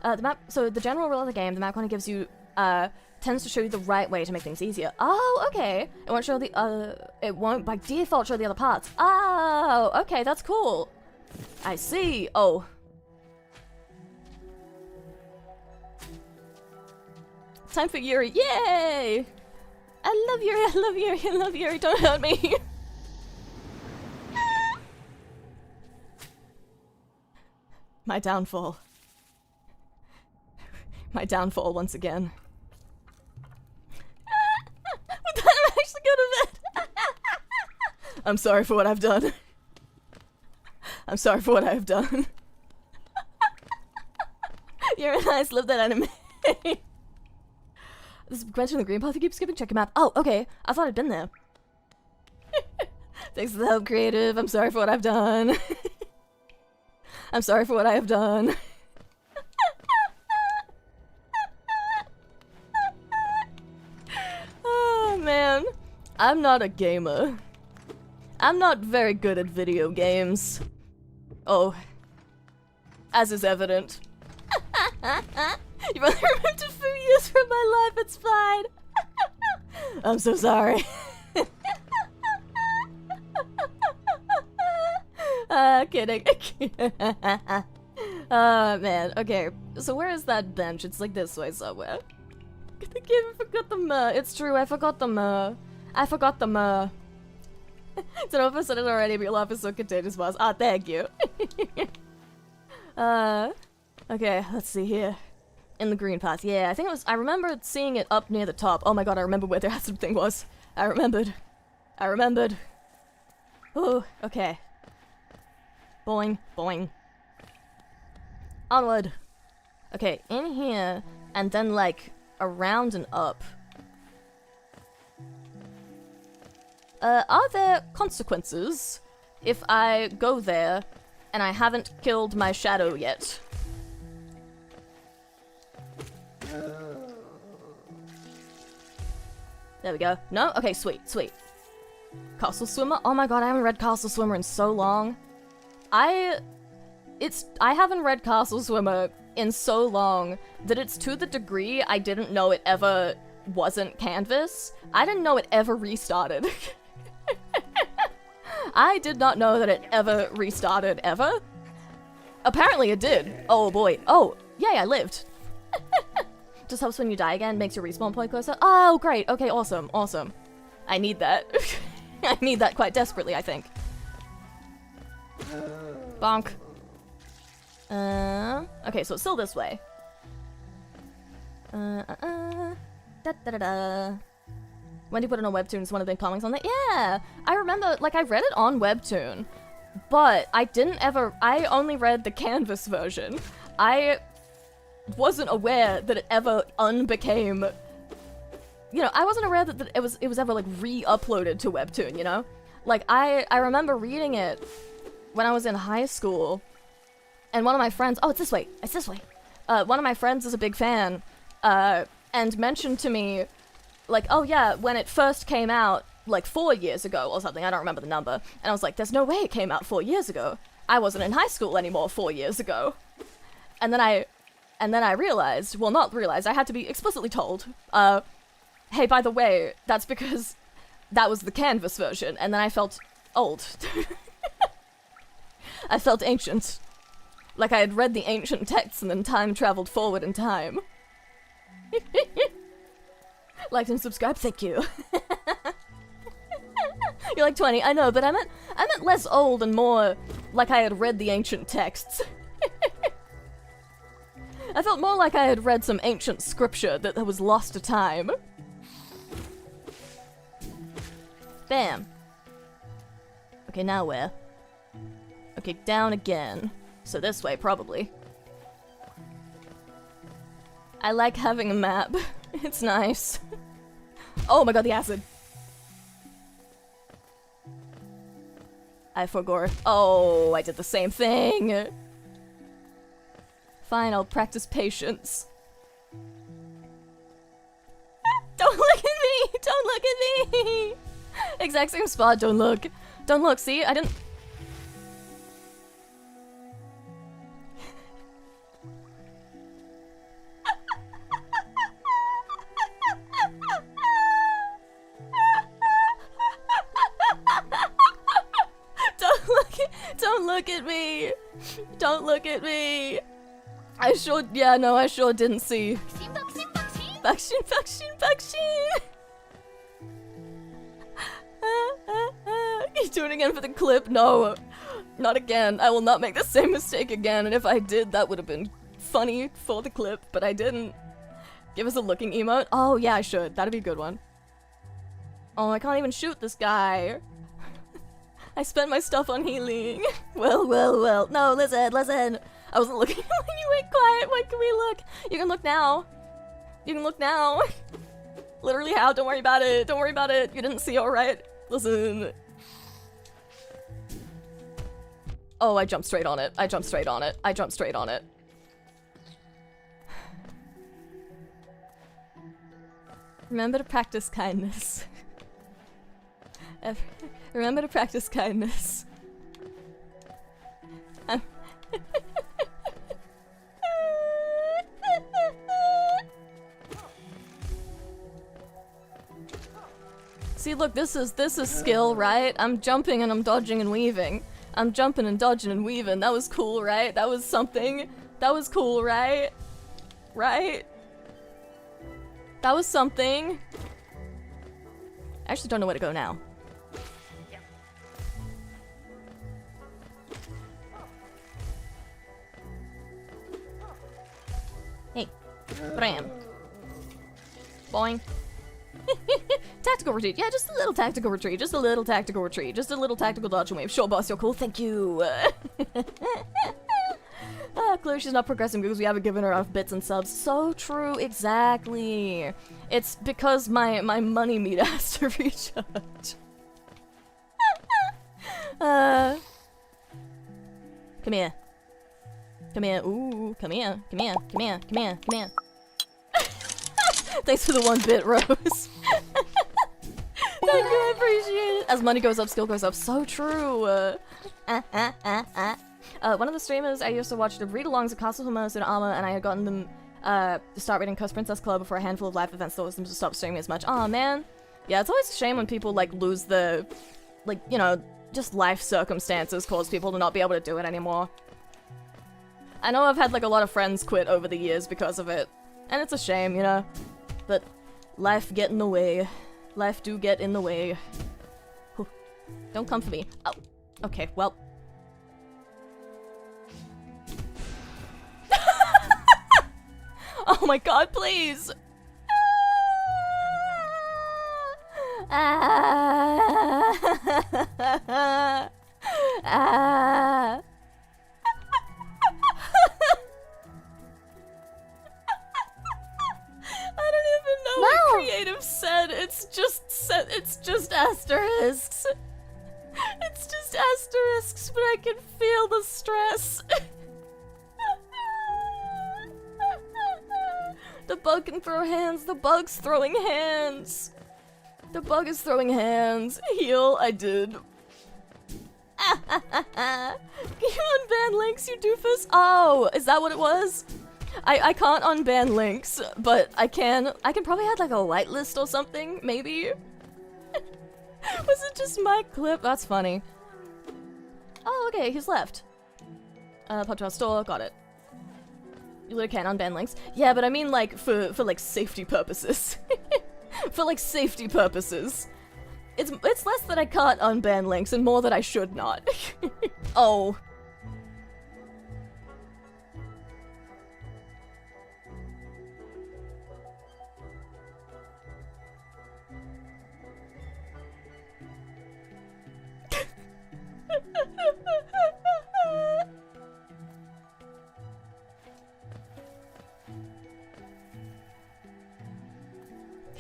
The map, so the general rule of the game, the map kind of gives you, tends to show you the right way to make things easier. Oh, okay. It won't show it won't by default show the other parts. Oh, okay, that's cool. I see. Oh. Time for Yuri, yay! I love Yuri, don't hurt me. My downfall. My downfall once again. With that, I'm actually go to bed. I'm sorry for what I've done. I'm sorry for what I have done. You're a nice, love that anime. This is Gwen from the green path. You keep skipping. Check your map. Oh, okay. I thought I'd been there. Thanks for the help, creative. I'm sorry for what I've done. I'm sorry for what I have done. Oh, man. I'm not a gamer. I'm not very good at video games. Oh. As is evident. You've only removed a few years from my life, it's fine. I'm so sorry. Kidding. Man, okay. So where is that bench? It's like this way somewhere. I forgot the It's true, I forgot the I forgot the Don't know if I said it already, but your laugh is so contagious, boss. Ah, thank you. Okay, let's see here. In the green path. Yeah, I think it was. I remember seeing it up near the top. Oh my god, I remember where the acid thing was. I remembered. Oh, okay. Boing, boing. Onward. Okay, in here, and then, like, around and up. Are there consequences if I go there and I haven't killed my shadow yet? There we go. No? Okay, sweet, sweet. Castle Swimmer? Oh my god, I haven't read Castle Swimmer in so long. I haven't read Castle Swimmer in so long that it's to the degree I didn't know it ever wasn't Canvas. I didn't know it ever restarted. I did not know that it ever restarted, ever. Apparently it did. Oh boy. Oh, yay, I lived. Just helps when you die again, makes your respawn point closer. Oh, great. Okay, awesome, awesome. I need that. I need that quite desperately, I think. Bonk. Okay, so it's still this way. Da-da-da-da. Wendy put it on Webtoon, it's one of the big comics on that. Yeah! I remember, like, I read it on Webtoon, but I only read the Canvas version. I wasn't aware that it ever unbecame, you know, I wasn't aware that it was ever, like, re-uploaded to Webtoon, you know? Like, I remember reading it when I was in high school, and one of my friends, oh, it's this way, one of my friends is a big fan, and mentioned to me, like, oh yeah, when it first came out, like 4 years ago or something, I don't remember the number, and I was like, there's no way it came out 4 years ago. I wasn't in high school anymore 4 years ago. And then I realized, well, not realized, I had to be explicitly told, hey, by the way, that's because that was the Canvas version, and then I felt old. I felt ancient. Like I had read the ancient texts and then time traveled forward in time. Liked and subscribe, thank you. You're like 20, I know, but I meant less old and more like I had read the ancient texts. I felt more like I had read some ancient scripture that was lost to time. Bam. Okay, now where? Okay, down again. So this way, probably. I like having a map. It's nice. Oh my god, the acid. I forgot. Oh, I did the same thing. Fine, I'll practice patience. Don't look at me! Don't look at me! Exact same spot, don't look. Don't look, see? I didn't... Don't look at me! Don't look at me! I sure didn't see. Vaccine! You doing it again for the clip? No. Not again. I will not make the same mistake again, and if I did, that would have been funny for the clip, but I didn't. Give us a looking emote? Oh, yeah, I should. That'd be a good one. Oh, I can't even shoot this guy. I spent my stuff on healing. Well. No, listen. I wasn't looking when you went quiet. When can we look? You can look now. Literally how? Don't worry about it. You didn't see, alright? Listen. Oh, I jumped straight on it. Remember to practice kindness. Remember to practice kindness. See, look, this is skill, right? I'm jumping and I'm dodging and weaving. I'm jumping and dodging and weaving. That was cool, right? That was something. That was cool, right? Right? That was something. I actually don't know where to go now. Hey. Bram. Boing. Tactical retreat. Yeah, just a little tactical retreat. Just a little tactical dodge and wave. Sure, boss, you're cool. Thank you. Clearly she's not progressing because we haven't given her enough bits and subs. So true, exactly. It's because my money meter has to recharge. Come here. Ooh, come here. Thanks for the 1 bit, Rose. Thank you, I appreciate it. As money goes up, skill goes up. So true. One of the streamers I used to watch the read-alongs of Castle Hummus and Armor, and I had gotten them to start reading Cuss Princess Club before a handful of live events forced them to stop streaming as much. Aw, man. Yeah, it's always a shame when people, like, lose the, like, you know, just life circumstances cause people to not be able to do it anymore. I know I've had, like, a lot of friends quit over the years because of it, and it's a shame, you know? But life get in the way. Life do get in the way. Whew. Don't come for me. Oh, okay, well. Oh my god, please! I don't even know what creative said. It's just asterisks. It's just asterisks, but I can feel the stress. The bug can throw hands. The bug's throwing hands. The bug is throwing hands. Heal, I did. Can you unban links, you doofus? Oh, is that what it was? I can't unban links, but I can probably add like a whitelist or something, maybe? Was it just my clip? That's funny. Oh, okay, he's left. Podcast store, got it. You literally can't unban links. Yeah, but I mean like for like safety purposes. For like safety purposes. It's less that I can't unban links and more that I should not. Oh.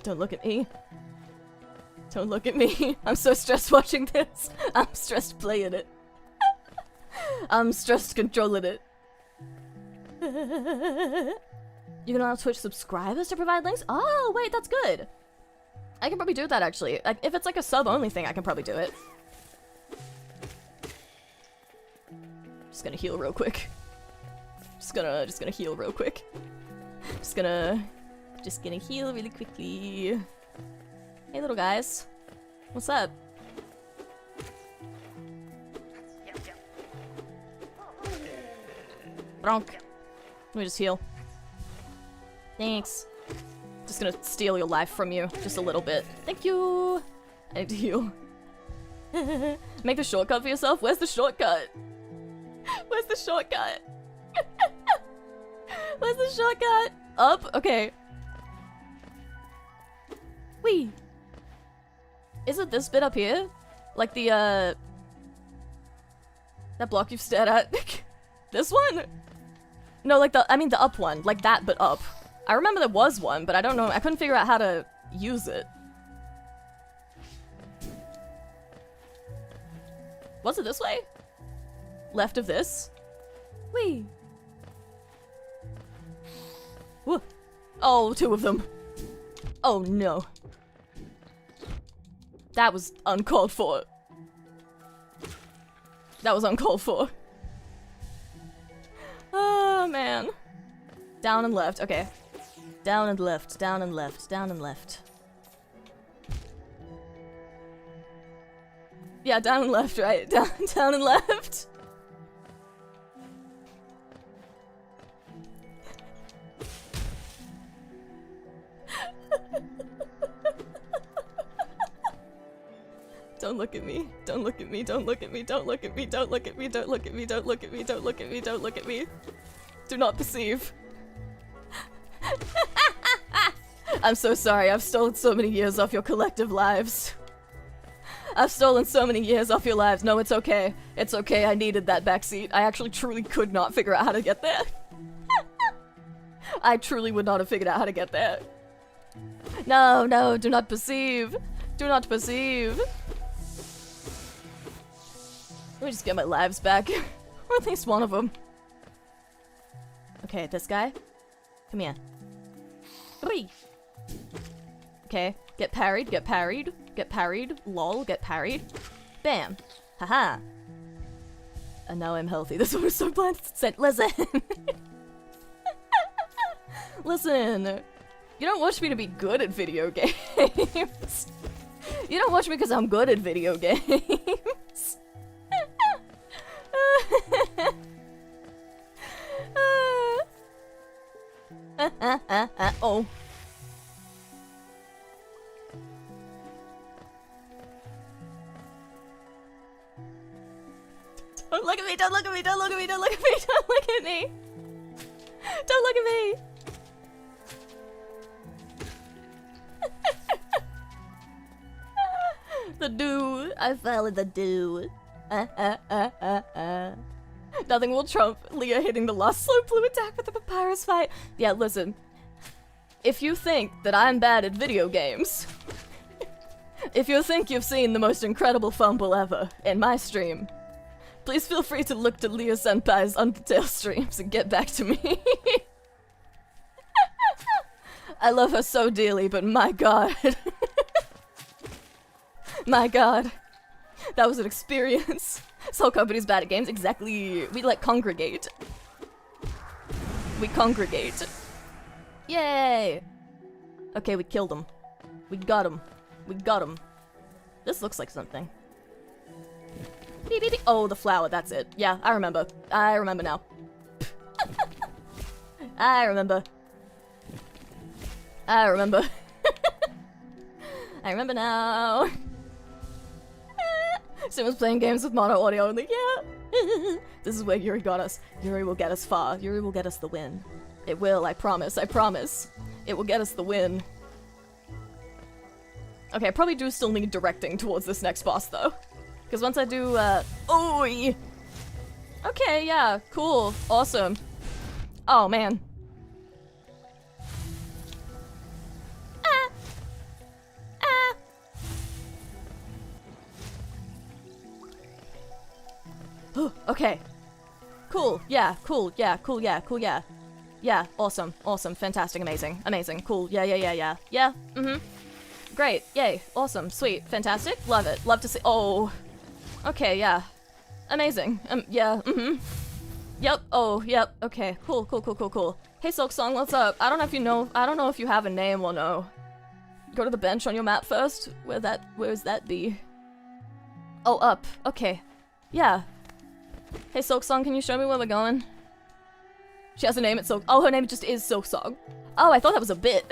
Don't look at me. Don't look at me. I'm so stressed watching this. I'm stressed playing it. I'm stressed controlling it. You can allow Twitch subscribers to provide links? Oh, wait, that's good. I can probably do that, actually. Like, if it's like a sub-only thing, I can probably do it. Just gonna heal real quick. Just gonna heal real quick. Just gonna heal really quickly. Hey, little guys. What's up? Bronk. Let me just heal. Thanks. Just gonna steal your life from you. Just a little bit. Thank you! I need to heal. Make a shortcut for yourself? Where's the shortcut? Where's the shortcut? Where's the shortcut? Up? Okay. Whee! Is it this bit up here? Like the, that block you've stared at? This one? No, like I mean the up one. Like that, but up. I remember there was one, but I don't know. I couldn't figure out how to use it. Was it this way? Left of this? Whee! Whoa. Oh, two of them. Oh no. That was uncalled for. That was uncalled for. Oh man. Down and left, okay. Down and left, down and left, down and left. Yeah, down and left, right? Down and left. Don't look at me. Don't look at me. Don't look at me. Don't look at me. Don't look at me. Don't look at me. Don't look at me. Don't look at me. Don't look at me. Do not perceive. I'm so sorry. I've stolen so many years off your collective lives. I've stolen so many years off your lives. No, it's okay. It's okay. I needed that backseat. I actually truly could not figure out how to get there. I truly would not have figured out how to get there. No, no, do not perceive. Do not perceive. Let me just get my lives back. Or at least one of them. Okay, this guy. Come here. Three. Okay, get parried, get parried, get parried, lol, get parried. Bam. Haha. And now I'm healthy. This one was so blunt. Said, listen. Listen. You don't watch me to be good at video games. You don't watch me because I'm good at video games. Oh. Don't look at me, don't look at me, don't look at me, don't look at me, don't look at me. Don't look at me. The do. I fell in the do. Nothing will trump Leah hitting the last slow blue attack with the papyrus fight. Yeah, listen. If you think that I'm bad at video games, if you think you've seen the most incredible fumble ever in my stream, please feel free to look to Leah Senpai's Undertale streams and get back to me. I love her so dearly, but my god. My god. That was an experience. Soul Company's bad at games. Exactly. We like congregate. We congregate. Yay! Okay, we killed him. We got him. We got him. This looks like something. Oh, the flower, that's it. Yeah, I remember. I remember now. I remember. I remember. I remember now. Someone's playing games with mono audio only. Yeah. This is where Yuri got us. Yuri will get us far. Yuri will get us the win. It will, I promise. I promise. It will get us the win. Okay, I probably do still need directing towards this next boss, though. Because once I do, Oi! Okay, yeah, cool, awesome. Oh, man. Ah! Ah! Okay. Cool, yeah, cool, yeah, cool, yeah, cool, yeah. Yeah, awesome, awesome, fantastic, amazing, amazing, cool, yeah, yeah, yeah, yeah. Yeah, mm-hmm. Great, yay, awesome, sweet, fantastic, love it, love to see- oh. Okay, yeah. Amazing. Yeah, mm-hmm. Yep, oh, yep, okay, cool, cool, cool, cool, cool. Hey, Silk Song, what's up? I don't know if you have a name or no. Go to the bench on your map first. Where's that be? Oh, up, okay. Yeah. Hey, Silk Song, can you show me where we're going? She has a name, it's Silk- oh, her name just is Silk Song. Oh, I thought that was a bit.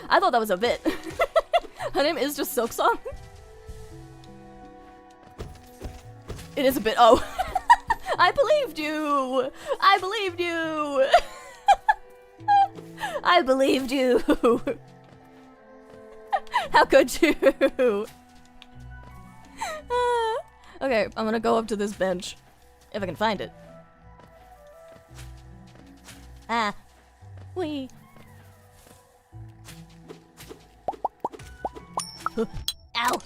I thought that was a bit. Her name is just Silk Song. It is a bit. Oh. I believed you! I believed you! I believed you! How could you? Okay, I'm gonna go up to this bench. If I can find it. Ah. Wee. Ow!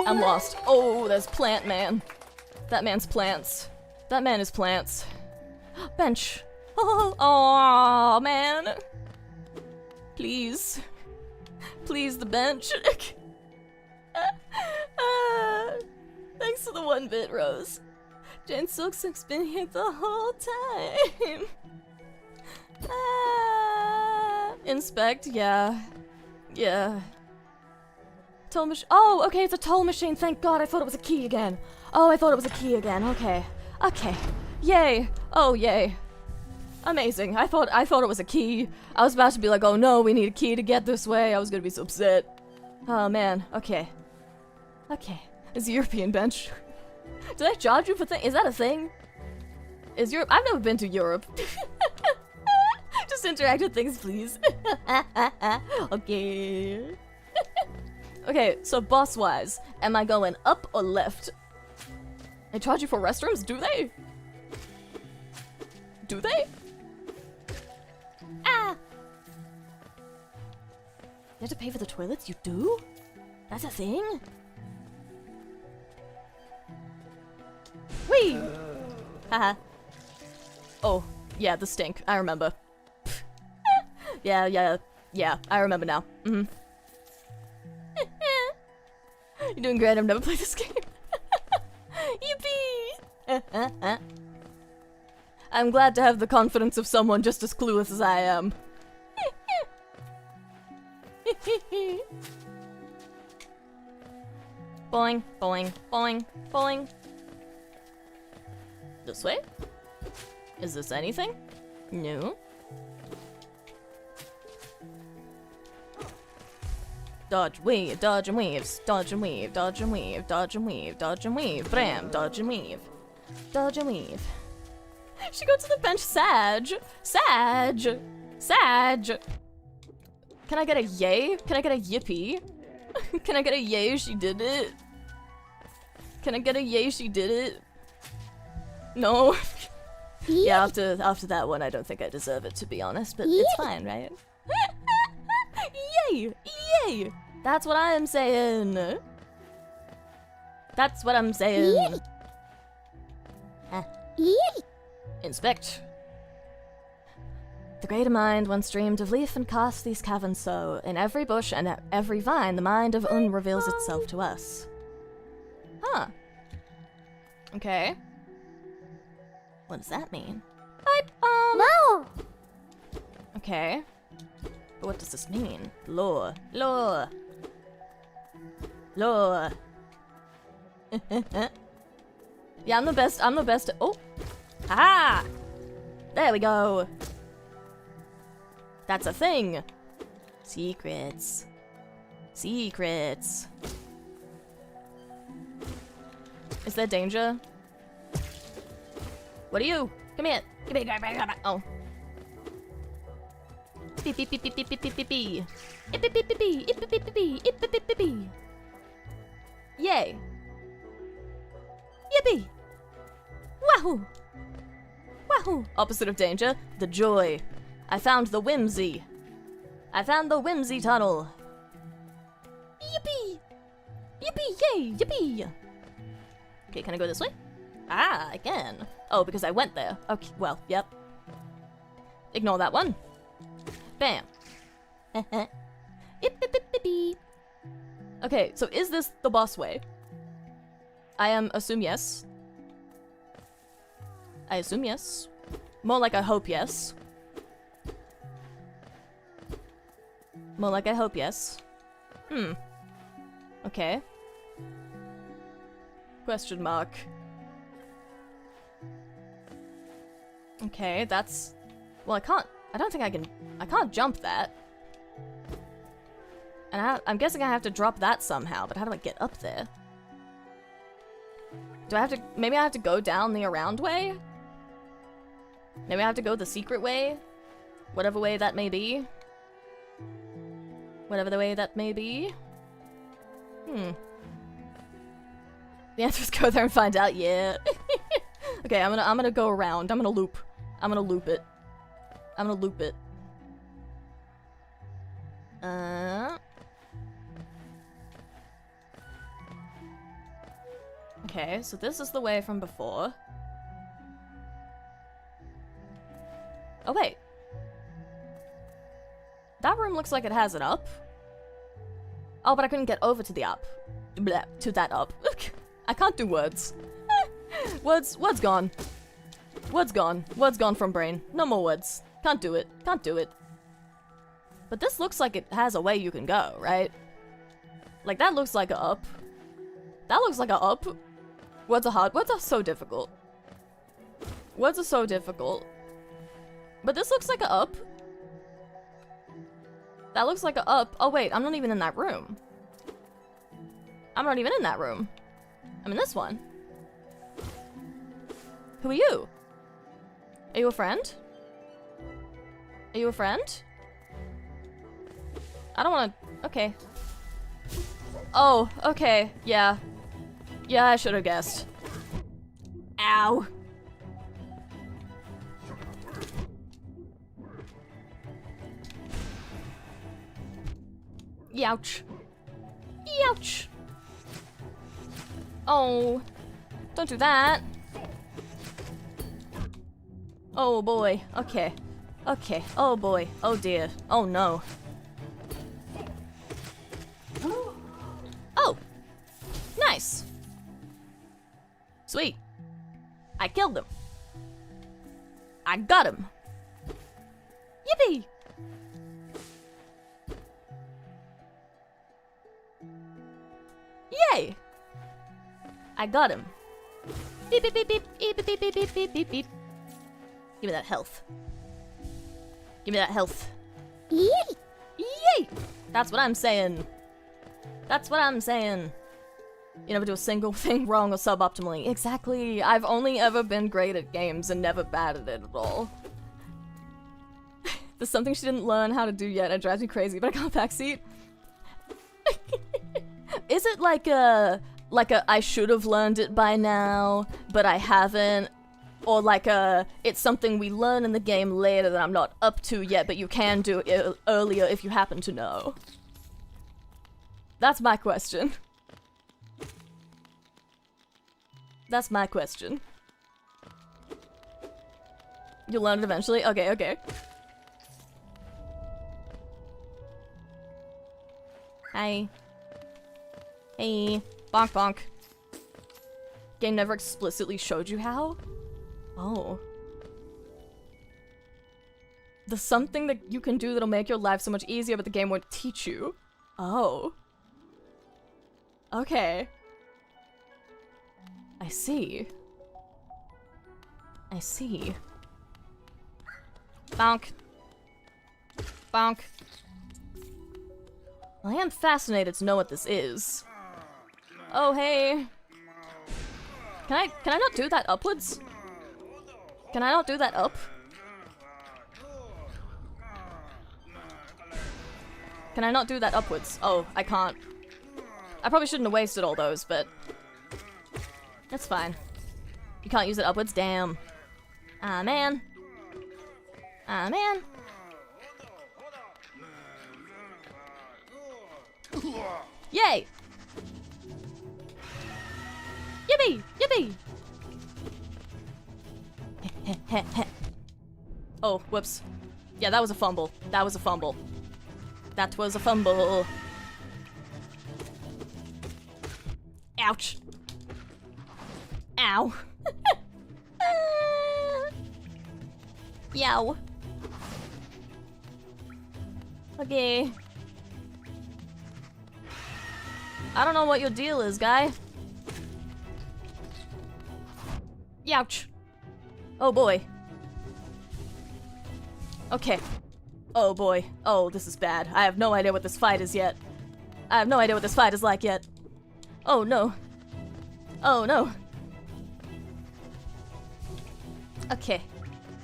I'm lost. Oh, there's Plant Man. That man's plants. That man is plants. Bench. Oh, man. Please. Please, the bench. Thanks for the 1-bit, Rose. Jane Silk's been here the whole time. Inspect, yeah. Yeah. Toll machine. Oh, okay, it's a toll machine. Thank God. I thought it was a key again. Oh, I thought it was a key again. Okay. Okay. Yay. Oh, yay. Amazing. I thought it was a key. I was about to be like, oh no, we need a key to get this way. I was gonna be so upset. Oh man. Okay. Okay. It's a European bench. Did I charge you for is that a thing? Is Europe? I've never been to Europe. Just interact with things, please. Okay. Okay, so boss-wise, am I going up or left? They charge you for restrooms? Do they? Do they? Ah! You have to pay for the toilets? You do? That's a thing? Whee! Haha. Oh, yeah, the stink. I remember. Yeah, I remember now. Mm-hmm. You're doing great, I've never played this game. Yippee! I'm glad to have the confidence of someone just as clueless as I am. Boing, boing, boing, boing. This way? Is this anything? No. Dodge, weave, dodge and weave, dodge and weave, dodge and weave, dodge and weave, dodge and weave, bram, dodge and weave, dodge and weave. She go to the bench, Sag, Sag, Sag. Can I get a yay? Can I get a yippee? Can I get a yay? She did it. Can I get a yay? She did it. No. Yeah, after that one, I don't think I deserve it, to be honest, but it's fine, right? Yay! Yay! That's what I am saying. That's what I'm saying. Inspect. The greater mind once dreamed of leaf and cast these caverns so. In every bush and at every vine, the mind of Un reveals itself to us. Huh. Okay. What does that mean? Pipe bomb! No! Okay. But what does this mean? Lore. Lore. Lore. Yeah, I'm the best. I'm the best. Oh. Ah! There we go. That's a thing. Secrets. Secrets. Is there danger? What are you? Come here. Come here. Come here. Oh. Beep beep beep beep beep beep beep beep beep. Beep beep beep beep beep beep beep beep beep beep beep beep. Yay. Yippee. Wahoo. Wahoo. Opposite of danger, the joy. I found the whimsy. I found the whimsy tunnel. Yippee. Yippee, yay, yippee. Okay, can I go this way? Ah, I can. Oh, because I went there. Okay, well, yep. Ignore that one. Bam. Okay, so is this the boss way? I assume yes. I assume yes. More like I hope yes. More like I hope yes. Okay. Question mark. Okay, that's... Well, I don't think I can... I can't jump that. And I'm guessing I have to drop that somehow, but how do I get up there? Do I have to... Maybe I have to go down the around way? Maybe I have to go the secret way? Whatever way that may be. Whatever the way that may be. The answer is go there and find out, yeah. Okay, I'm gonna go around. I'm gonna loop. I'm gonna loop it. I'm gonna loop it. Okay, so this is the way from before. Oh, wait. That room looks like it has an up. Oh, but I couldn't get over to the up. Blah, to that up. I can't do words. Words gone. Words gone. Words gone from brain. No more words. Can't do it. Can't do it. But this looks like it has a way you can go, right? Like, that looks like a up. That looks like a up. Words are hard. Words are so difficult. Words are so difficult. But this looks like a up. That looks like a up. Oh, wait. I'm not even in that room. I'm not even in that room. I'm in this one. Who are you? Are you a friend? Are you a friend? I don't want to... Okay. Oh, okay. Yeah. Yeah, I should have guessed. Ow. Youch. Youch. Oh. Don't do that. Oh boy. Okay. Okay. Oh boy. Oh dear. Oh no. Oh. Nice. Sweet. I killed him. I got him. Yippee! Yay! I got him. Beep beep beep beep beep beep beep beep beep beep beep. Give me that health. Give me that health. Yay! Yay! That's what I'm saying. That's what I'm saying. You never do a single thing wrong or suboptimally. Exactly. I've only ever been great at games and never bad at it at all. There's something she didn't learn how to do yet. It drives me crazy, but I got a backseat. Is it like a I should have learned it by now, but I haven't? Or like it's something we learn in the game later that I'm not up to yet, but you can do it earlier if you happen to know? That's my question. That's my question. You'll learn it eventually? Okay, okay. Hi. Hey. Bonk bonk. Game never explicitly showed you how? Oh. There's something that you can do that'll make your life so much easier, but the game won't teach you. Oh. Okay. I see. I see. Bonk. Bonk. Well, I am fascinated to know what this is. Oh, hey. Can I not do that upwards? Can I not do that up? Can I not do that upwards? Oh, I can't. I probably shouldn't have wasted all those, but... That's fine. You can't use it upwards? Damn. Ah, man. Ah, man. Yay! Yippee! Yippee! Oh, whoops. Yeah, that was a fumble. That was a fumble. That was a fumble. Ouch. Ow. Yow. Okay. I don't know what your deal is, guy. Youch. Oh boy. Okay. Oh boy. Oh, this is bad. I have no idea what this fight is yet. I have no idea what this fight is like yet. Oh no. Oh no. Okay.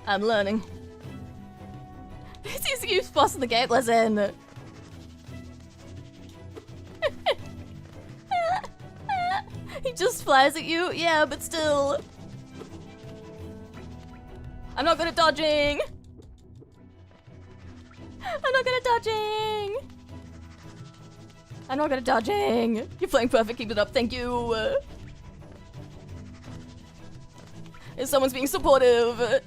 I'm learning. He's the youth boss in the game, listen. He just flies at you? Yeah, but still. I'm not good at dodging. I'm not good at dodging. I'm not good at dodging. You're playing perfect, keep it up, thank you. If someone's being supportive.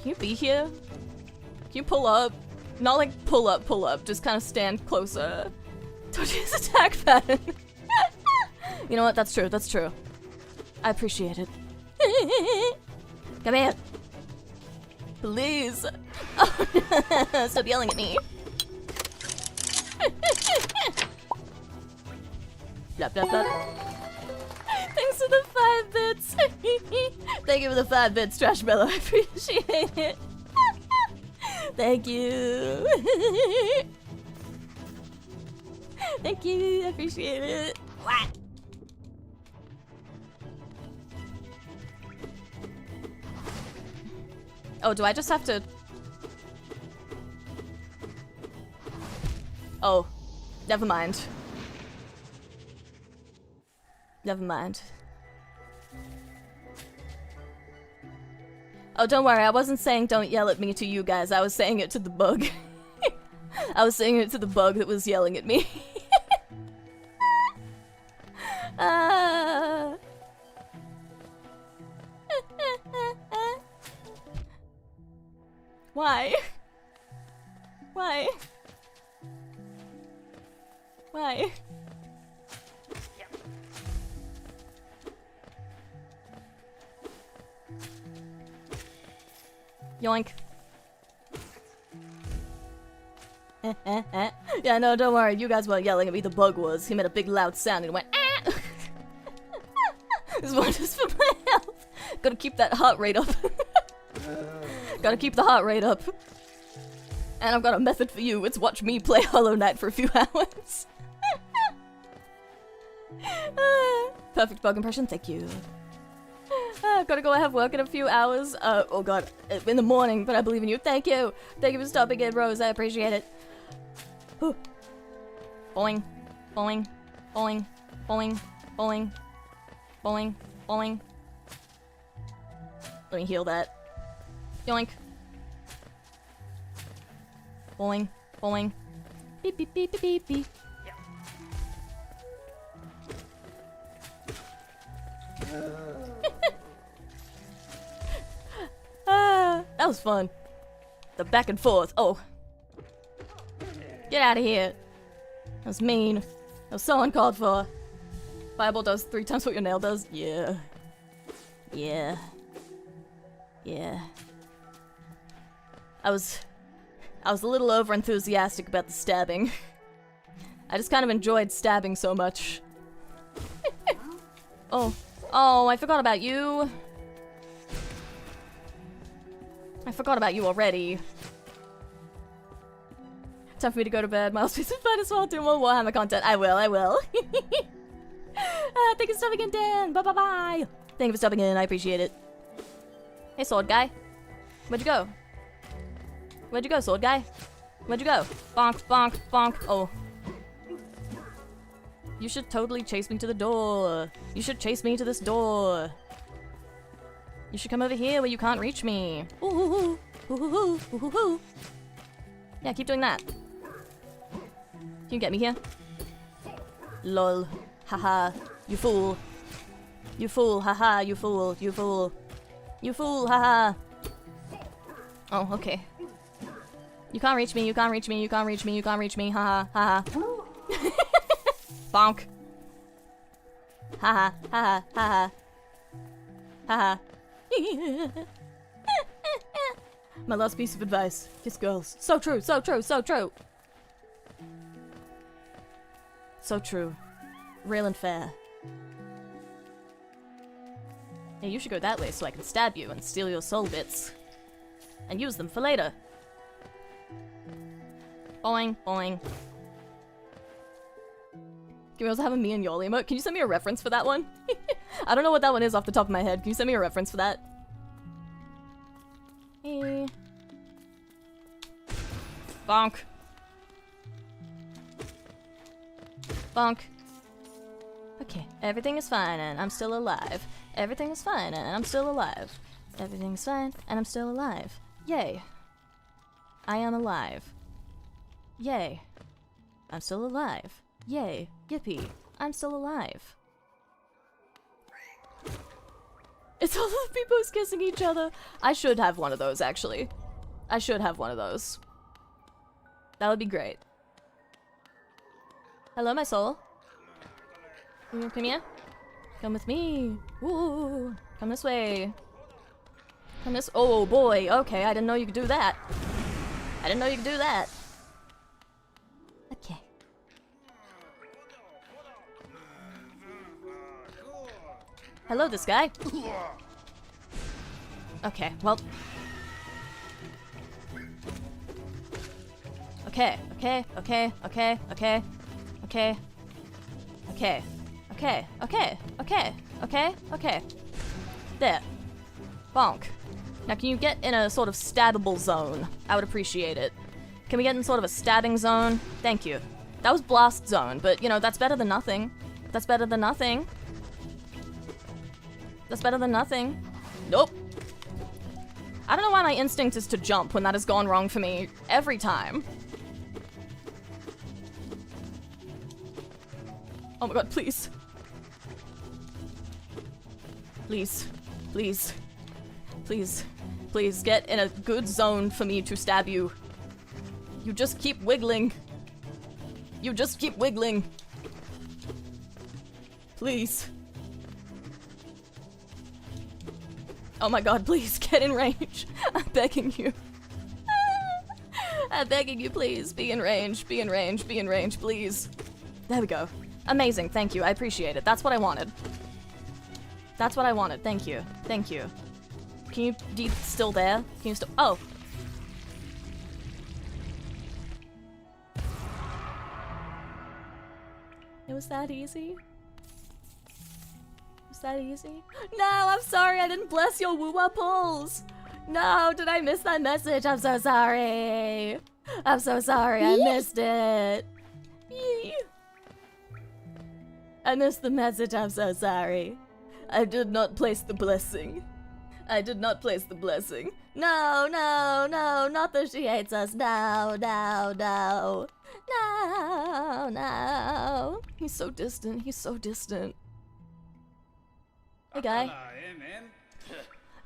Can you be here? Can you pull up? Not like pull up, just kind of stand closer. Told you his attack pattern. You know what, that's true, that's true. I appreciate it. Come here. Please. Oh, stop yelling at me. Blah, blah, blah. Thanks for the 5 bits. Thank you for the 5 bits, Trash Bellow. I appreciate it. Thank you. Thank you. I appreciate it. What? Oh, do I just have to... Oh, never mind. Never mind. Oh, don't worry, I wasn't saying don't yell at me to you guys, I was saying it to the bug. I was saying it to the bug that was yelling at me. Why? Why? Why? Yoink. Yeah, no, don't worry. You guys weren't yelling at me. The bug was. He made a big loud sound and went, ah! This one is for my health. Gotta keep that heart rate up. Gotta keep the heart rate up. And I've got a method for you. It's watch me play Hollow Knight for a few hours. Perfect bug impression. Thank you. Gotta go have work in a few hours. Oh god, in the morning, but I believe in you. Thank you. Thank you for stopping in, Rose. I appreciate it. Whew. Boing. Boing. Boing. Boing. Boing. Boing. Boing. Let me heal that. Yoink. Boing. Boing. Beep beep beep beep beep beep. That was fun. The back and forth. Oh. Get out of here. That was mean. That was so uncalled for. Fireball does 3 times what your nail does? Yeah. Yeah. Yeah. I was a little over enthusiastic about the stabbing. I just kind of enjoyed stabbing so much. Oh. Oh, I forgot about you. I forgot about you already. Time for me to go to bed. Miles, please find as well. Do more Warhammer content. I will, I will. Thank you for stopping in, Dan. Bye bye bye. Thank you for stopping in. I appreciate it. Hey, sword guy. Where'd you go? Where'd you go, sword guy? Where'd you go? Bonk, bonk, bonk. Oh. You should totally chase me to the door. You should chase me to this door. You should come over here where you can't reach me. Ooh, ooh, ooh, ooh, ooh, ooh, ooh. Yeah, keep doing that. Can you get me here? Lol. Haha. You fool. You fool. Haha. You fool. You fool. You fool. Haha. Oh, okay. You can't reach me. You can't reach me. You can't reach me. You can't reach me. Haha. Haha. Bonk. Haha. Haha. Haha. Haha. My last piece of advice. Kiss girls. So true, so true, so true. So true. Real and fair. Hey, you should go that way so I can stab you and steal your soul bits. And use them for later. Boing, boing. Can we also have a me and Yoli emote? Can you send me a reference for that one? I don't know what that one is off the top of my head. Can you send me a reference for that? Hey. Bonk. Bonk. Okay, everything is fine and I'm still alive. Everything is fine and I'm still alive. Everything's fine and I'm still alive. Yay. I am alive. Yay. I'm still alive. Yay. Yippee. I'm still alive. It's all the people kissing each other. I should have one of those, actually. I should have one of those. That would be great. Hello, my soul. Come here. Come with me. Ooh. Come this way. Come this- oh boy, okay, I didn't know you could do that. I didn't know you could do that. Okay. Hello, this guy. Okay, well. Okay. There. Bonk. Now can you get in a sort of stabbable zone? I would appreciate it. Can we get in sort of a stabbing zone? Thank you. That was blast zone, but you know, that's better than nothing. That's better than nothing. That's better than nothing. Nope. I don't know why my instinct is to jump when that has gone wrong for me every time. Oh my god, please. Please. Please. Please. Please get in a good zone for me to stab you. You just keep wiggling. You just keep wiggling. Please. Oh my god, please get in range. I'm begging you. I'm begging you, please. Be in range, be in range, be in range, please. There we go. Amazing, thank you. I appreciate it. That's what I wanted. That's what I wanted. Thank you. Thank you. Can you be still there? Can you still- oh. It was that easy? Was that easy? No, I'm sorry, I didn't bless your woo-wah pulls. No, did I miss that message? I'm so sorry. I'm so sorry, I missed it. Yee. I missed the message, I'm so sorry. I did not place the blessing. I did not place the blessing. No, no, no, not that she hates us. No, no, no. No, no. He's so distant, he's so distant. Hey, guy.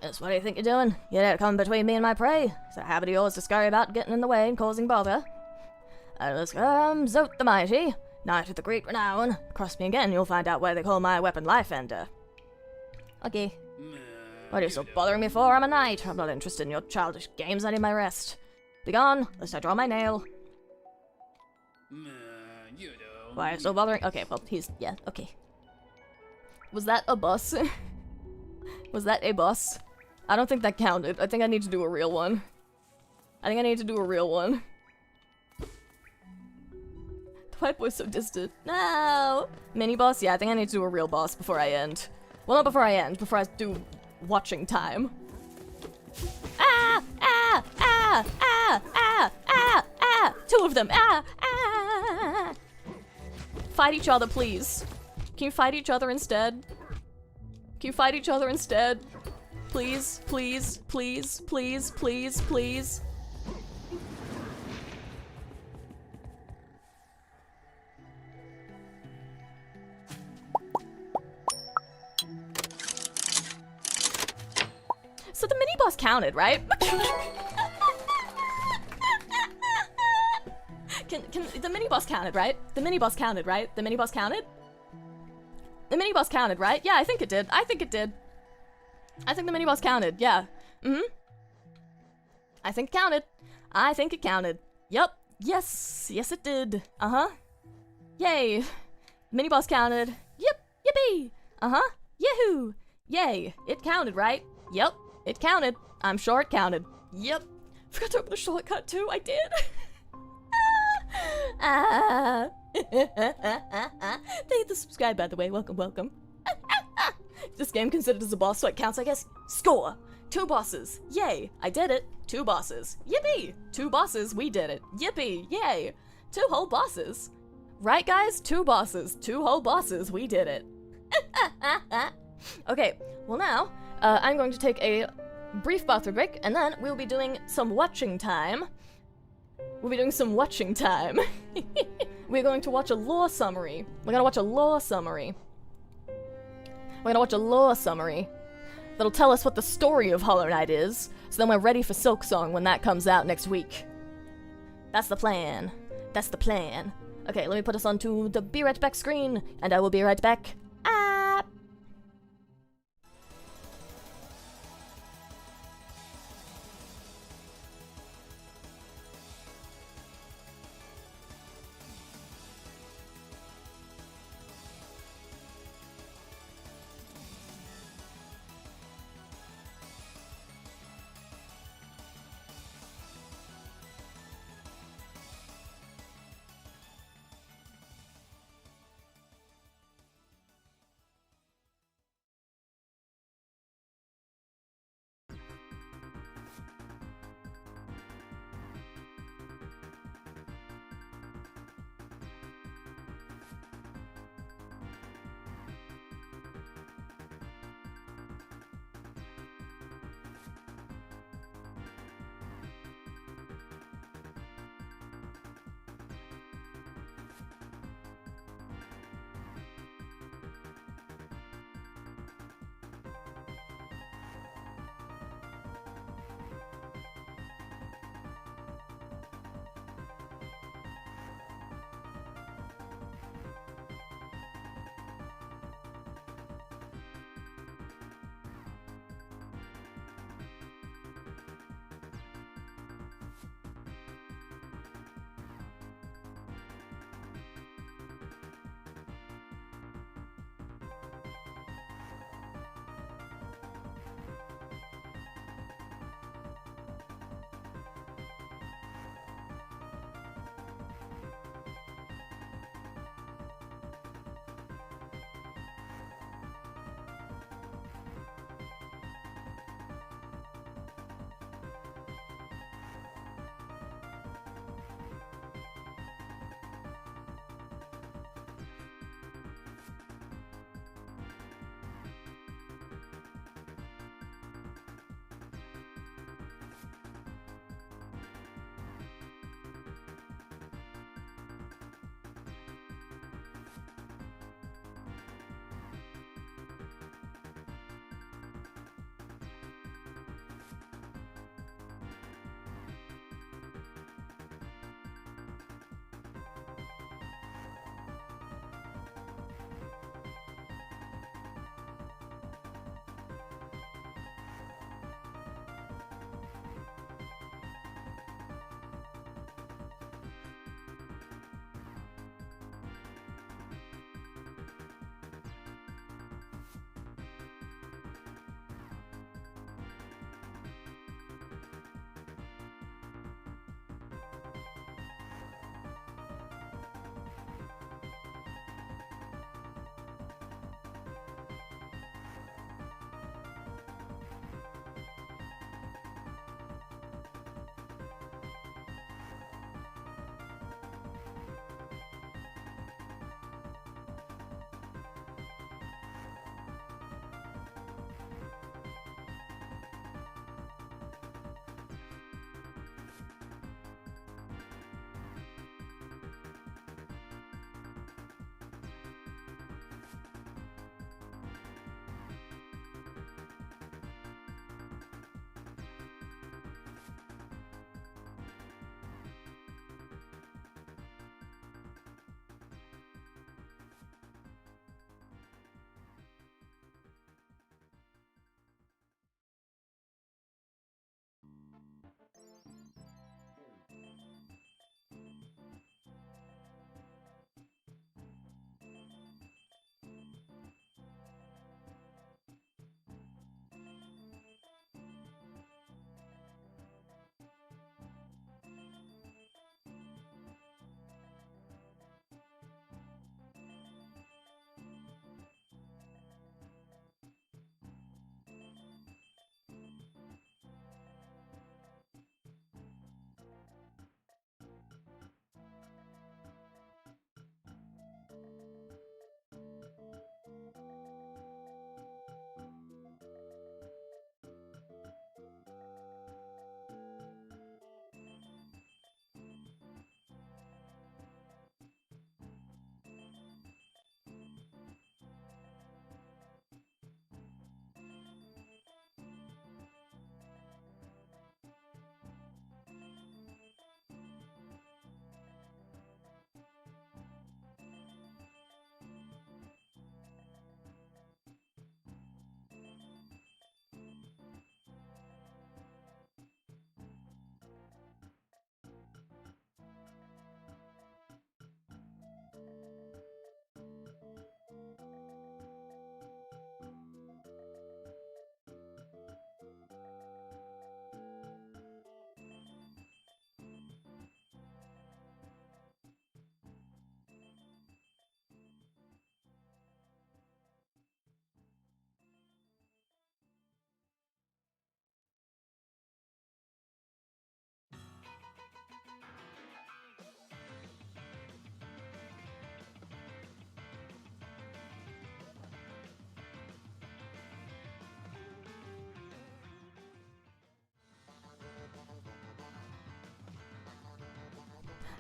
Yes, what do you think you're doing? You dare come between me and my prey? It's a habit of yours to scurry about getting in the way and causing bother. I was Zote the Mighty, Knight of the Great Renown. Cross me again, you'll find out why they call my weapon Life Ender. Okay. What are you still bothering me for? I'm a knight. I'm not interested in your childish games. I need my rest. Begone, lest I draw my nail. Why are you still bothering? Okay, well, he's... yeah, okay. Was that a boss? Was that a boss? I don't think that counted. I think I need to do a real one. I think I need to do a real one. The white boy's so distant. No! Mini boss? Yeah, I think I need to do a real boss before I end. Well, not before I end, before I do watching time. Ah! Ah! Ah! Ah! Ah! Ah! Ah! Two of them! Ah! Ah! Fight each other, please. Can you fight each other instead? Can you fight each other instead? Please, please, please, please, please, please. So the mini-boss counted, right? Can the mini-boss counted, right? The mini-boss counted, right? The mini-boss counted? The mini-boss counted, right? Yeah, I think it did. I think it did. I think the mini-boss counted, yeah. Mm-hmm. I think it counted. I think it counted. Yup. Yes. Yes, it did. Uh-huh. Yay. Mini-boss counted. Yep. Yippee. Uh-huh. Yahoo. Yay! It counted, right? Yep, it counted. I'm sure it counted. Yep. Forgot to open the shortcut too. I did. They hit the subscribe, by the way. Welcome, welcome. This game considered as a boss, so it counts, I guess. Score! 2 bosses. Yay! I did it. 2 bosses. Yippee! 2 bosses. We did it. Yippee! Yay! 2 whole bosses. Right, guys? 2 bosses. 2 whole bosses. We did it. Okay, well now, I'm going to take a brief bathroom break, and then we'll be doing some watching time. We'll be doing some watching time. We're going to watch a lore summary. We're gonna watch a lore summary. We're gonna watch a lore summary that'll tell us what the story of Hollow Knight is, so then we're ready for Silksong when that comes out next week. That's the plan. That's the plan. Okay, let me put us onto the Be Right Back screen, and I will be right back.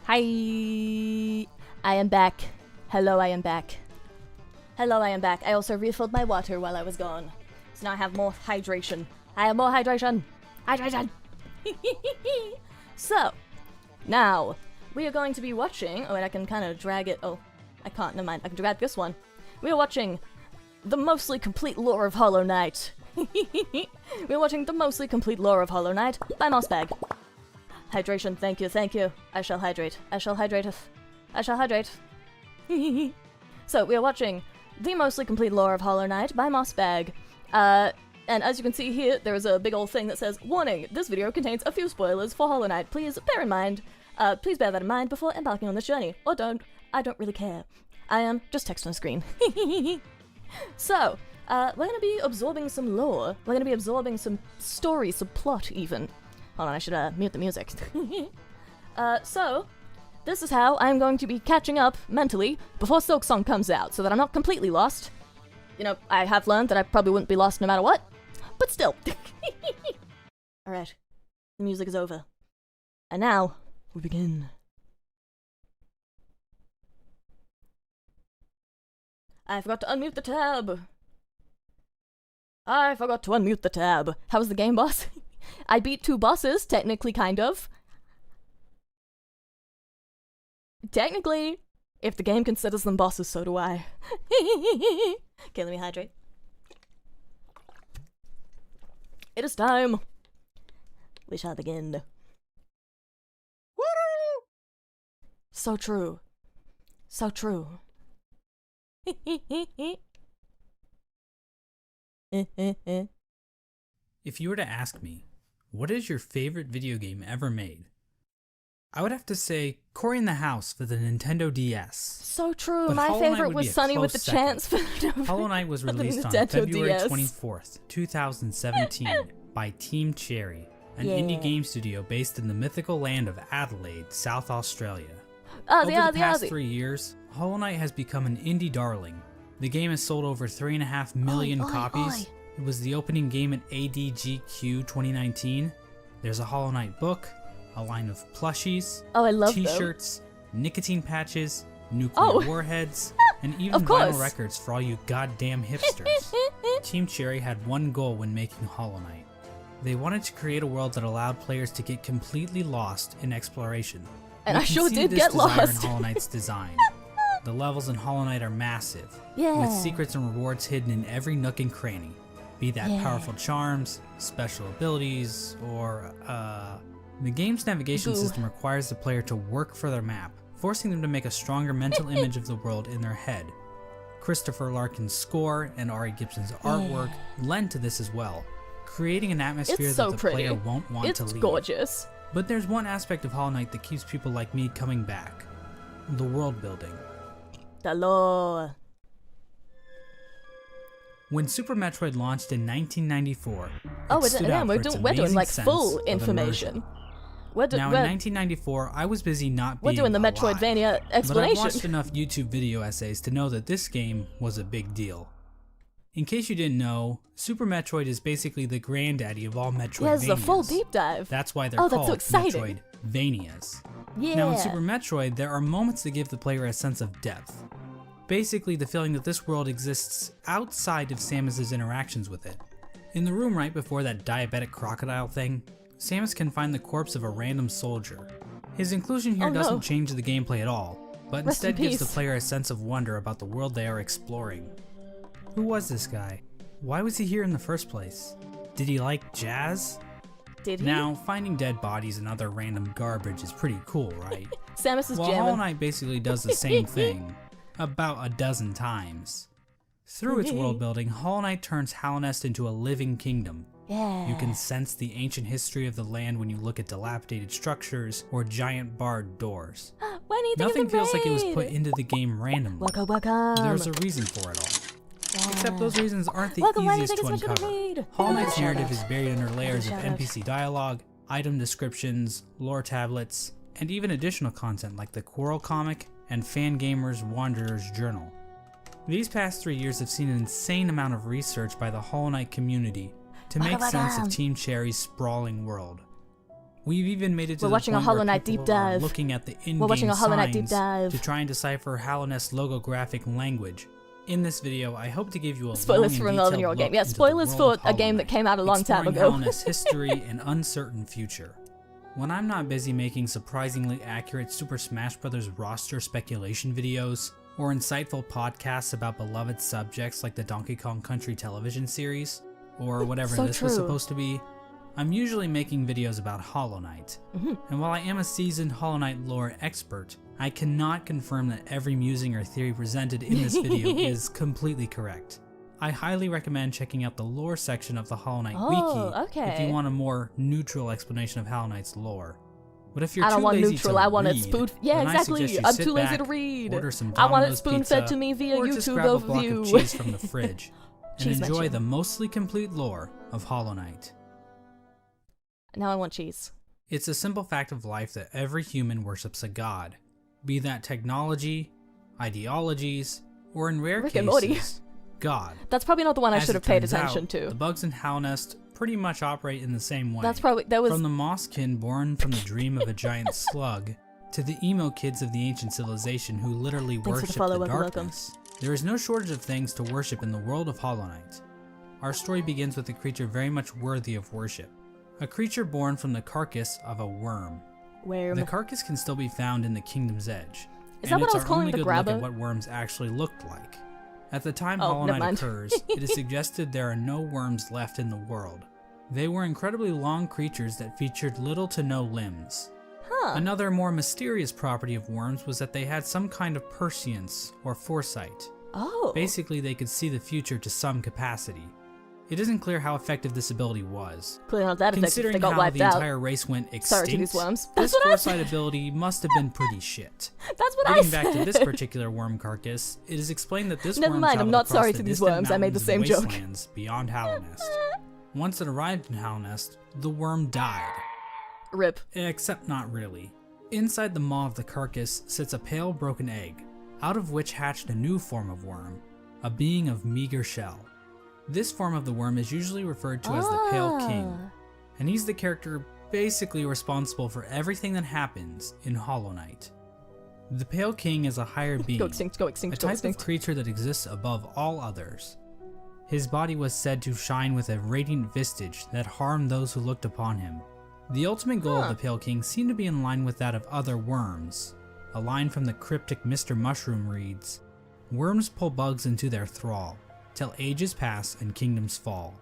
Hi. I am back. Hello, I am back. Hello, I am back. I also refilled my water while I was gone. So now I have more hydration. I have more hydration. Hydration. So, now, we are going to be watching... Oh, wait, I can kind of drag it. Oh, I can't. Never mind. I can drag this one. We are watching the mostly complete lore of Hollow Knight. We're watching the mostly complete lore of Hollow Knight by Mossbag. Hydration, thank you, thank you. I shall hydrate. I shall hydrate. I shall hydrate. So, we are watching the mostly complete lore of Hollow Knight by Mossbag. And as you can see here, there is a big old thing that says, "Warning, this video contains a few spoilers for Hollow Knight. Please bear that in mind before embarking on this journey. Or don't. I don't really care. I am just text on the screen." So, we're gonna be absorbing some lore. We're gonna be absorbing some story, some plot even. Hold on, I should mute the music. So, this is how I'm going to be catching up mentally before Silksong comes out, so that I'm not completely lost. You know, I have learned that I probably wouldn't be lost no matter what, but still. Alright, the music is over. And now, we begin. I forgot to unmute the tab. I forgot to unmute the tab. How was the game, boss? I beat 2 bosses, technically, kind of. Technically, if the game considers them bosses, so do I. Okay, let me hydrate. It is time. We shall begin. So true. So true. If you were to ask me, what is your favorite video game ever made? I would have to say Cory in the House for the Nintendo DS. So true. But My Hollow Knight favorite would was be a Sunny with close the Chance for the Hollow Knight was for the released on Nintendo February DS. 24th, 2017 by Team Cherry, an indie game studio based in the mythical land of Adelaide, South Australia. Over the past 3 years, Hollow Knight has become an indie darling. The game has sold over 3.5 million copies. It was the opening game at ADGQ 2019. There's a Hollow Knight book, a line of plushies, I love t-shirts, nicotine patches, nuclear warheads, and even vinyl records for all you goddamn hipsters. Team Cherry had one goal when making Hollow Knight. They wanted to create a world that allowed players to get completely lost in exploration. And I sure did this get desire lost. in Hollow Knight's design. The levels in Hollow Knight are massive, Yeah. with secrets and rewards hidden in every nook and cranny. Be that powerful charms, special abilities, or, The game's navigation system requires the player to work for their map, forcing them to make a stronger mental image of the world in their head. Christopher Larkin's score and Ari Gibson's artwork lend to this as well, creating an atmosphere It's so that the pretty. player won't want to leave. It's gorgeous. But there's one aspect of Hollow Knight that keeps people like me coming back. The world building. The lore. When Super Metroid launched in 1994, Oh, it stood out we're for its doing amazing like sense full of information. immersion. We're Now, in 1994, I was busy not being doing the alive, Metroidvania but I've explanation. watched enough YouTube video essays to know that this game was a big deal. In case you didn't know, Super Metroid is basically the granddaddy of all Metroidvanias. Yeah, this is a full deep dive. That's why they're that's called so exciting. Metroidvanias. Yeah. Now, in Super Metroid, there are moments that give the player a sense of depth. Basically, the feeling that this world exists outside of Samus's interactions with it. In the room right before that diabetic crocodile thing, Samus can find the corpse of a random soldier. His inclusion here doesn't change the gameplay at all, but Rest in instead gives the peace. player a sense of wonder about the world they are exploring. Who was this guy? Why was he here in the first place? Did he like jazz? Did he? Now, finding dead bodies and other random garbage is pretty cool, right? Samus is Well, Hollow jamming. Knight basically does the same thing, about a dozen times. Through its world building, Hollow Knight turns Hallownest into a living kingdom. Yeah. You can sense the ancient history of the land when you look at dilapidated structures or giant barred doors. When do you think Nothing of the feels like it was raid? put into the game randomly. Welcome, welcome. There's a reason for it all. Except those reasons aren't the Welcome, why do you easiest think to it's much of a uncover. raid? Hollow Knight's Shout narrative out. is buried under layers of Shout out. NPC dialogue, item descriptions, lore tablets, and even additional content like the Quarrel comic and Fangamer's Wanderer's Journal. These past 3 years have seen an insane amount of research by the Hollow Knight community to make sense of Team Cherry's sprawling world. We've even made it to We're the watching a point Hollow where Knight people deep are dive. looking at the in-game We're watching a Hollow Knight deep signs dive. to try and decipher Hallownest's logographic language. In this video, I hope to give you a Spoilers for long and another detailed game. look Yeah, into the spoilers world for of a Hollow game that Knight, came out a long time exploring ago. Hallownest's history and uncertain future. When I'm not busy making surprisingly accurate Super Smash Bros. Roster speculation videos, or insightful podcasts about beloved subjects like the Donkey Kong Country television series, or whatever So this was true. supposed to be, I'm usually making videos about Hollow Knight. And while I am a seasoned Hollow Knight lore expert, I cannot confirm that every musing or theory presented in this video is completely correct. I highly recommend checking out the lore section of the Hollow Knight wiki if you want a more neutral explanation of Hollow Knight's lore. But if you're I don't too want lazy neutral, to I want it read, spoon. Yeah, then I exactly. suggest you I'm sit too lazy to back, read. order some I want it Domino's spoon fed pizza, to me via or just YouTube grab a block overview. of cheese from the fridge and Cheese enjoy mention. the mostly complete lore of Hollow Knight. Now I want cheese. It's a simple fact of life that every human worships a god, be that technology, ideologies, or in rare Rick and Morty. cases, God. That's probably not the one I As should it have paid turns attention out, to. The bugs in Hallownest pretty much operate in the same way. That's probably that was. From the Mosskin born from the dream of a giant slug, to the emo kids of the ancient civilization who literally Thanks for the worship follow, the welcome, darkness. There is no shortage of things to worship in the world of Hollow Knight. Our story begins with a creature very much worthy of worship. A creature born from the carcass of a worm. Where The carcass can still be found in the Kingdom's Edge. Is that and what it's I was our calling only the good grabber? look at what worms actually looked like. At the time Oh, Hollow never Knight mind. occurs, it is suggested there are no worms left in the world. They were incredibly long creatures that featured little to no limbs. Huh. Another more mysterious property of worms was that they had some kind of prescience or foresight. Oh. Basically, they could see the future to some capacity. It isn't clear how effective this ability was. Clearly not that effective. Considering They got how wiped the out. entire race went extinct, Sorry to these worms. That's this what I foresight said. ability must have been pretty shit. That's what I Getting said. back to this particular worm carcass, it is explained that this Never worm mind, I'm traveled not across sorry the to these distant worms, I made the mountains same and joke. wastelands beyond Hallownest. Once it arrived in Hallownest, the worm died. Rip. Except not really. Inside the maw of the carcass sits a pale broken egg, out of which hatched a new form of worm, a being of meager shell. This form of the worm is usually referred to as the Pale King, and he's the character basically responsible for everything that happens in Hollow Knight. The Pale King is a higher being, Go extinct, go extinct, a go type extinct. of creature that exists above all others. His body was said to shine with a radiant visage that harmed those who looked upon him. The ultimate goal of the Pale King seemed to be in line with that of other worms. A line from the cryptic Mr. Mushroom reads, "Worms pull bugs into their thrall, till ages pass and kingdoms fall."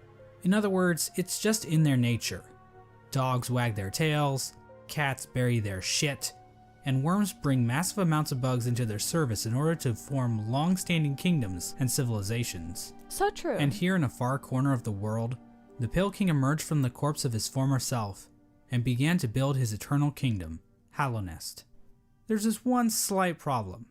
In other words, it's just in their nature. Dogs wag their tails, cats bury their shit, and worms bring massive amounts of bugs into their service in order to form long-standing kingdoms and civilizations. So true. And here in a far corner of the world, the Pale King emerged from the corpse of his former self and began to build his eternal kingdom, Hallownest. There's this one slight problem.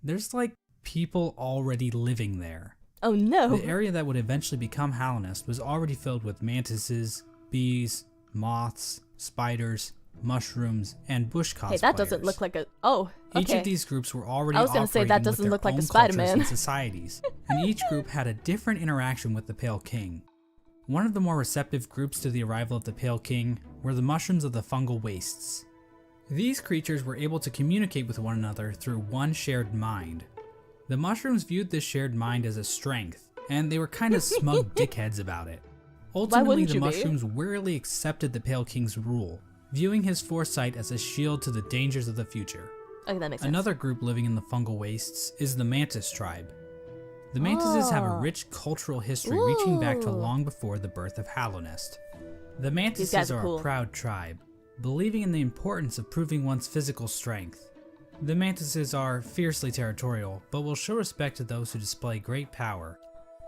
There's like people already living there. Oh no. The area that would eventually become Hallownest was already filled with mantises, bees, moths, spiders, mushrooms, and bush cosplayers. Hey, that doesn't look like a. Oh, okay. Each of these groups were already I was gonna say, that operating with doesn't their look like own a cultures Spider-Man. and societies, and each group had a different interaction with the Pale King. One of the more receptive groups to the arrival of the Pale King were the mushrooms of the fungal wastes. These creatures were able to communicate with one another through one shared mind. The mushrooms viewed this shared mind as a strength, and they were kind of smug dickheads about it. Ultimately, wouldn't the you be? mushrooms wearily accepted the Pale King's rule, viewing his foresight as a shield to the dangers of the future. Okay, that makes sense. Another group living in the fungal wastes is the Mantis tribe. The Mantises have a rich cultural history reaching back to Ooh. long before the birth of Hallownest. The guys Mantises are are cool. a proud tribe, believing in the importance of proving one's physical strength. The Mantises are fiercely territorial, but will show respect to those who display great power.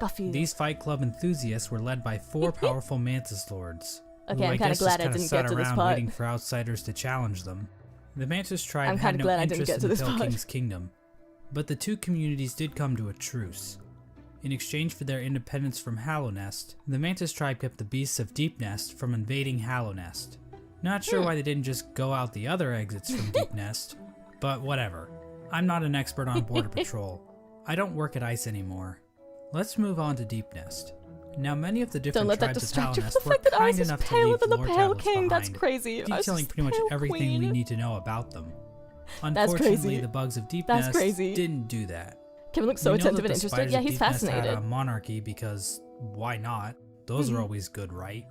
Coffee. These Fight Club enthusiasts were led by 4 powerful Mantis lords. Okay, who I'm I kinda guess glad just I kinda didn't sat get to this around part. waiting for outsiders to challenge them. The Mantis tribe I'm had kinda no glad I didn't interest get in to the this Pale part. King's kingdom, but the two communities did come to a truce. In exchange for their independence from Hallownest, the Mantis tribe kept the beasts of Deepnest from invading Hallownest. Not sure why they didn't just go out the other exits from Deepnest, but whatever. I'm not an expert on border patrol. I don't work at ICE anymore. Let's move on to Deepnest. Now, many of the different Don't let that tribes of distract you from Halonest the were fact that kind Arisa's enough to paler leave than the lore Pale tablets King. That's behind, crazy. detailing pretty much Pale everything we Queen. need to know about them. That's Unfortunately, crazy. the bugs of Deep That's Nest crazy. didn't do that. Kevin looks so We know attentive that and the interested. spiders Yeah, of he's Deep Nest fascinated. had a monarchy because why not? Those are always good, right?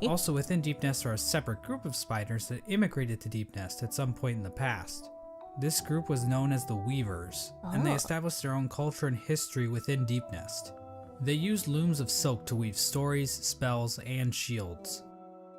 Also, within Deep Nest are a separate group of spiders that immigrated to Deep Nest at some point in the past. This group was known as the Weavers, and they established their own culture and history within Deep Nest. They used looms of silk to weave stories, spells, and shields.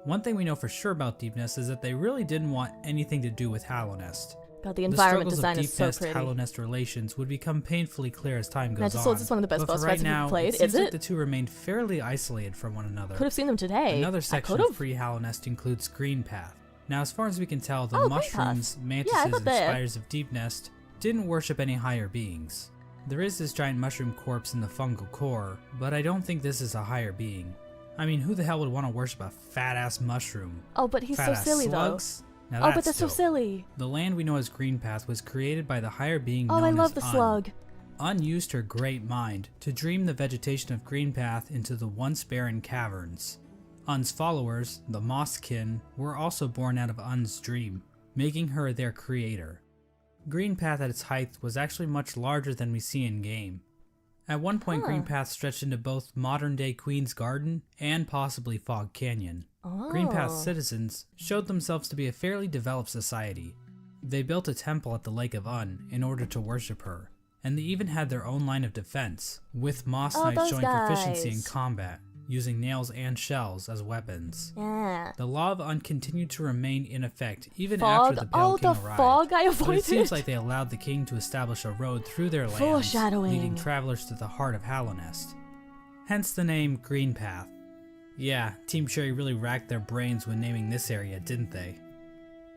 One thing we know for sure about Deep Nest is that they really didn't want anything to do with Halonest. God, the environment the design struggles is of so Deep Nest pretty. Halonest relations would become painfully clear as time goes Magic on. Swords is one of the best but boss for right fights I've now, ever played. it seems Is like it? the two remain fairly isolated from one another. Could have seen them today. Another I section could've. of Free Halonest includes Green Path. Now, as far as we can tell, the Oh, Green mushrooms, Path. mantises, Yeah, I thought and that. spiders of Deep Nest didn't worship any higher beings. There is this giant mushroom corpse in the fungal core, but I don't think this is a higher being. I mean, who the hell would want to worship a fat-ass mushroom? Oh, but he's so Fat-ass silly slugs? Now though. Oh, but that's they're so dope. silly. The land we know as Green Path was created by the higher being Oh, known I love as the Un. slug. Un used her great mind to dream the vegetation of Green Path into the once barren caverns. Un's followers, the Mosskin, were also born out of Un's dream, making her their creator. Green Path at its height was actually much larger than we see in game. At one point, Green Path stretched into both modern-day Queen's Garden and possibly Fog Canyon. Green Path's citizens showed themselves to be a fairly developed society. They built a temple at the Lake of Un in order to worship her, and they even had their own line of defense, with Moss Knights those showing proficiency in guys. combat, using nails and shells as weapons. Yeah. The Law of Un continued to remain in effect even Fog. after the Pale Oh, King the arrived. fog I But avoided. it seems like they allowed the king to establish a road through their lands, Foreshadowing. leading travelers to the heart of Halonest. Hence the name Green Path. Yeah, Team Cherry really racked their brains when naming this area, didn't they?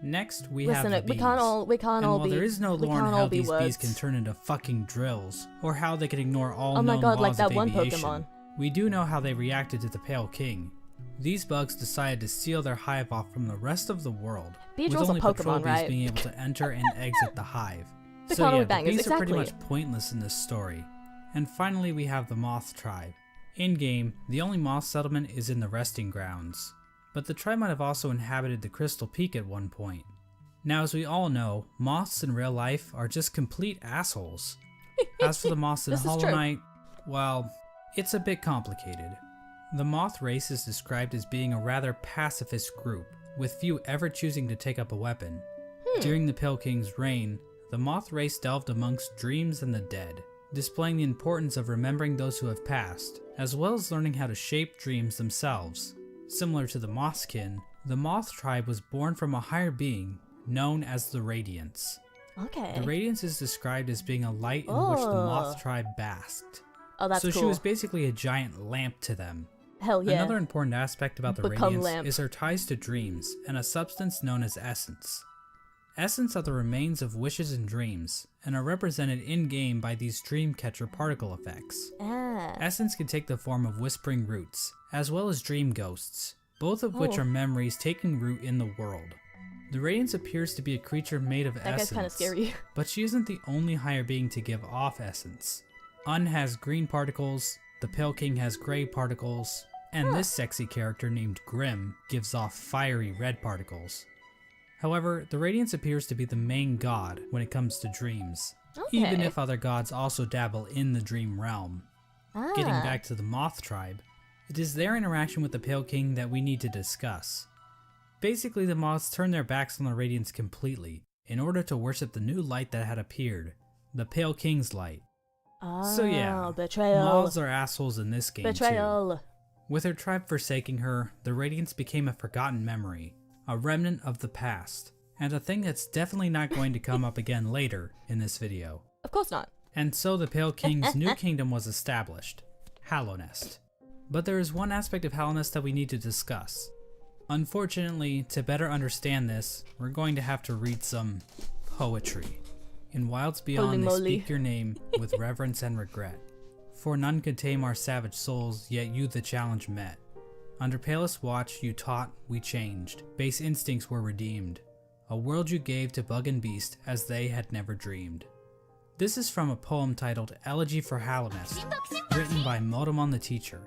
Next, we have Listen, the we bees. can't all And while be. there is no we lore on can't how all be these words. bees can turn into fucking drills, or how they can ignore all Oh my known god, like laws that of one aviation, Pokemon. we do know how they reacted to the Pale King. These bugs decided to seal their hive off from the rest of the world, with Beedrill's a only patrol Pokemon, bees right? being able to enter and exit the hive. The So yeah, Conway the Bangers, bees are pretty exactly. much pointless in this story. And finally we have the Moth Tribe. In-game, the only moth settlement is in the Resting Grounds, but the tribe might have also inhabited the Crystal Peak at one point. Now, as we all know, moths in real life are just complete assholes. As for the moths in This is Hollow true. Knight, well, it's a bit complicated. The moth race is described as being a rather pacifist group, with few ever choosing to take up a weapon. During the Pale King's reign, the moth race delved amongst dreams and the dead, displaying the importance of remembering those who have passed, as well as learning how to shape dreams themselves. Similar to the Mothkin, the Moth Tribe was born from a higher being, known as the Radiance. Okay. The Radiance is described as being a light in which the Moth Tribe basked. Oh, that's so cool. she was basically a giant lamp to them. Hell yeah. Another important aspect about the Become Radiance lamp. is her ties to dreams and a substance known as essence. Essence are the remains of wishes and dreams, and are represented in-game by these dreamcatcher particle effects. Ah. Essence can take the form of whispering roots, as well as dream ghosts, both of which are memories taking root in the world. The Radiance appears to be a creature made of That essence, guy's kind of scary. but she isn't the only higher being to give off essence. Un has green particles, the Pale King has gray particles, and this sexy character named Grim gives off fiery red particles. However, the Radiance appears to be the main god when it comes to dreams, even Okay. if other gods also dabble in the dream realm. Ah. Getting back to the Moth Tribe, it is their interaction with the Pale King that we need to discuss. Basically, the moths turned their backs on the Radiance completely, in order to worship the new light that had appeared, the Pale King's light. So yeah, betrayal. moths are assholes in this game too. Betrayal. With her tribe forsaking her, the Radiance became a forgotten memory, a remnant of the past, and a thing that's definitely not going to come up again later in this video. Of course not. And so the Pale King's new kingdom was established, Halonest. But there is one aspect of Halonest that we need to discuss. Unfortunately, to better understand this, we're going to have to read some poetry. In wilds beyond Holy they moly. speak your name with reverence and regret. For none could tame our savage souls, yet you the challenge met. Under palest watch you taught, we changed. Base instincts were redeemed. A world you gave to bug and beast as they had never dreamed. This is from a poem titled Elegy for Halonest, written by Motomon the Teacher.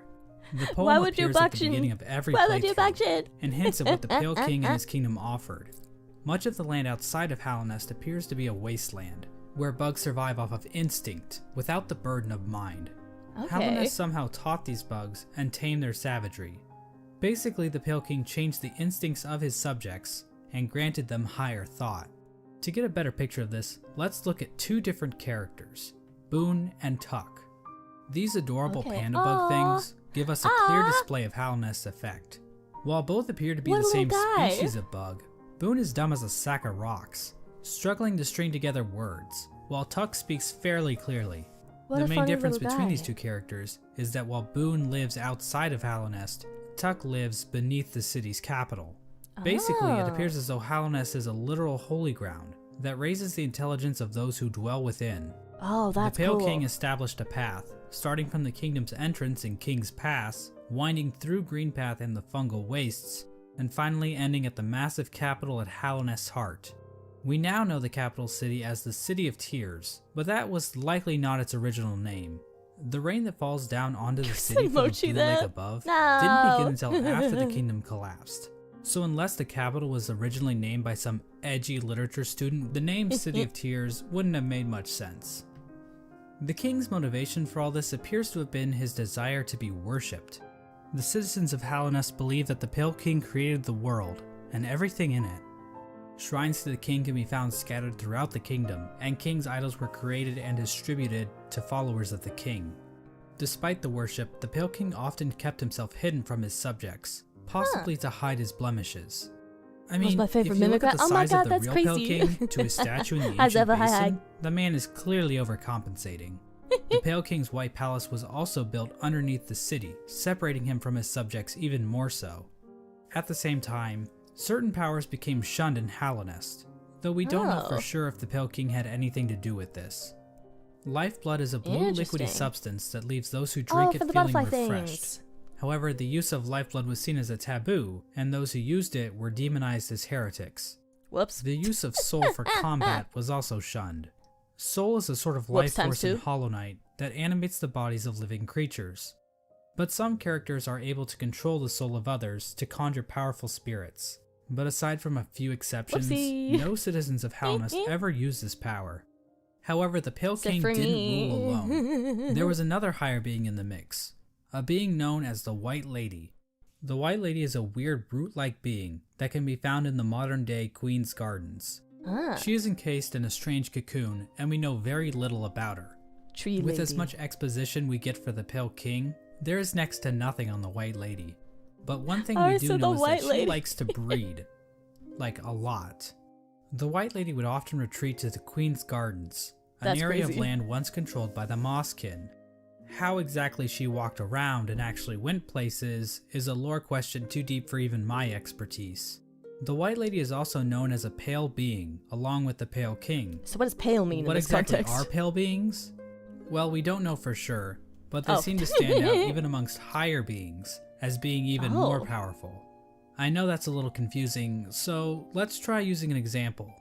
The Why poem would you appears at the baction? beginning of every Why would you playthrough baction? and hints at what the Pale King and his kingdom offered. Much of the land outside of Hallownest appears to be a wasteland, where bugs survive off of instinct, without the burden of mind. Okay. Hallownest somehow taught these bugs and tamed their savagery. Basically, the Pale King changed the instincts of his subjects and granted them higher thought. To get a better picture of this, let's look at two different characters, Boone and Tuck. These adorable panda bug things give us a clear display of Hallownest's effect. While both appear to be the same species of bug, Boone is dumb as a sack of rocks, struggling to string together words, while Tuck speaks fairly clearly. The main difference between these two characters is that while Boone lives outside of Hallownest, Tuck lives beneath the city's capital. Basically, it appears as though Hallownest is a literal holy ground that raises the intelligence of those who dwell within. Oh, that's cool. The Pale cool. King established a path, starting from the kingdom's entrance in King's Pass, winding through Greenpath and the fungal wastes, and finally ending at the massive capital at Hallownest's heart. We now know the capital city as the City of Tears, but that was likely not its original name. The rain that falls down onto the city from the blue lake above didn't begin until after the kingdom collapsed. So unless the capital was originally named by some edgy literature student, the name City of Tears wouldn't have made much sense. The king's motivation for all this appears to have been his desire to be worshipped. The citizens of Hallownest believe that the Pale King created the world, and everything in it. Shrines to the king can be found scattered throughout the kingdom, and king's idols were created and distributed to followers of the king. Despite the worship, the Pale King often kept himself hidden from his subjects, possibly to hide his blemishes. I mean, my favorite if you look at the oh my size God, of that's the real Pale crazy. King to his statue in the As ancient ever, hi, basin, the man is clearly overcompensating. The Pale King's White Palace was also built underneath the city, separating him from his subjects even more so. At the same time, certain powers became shunned in Hallownest, though we don't know for sure if the Pale King had anything to do with this. Lifeblood is a blue liquidy substance that leaves those who drink it feeling refreshed. However, the use of lifeblood was seen as a taboo, and those who used it were demonized as heretics. Whoops. The use of soul for combat was also shunned. Soul is a sort of life force in Hollow Knight that animates the bodies of living creatures. But some characters are able to control the soul of others to conjure powerful spirits. But aside from a few exceptions, no citizens of Hallownest ever used this power. However, the Pale King didn't rule alone. There was another higher being in the mix, a being known as the White Lady. The White Lady is a weird brute-like being that can be found in the modern-day Queen's Gardens. She is encased in a strange cocoon, and we know very little about her. With as much exposition we get for the Pale King, there is next to nothing on the White Lady. But one thing we do know is that she likes to breed. Like, a lot. The White Lady would often retreat to the Queen's Gardens, an area of land once controlled by the Mosskin. How exactly she walked around and actually went places is a lore question too deep for even my expertise. The White Lady is also known as a pale being, along with the Pale King. So what does pale mean in this context? What exactly are pale beings? Well, we don't know for sure, but they seem to stand out even amongst higher beings, as being even more powerful. I know that's a little confusing, so let's try using an example.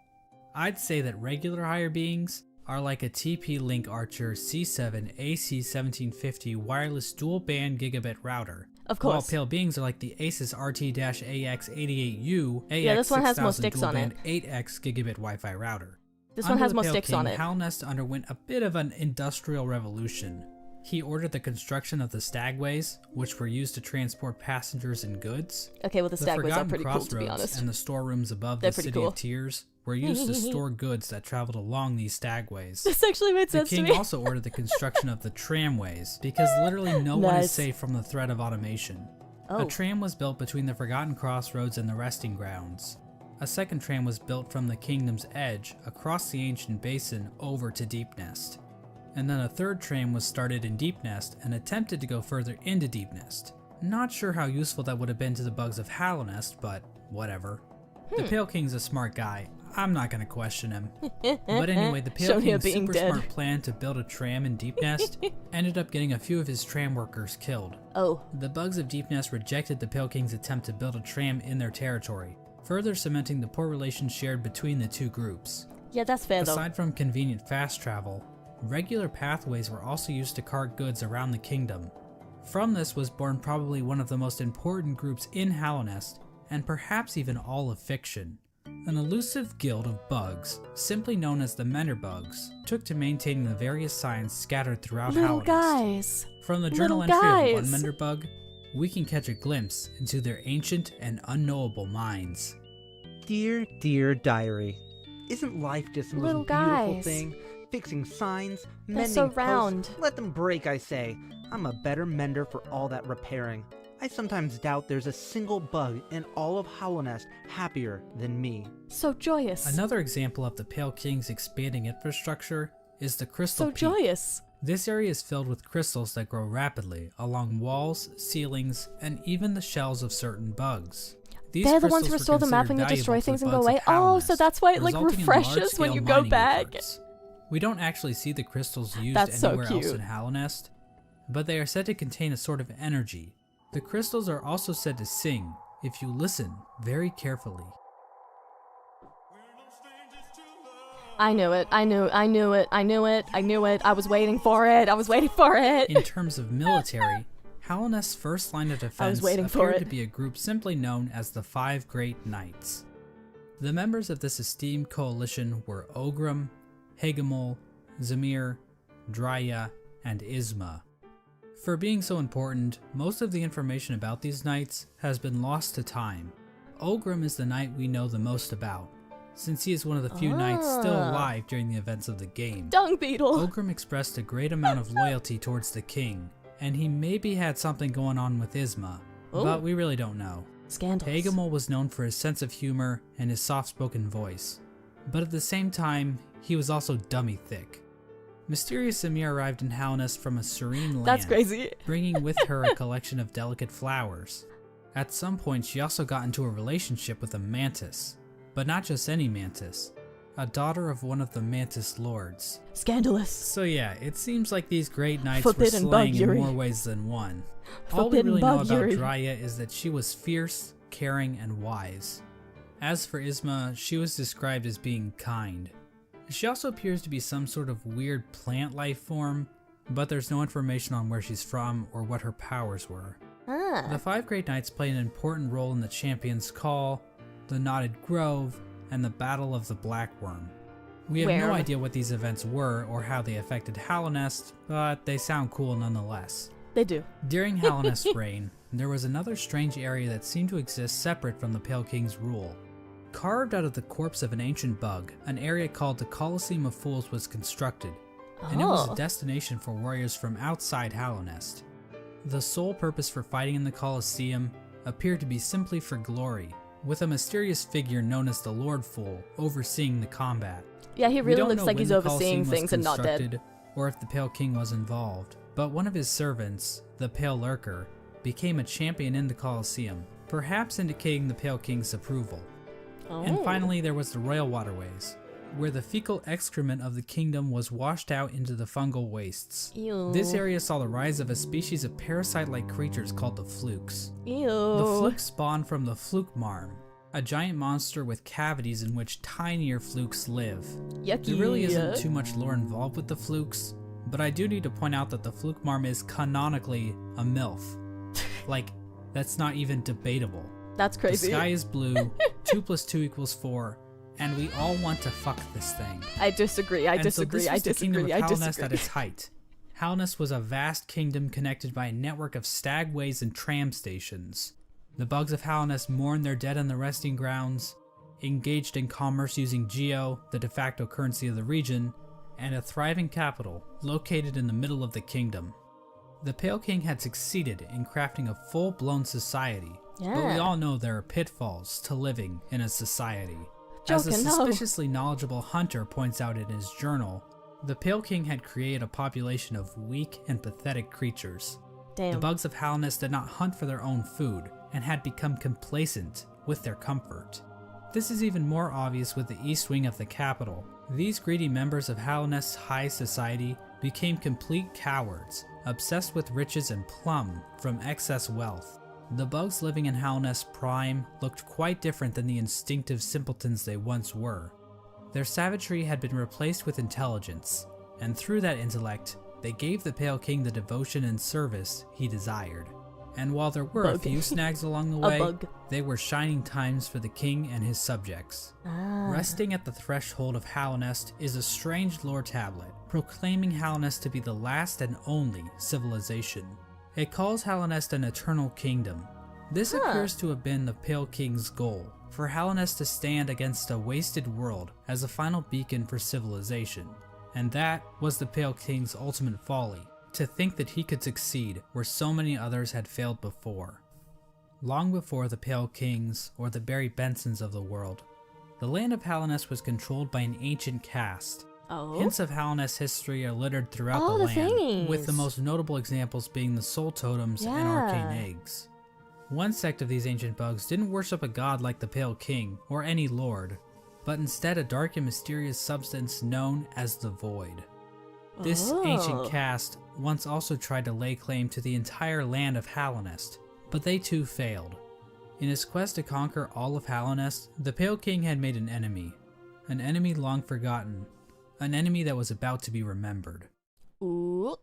I'd say that regular higher beings are like a TP-Link Archer C7 AC1750 wireless dual-band gigabit router. Of course. While pale beings are like the Asus RT-AX88U AX this one has more sticks on it. 8X gigabit Wi-Fi router. This one has more sticks on it. Hallownest underwent a bit of an industrial revolution. He ordered the construction of the stagways, which were used to transport passengers and goods. Okay, well the stagways are pretty cool, to be honest. And the storerooms above the City of Tears were used to store goods that traveled along these stagways. This actually made sense to me. The king also ordered the construction of the tramways, because literally no one is safe from the threat of automation. A tram was built between the Forgotten Crossroads and the Resting Grounds. A second tram was built from the kingdom's edge across the ancient basin over to Deep Nest. And then a third tram was started in Deep Nest and attempted to go further into Deep Nest. Not sure how useful that would have been to the bugs of Hallownest, but whatever. The Pale King's a smart guy. I'm not gonna question him. But anyway, the Pale King's super smart plan to build a tram in Deep Nest ended up getting a few of his tram workers killed. The bugs of Deep Nest rejected the Pale King's attempt to build a tram in their territory, further cementing the poor relations shared between the two groups. Yeah, that's fair though. Aside from convenient fast travel, regular pathways were also used to cart goods around the kingdom. From this was born probably one of the most important groups in Hallownest, and perhaps even all of fiction. An elusive guild of bugs, simply known as the Menderbugs, took to maintaining the various signs scattered throughout Little Hallownest. guys. From the Little journal entry of guys. one Menderbug, we can catch a glimpse into their ancient and unknowable minds. Dear, dear diary, isn't life just the most Little beautiful guys. thing? Fixing signs, They're mending so posts, round. let them break, I say. I'm a better mender for all that repairing. I sometimes doubt there's a single bug in all of Hallownest happier than me. So joyous. Another example of the Pale King's expanding infrastructure is the Crystal So Peak. joyous. This area is filled with crystals that grow rapidly along walls, ceilings, and even the shells of certain bugs. These They're the ones who crystals restore were the map when you considered destroy valuable to things the and go bugs away. of Oh, so Hallownest, that's why it like resulting in refreshes when large-scale you go mining back. efforts. We don't actually see the crystals used That's so anywhere else cute. in Hallownest, but they are said to contain a sort of energy. The crystals are also said to sing if you listen very carefully. I knew it. I knew it. I knew it. I knew it. I was waiting for it. I was waiting for it. In terms of military, Hallownest's first line of defense waiting for appeared it. to be a group simply known as the Five Great Knights. The members of this esteemed coalition were Ogrim, Hegemol, Zamir, Drya, and Isma. For being so important, most of the information about these knights has been lost to time. Ogrim is the knight we know the most about, since he is one of the few knights still alive during the events of the game. Dung beetle. Ogrim expressed a great amount of loyalty towards the king, and he maybe had something going on with Isma, but we really don't know. Scandals. Hegemol was known for his sense of humor and his soft-spoken voice, but at the same time, he was also dummy thick. Mysterious Zamir arrived in Hallownest from a serene land, That's crazy. bringing with her a collection of delicate flowers. At some point, she also got into a relationship with a mantis, but not just any mantis, a daughter of one of the mantis lords. Scandalous. So yeah, it seems like these great knights were Forbidden slaying bug, in Yuri. more ways than one. All we Forbidden really know bug, about Yuri. Drya is that she was fierce, caring, and wise. As for Isma, she was described as being kind. She also appears to be some sort of weird plant life form, but there's no information on where she's from or what her powers were. The Five Great Knights play an important role in the Champion's Call, the Knotted Grove, and the Battle of the Black Worm. We have no Where? idea what these events were or how they affected Hallownest, but they sound cool nonetheless. They do. During Hallownest's reign, there was another strange area that seemed to exist separate from the Pale King's rule. Carved out of the corpse of an ancient bug, an area called the Colosseum of Fools was constructed, and it was a destination for warriors from outside Hallownest. The sole purpose for fighting in the Colosseum appeared to be simply for glory, with a mysterious figure known as the Lord Fool overseeing the combat. Yeah, he We really don't looks know like when he's the overseeing Colosseum was things and not dead. constructed, or if the Pale King was involved, but one of his servants, the Pale Lurker, became a champion in the Colosseum, perhaps indicating the Pale King's approval. And finally, there was the Royal Waterways, where the fecal excrement of the kingdom was washed out into the fungal wastes. Ew. This area saw the rise of a species of parasite-like creatures called the Flukes. Ew. The Flukes spawned from the Flukemarm, a giant monster with cavities in which tinier Flukes live. Yucky. There really isn't too much lore involved with the Flukes, but I do need to point out that the Flukemarm is canonically a MILF. Like, that's not even debatable. That's crazy. The sky is blue, 2 + 2 = 4, and we all want to fuck this thing. I disagree. I And disagree. So this I was the kingdom disagree. of I Hallownest disagree. at its height. Hallownest was a vast kingdom connected by a network of stagways and tram stations. The bugs of Hallownest mourned their dead in the resting grounds, engaged in commerce using Geo, the de facto currency of the region, and a thriving capital located in the middle of the kingdom. The Pale King had succeeded in crafting a full-blown society, but we Yeah. all know there are pitfalls to living in a society. As a Joking, no. suspiciously knowledgeable hunter points out in his journal, the Pale King had created a population of weak and pathetic creatures. Damn. The bugs of Hallownest did not hunt for their own food, and had become complacent with their comfort. This is even more obvious with the east wing of the capital. These greedy members of Hallownest's high society became complete cowards, obsessed with riches and plumb from excess wealth. The bugs living in Hallownest Prime looked quite different than the instinctive simpletons they once were. Their savagery had been replaced with intelligence, and through that intellect, they gave the Pale King the devotion and service he desired. And while there were a few snags along the way, they were shining times for the king and his subjects. Resting at the threshold of Hallownest is a strange lore tablet, proclaiming Hallownest to be the last and only civilization. It calls Hallownest an eternal kingdom. This appears to have been the Pale King's goal, for Hallownest to stand against a wasted world as a final beacon for civilization. And that was the Pale King's ultimate folly, to think that he could succeed where so many others had failed before. Long before the Pale Kings or the Barry Bensons of the world, the land of Hallownest was controlled by an ancient caste. Hints of Hallownest history are littered throughout the land, with the most notable examples being the soul totems and arcane eggs. One sect of these ancient bugs didn't worship a god like the Pale King or any lord, but instead a dark and mysterious substance known as the Void. This ancient caste once also tried to lay claim to the entire land of Hallownest, but they too failed. In his quest to conquer all of Hallownest, the Pale King had made an enemy long forgotten, an enemy that was about to be remembered. Ooh.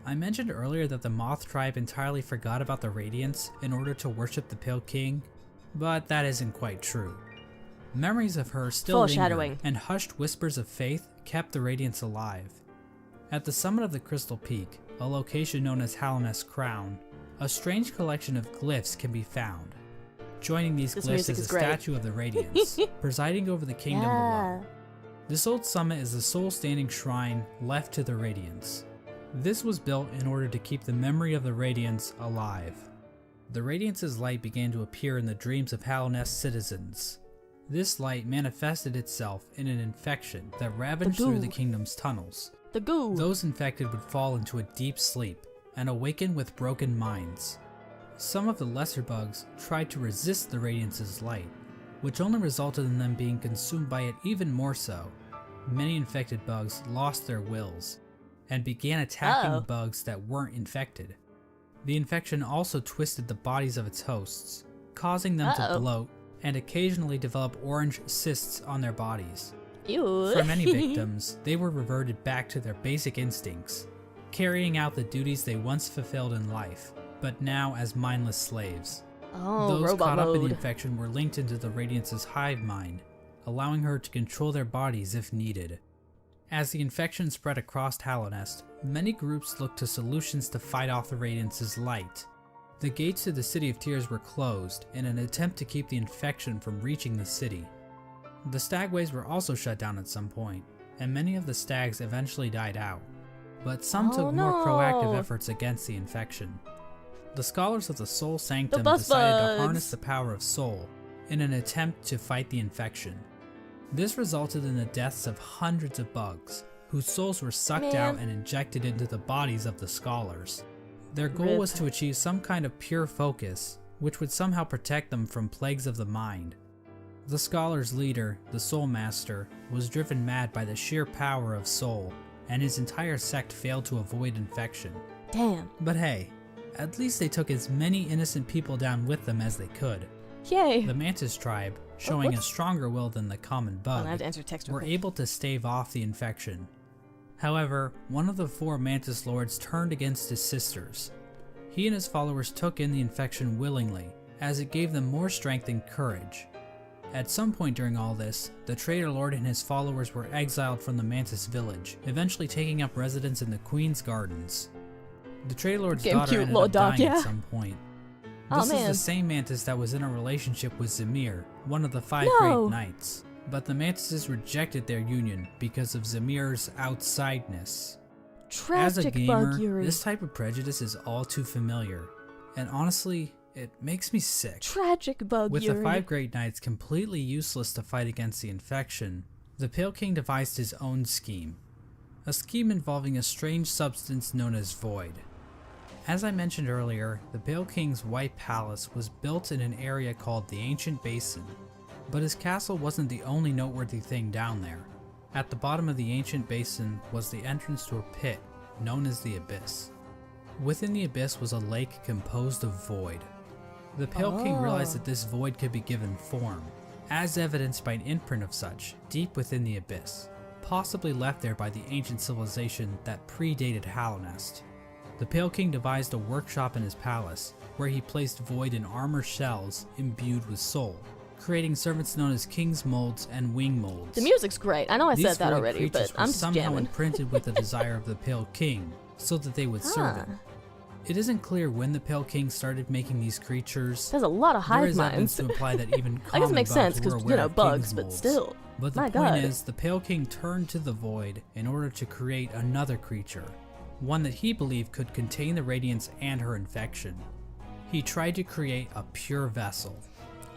I mentioned earlier that the Moth tribe entirely forgot about the Radiance in order to worship the Pale King, but that isn't quite true. Memories of her still lingered, and hushed whispers of faith kept the Radiance alive. At the summit of the Crystal Peak, a location known as Hallownest Crown, a strange collection of glyphs can be found. Joining these glyphs is a statue of the Radiance, presiding over the kingdom below. This old summit is the sole standing shrine left to the Radiance. This was built in order to keep the memory of the Radiance alive. The Radiance's light began to appear in the dreams of Hallownest citizens. This light manifested itself in an infection that ravaged through the kingdom's tunnels. Those infected would fall into a deep sleep and awaken with broken minds. Some of the lesser bugs tried to resist the Radiance's light, which only resulted in them being consumed by it even more so. Many infected bugs lost their wills and began attacking bugs that weren't infected. The infection also twisted the bodies of its hosts, causing them to bloat and occasionally develop orange cysts on their bodies. Ew. For many victims, they were reverted back to their basic instincts, carrying out the duties they once fulfilled in life, but now as mindless slaves. Those caught up in the infection were linked into the Radiance's hive mind, allowing her to control their bodies if needed. As the infection spread across Hallownest, many groups looked to solutions to fight off the Radiance's light. The gates to the City of Tears were closed in an attempt to keep the infection from reaching the city. The stagways were also shut down at some point, and many of the stags eventually died out, but some took more proactive efforts against the infection. The scholars of the Soul Sanctum decided to harness the power of soul in an attempt to fight the infection. This resulted in the deaths of hundreds of bugs, whose souls were sucked out and injected into the bodies of the scholars. Their goal was to achieve some kind of pure focus, which would somehow protect them from plagues of the mind. The scholars' leader, the Soul Master, was driven mad by the sheer power of soul, and his entire sect failed to avoid infection. Damn. But hey, at least they took as many innocent people down with them as they could. Yay! The Mantis tribe, showing a stronger will than the common bug, were able to stave off the infection. However, one of the 4 Mantis Lords turned against his sisters. He and his followers took in the infection willingly, as it gave them more strength and courage. At some point during all this, the Traitor Lord and his followers were exiled from the Mantis village, eventually taking up residence in the Queen's Gardens. The Traitor Lord's daughter ended up dying at some point. This is the same Mantis that was in a relationship with Zamir, one of the 5 Great Knights. But the Mantises rejected their union because of Zamir's outsideness. As a gamer, this type of prejudice is all too familiar, and honestly, it makes me sick. With the 5 Great Knights completely useless to fight against the infection, the Pale King devised his own scheme. A scheme involving a strange substance known as Void. As I mentioned earlier, the Pale King's White Palace was built in an area called the Ancient Basin. But his castle wasn't the only noteworthy thing down there. At the bottom of the Ancient Basin was the entrance to a pit, known as the Abyss. Within the Abyss was a lake composed of void. The Pale King realized that this void could be given form, as evidenced by an imprint of such, deep within the Abyss. possibly left there by the ancient civilization that predated Hallownest. The Pale King devised a workshop in his palace, where he placed void and armor shells imbued with soul, creating servants known as King's Molds and Wing Molds. The music's great. I know I These said that void already, creatures but were I'm just somehow jamming. imprinted with the desire of the Pale King, so that they would serve him. It isn't clear when the Pale King started making these creatures. There's a lot of There hive is evidence minds. to imply that even I guess it makes common sense bugs were because, aware of bugs, King's but Molds. still. But the My point God. is, the Pale King turned to the void in order to create another creature, one that he believed could contain the Radiance and her infection. He tried to create a pure vessel.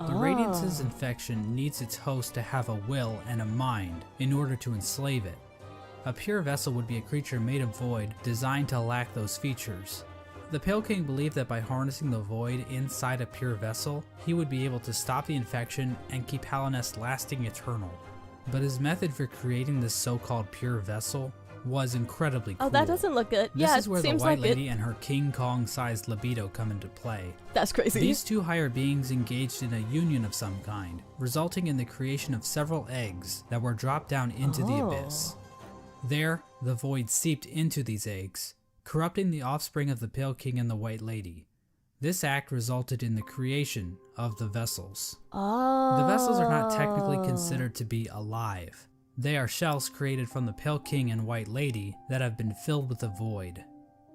The Radiance's infection needs its host to have a will and a mind in order to enslave it. A pure vessel would be a creature made of void designed to lack those features. The Pale King believed that by harnessing the void inside a pure vessel, he would be able to stop the infection and keep Hallownest lasting eternal. But his method for creating this so-called pure vessel was incredibly cool. Oh, that doesn't look good. This Yeah, is it where the seems White like Lady it. and her King Kong-sized libido come into play. That's crazy. These two higher beings engaged in a union of some kind, resulting in the creation of several eggs that were dropped down into the abyss. There, the void seeped into these eggs, corrupting the offspring of the Pale King and the White Lady. This act resulted in the creation of the vessels. The vessels are not technically considered to be alive. They are shells created from the Pale King and White Lady that have been filled with a void.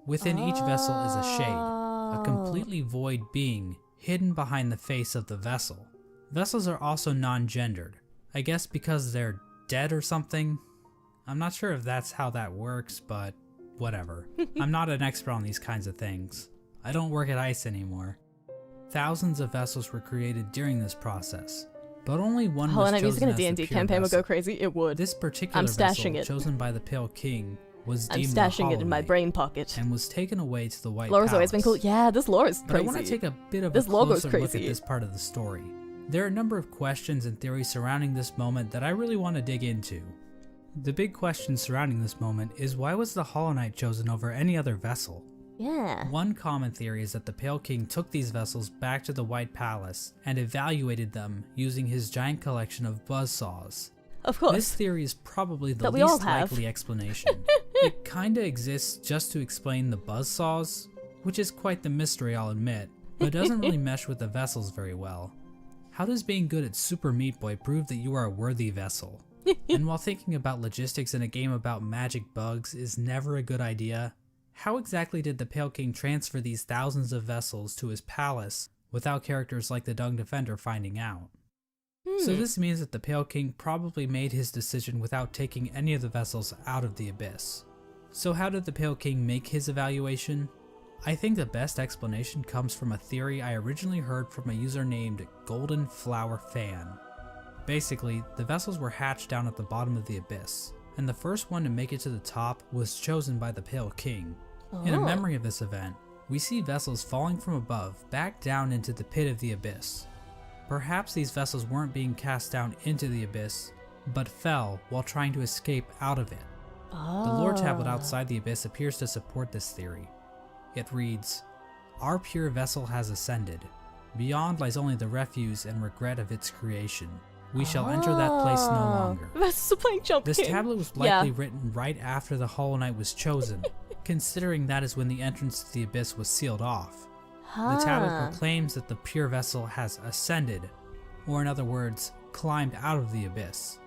Within each vessel is a shade, a completely void being hidden behind the face of the vessel. Vessels are also non-gendered, I guess because they're dead or something. I'm not sure if that's how that works, but whatever. I'm not an expert on these kinds of things. I don't work at ICE anymore. Thousands of vessels were created during this process, but only one was Oh, and I'm chosen using a as the D&D pure campaign would vessel. go crazy. It would. This particular I'm stashing vessel, it. chosen by the Pale King, was I'm deemed the stashing it Hollow in my Knight brain pocket. and was taken away to the White Lore's Palace. always been cool. Yeah, this lore is But I crazy. want to take a bit of This a logo's closer look at crazy. this part of the story. There are a number of questions and theories surrounding this moment that I really want to dig into. The big question surrounding this moment is, why was the Hollow Knight chosen over any other vessel? Yeah. One common theory is that the Pale King took these vessels back to the White Palace and evaluated them using his giant collection of buzzsaws. Of course. This theory is probably the That we all least have. likely explanation. It kinda exists just to explain the buzzsaws, which is quite the mystery, I'll admit, but doesn't really mesh with the vessels very well. How does being good at Super Meat Boy prove that you are a worthy vessel? And while thinking about logistics in a game about magic bugs is never a good idea, how exactly did the Pale King transfer these thousands of vessels to his palace without characters like the Dung Defender finding out? So this means that the Pale King probably made his decision without taking any of the vessels out of the abyss. So how did the Pale King make his evaluation? I think the best explanation comes from a theory I originally heard from a user named Golden Flower Fan. Basically, the vessels were hatched down at the bottom of the abyss, and the first one to make it to the top was chosen by the Pale King. In a memory of this event, we see vessels falling from above back down into the pit of the abyss. Perhaps these vessels weren't being cast down into the abyss, but fell while trying to escape out of it. The lore tablet outside the abyss appears to support this theory. It reads, "Our pure vessel has ascended. Beyond lies only the refuse and regret of its creation. We shall enter that place no longer." Vessels are playing Jump This King. tablet was likely written right after the Hollow Knight was chosen, considering that is when the entrance to the abyss was sealed off. The tablet proclaims that the pure vessel has ascended, or in other words, climbed out of the abyss.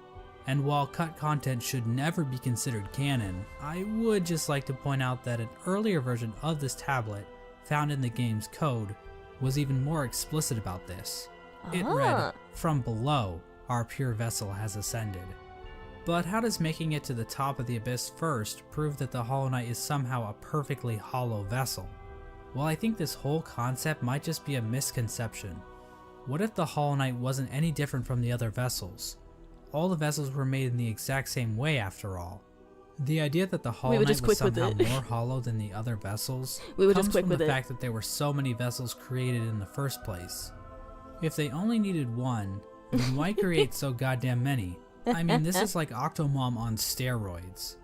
And while cut content should never be considered canon, I would just like to point out that an earlier version of this tablet, found in the game's code, was even more explicit about this. It read, "From below, our pure vessel has ascended." But how does making it to the top of the abyss first prove that the Hollow Knight is somehow a perfectly hollow vessel? Well, I think this whole concept might just be a misconception. What if the Hollow Knight wasn't any different from the other vessels? All the vessels were made in the exact same way after all. The idea that the Hollow would Knight just was quit with somehow it. more hollow than the other vessels We would comes just quit from with the it. fact that there were so many vessels created in the first place. If they only needed one, then why create so goddamn many? I mean, this is like Octomom on steroids.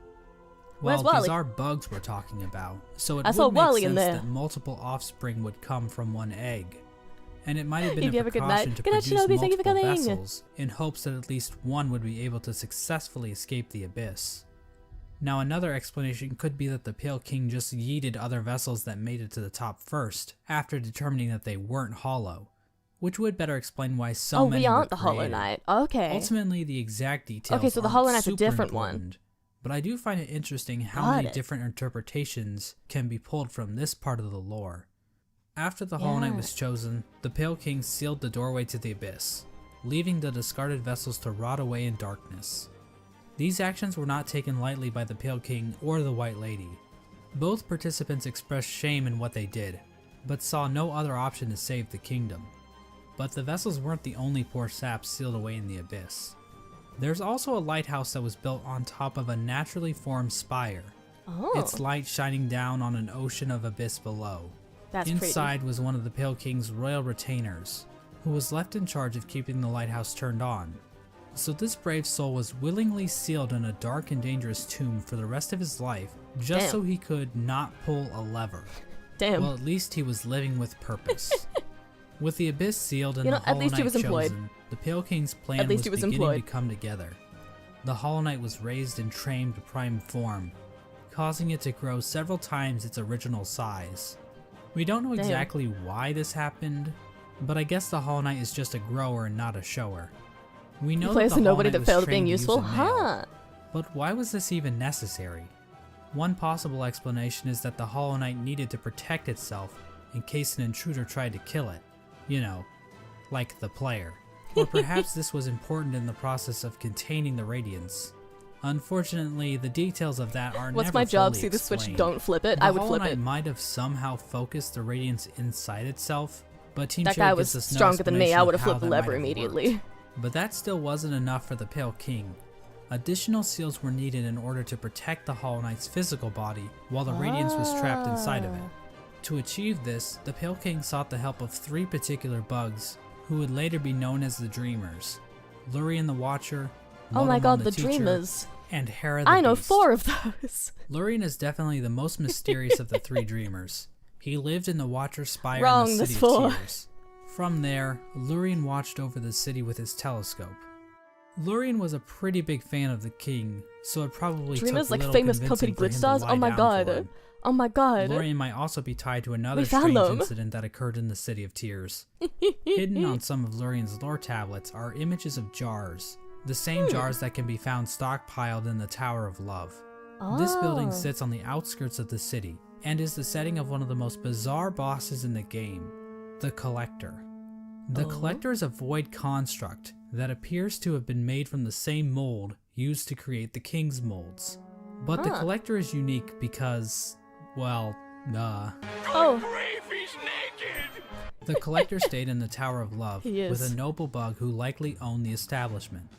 Where's Well, these Wally? are bugs we're talking about, so it I saw would make Wally in sense there. that multiple offspring would come from one egg. and it might have been If you a have a good night. precaution to Good night, produce Shinobi, thank you for multiple coming. vessels in hopes that at least one would be able to successfully escape the abyss. Now another explanation could be that the Pale King just yeeted other vessels that made it to the top first, after determining that they weren't hollow, which would better explain why so many we were aren't the Hollow created. Knight. Okay. Ultimately, the exact details Okay, so the aren't Hollow Knight's a super different one. important, but I do find it interesting how Got many it. different interpretations can be pulled from this part of the lore. After the Hollow Knight Yeah. was chosen, the Pale King sealed the doorway to the abyss, leaving the discarded vessels to rot away in darkness. These actions were not taken lightly by the Pale King or the White Lady. Both participants expressed shame in what they did, but saw no other option to save the kingdom. But the vessels weren't the only poor saps sealed away in the abyss. There's also a lighthouse that was built on top of a naturally formed spire, Oh, its light shining down on an ocean of abyss below. that's Inside was one of the Pale King's royal retainers, who was left in charge of keeping the lighthouse turned on. So this brave soul was willingly sealed in a dark and dangerous tomb for the rest of his life, just Damn. so he could not pull a lever. pretty. Damn. Well, at least he was living with purpose. With the abyss sealed and You know, the at Hollow least he Knight was employed. chosen, the Pale King's plan At least was he was beginning employed. to come together. The Hollow Knight was raised and trained to prime form, causing it to grow several times its original size. We don't know Damn. exactly why this happened, but I guess the Hollow Knight is just a grower and not a shower. We know He that plays the a Hollow nobody Knight that was failed at trained being to use useful. a nail, Huh. but why was this even necessary? One possible explanation is that the Hollow Knight needed to protect itself in case an intruder tried to kill it. You know, like the player. Or perhaps this was important in the process of containing the radiance. Unfortunately, the details of that are What's never my job? fully See the switch, explained. don't flip it. The I would Hollow flip Knight it. might have somehow focused the radiance inside itself, but Team That Cherry guy gives was us no stronger than me. explanation I of would have how flipped the that might lever have immediately. worked. But that still wasn't enough for the Pale King. Additional seals were needed in order to protect the Hollow Knight's physical body while the radiance was trapped inside of it. To achieve this, the Pale King sought the help of 3 particular bugs, who would later be known as the Dreamers. Lurien the Watcher, Oh my Motomon god, the Teacher, Dreamers. and Hera the I know Beast. 4 of those. Lurien is definitely the most mysterious of the 3 Dreamers. He lived in the Watcher's Spire Wrong, in the there's City 4. of Tears. From there, Lurien watched over the city with his telescope. Lurien was a pretty big fan of the king, so it probably Dreamers took like little famous convincing company for him to GlitchStars? lie Oh my down for god. him. Oh my god. Lurien might also be tied to another We found strange them. incident that occurred in the City of Tears. Hidden on some of Lurien's lore tablets are images of jars, the same jars that can be found stockpiled in the Tower of Love. This building Oh. sits on the outskirts of the city, and is the setting of one of the most bizarre bosses in the game, the Collector. The Collector is a void construct that appears to have been made from the same mold used to create the King's molds. But the Huh. Collector is unique because, well, Oh. the Collector stayed in the Tower of Love He with is. a noble bug who likely owned the establishment.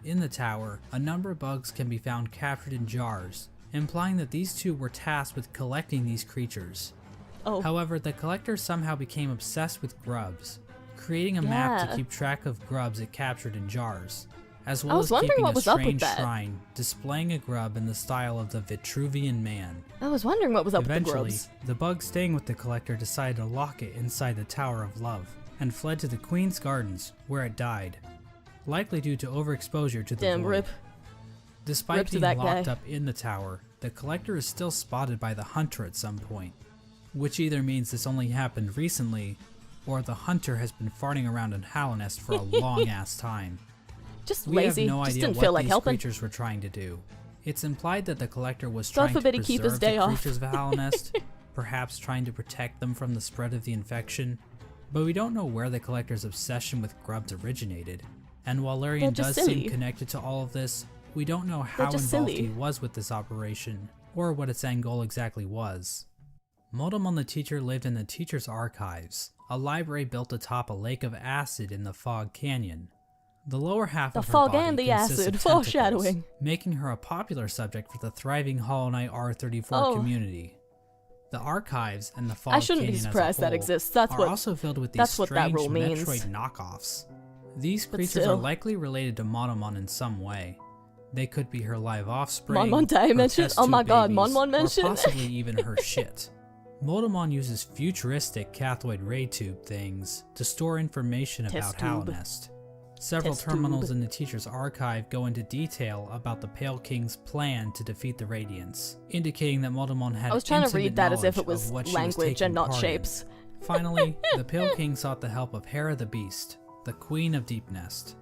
In the tower, a number of bugs can be found captured in jars, implying that these two were tasked with collecting these creatures. Oh. However, the Collector somehow became obsessed with grubs, creating a map Yeah. to keep track of grubs it captured in jars, as I well was as wondering keeping what a was up with strange that. shrine displaying a grub in the style of the Vitruvian Man. I was wondering what was up with the Eventually, grubs. the bug staying with the Collector decided to lock it inside the Tower of Love, and fled to the Queen's Gardens, where it died, likely due to overexposure to the Damn, void. rip. Despite Rip to being that locked guy. up in the tower, the Collector is still spotted by the Hunter at some point, which either means this only happened recently, or the Hunter has been farting around in Hallownest for a long-ass time. Just We lazy. have no Just idea didn't what feel like these helping. creatures were trying to do. It's implied that the Collector was God trying to forbid he keep his preserve day the off. creatures of Hallownest, perhaps trying to protect them from the spread of the infection, but we don't know where the Collector's obsession with grubs originated. And while They're Lurien just does silly. seem connected to all of this, we don't know how just involved silly. he was with this operation, or what its end goal exactly was. Motomon the Teacher lived in the Teacher's Archives, a library built atop a lake of acid in the Fog Canyon. The lower half The of her fog body and the consists acid, of tentacles, foreshadowing. making her a popular subject for the thriving Hollow Knight R34 Oh. community. The archives and the Fog I shouldn't be Canyon as a surprised that whole exists. That's are what- also filled with these that's what that strange rule means. Metroid knockoffs. These But creatures are still. likely related to Monomon in some way. They could be her live offspring, Mon did I her mention? test Oh my tube god, babies, Mon mentioned? or possibly even her shit. Moldamon uses futuristic cathode ray tube things to store information about Test tube. Halonest. Several Test terminals tube. in the teacher's archive go into detail about the Pale King's plan to defeat the Radiants, indicating that Moldamon had I was trying to intimate read that as if it knowledge was of what she language taking and not part in. shapes. Finally, the Pale King sought the help of Hera the Beast, the Queen of Deep Nest.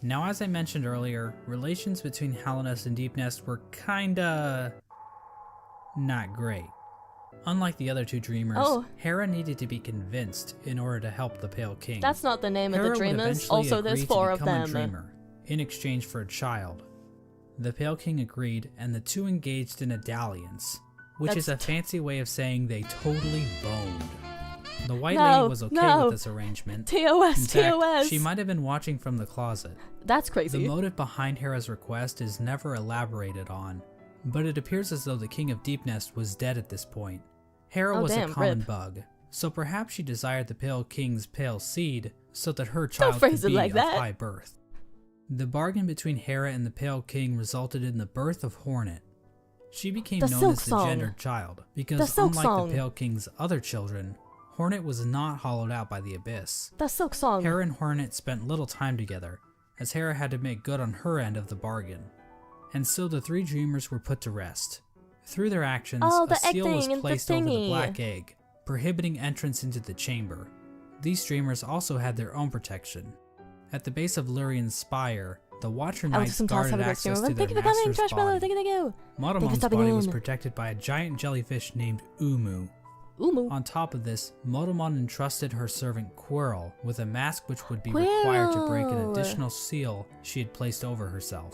Now, as I mentioned earlier, relations between Halonest and Deep Nest were kinda not great. Unlike the other two dreamers, Oh. Hera needed to be convinced in order to help the Pale King. That's not the name of Hera the would dreamers. eventually Also, there's agree to 4 of become a them. dreamer in exchange for a child. The Pale King agreed, and the two engaged in a dalliance, which is a fancy way of saying they totally boned. The White Lady was okay with this arrangement. TOS, In fact, TOS. she might have been watching from the closet. That's The crazy. motive behind Hera's request is never elaborated on, but it appears as though the King of Deep Nest was dead at this point. Hera Oh, was damn, a common rip. bug, so perhaps she desired the Pale King's pale seed so that her child could phrase it be like of that. high birth. The bargain between Hera and the Pale King resulted in the birth of Hornet. She became The known Silk as the Song. gendered child, The because Silk unlike Song. the Pale King's other children, Hornet was not hollowed out by the Abyss. The Silk Song. Hera and Hornet spent little time together, as Hera had to make good on her end of the bargain. And so the 3 dreamers were put to rest. Through their actions, Oh, a the egg seal was thing and the placed over the thingy. black egg, prohibiting entrance into the chamber. These dreamers also had their own protection. At the base of Lurian's spire, the Watcher Alex, Knights sometimes guarded have a good access streamer. to their Thank you for coming, master's Trash Bellow. body. Thank you. Modamon's stopping body was in. protected by a giant jellyfish named Umu. Umu. On top of this, Modamon entrusted her servant Quirrell with a mask which would be required to break an Quirrell. additional seal she had placed over herself.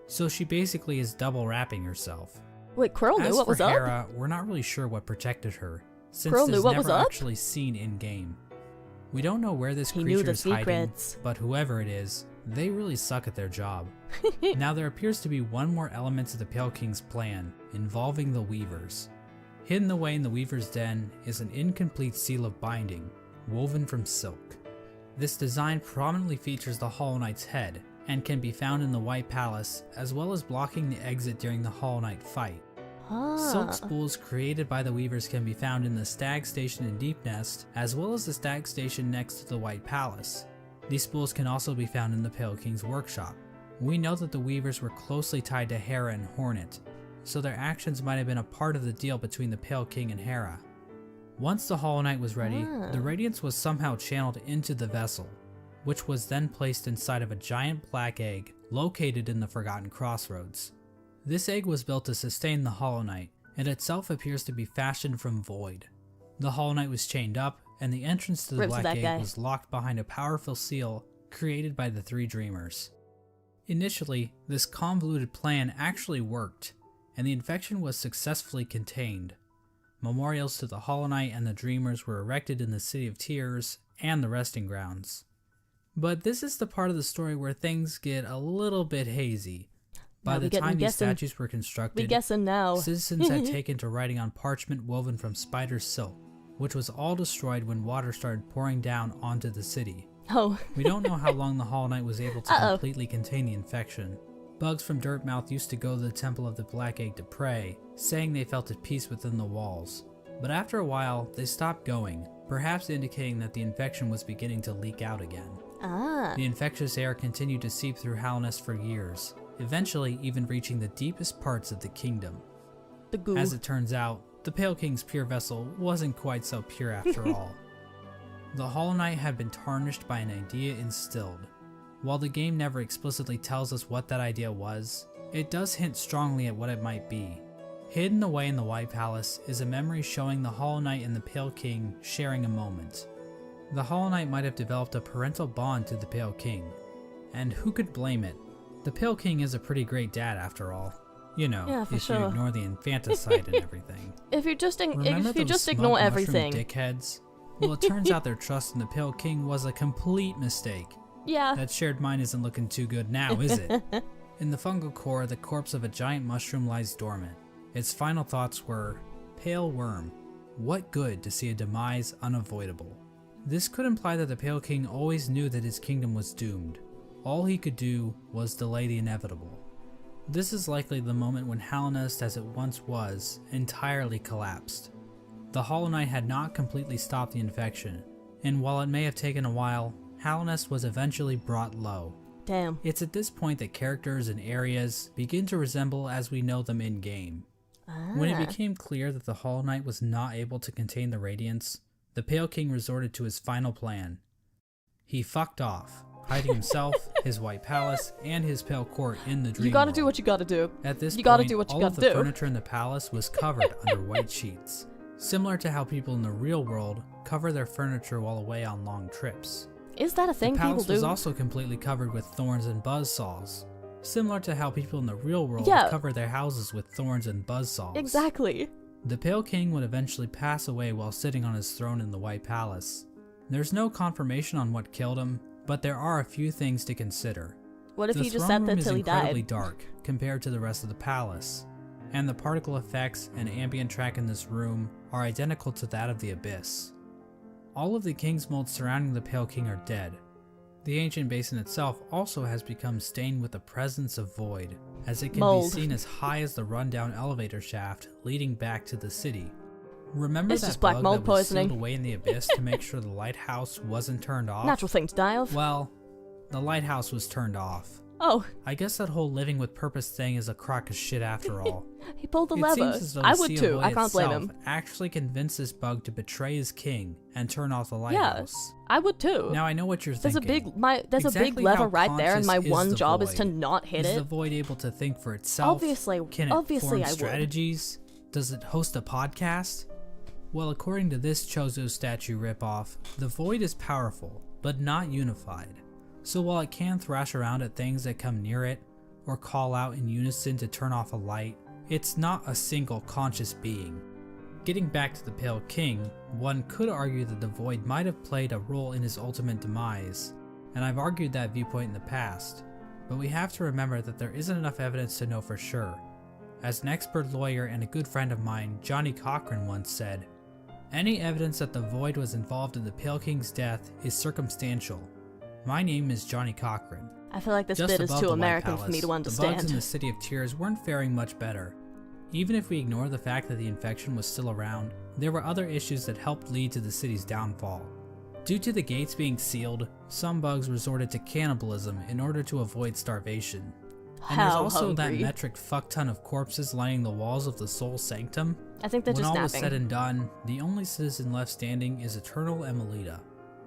So she basically is double wrapping herself. Wait, Quirrell knew As what for was up? Hera, we're not really sure what protected her, since Quirrell it knew is what never was up? actually seen in-game. We don't know where this He knew creature the is hiding, secrets. but whoever it is, they really suck at their job. Now there appears to be one more element to the Pale King's plan, involving the Weavers. Hidden away in the Weaver's Den is an incomplete seal of binding, woven from silk. This design prominently features the Hollow Knight's head, and can be found in the White Palace, as well as blocking the exit during the Hollow Knight fight. Silk spools created by the Weavers can be found in the Stag Station in Deep Nest, as well as the Stag Station next to the White Palace. These spools can also be found in the Pale King's workshop. We know that the Weavers were closely tied to Hera and Hornet, so their actions might have been a part of the deal between the Pale King and Hera. Once the Hollow Knight was ready, the Radiance was somehow channeled into the vessel, which was then placed inside of a giant black egg located in the Forgotten Crossroads. This egg was built to sustain the Hollow Knight, and itself appears to be fashioned from void. The Hollow Knight was chained up, and the entrance to the Rip to black that egg guy. was locked behind a powerful seal created by the 3 dreamers. Initially, this convoluted plan actually worked, and the infection was successfully contained. Memorials to the Hollow Knight and the Dreamers were erected in the City of Tears and the Resting Grounds. But this is the part of the story where things get a little bit hazy. By Now the we get- time we these guessing. statues were We constructed, guessing now. citizens had taken to writing on parchment woven from spider silk, which was all destroyed when water started pouring down onto the city. Oh, We don't know how long the Hollow Knight was able to Uh-oh. completely contain the infection. Bugs from Dirtmouth used to go to the Temple of the Black Egg to pray, saying they felt at peace within the walls. But after a while, they stopped going, perhaps indicating that the infection was beginning to leak out again. The infectious air continued to seep through Halonest for years, eventually even reaching the deepest parts of the kingdom. the goo. As it turns out, the Pale King's pure vessel wasn't quite so pure after all. The Hollow Knight had been tarnished by an idea instilled. While the game never explicitly tells us what that idea was, it does hint strongly at what it might be. Hidden away in the White Palace is a memory showing the Hollow Knight and the Pale King sharing a moment. The Hollow Knight might have developed a parental bond to the Pale King, and who could blame it? The Pale King is a pretty great dad after all. You know, Yeah, for if you sure. ignore the infanticide and everything. If you just Remember if you those just smug ignore mushroom everything. dickheads? Well, it turns out their trust in the Pale King was a complete mistake. Yeah. That shared mind isn't looking too good now, is it? In the fungal core, the corpse of a giant mushroom lies dormant. Its final thoughts were, "Pale worm, what good to see a demise unavoidable?" This could imply that the Pale King always knew that his kingdom was doomed. All he could do was delay the inevitable. This is likely the moment when Halonest, as it once was, entirely collapsed. The Hollow Knight had not completely stopped the infection, and while it may have taken a while, Hallownest was eventually brought low. Damn. It's at this point that characters and areas begin to resemble as we know them in-game. When it became clear that the Hollow Knight was not able to contain the radiance, the Pale King resorted to his final plan. He fucked off, hiding himself, his White Palace, and his Pale Court in the dream You gotta world. do what you gotta do. At this You point, gotta do what you all gotta of the do. furniture in the palace was covered under white sheets, similar to how people in the real world cover their furniture while away on long trips. Is that a thing The people palace do? was also completely covered with thorns and buzzsaws, similar to how people in the real world Yeah. cover their houses with thorns and buzzsaws. Exactly. The Pale King would eventually pass away while sitting on his throne in the White Palace. There's no confirmation on what killed him, but there are a few things to consider. What if The he just throne sat there room is till he incredibly died? dark compared to the rest of the palace, and the particle effects and ambient track in this room are identical to that of the Abyss. All of the king's molds surrounding the Pale King are dead. The ancient basin itself also has become stained with the presence of void, as it can Mold. be seen as high as the rundown elevator shaft leading back to the city. Remember It's that just black bug mold that was poisoning. sealed away in the Abyss to make sure the lighthouse wasn't turned off? Natural thing to die of. Well, the lighthouse was turned off. Oh, I guess that whole living with purpose thing is a crock of shit after all. he pulled the It lever. seems as though I the would Sea of too. Void I can't blame itself him. actually convinced this bug to betray his king and turn off the Yeah, lighthouse. I a too. Now I know what you're There's a thinking. there's a big Exactly lever how right there, and my conscious is one the job is to void? not hit Is the it. void able to think for itself? Obviously, Can it obviously form I would. strategies? Does it host a podcast? Well, according to this Chozo statue ripoff, the void is powerful, but not unified. So while it can thrash around at things that come near it, or call out in unison to turn off a light, it's not a single conscious being. Getting back to the Pale King, one could argue that the void might have played a role in his ultimate demise, and I've argued that viewpoint in the past, but we have to remember that there isn't enough evidence to know for sure. As an expert lawyer and a good friend of mine, Johnny Cochran, once said, "Any evidence that the void was involved in the Pale King's death is circumstantial." My name is Johnny Cochran. I feel like this Just bit is above too the White American for Palace, me to the bugs in understand. the City of Tears weren't faring much better. Even if we ignore the fact that the infection was still around, there were other issues that helped lead to the city's downfall. Due to the gates being sealed, some bugs resorted to cannibalism in order to avoid starvation. And there's How also that hungry. metric fuckton of corpses lining the walls of the Soul Sanctum. I think they're When just all is said napping. and done, the only citizen left standing is Eternal Emelita,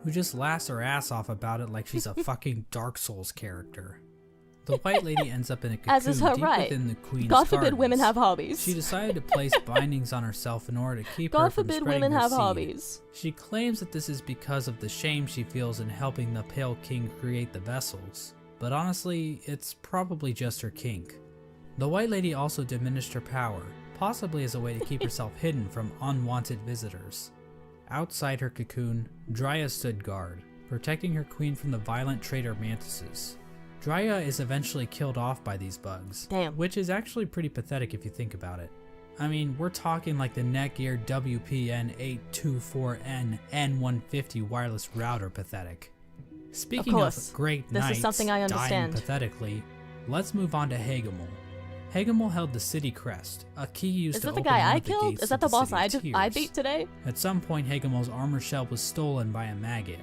who just laughs her ass off about it like she's a fucking Dark Souls character. The White Lady ends up in a cocoon As is her deep right. within the Queen's God forbid women gardens. have hobbies. She decided to place bindings on herself in order to keep her God from forbid spreading women her have seed. hobbies. She claims that this is because of the shame she feels in helping the Pale King create the vessels, but honestly, it's probably just her kink. The White Lady also diminished her power, possibly as a way to keep herself hidden from unwanted visitors. Outside her cocoon, Drya stood guard, protecting her queen from the violent traitor mantises. Drya is eventually killed off by these bugs, Damn. which is actually pretty pathetic if you think about it. I mean, we're talking like the Netgear WPN824N N150 wireless router pathetic. Speaking of, course. great This is knights something I dying understand. pathetically, let's move on to Hagemel. Hagemel held the city crest, a key used Is to that the open guy one I of the killed? gates Is to that the boss City of I Tears. beat today? At some point, Hagemel's armor shell was stolen by a maggot.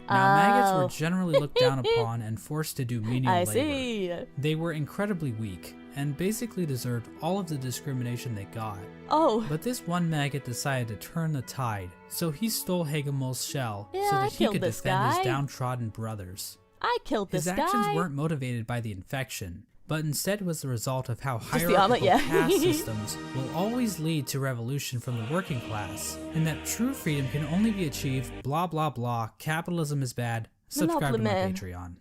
Now, maggots Oh. were generally looked down upon and forced to do menial I labor. see. They were incredibly weak, and basically deserved all of the discrimination they got. Oh, But this one maggot decided to turn the tide, so he stole Hagemel's shell Yeah, so I that he killed could this defend his guy. downtrodden brothers. I killed this His actions guy. weren't motivated by the infection, but instead was the result of how Just the armor, hierarchical yeah. caste systems will always lead to revolution from the working class, and that true freedom can only be achieved blah blah blah, capitalism is bad, subscribe to my Monopoly man. Patreon.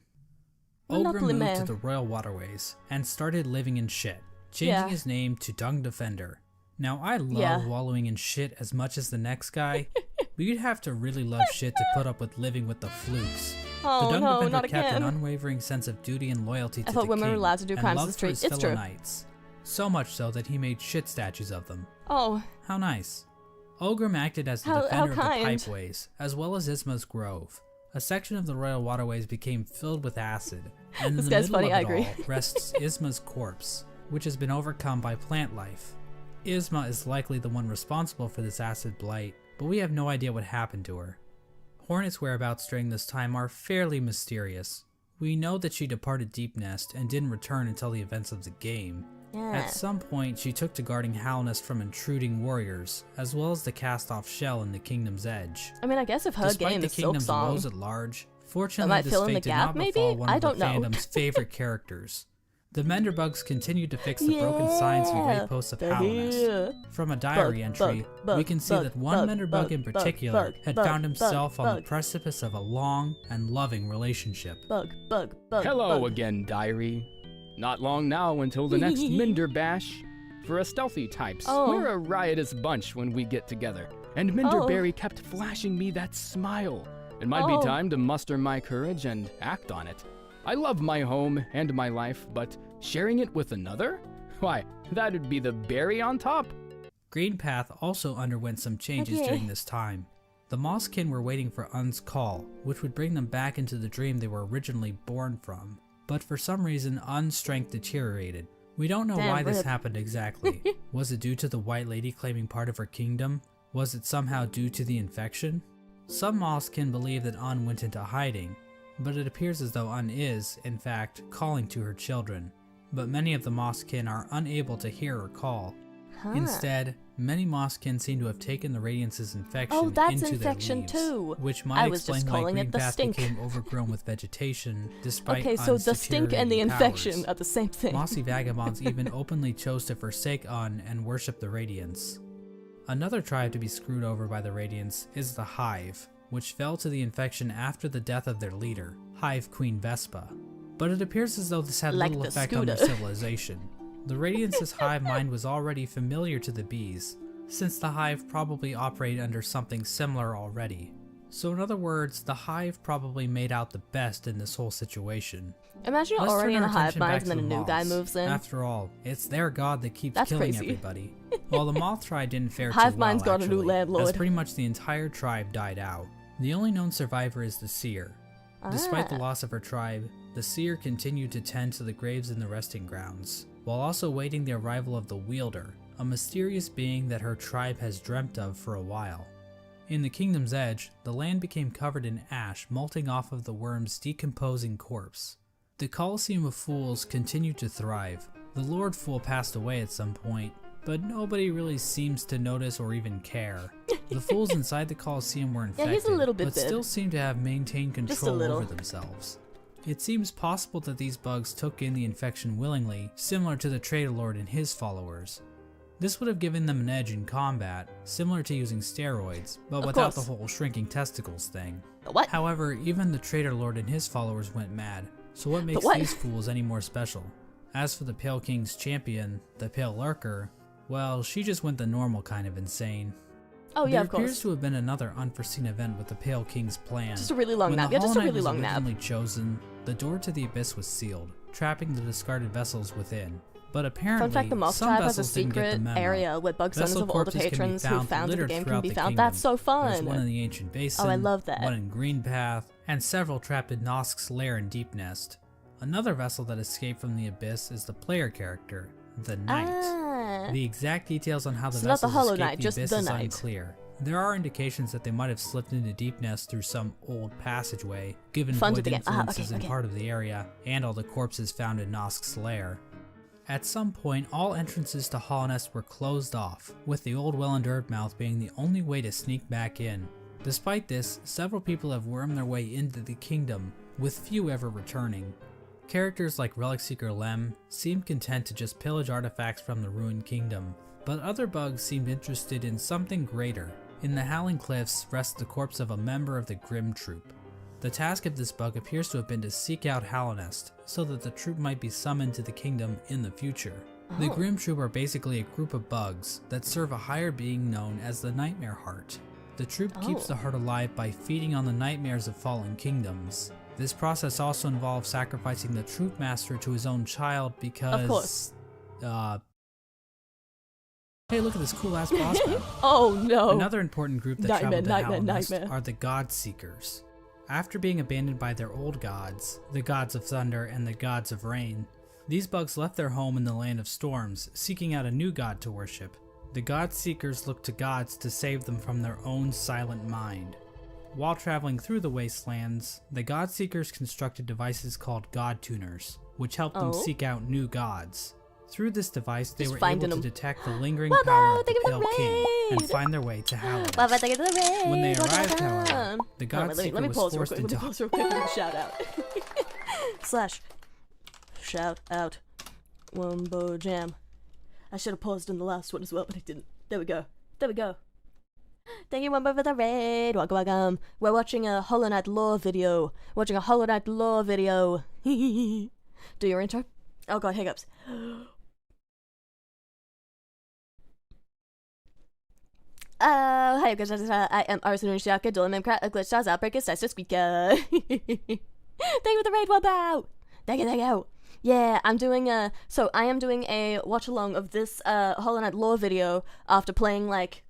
Ogre Monopoly moved man. to the royal waterways and started living in shit, changing Yeah. his name to Dung Defender. Now I love Yeah. wallowing in shit as much as the next guy, but you'd have to really love shit to put up with living with the flukes. Oh The Dung no, Defender not kept again. an unwavering sense of duty and loyalty to I thought the women were king, allowed to do and crimes in love the for streets. his It's fellow true. knights. So much so that he made shit statues of them. Oh, How nice. Ogrim acted as the How defender of the kind. pipeways, as well as Isma's Grove. A section of the royal waterways became filled with acid, and This in the guy's middle funny, of I it agree. all rests Isma's corpse, which has been overcome by plant life. Isma is likely the one responsible for this acid blight, but we have no idea what happened to her. Hornet's whereabouts during this time are fairly mysterious. We know that she departed Deep Nest and didn't return until the events of the game. Yeah. At some point, she took to guarding Halnest from intruding warriors, as well as the cast-off shell in the Kingdom's Edge. I mean, I guess if her Despite game the is Silk Kingdom's Song, woes at large, fortunately might this fill in fate the did gap, not maybe? befall one I of the don't know. fandom's favorite characters. The Menderbugs continue to fix the broken signs and Yeah, great posts of they're here. Halnest. From a diary entry, we can see that one Menderbug in particular had found himself on the precipice of a long and loving relationship. Bug. Hello bug. again, diary. Not long now until the next Minder Bash. For us stealthy types, Oh. we're a riotous bunch when we get together. And Minderberry kept flashing me that smile. It might Oh. be time to muster my courage and act on it. I love my home and my life, but sharing it with another? Why, that'd be the berry on top. Greenpath also underwent some changes Okay. during this time. The Mosskin were waiting for Un's call, which would bring them back into the dream they were originally born from. But for some reason, Un's strength deteriorated. We don't know Damn, why this rip. happened exactly. Was it due to the White Lady claiming part of her kingdom? Was it somehow due to the infection? Some Mosskin believe that Un went into hiding, but it appears as though Un is, in fact, calling to her children. But many of the Mosskin are unable to hear her call. Huh. Instead, many Mosskin seem to have taken the Radiance's infection Oh, that's into infection their leaves, too. which I might was explain just why calling it the Greenpath stink. became overgrown with vegetation, despite Okay, so Un's the stink and the deteriorating infection powers. are the same thing. Mossy vagabonds even openly chose to forsake Un and worship the Radiance. Another tribe to be screwed over by the Radiance is the Hive, which fell to the infection after the death of their leader, Hive Queen Vespa. But it appears as though this had Like little the effect on their scooter. civilization. The Radiance's hive mind was already familiar to the bees, since the hive probably operated under something similar already. So in other words, the hive probably made out the best in this whole situation. Imagine you're Let's already turn in a our hive attention mind back and then a to the new guy moths. moves in. After all, it's their god that keeps That's killing crazy. everybody. While the moth tribe didn't fare Hive too well, mind's got a new actually, landlord. as pretty much the entire tribe died out. The only known survivor is the seer. Despite the loss of her tribe, the seer continued to tend to the graves in the resting grounds, while also waiting the arrival of the wielder, a mysterious being that her tribe has dreamt of for a while. In the Kingdom's Edge, the land became covered in ash molting off of the worm's decomposing corpse. The Colosseum of Fools continued to thrive. The Lord Fool passed away at some point, but nobody really seems to notice or even care. The fools inside the Colosseum were infected, he's a little bit but dead. still seem to have maintained Just a control little. over themselves. It seems possible that these bugs took in the infection willingly, similar to the Traitor Lord and his followers. This would have given them an edge in combat, similar to using steroids, but Of without course. the whole shrinking testicles thing. What? However, even the Traitor Lord and his followers went mad, so what makes what? these fools any more special? As for the Pale King's champion, the Pale Lurker, well, she just went the normal kind of insane. Oh yeah, There of appears course. to have been another unforeseen event with the Pale King's plan. Just a really long When nap. the Yeah, just a Hollow Knight really was long nap. originally chosen, the door to the abyss was sealed, trapping the discarded vessels within. But apparently, Fun fact, the Moth some Tribe has a vessels didn't get the secret memo. area where bug sons Vessel of all the corpses can be patrons who found founded the littered game can throughout be the found. kingdom. That's so There's one in fun. the ancient basin, Oh, I love that. one in Greenpath, and several trapped in Nosk's lair in Deep Nest. Another vessel that escaped from the abyss is the player character, the Knight. Ah. The exact details on how the So not the vessels Hollow escaped Knight, the just abyss the is Knight. unclear. There are indications that they might have slipped into Deep Nest through some old passageway, given Fun to void the game. influences Okay, in okay. part of the area, and all the corpses found in Nosk's lair. At some point, all entrances to Hollownest were closed off, with the old well and Earthmouth being the only way to sneak back in. Despite this, several people have wormed their way into the kingdom, with few ever returning. Characters like Relic Seeker Lem seemed content to just pillage artifacts from the ruined kingdom, but other bugs seemed interested in something greater. In the Howling Cliffs rests the corpse of a member of the Grim Troop. The task of this bug appears to have been to seek out Hallownest, so that the troop might be summoned to the kingdom in the future. The Oh. Grim Troop are basically a group of bugs that serve a higher being known as the Nightmare Heart. The troop keeps Oh. the heart alive by feeding on the nightmares of fallen kingdoms. This process also involves sacrificing the troop master to his own child because... Of course. Hey, look at this cool ass boss battle. Oh no. Another important group that traveled to Nightmare. Hallownest are the God Seekers. After being abandoned by their old gods, the gods of thunder and the gods of rain, these bugs left their home in the land of storms, seeking out a new god to worship. The God Seekers look to gods to save them from their own silent mind. While traveling through the wastelands, the God Seekers constructed devices called God Tuners, which helped them seek out new gods. Through this device, they were able to detect the lingering power of the Pale King and find their way to Hallownest. When they arrived, however, the God Seeker was forced into... Let me pause real quick with a shout out. Shout out. Wombo Jam. I should have paused in the last one as well, but I didn't. There we go. Thank you, Wombo, for the raid. Welcome. We're watching a Hollow Knight lore video. Do your intro. Oh god, hiccups. Hi, GlitchStars. I am Arisa, Noonish, Dolan, GlitchStars, Outbreaker, Sister Squeaker. Thank you for the raid, Wombo. Thank you. Yeah, I am doing a watch along of this Hollow Knight lore video after playing like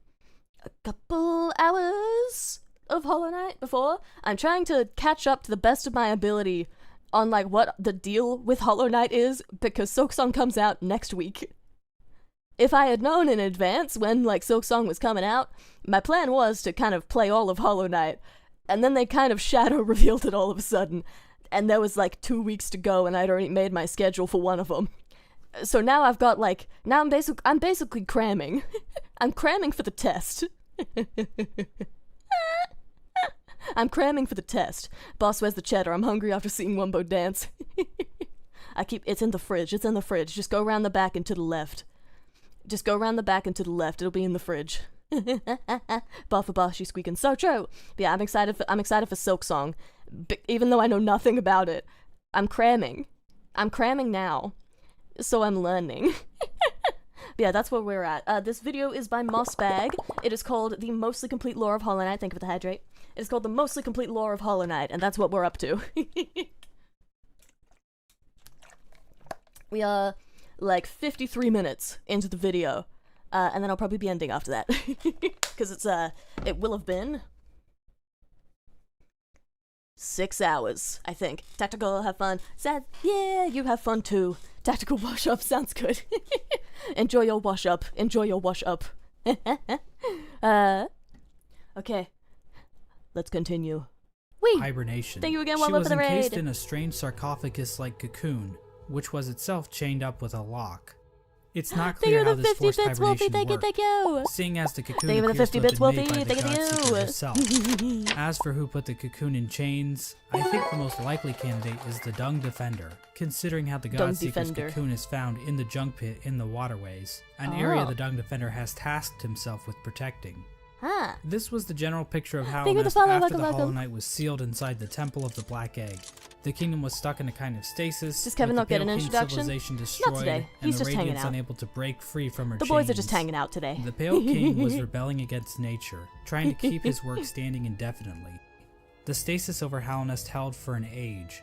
a couple hours of Hollow Knight before. I'm trying to catch up to the best of my ability on like what the deal with Hollow Knight is, because Silksong comes out next week. If I had known in advance when like Silksong was coming out, my plan was to kind of play all of Hollow Knight, and then they kind of shadow revealed it all of a sudden, and there was like 2 weeks to go, and I'd already made my schedule for one of them. So now I've got like, I'm basically cramming. I'm cramming for the test. I'm cramming for the test. Boss, where's the cheddar? I'm hungry after seeing Wombo dance. It's in the fridge. Just go around the back and to the left. It'll be in the fridge. Bar for bar, she's squeaking. So true. But yeah, I'm excited for Silksong. Even though I know nothing about it. I'm cramming now. So I'm learning. But yeah, that's where we're at. This video is by Mossbag. It is called The Mostly Complete Lore of Hollow Knight. Thank you for the hydrate. It is called The Mostly Complete Lore of Hollow Knight, and that's what we're up to. We are like 53 minutes into the video, and then I'll probably be ending after that. Because it will have been 6 hours, I think. Tactical, have fun. Sad, yeah, you have fun too. Tactical wash up sounds good. Enjoy your wash up. Okay. Let's continue. Whee! Hibernation. Thank you again, She Wombo, was for the raid. encased in a strange sarcophagus-like cocoon, which was itself chained up with a lock. It's not clear how this forced hibernation worked, thank you. seeing as the cocoon Thank you for the appears to 50 have bits, been made Wolfie. by the Thank God Seeker you. herself. As for who put the cocoon in chains, I think the most likely candidate is the Dung Defender, considering how the God Seeker's cocoon is found in the junk pit in the waterways, an area the Dung Defender has tasked himself with protecting. This was the general picture of Hallownest after the Hollow Knight was sealed inside the Temple of the Black Egg. The kingdom was stuck in a kind of stasis. Does Kevin not get an introduction? Civilization destroyed, Not today. and He's the just hanging Radiant's out. unable to break free from her The chains. boys are just hanging out today. The Pale King was rebelling against nature, trying to keep his work standing indefinitely. The stasis over Hallownest held for an age.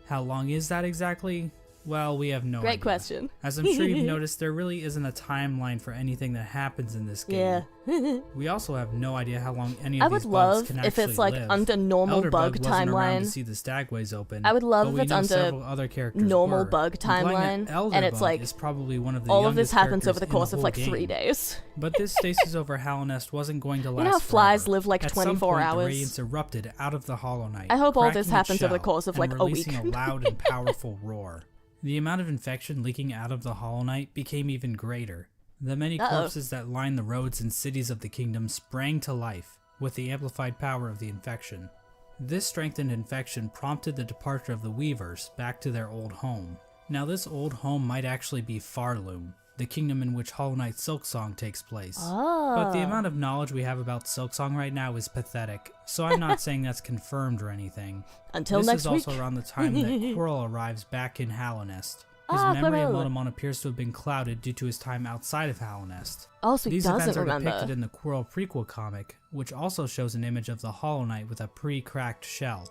How long is that exactly? Well, we have no idea. Great question. As I'm sure you've noticed, there really isn't a timeline for anything that happens in this game. Yeah. We also have no idea how long any I of would these bugs can love if actually it's like live. under normal Elder bug wasn't around to timeline. see the stagways open, I would love but if we it's know under several other characters normal were, bug implying timeline, that Elder and it's Bug like is probably one of the all of this youngest happens over the characters course in of the like whole 3 game. days. But this stasis over Hallownest wasn't going to last You know how flies forever. live like At 24 some point, hours? The Radiance erupted out of the Hollow Knight. I hope all cracking this its happens over the shell course of and like a week. releasing a loud and powerful roar. The amount of infection leaking out of the Hollow Knight became even greater. The many corpses that lined the roads and cities of the kingdom sprang to life with the amplified power of the infection. This strengthened infection prompted the departure of the Weavers back to their old home. Now this old home might actually be Farloom, the kingdom in which Hollow Knight Silksong takes place. But the amount of knowledge we have about Silksong right now is pathetic, so I'm not saying that's confirmed or anything. Until this next is also week. around the time that Quirrell arrives back in Hallownest. His memory of Motomon appears to have been clouded due to his time outside of Hallownest. Also, he These doesn't events are remember. depicted in the Quirrell prequel comic, which also shows an image of the Hollow Knight with a pre-cracked shell.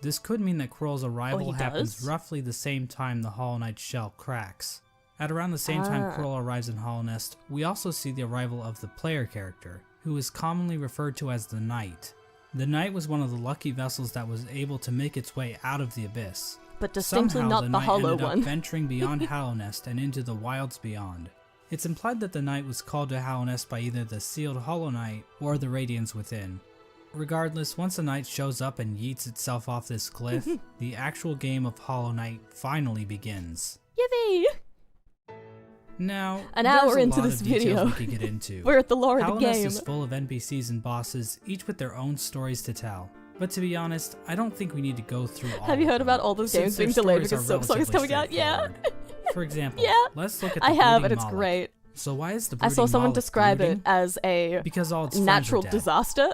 This could mean that Quirrell's arrival happens roughly the same time the Hollow Knight's shell cracks. At around the same time Quirrell arrives in Hallownest, we also see the arrival of the player character, who is commonly referred to as the Knight. The Knight was one of the lucky vessels that was able to make its way out of the abyss. But distinctly Somehow, not the the Knight hollow ended up one. venturing beyond Hallownest and into the wilds beyond. It's implied that the Knight was called to Hallownest by either the sealed Hollow Knight or the Radiance within. Regardless, once the Knight shows up and yeets itself off this cliff, the actual game of Hollow Knight finally begins. Yippee! Now, An there's hour a into lot this of details video. we could get into. We're at the lore of the Hallownest game. is full of NPCs and bosses, each with their own stories to tell. But to be honest, I don't think we need to go through all Have you of heard them, about all those since games their being delayed stories because are Soap Song is relatively coming out? Yeah. straightforward. For example, Yeah. let's look at the I have, Brooding and it's Moloch. great. So why is the I saw Brooding someone Moloch describe brooding? it as a Because all its friends natural are dead. disaster.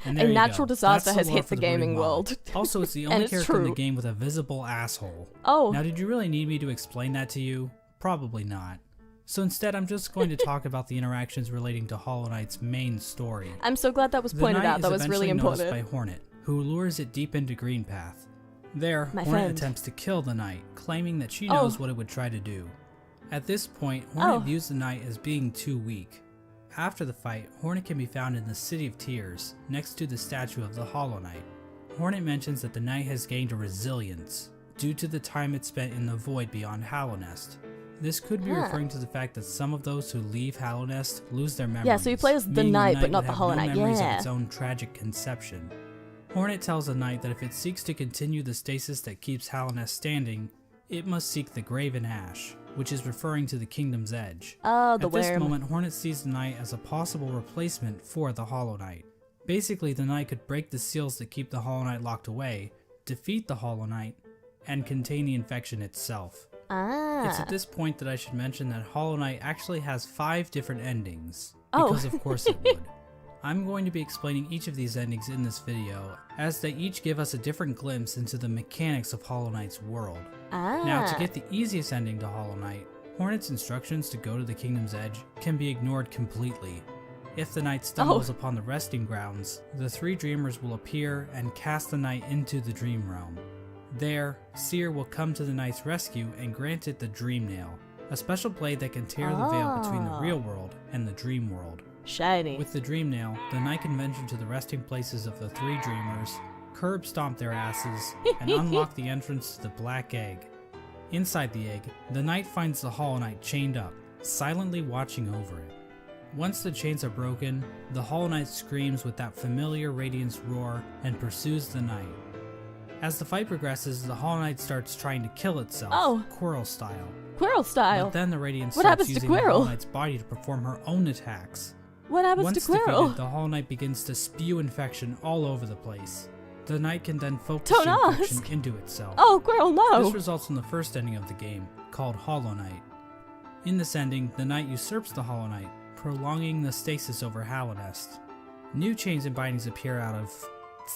And A there you natural go. disaster That's has lore hit for the Brooding gaming Moloch. world. Also, it's the And only it's character in the true. game with a visible asshole. Oh, Now, did you really need me to explain that to you? Probably not. So instead, I'm just going to talk about the interactions relating to Hollow Knight's main story. I'm so glad that was The pointed Knight out. is That was really eventually noticed important. by Hornet, who lures it deep into Greenpath. There, My Hornet friend. attempts to kill the Knight, claiming that she Oh. knows what it would try to do. At this point, Hornet Oh. views the Knight as being too weak. After the fight, Hornet can be found in the City of Tears, next to the statue of the Hollow Knight. Hornet mentions that the Knight has gained a resilience, due to the time it spent in the void beyond Hallownest. This could be Huh. referring to the fact that some of those who leave Hallownest lose their memories. Yeah, so he plays the meaning Knight, but would not the have Hollow no Knight, memories yeah. of its own tragic conception. Hornet tells the Knight that if it seeks to continue the stasis that keeps Hallownest standing, it must seek the Graven Ash, which is referring to the Kingdom's Edge. Oh, the At this worm. moment, Hornet sees the Knight as a possible replacement for the Hollow Knight. Basically, the Knight could break the seals that keep the Hollow Knight locked away, defeat the Hollow Knight, and contain the infection itself. Ah. It's at this point that I should mention that Hollow Knight actually has 5 different endings, Oh. because of course it would. I'm going to be explaining each of these endings in this video, as they each give us a different glimpse into the mechanics of Hollow Knight's world. Ah. Now, to get the easiest ending to Hollow Knight, Hornet's instructions to go to the Kingdom's Edge can be ignored completely. If the Knight stumbles upon the resting grounds, the 3 dreamers will appear and cast the Knight into the Dream Realm. There, Seer will come to the Knight's rescue and grant it the Dream Nail, a special blade that can tear the veil between the real world and the dream world. Shiny. With the Dream Nail, the Knight can venture to the resting places of the 3 dreamers, curb stomp their asses, and unlock the entrance to the Black Egg. Inside the egg, the Knight finds the Hollow Knight chained up, silently watching over it. Once the chains are broken, the Hollow Knight screams with that familiar Radiance roar and pursues the Knight. As the fight progresses, the Hollow Knight starts trying to kill itself, Oh. Quirrell style. Quirrell style. But then the Radiance What starts happens to using the Hollow Quirrell? Knight's body to perform her own attacks. What happens Once to Quirrell? defeated, the Hollow Knight begins to spew infection all over the place. The Knight can then focus Don't the infection ask. into itself. Oh, Quirrell, no. This results in the first ending of the game, called Hollow Knight. In this ending, the Knight usurps the Hollow Knight, prolonging the stasis over Hallownest. New chains and bindings appear out of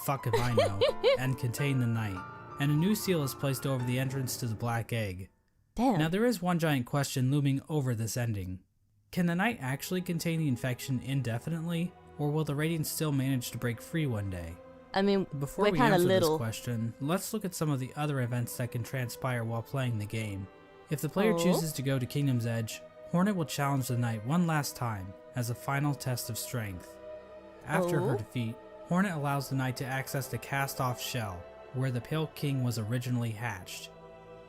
fuck if I know, and contain the Knight, and a new seal is placed over the entrance to the Black Egg. Damn. Now there is one giant question looming over this ending. Can the Knight actually contain the infection indefinitely, or will the Radiant still manage to break free one day? I mean, Before we're we kind of answer little. this question, let's look at some of the other events that can transpire while playing the game. If the player Oh. chooses to go to Kingdom's Edge, Hornet will challenge the Knight one last time as a final test of strength. After her Oh. defeat, Hornet allows the Knight to access the cast-off shell, where the Pale King was originally hatched.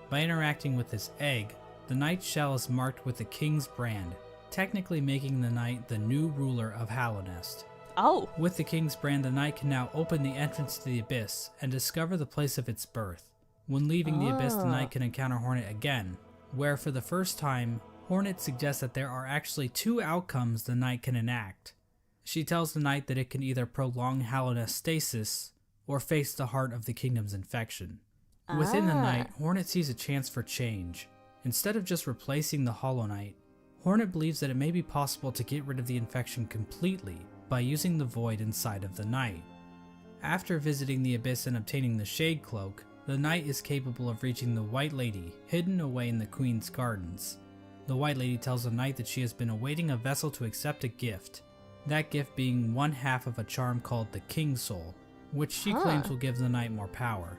By interacting with this egg, the Knight's shell is marked with the King's brand, technically making the Knight the new ruler of Hallownest. Oh. With the King's brand, the Knight can now open the entrance to the Abyss and discover the place of its birth. When leaving the Abyss, the Knight can encounter Hornet again, where for the first time, Hornet suggests that there are actually 2 outcomes the Knight can enact. She tells the Knight that it can either prolong Hallownest stasis, or face the heart of the Kingdom's infection. Within the Knight, Hornet sees a chance for change. Instead of just replacing the Hollow Knight, Hornet believes that it may be possible to get rid of the infection completely by using the void inside of the Knight. After visiting the Abyss and obtaining the Shade Cloak, the Knight is capable of reaching the White Lady, hidden away in the Queen's Gardens. The White Lady tells the Knight that she has been awaiting a vessel to accept a gift, that gift being one half of a charm called the King's Soul, which she claims will give the Knight more power.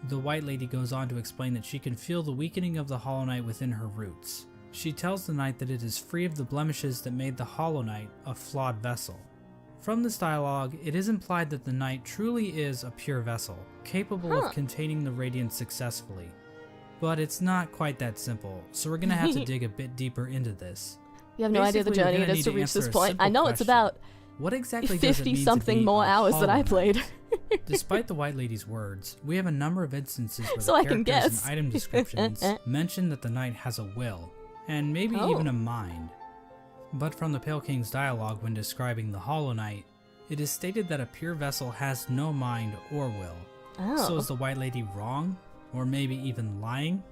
The White Lady goes on to explain that she can feel the weakening of the Hollow Knight within her roots. She tells the Knight that it is free of the blemishes that made the Hollow Knight a flawed vessel. From this dialogue, it is implied that the Knight truly is a pure vessel, capable of containing the Radiance successfully. But it's not quite that simple, so we're gonna have to dig a bit deeper into this. You have no idea the Basically, we're journey it gonna is need to to reach answer this a point. simple I know it's question. about What exactly does it mean 50-something to be more a hours that I Hollow played. Knight? Despite the White Lady's words, we have a number of instances where So the I can characters guess. and item descriptions mention that the knight has a will, and maybe even a mind. But from the Pale King's dialogue when describing the Hollow Knight, it is stated that a pure vessel has no mind or will. So is the White Lady wrong? Or maybe even lying?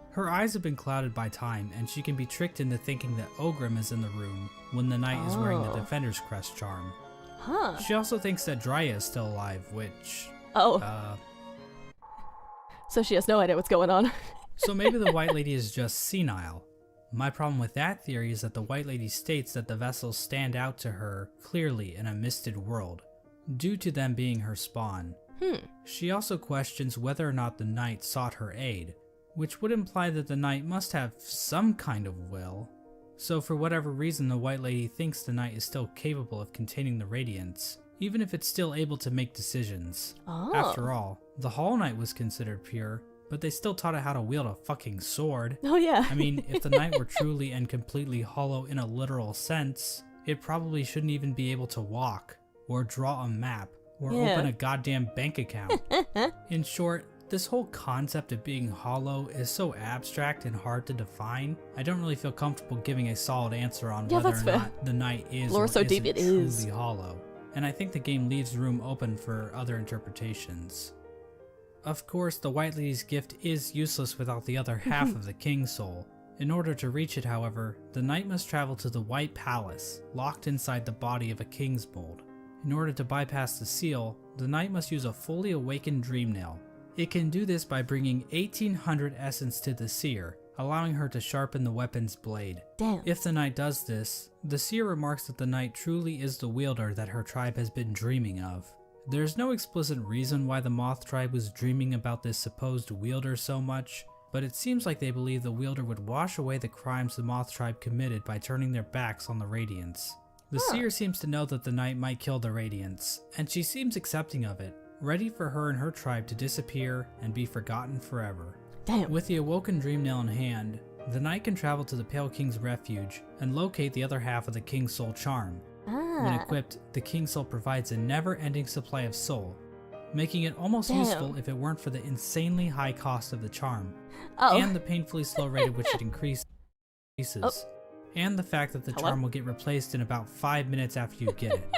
Her eyes have been clouded by time, and she can be tricked into thinking that Ogrim is in the room when the knight is wearing the Defender's Crest charm. Huh. She also thinks that Drya is still alive, which... So she has no idea what's going on. So maybe the White Lady is just senile. My problem with that theory is that the White Lady states that the vessels stand out to her clearly in a misted world, due to them being her spawn. She also questions whether or not the knight sought her aid, which would imply that the knight must have some kind of will. So for whatever reason, the White Lady thinks the knight is still capable of containing the radiance, even if it's still able to make decisions. After all, the Hollow Knight was considered pure, but they still taught it how to wield a fucking sword. Oh yeah. I mean, if the knight were truly and completely hollow in a literal sense, it probably shouldn't even be able to walk, or draw a map, or open a goddamn bank account. In short, this whole concept of being hollow is so abstract and hard to define, I don't really feel comfortable giving a solid answer on whether or not the knight is or so deep isn't it is. truly hollow, and I think the game leaves room open for other interpretations. Of course, the White Lady's gift is useless without the other half of the King's Soul. In order to reach it, however, the knight must travel to the White Palace, locked inside the body of a King's Mold. In order to bypass the seal, the knight must use a fully awakened Dream Nail. It can do this by bringing 1800 essence to the seer, allowing her to sharpen the weapon's blade. Damn. If the knight does this, the seer remarks that the knight truly is the wielder that her tribe has been dreaming of. There's no explicit reason why the Moth tribe was dreaming about this supposed wielder so much, but it seems like they believe the wielder would wash away the crimes the Moth tribe committed by turning their backs on the Radiance. The seer seems to know that the knight might kill the Radiance, and she seems accepting of it, ready for her and her tribe to disappear and be forgotten forever. Damn. With the awoken Dream Nail in hand, the knight can travel to the Pale King's refuge and locate the other half of the King's Soul charm. When equipped, the King's Soul provides a never-ending supply of soul, making it almost useful if it weren't for the insanely high cost of the charm, and the painfully slow rate at which it increases, and the fact that the charm will get replaced in about 5 minutes after you get it.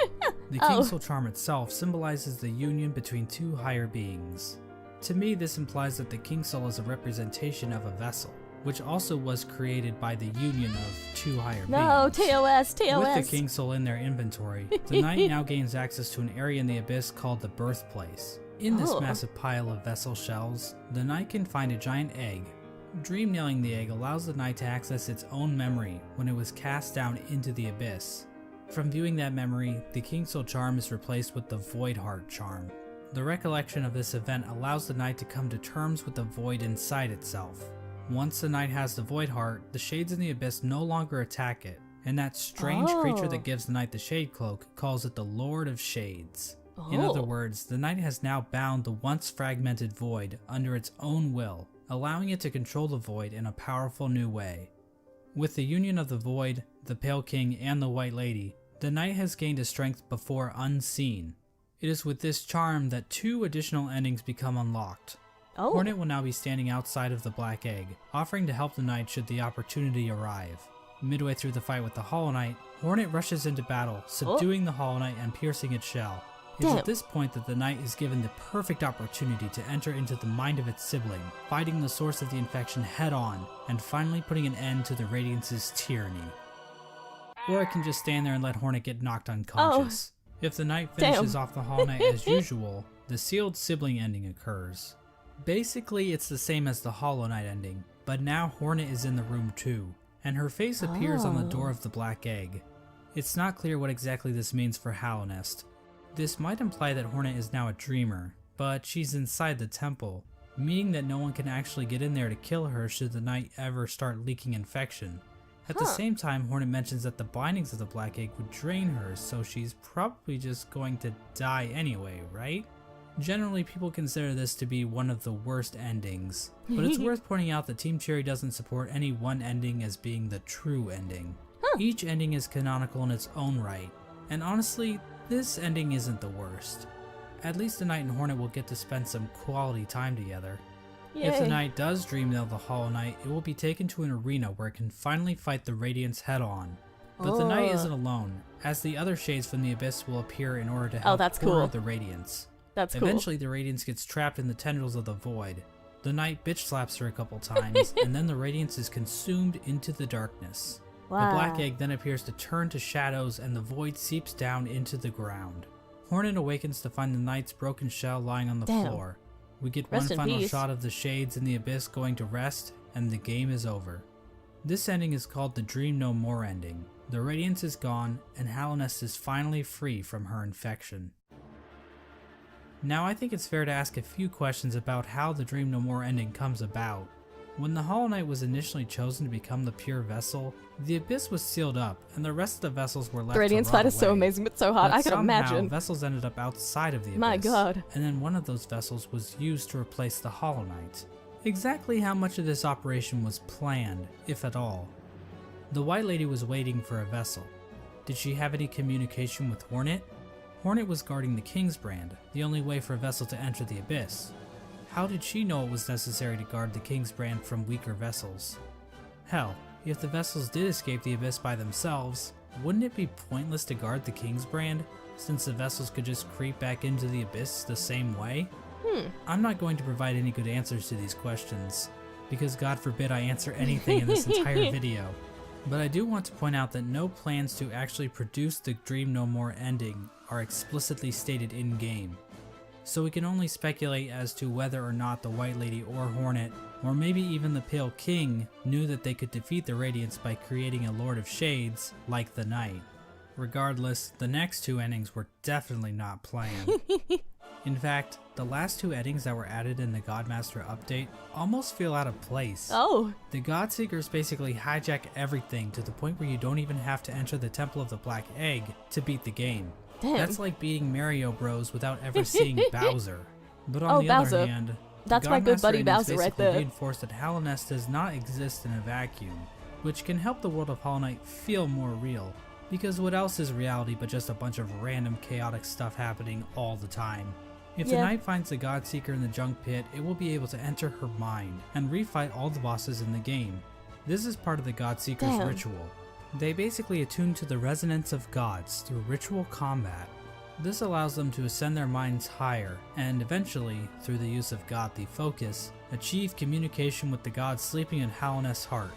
The King's Soul charm itself symbolizes the union between two higher beings. To me, this implies that the King's Soul is a representation of a vessel, which also was created by the union of two higher beings. No, TOS. With the King's Soul in their inventory, the knight now gains access to an area in the abyss called the Birthplace. In this massive pile of vessel shells, the knight can find a giant egg. Dream nailing the egg allows the knight to access its own memory when it was cast down into the abyss. From viewing that memory, the King's Soul charm is replaced with the Void Heart charm. The recollection of this event allows the knight to come to terms with the void inside itself. Once the knight has the Void Heart, the shades in the abyss no longer attack it, and that strange creature that gives the knight the Shade Cloak calls it the Lord of Shades. In other words, the knight has now bound the once fragmented void under its own will, allowing it to control the void in a powerful new way. With the union of the void, the Pale King, and the White Lady, the knight has gained a strength before unseen. It is with this charm that 2 additional endings become unlocked. Hornet will now be standing outside of the Black Egg, offering to help the knight should the opportunity arrive. Midway through the fight with the Hollow Knight, Hornet rushes into battle, subduing the Hollow Knight and piercing its shell. It is at this point that the knight is given the perfect opportunity to enter into the mind of its sibling, fighting the source of the infection head on, and finally putting an end to the Radiance's tyranny. Or it can just stand there and let Hornet get knocked unconscious. If the knight finishes off the Hollow Knight as usual, the sealed sibling ending occurs. Basically, it's the same as the Hollow Knight ending, but now Hornet is in the room too, and her face appears on the door of the Black Egg. It's not clear what exactly this means for Hallownest. This might imply that Hornet is now a dreamer, but she's inside the temple, meaning that no one can actually get in there to kill her should the knight ever start leaking infection. At the same time, Hornet mentions that the bindings of the Black Egg would drain her, so she's probably just going to die anyway, right? Generally, people consider this to be one of the worst endings, but it's worth pointing out that Team Cherry doesn't support any one ending as being the true ending. Each ending is canonical in its own right, and honestly, this ending isn't the worst. At least the Knight and Hornet will get to spend some quality time together. Yay. If the Knight does dream nail the Hollow Knight, it will be taken to an arena where it can finally fight the Radiants head on. But the Knight isn't alone, as the other shades from the Abyss will appear in order to help that's corner cool. the Radiants. That's cool. Eventually the Radiance gets trapped in the tendrils of the Void. The Knight bitch slaps her a couple times, and then the Radiance is consumed into the darkness. Wow. The Black Egg then appears to turn to shadows and the Void seeps down into the ground. Hornet awakens to find the Knight's broken shell lying on the floor. We get Rest one in final peace. shot of the Shades in the Abyss going to rest, and the game is over. This ending is called the Dream No More ending. The Radiance is gone, and Hallownest is finally free from her infection. Now I think it's fair to ask a few questions about how the Dream No More ending comes about. When the Hollow Knight was initially chosen to become the pure vessel, the Abyss was sealed up, and the rest of the vessels were left The Radiance to rot fight is so away. amazing, but so hot. But I can somehow, imagine. vessels ended up outside of the Abyss. My god. And then one of those vessels was used to replace the Hollow Knight. Exactly how much of this operation was planned, if at all? The White Lady was waiting for a vessel. Did she have any communication with Hornet? Hornet was guarding the King's Brand, the only way for a vessel to enter the Abyss. How did she know it was necessary to guard the King's Brand from weaker vessels? Hell, if the vessels did escape the Abyss by themselves, wouldn't it be pointless to guard the King's Brand, since the vessels could just creep back into the Abyss the same way? I'm not going to provide any good answers to these questions, because God forbid I answer anything in this entire video. But I do want to point out that no plans to actually produce the Dream No More ending are explicitly stated in-game. So we can only speculate as to whether or not the White Lady or Hornet, or maybe even the Pale King, knew that they could defeat the Radiants by creating a Lord of Shades, like the Knight. Regardless, the next two endings were definitely not planned. In fact, the last two endings that were added in the Godmaster update almost feel out of place. Oh. The Godseekers basically hijack everything to the point where you don't even have to enter the Temple of the Black Egg to beat the game. Damn. That's like beating Mario Bros without ever seeing Bowser. But on the Bowser. other hand, That's the my good Godmaster buddy endings Bowser right basically there. reinforce that Hallownest does not exist in a vacuum, which can help the world of Hollow Knight feel more real. Because what else is reality but just a bunch of random chaotic stuff happening all the time? If the Knight finds the Godseeker in the Junk Pit, it will be able to enter her mind and refight all the bosses in the game. This is part of the Godseeker's ritual. They basically attune to the resonance of gods through ritual combat. This allows them to ascend their minds higher, and eventually, through the use of godly focus, achieve communication with the god sleeping in Hallownest's heart,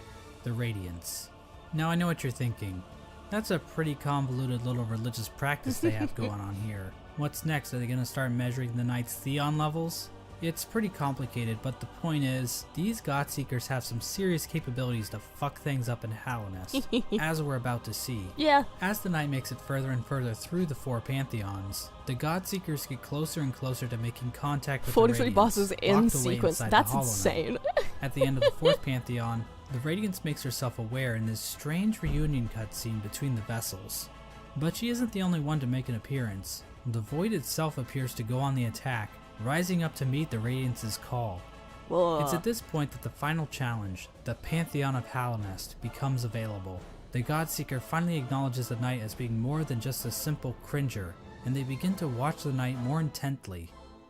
the Radiance. Now I know what you're thinking. That's a pretty convoluted little religious practice they have going on here. What's next? Are they going to start measuring the Knight's Theon levels? It's pretty complicated, but the point is, these Godseekers have some serious capabilities to fuck things up in Hallownest, as we're about to see. Yeah. As the Knight makes it further and further through the four Pantheons, the Godseekers get closer and closer to making contact with 43 the Radiance, bosses in locked away sequence. inside the That's Hollow Knight. insane. At the end of the fourth Pantheon, the Radiance makes herself aware in this strange reunion cutscene between the vessels. But she isn't the only one to make an appearance. The Void itself appears to go on the attack, rising up to meet the Radiance's call. Whoa. It's at this point that the final challenge, the Pantheon of Hallownest, becomes available. The Godseeker finally acknowledges the Knight as being more than just a simple cringer, and they begin to watch the Knight more intently.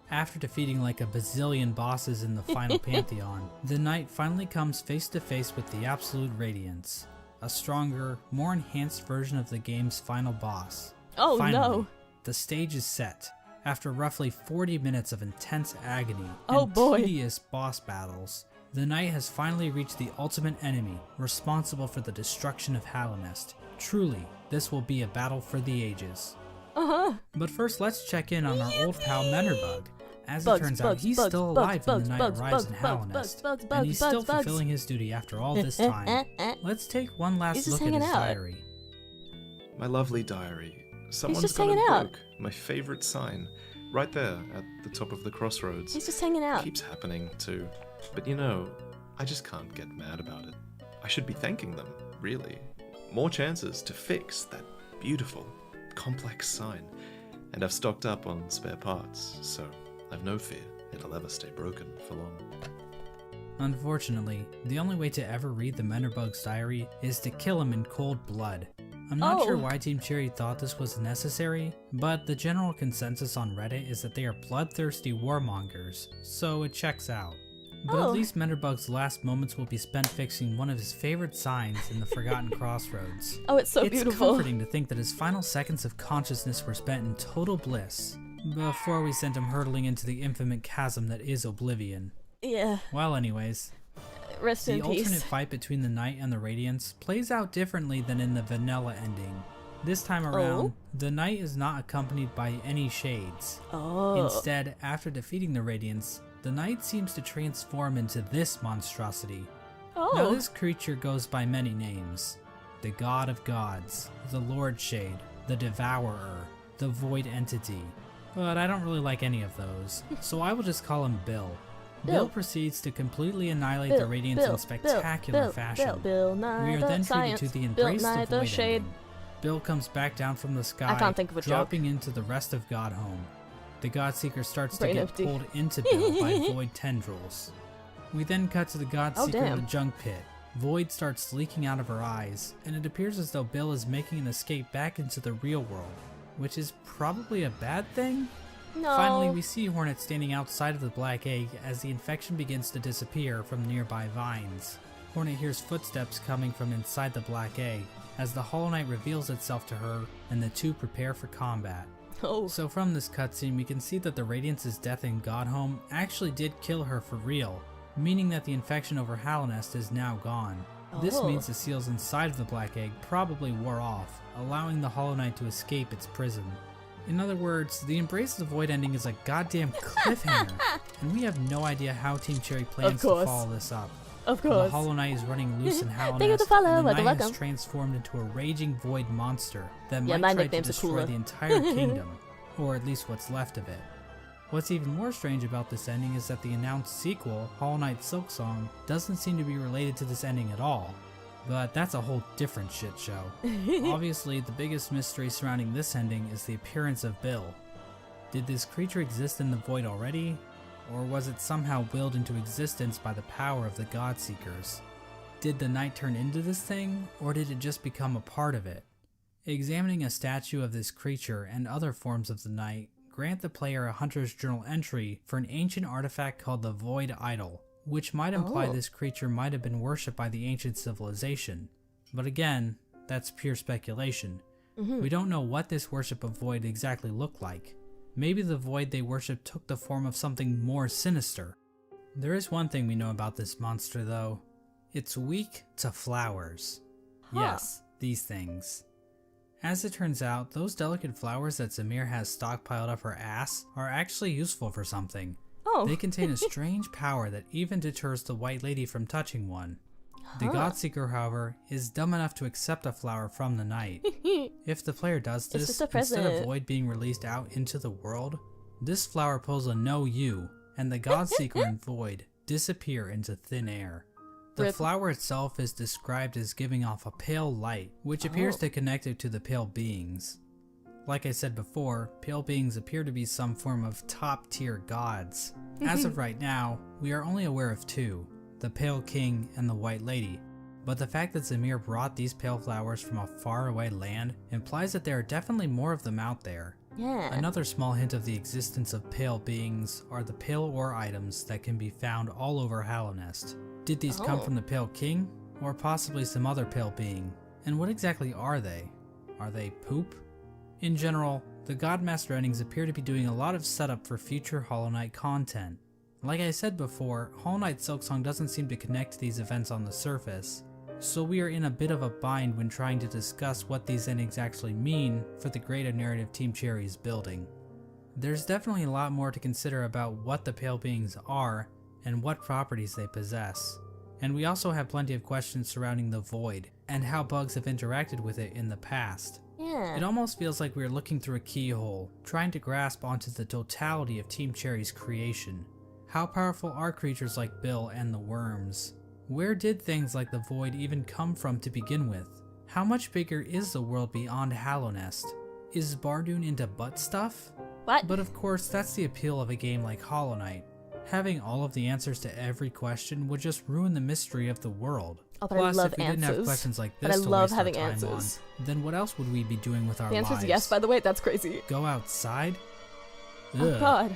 After defeating like a bazillion bosses in the final Pantheon, the Knight finally comes face to face with the Absolute Radiance, a stronger, more enhanced version of the game's final boss. Oh Finally, no. the stage is set. After roughly 40 minutes of intense agony Oh, and boy. tedious boss battles, the Knight has finally reached the ultimate enemy responsible for the destruction of Hallownest. Truly, this will be a battle for the ages. But first, let's check in on our old pal Mennerbug. As it turns out, he's still alive when the Knight arrives in Hallownest, and he's still fulfilling his duty after all this time. Let's take one He's last just look at hanging his out. diary. My lovely diary. Someone's just got hanging it out. broke. My favorite sign. Right there at the top of the crossroads. He's just hanging out. Keeps happening too. But you know, I just can't get mad about it. I should be thanking them, really. More chances to fix that beautiful, complex sign. And I've stocked up on spare parts, so I've no fear it'll ever stay broken for long. Unfortunately, the only way to ever read the Menderbug's diary is to kill him in cold blood. I'm not sure why Team Cherry thought this was necessary, but the general consensus on Reddit is that they are bloodthirsty warmongers, so it checks out. But at least Menderbug's last moments will be spent fixing one of his favorite signs in the Forgotten Crossroads. Oh, it's so It's beautiful. comforting to think that his final seconds of consciousness were spent in total bliss, before we sent him hurtling into the infinite chasm that is Oblivion. Yeah. Well, anyways, Rest the in peace. alternate fight between the Knight and the Radiance plays out differently than in the vanilla ending. This time around, the Knight is not accompanied by any shades. Instead, after defeating the Radiance, the Knight seems to transform into this monstrosity. Now this creature goes by many names. The God of Gods, the Lord Shade, the Devourer, the Void Entity. But I don't really like any of those, so I will just call him Bill. Bill proceeds to completely annihilate the Radiance in spectacular fashion. Bill, We are then treated to the Embrace the Void ending. Bill comes back down from the sky, I can't think of a joke. dropping into the rest of Godhome. The Godseeker starts Brain to get empty. pulled into Bill by Void tendrils. We then cut to the Godseeker in the damn. junk pit. Void starts leaking out of her eyes, and it appears as though Bill is making an escape back into the real world, which is probably a bad thing? No. Finally, we see Hornet standing outside of the Black Egg as the infection begins to disappear from nearby vines. Hornet hears footsteps coming from inside the Black Egg as the Hollow Knight reveals itself to her and the two prepare for combat. So from this cutscene, we can see that the Radiance's death in Godhome actually did kill her for real, meaning that the infection over Hallownest is now gone. This means the seals inside of the Black Egg probably wore off, allowing the Hollow Knight to escape its prison. In other words, the Embrace the Void ending is a goddamn cliffhanger, and we have no idea how Team Cherry plans to follow this up. Of The course. Hollow Knight is running loose in Hallownest, Thank you to follow, and the welcome, Knight has welcome. transformed into a raging void monster that Yeah, might my try to nicknames are destroy cooler. the entire kingdom, or at least what's left of it. What's even more strange about this ending is that the announced sequel, Hollow Knight Silksong, doesn't seem to be related to this ending at all. But that's a whole different shit show. Obviously, the biggest mystery surrounding this ending is the appearance of Bill. Did this creature exist in the void already? Or was it somehow willed into existence by the power of the Godseekers? Did the Knight turn into this thing, or did it just become a part of it? Examining a statue of this creature and other forms of the Knight grant the player a Hunter's Journal entry for an ancient artifact called the Void Idol, which might imply this creature might have been worshipped by the ancient civilization. But again, that's pure speculation. We don't know what this worship of Void exactly looked like. Maybe the Void they worshipped took the form of something more sinister. There is one thing we know about this monster though. It's weak to flowers. Yes, these things. As it turns out, those delicate flowers that Zamir has stockpiled up her ass are actually useful for something. They contain a strange power that even deters the White Lady from touching one. The Godseeker, however, is dumb enough to accept a flower from the Knight. If the player does this, just a instead of present. Void being released out into the world, this flower pulls a no you, and the Godseeker and Void disappear into thin air. The Rip. flower itself is described as giving off a pale light, which appears to connect it to the pale beings. Like I said before, pale beings appear to be some form of top-tier gods. As of right now, we are only aware of two, the Pale King and the White Lady, but the fact that Zamir brought these pale flowers from a faraway land implies that there are definitely more of them out there. Yeah. Another small hint of the existence of pale beings are the pale ore items that can be found all over Hallownest. Did these come from the Pale King, or possibly some other pale being? And what exactly are they? Are they poop? In general, the Godmaster endings appear to be doing a lot of setup for future Hollow Knight content. Like I said before, Hollow Knight Silksong doesn't seem to connect to these events on the surface, so we are in a bit of a bind when trying to discuss what these endings actually mean for the greater narrative Team Cherry is building. There's definitely a lot more to consider about what the Pale Beings are and what properties they possess. And we also have plenty of questions surrounding the Void and how bugs have interacted with it in the past. Yeah. It almost feels like we're looking through a keyhole, trying to grasp onto the totality of Team Cherry's creation. How powerful are creatures like Bill and the worms? Where did things like the Void even come from to begin with? How much bigger is the world beyond Hallownest? Is Bardoon into butt stuff? What? But of course, that's the appeal of a game like Hollow Knight. Having all of the answers to every question would just ruin the mystery of the world. Oh, but Plus, I love if we answers. didn't have questions like this But I to love waste having our time answers. on, then what else would we be doing with our The answer lives? is yes, by the way. That's crazy. Go outside? Oh, Ugh. God.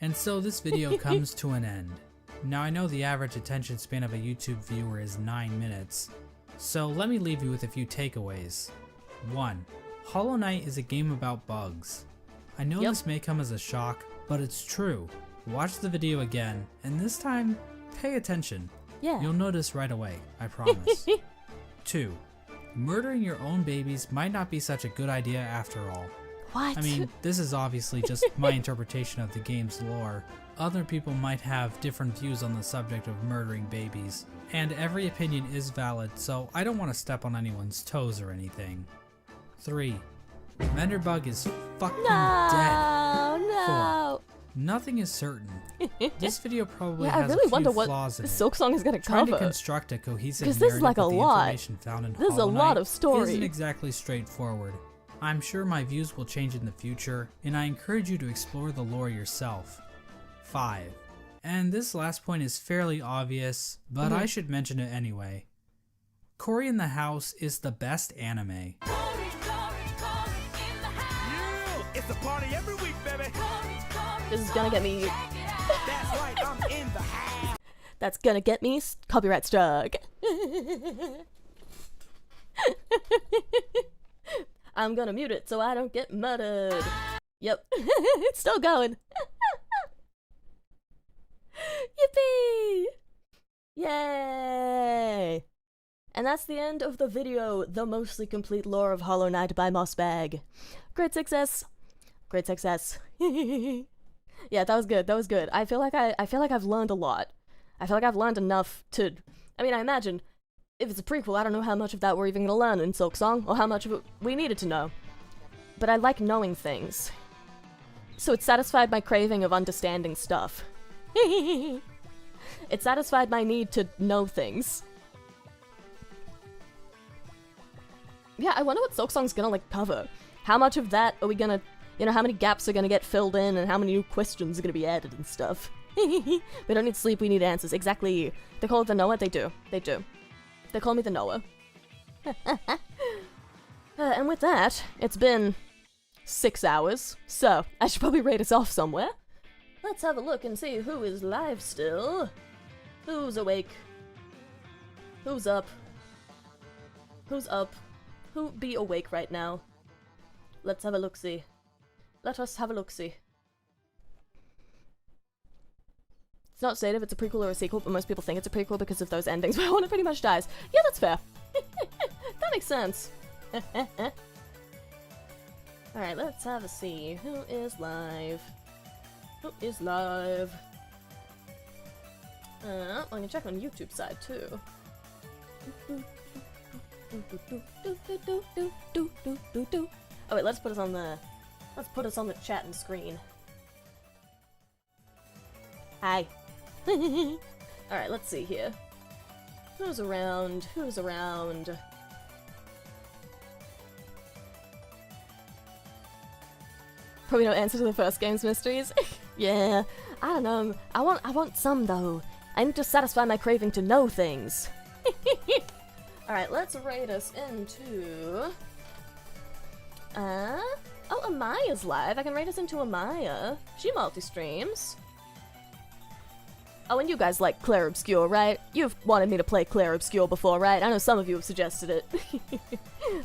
And so this video comes to an end. Now I know the average attention span of a YouTube viewer is 9 minutes, so let me leave you with a few takeaways. 1. Hollow Knight is a game about bugs. I know this may come as a shock, but it's true. Watch the video again, and this time, pay attention. Yeah. You'll notice right away, I promise. 2. Murdering your own babies might not be such a good idea after all. What? I mean, this is obviously just my interpretation of the game's lore. Other people might have different views on the subject of murdering babies, and every opinion is valid, so I don't want to step on anyone's toes or anything. 3. Menderbug is fucking dead. No. 4. Nothing is certain. This video probably Yeah, I has really a few wonder what flaws in the it. Silk Song is gonna Trying to cover. construct a cohesive 'Cause narrative this is like a with the lot. information found in This is a Hollow lot Knight of story. isn't exactly straightforward. I'm sure my views will change in the future, and I encourage you to explore the lore yourself. 5. And this last point is fairly obvious, but I should mention it anyway. Cory in the House is the best anime. It's a party every week, baby. This is gonna get me. That's right, I'm in the house. That's gonna get me copyright struck. I'm gonna mute it so I don't get murdered. Yep, it's still going. Yippee! Yay! And that's the end of the video, the mostly complete lore of Hollow Knight by Mossbag. Great success. Great success. Yeah, that was good. That was good. I feel like I've learned a lot. I feel like I've learned enough to. I mean, I imagine if it's a prequel, I don't know how much of that we're even gonna learn in Silk Song, or how much of it we needed to know. But I like knowing things, so it satisfied my craving of understanding stuff. It satisfied my need to know things. Yeah, I wonder what Silk Song's gonna like cover. How much of that are we gonna, you know, how many gaps are gonna get filled in, and how many new questions are gonna be added and stuff. We don't need sleep, we need answers. Exactly. They call it the Noah? They do. They do. They call me the Noah. And with that, it's been 6 hours, so I should probably rate us off somewhere. Let's have a look and see who is live still. Who's awake? Who's up? Who's up? Who be awake right now? Let's have a look-see. Let us have a look-see. It's not stated if it's a prequel or a sequel, but most people think it's a prequel because of those endings where one pretty much dies. Yeah, that's fair. That makes sense. Alright, let's have a see. Who is live? Who is live? I can check on YouTube side too. Oh wait, let's put us on the chat and screen. Hi. Alright, let's see here. Who's around? Who's around? Probably no answer to the first game's mysteries. Yeah, I don't know. I want some though. I need to satisfy my craving to know things. Alright, let's rate us into... oh, Amaya's live. I can rate us into Amaya. She multi-streams. Oh, and you guys like Claire Obscure, right? You've wanted me to play Claire Obscure before, right? I know some of you have suggested it.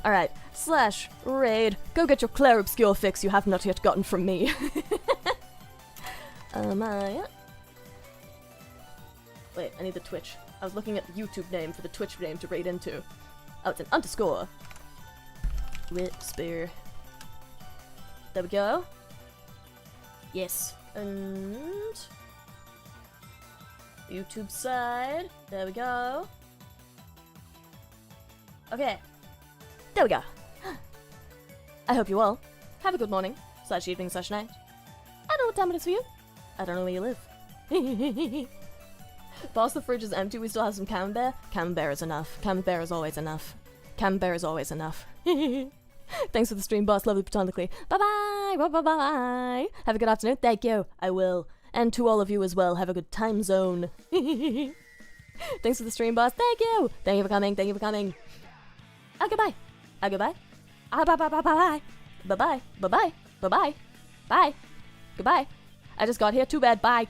Alright, /raid. Go get your Claire Obscure fix you have not yet gotten from me. Amaya. Wait, I need the Twitch. I was looking at the YouTube name for the Twitch name to raid into. Oh, it's an underscore. Whisper. There we go. Yes. And... YouTube side. There we go. Okay. There we go. I hope you all have a good morning, /evening, /night. I don't know what time it is for you. I don't know where you live. Boss, the fridge is empty. We still have some camembert. Camembert is enough. Camembert is always enough. Camembert is always enough. Thanks for the stream, boss. Love you platonically. Bye-bye! Bye. Bye. Bye. Bye. Have a good afternoon. Thank you. I will. And to all of you as well. Have a good time zone. Thanks for the stream, boss. Thank you. Thank you for coming. Thank you for coming. Goodbye. Goodbye. Bye. Bye. Bye. Bye. Bye. Bye. Bye. Bye. Bye. Bye. Bye. Goodbye. I just got here. Too bad. Bye.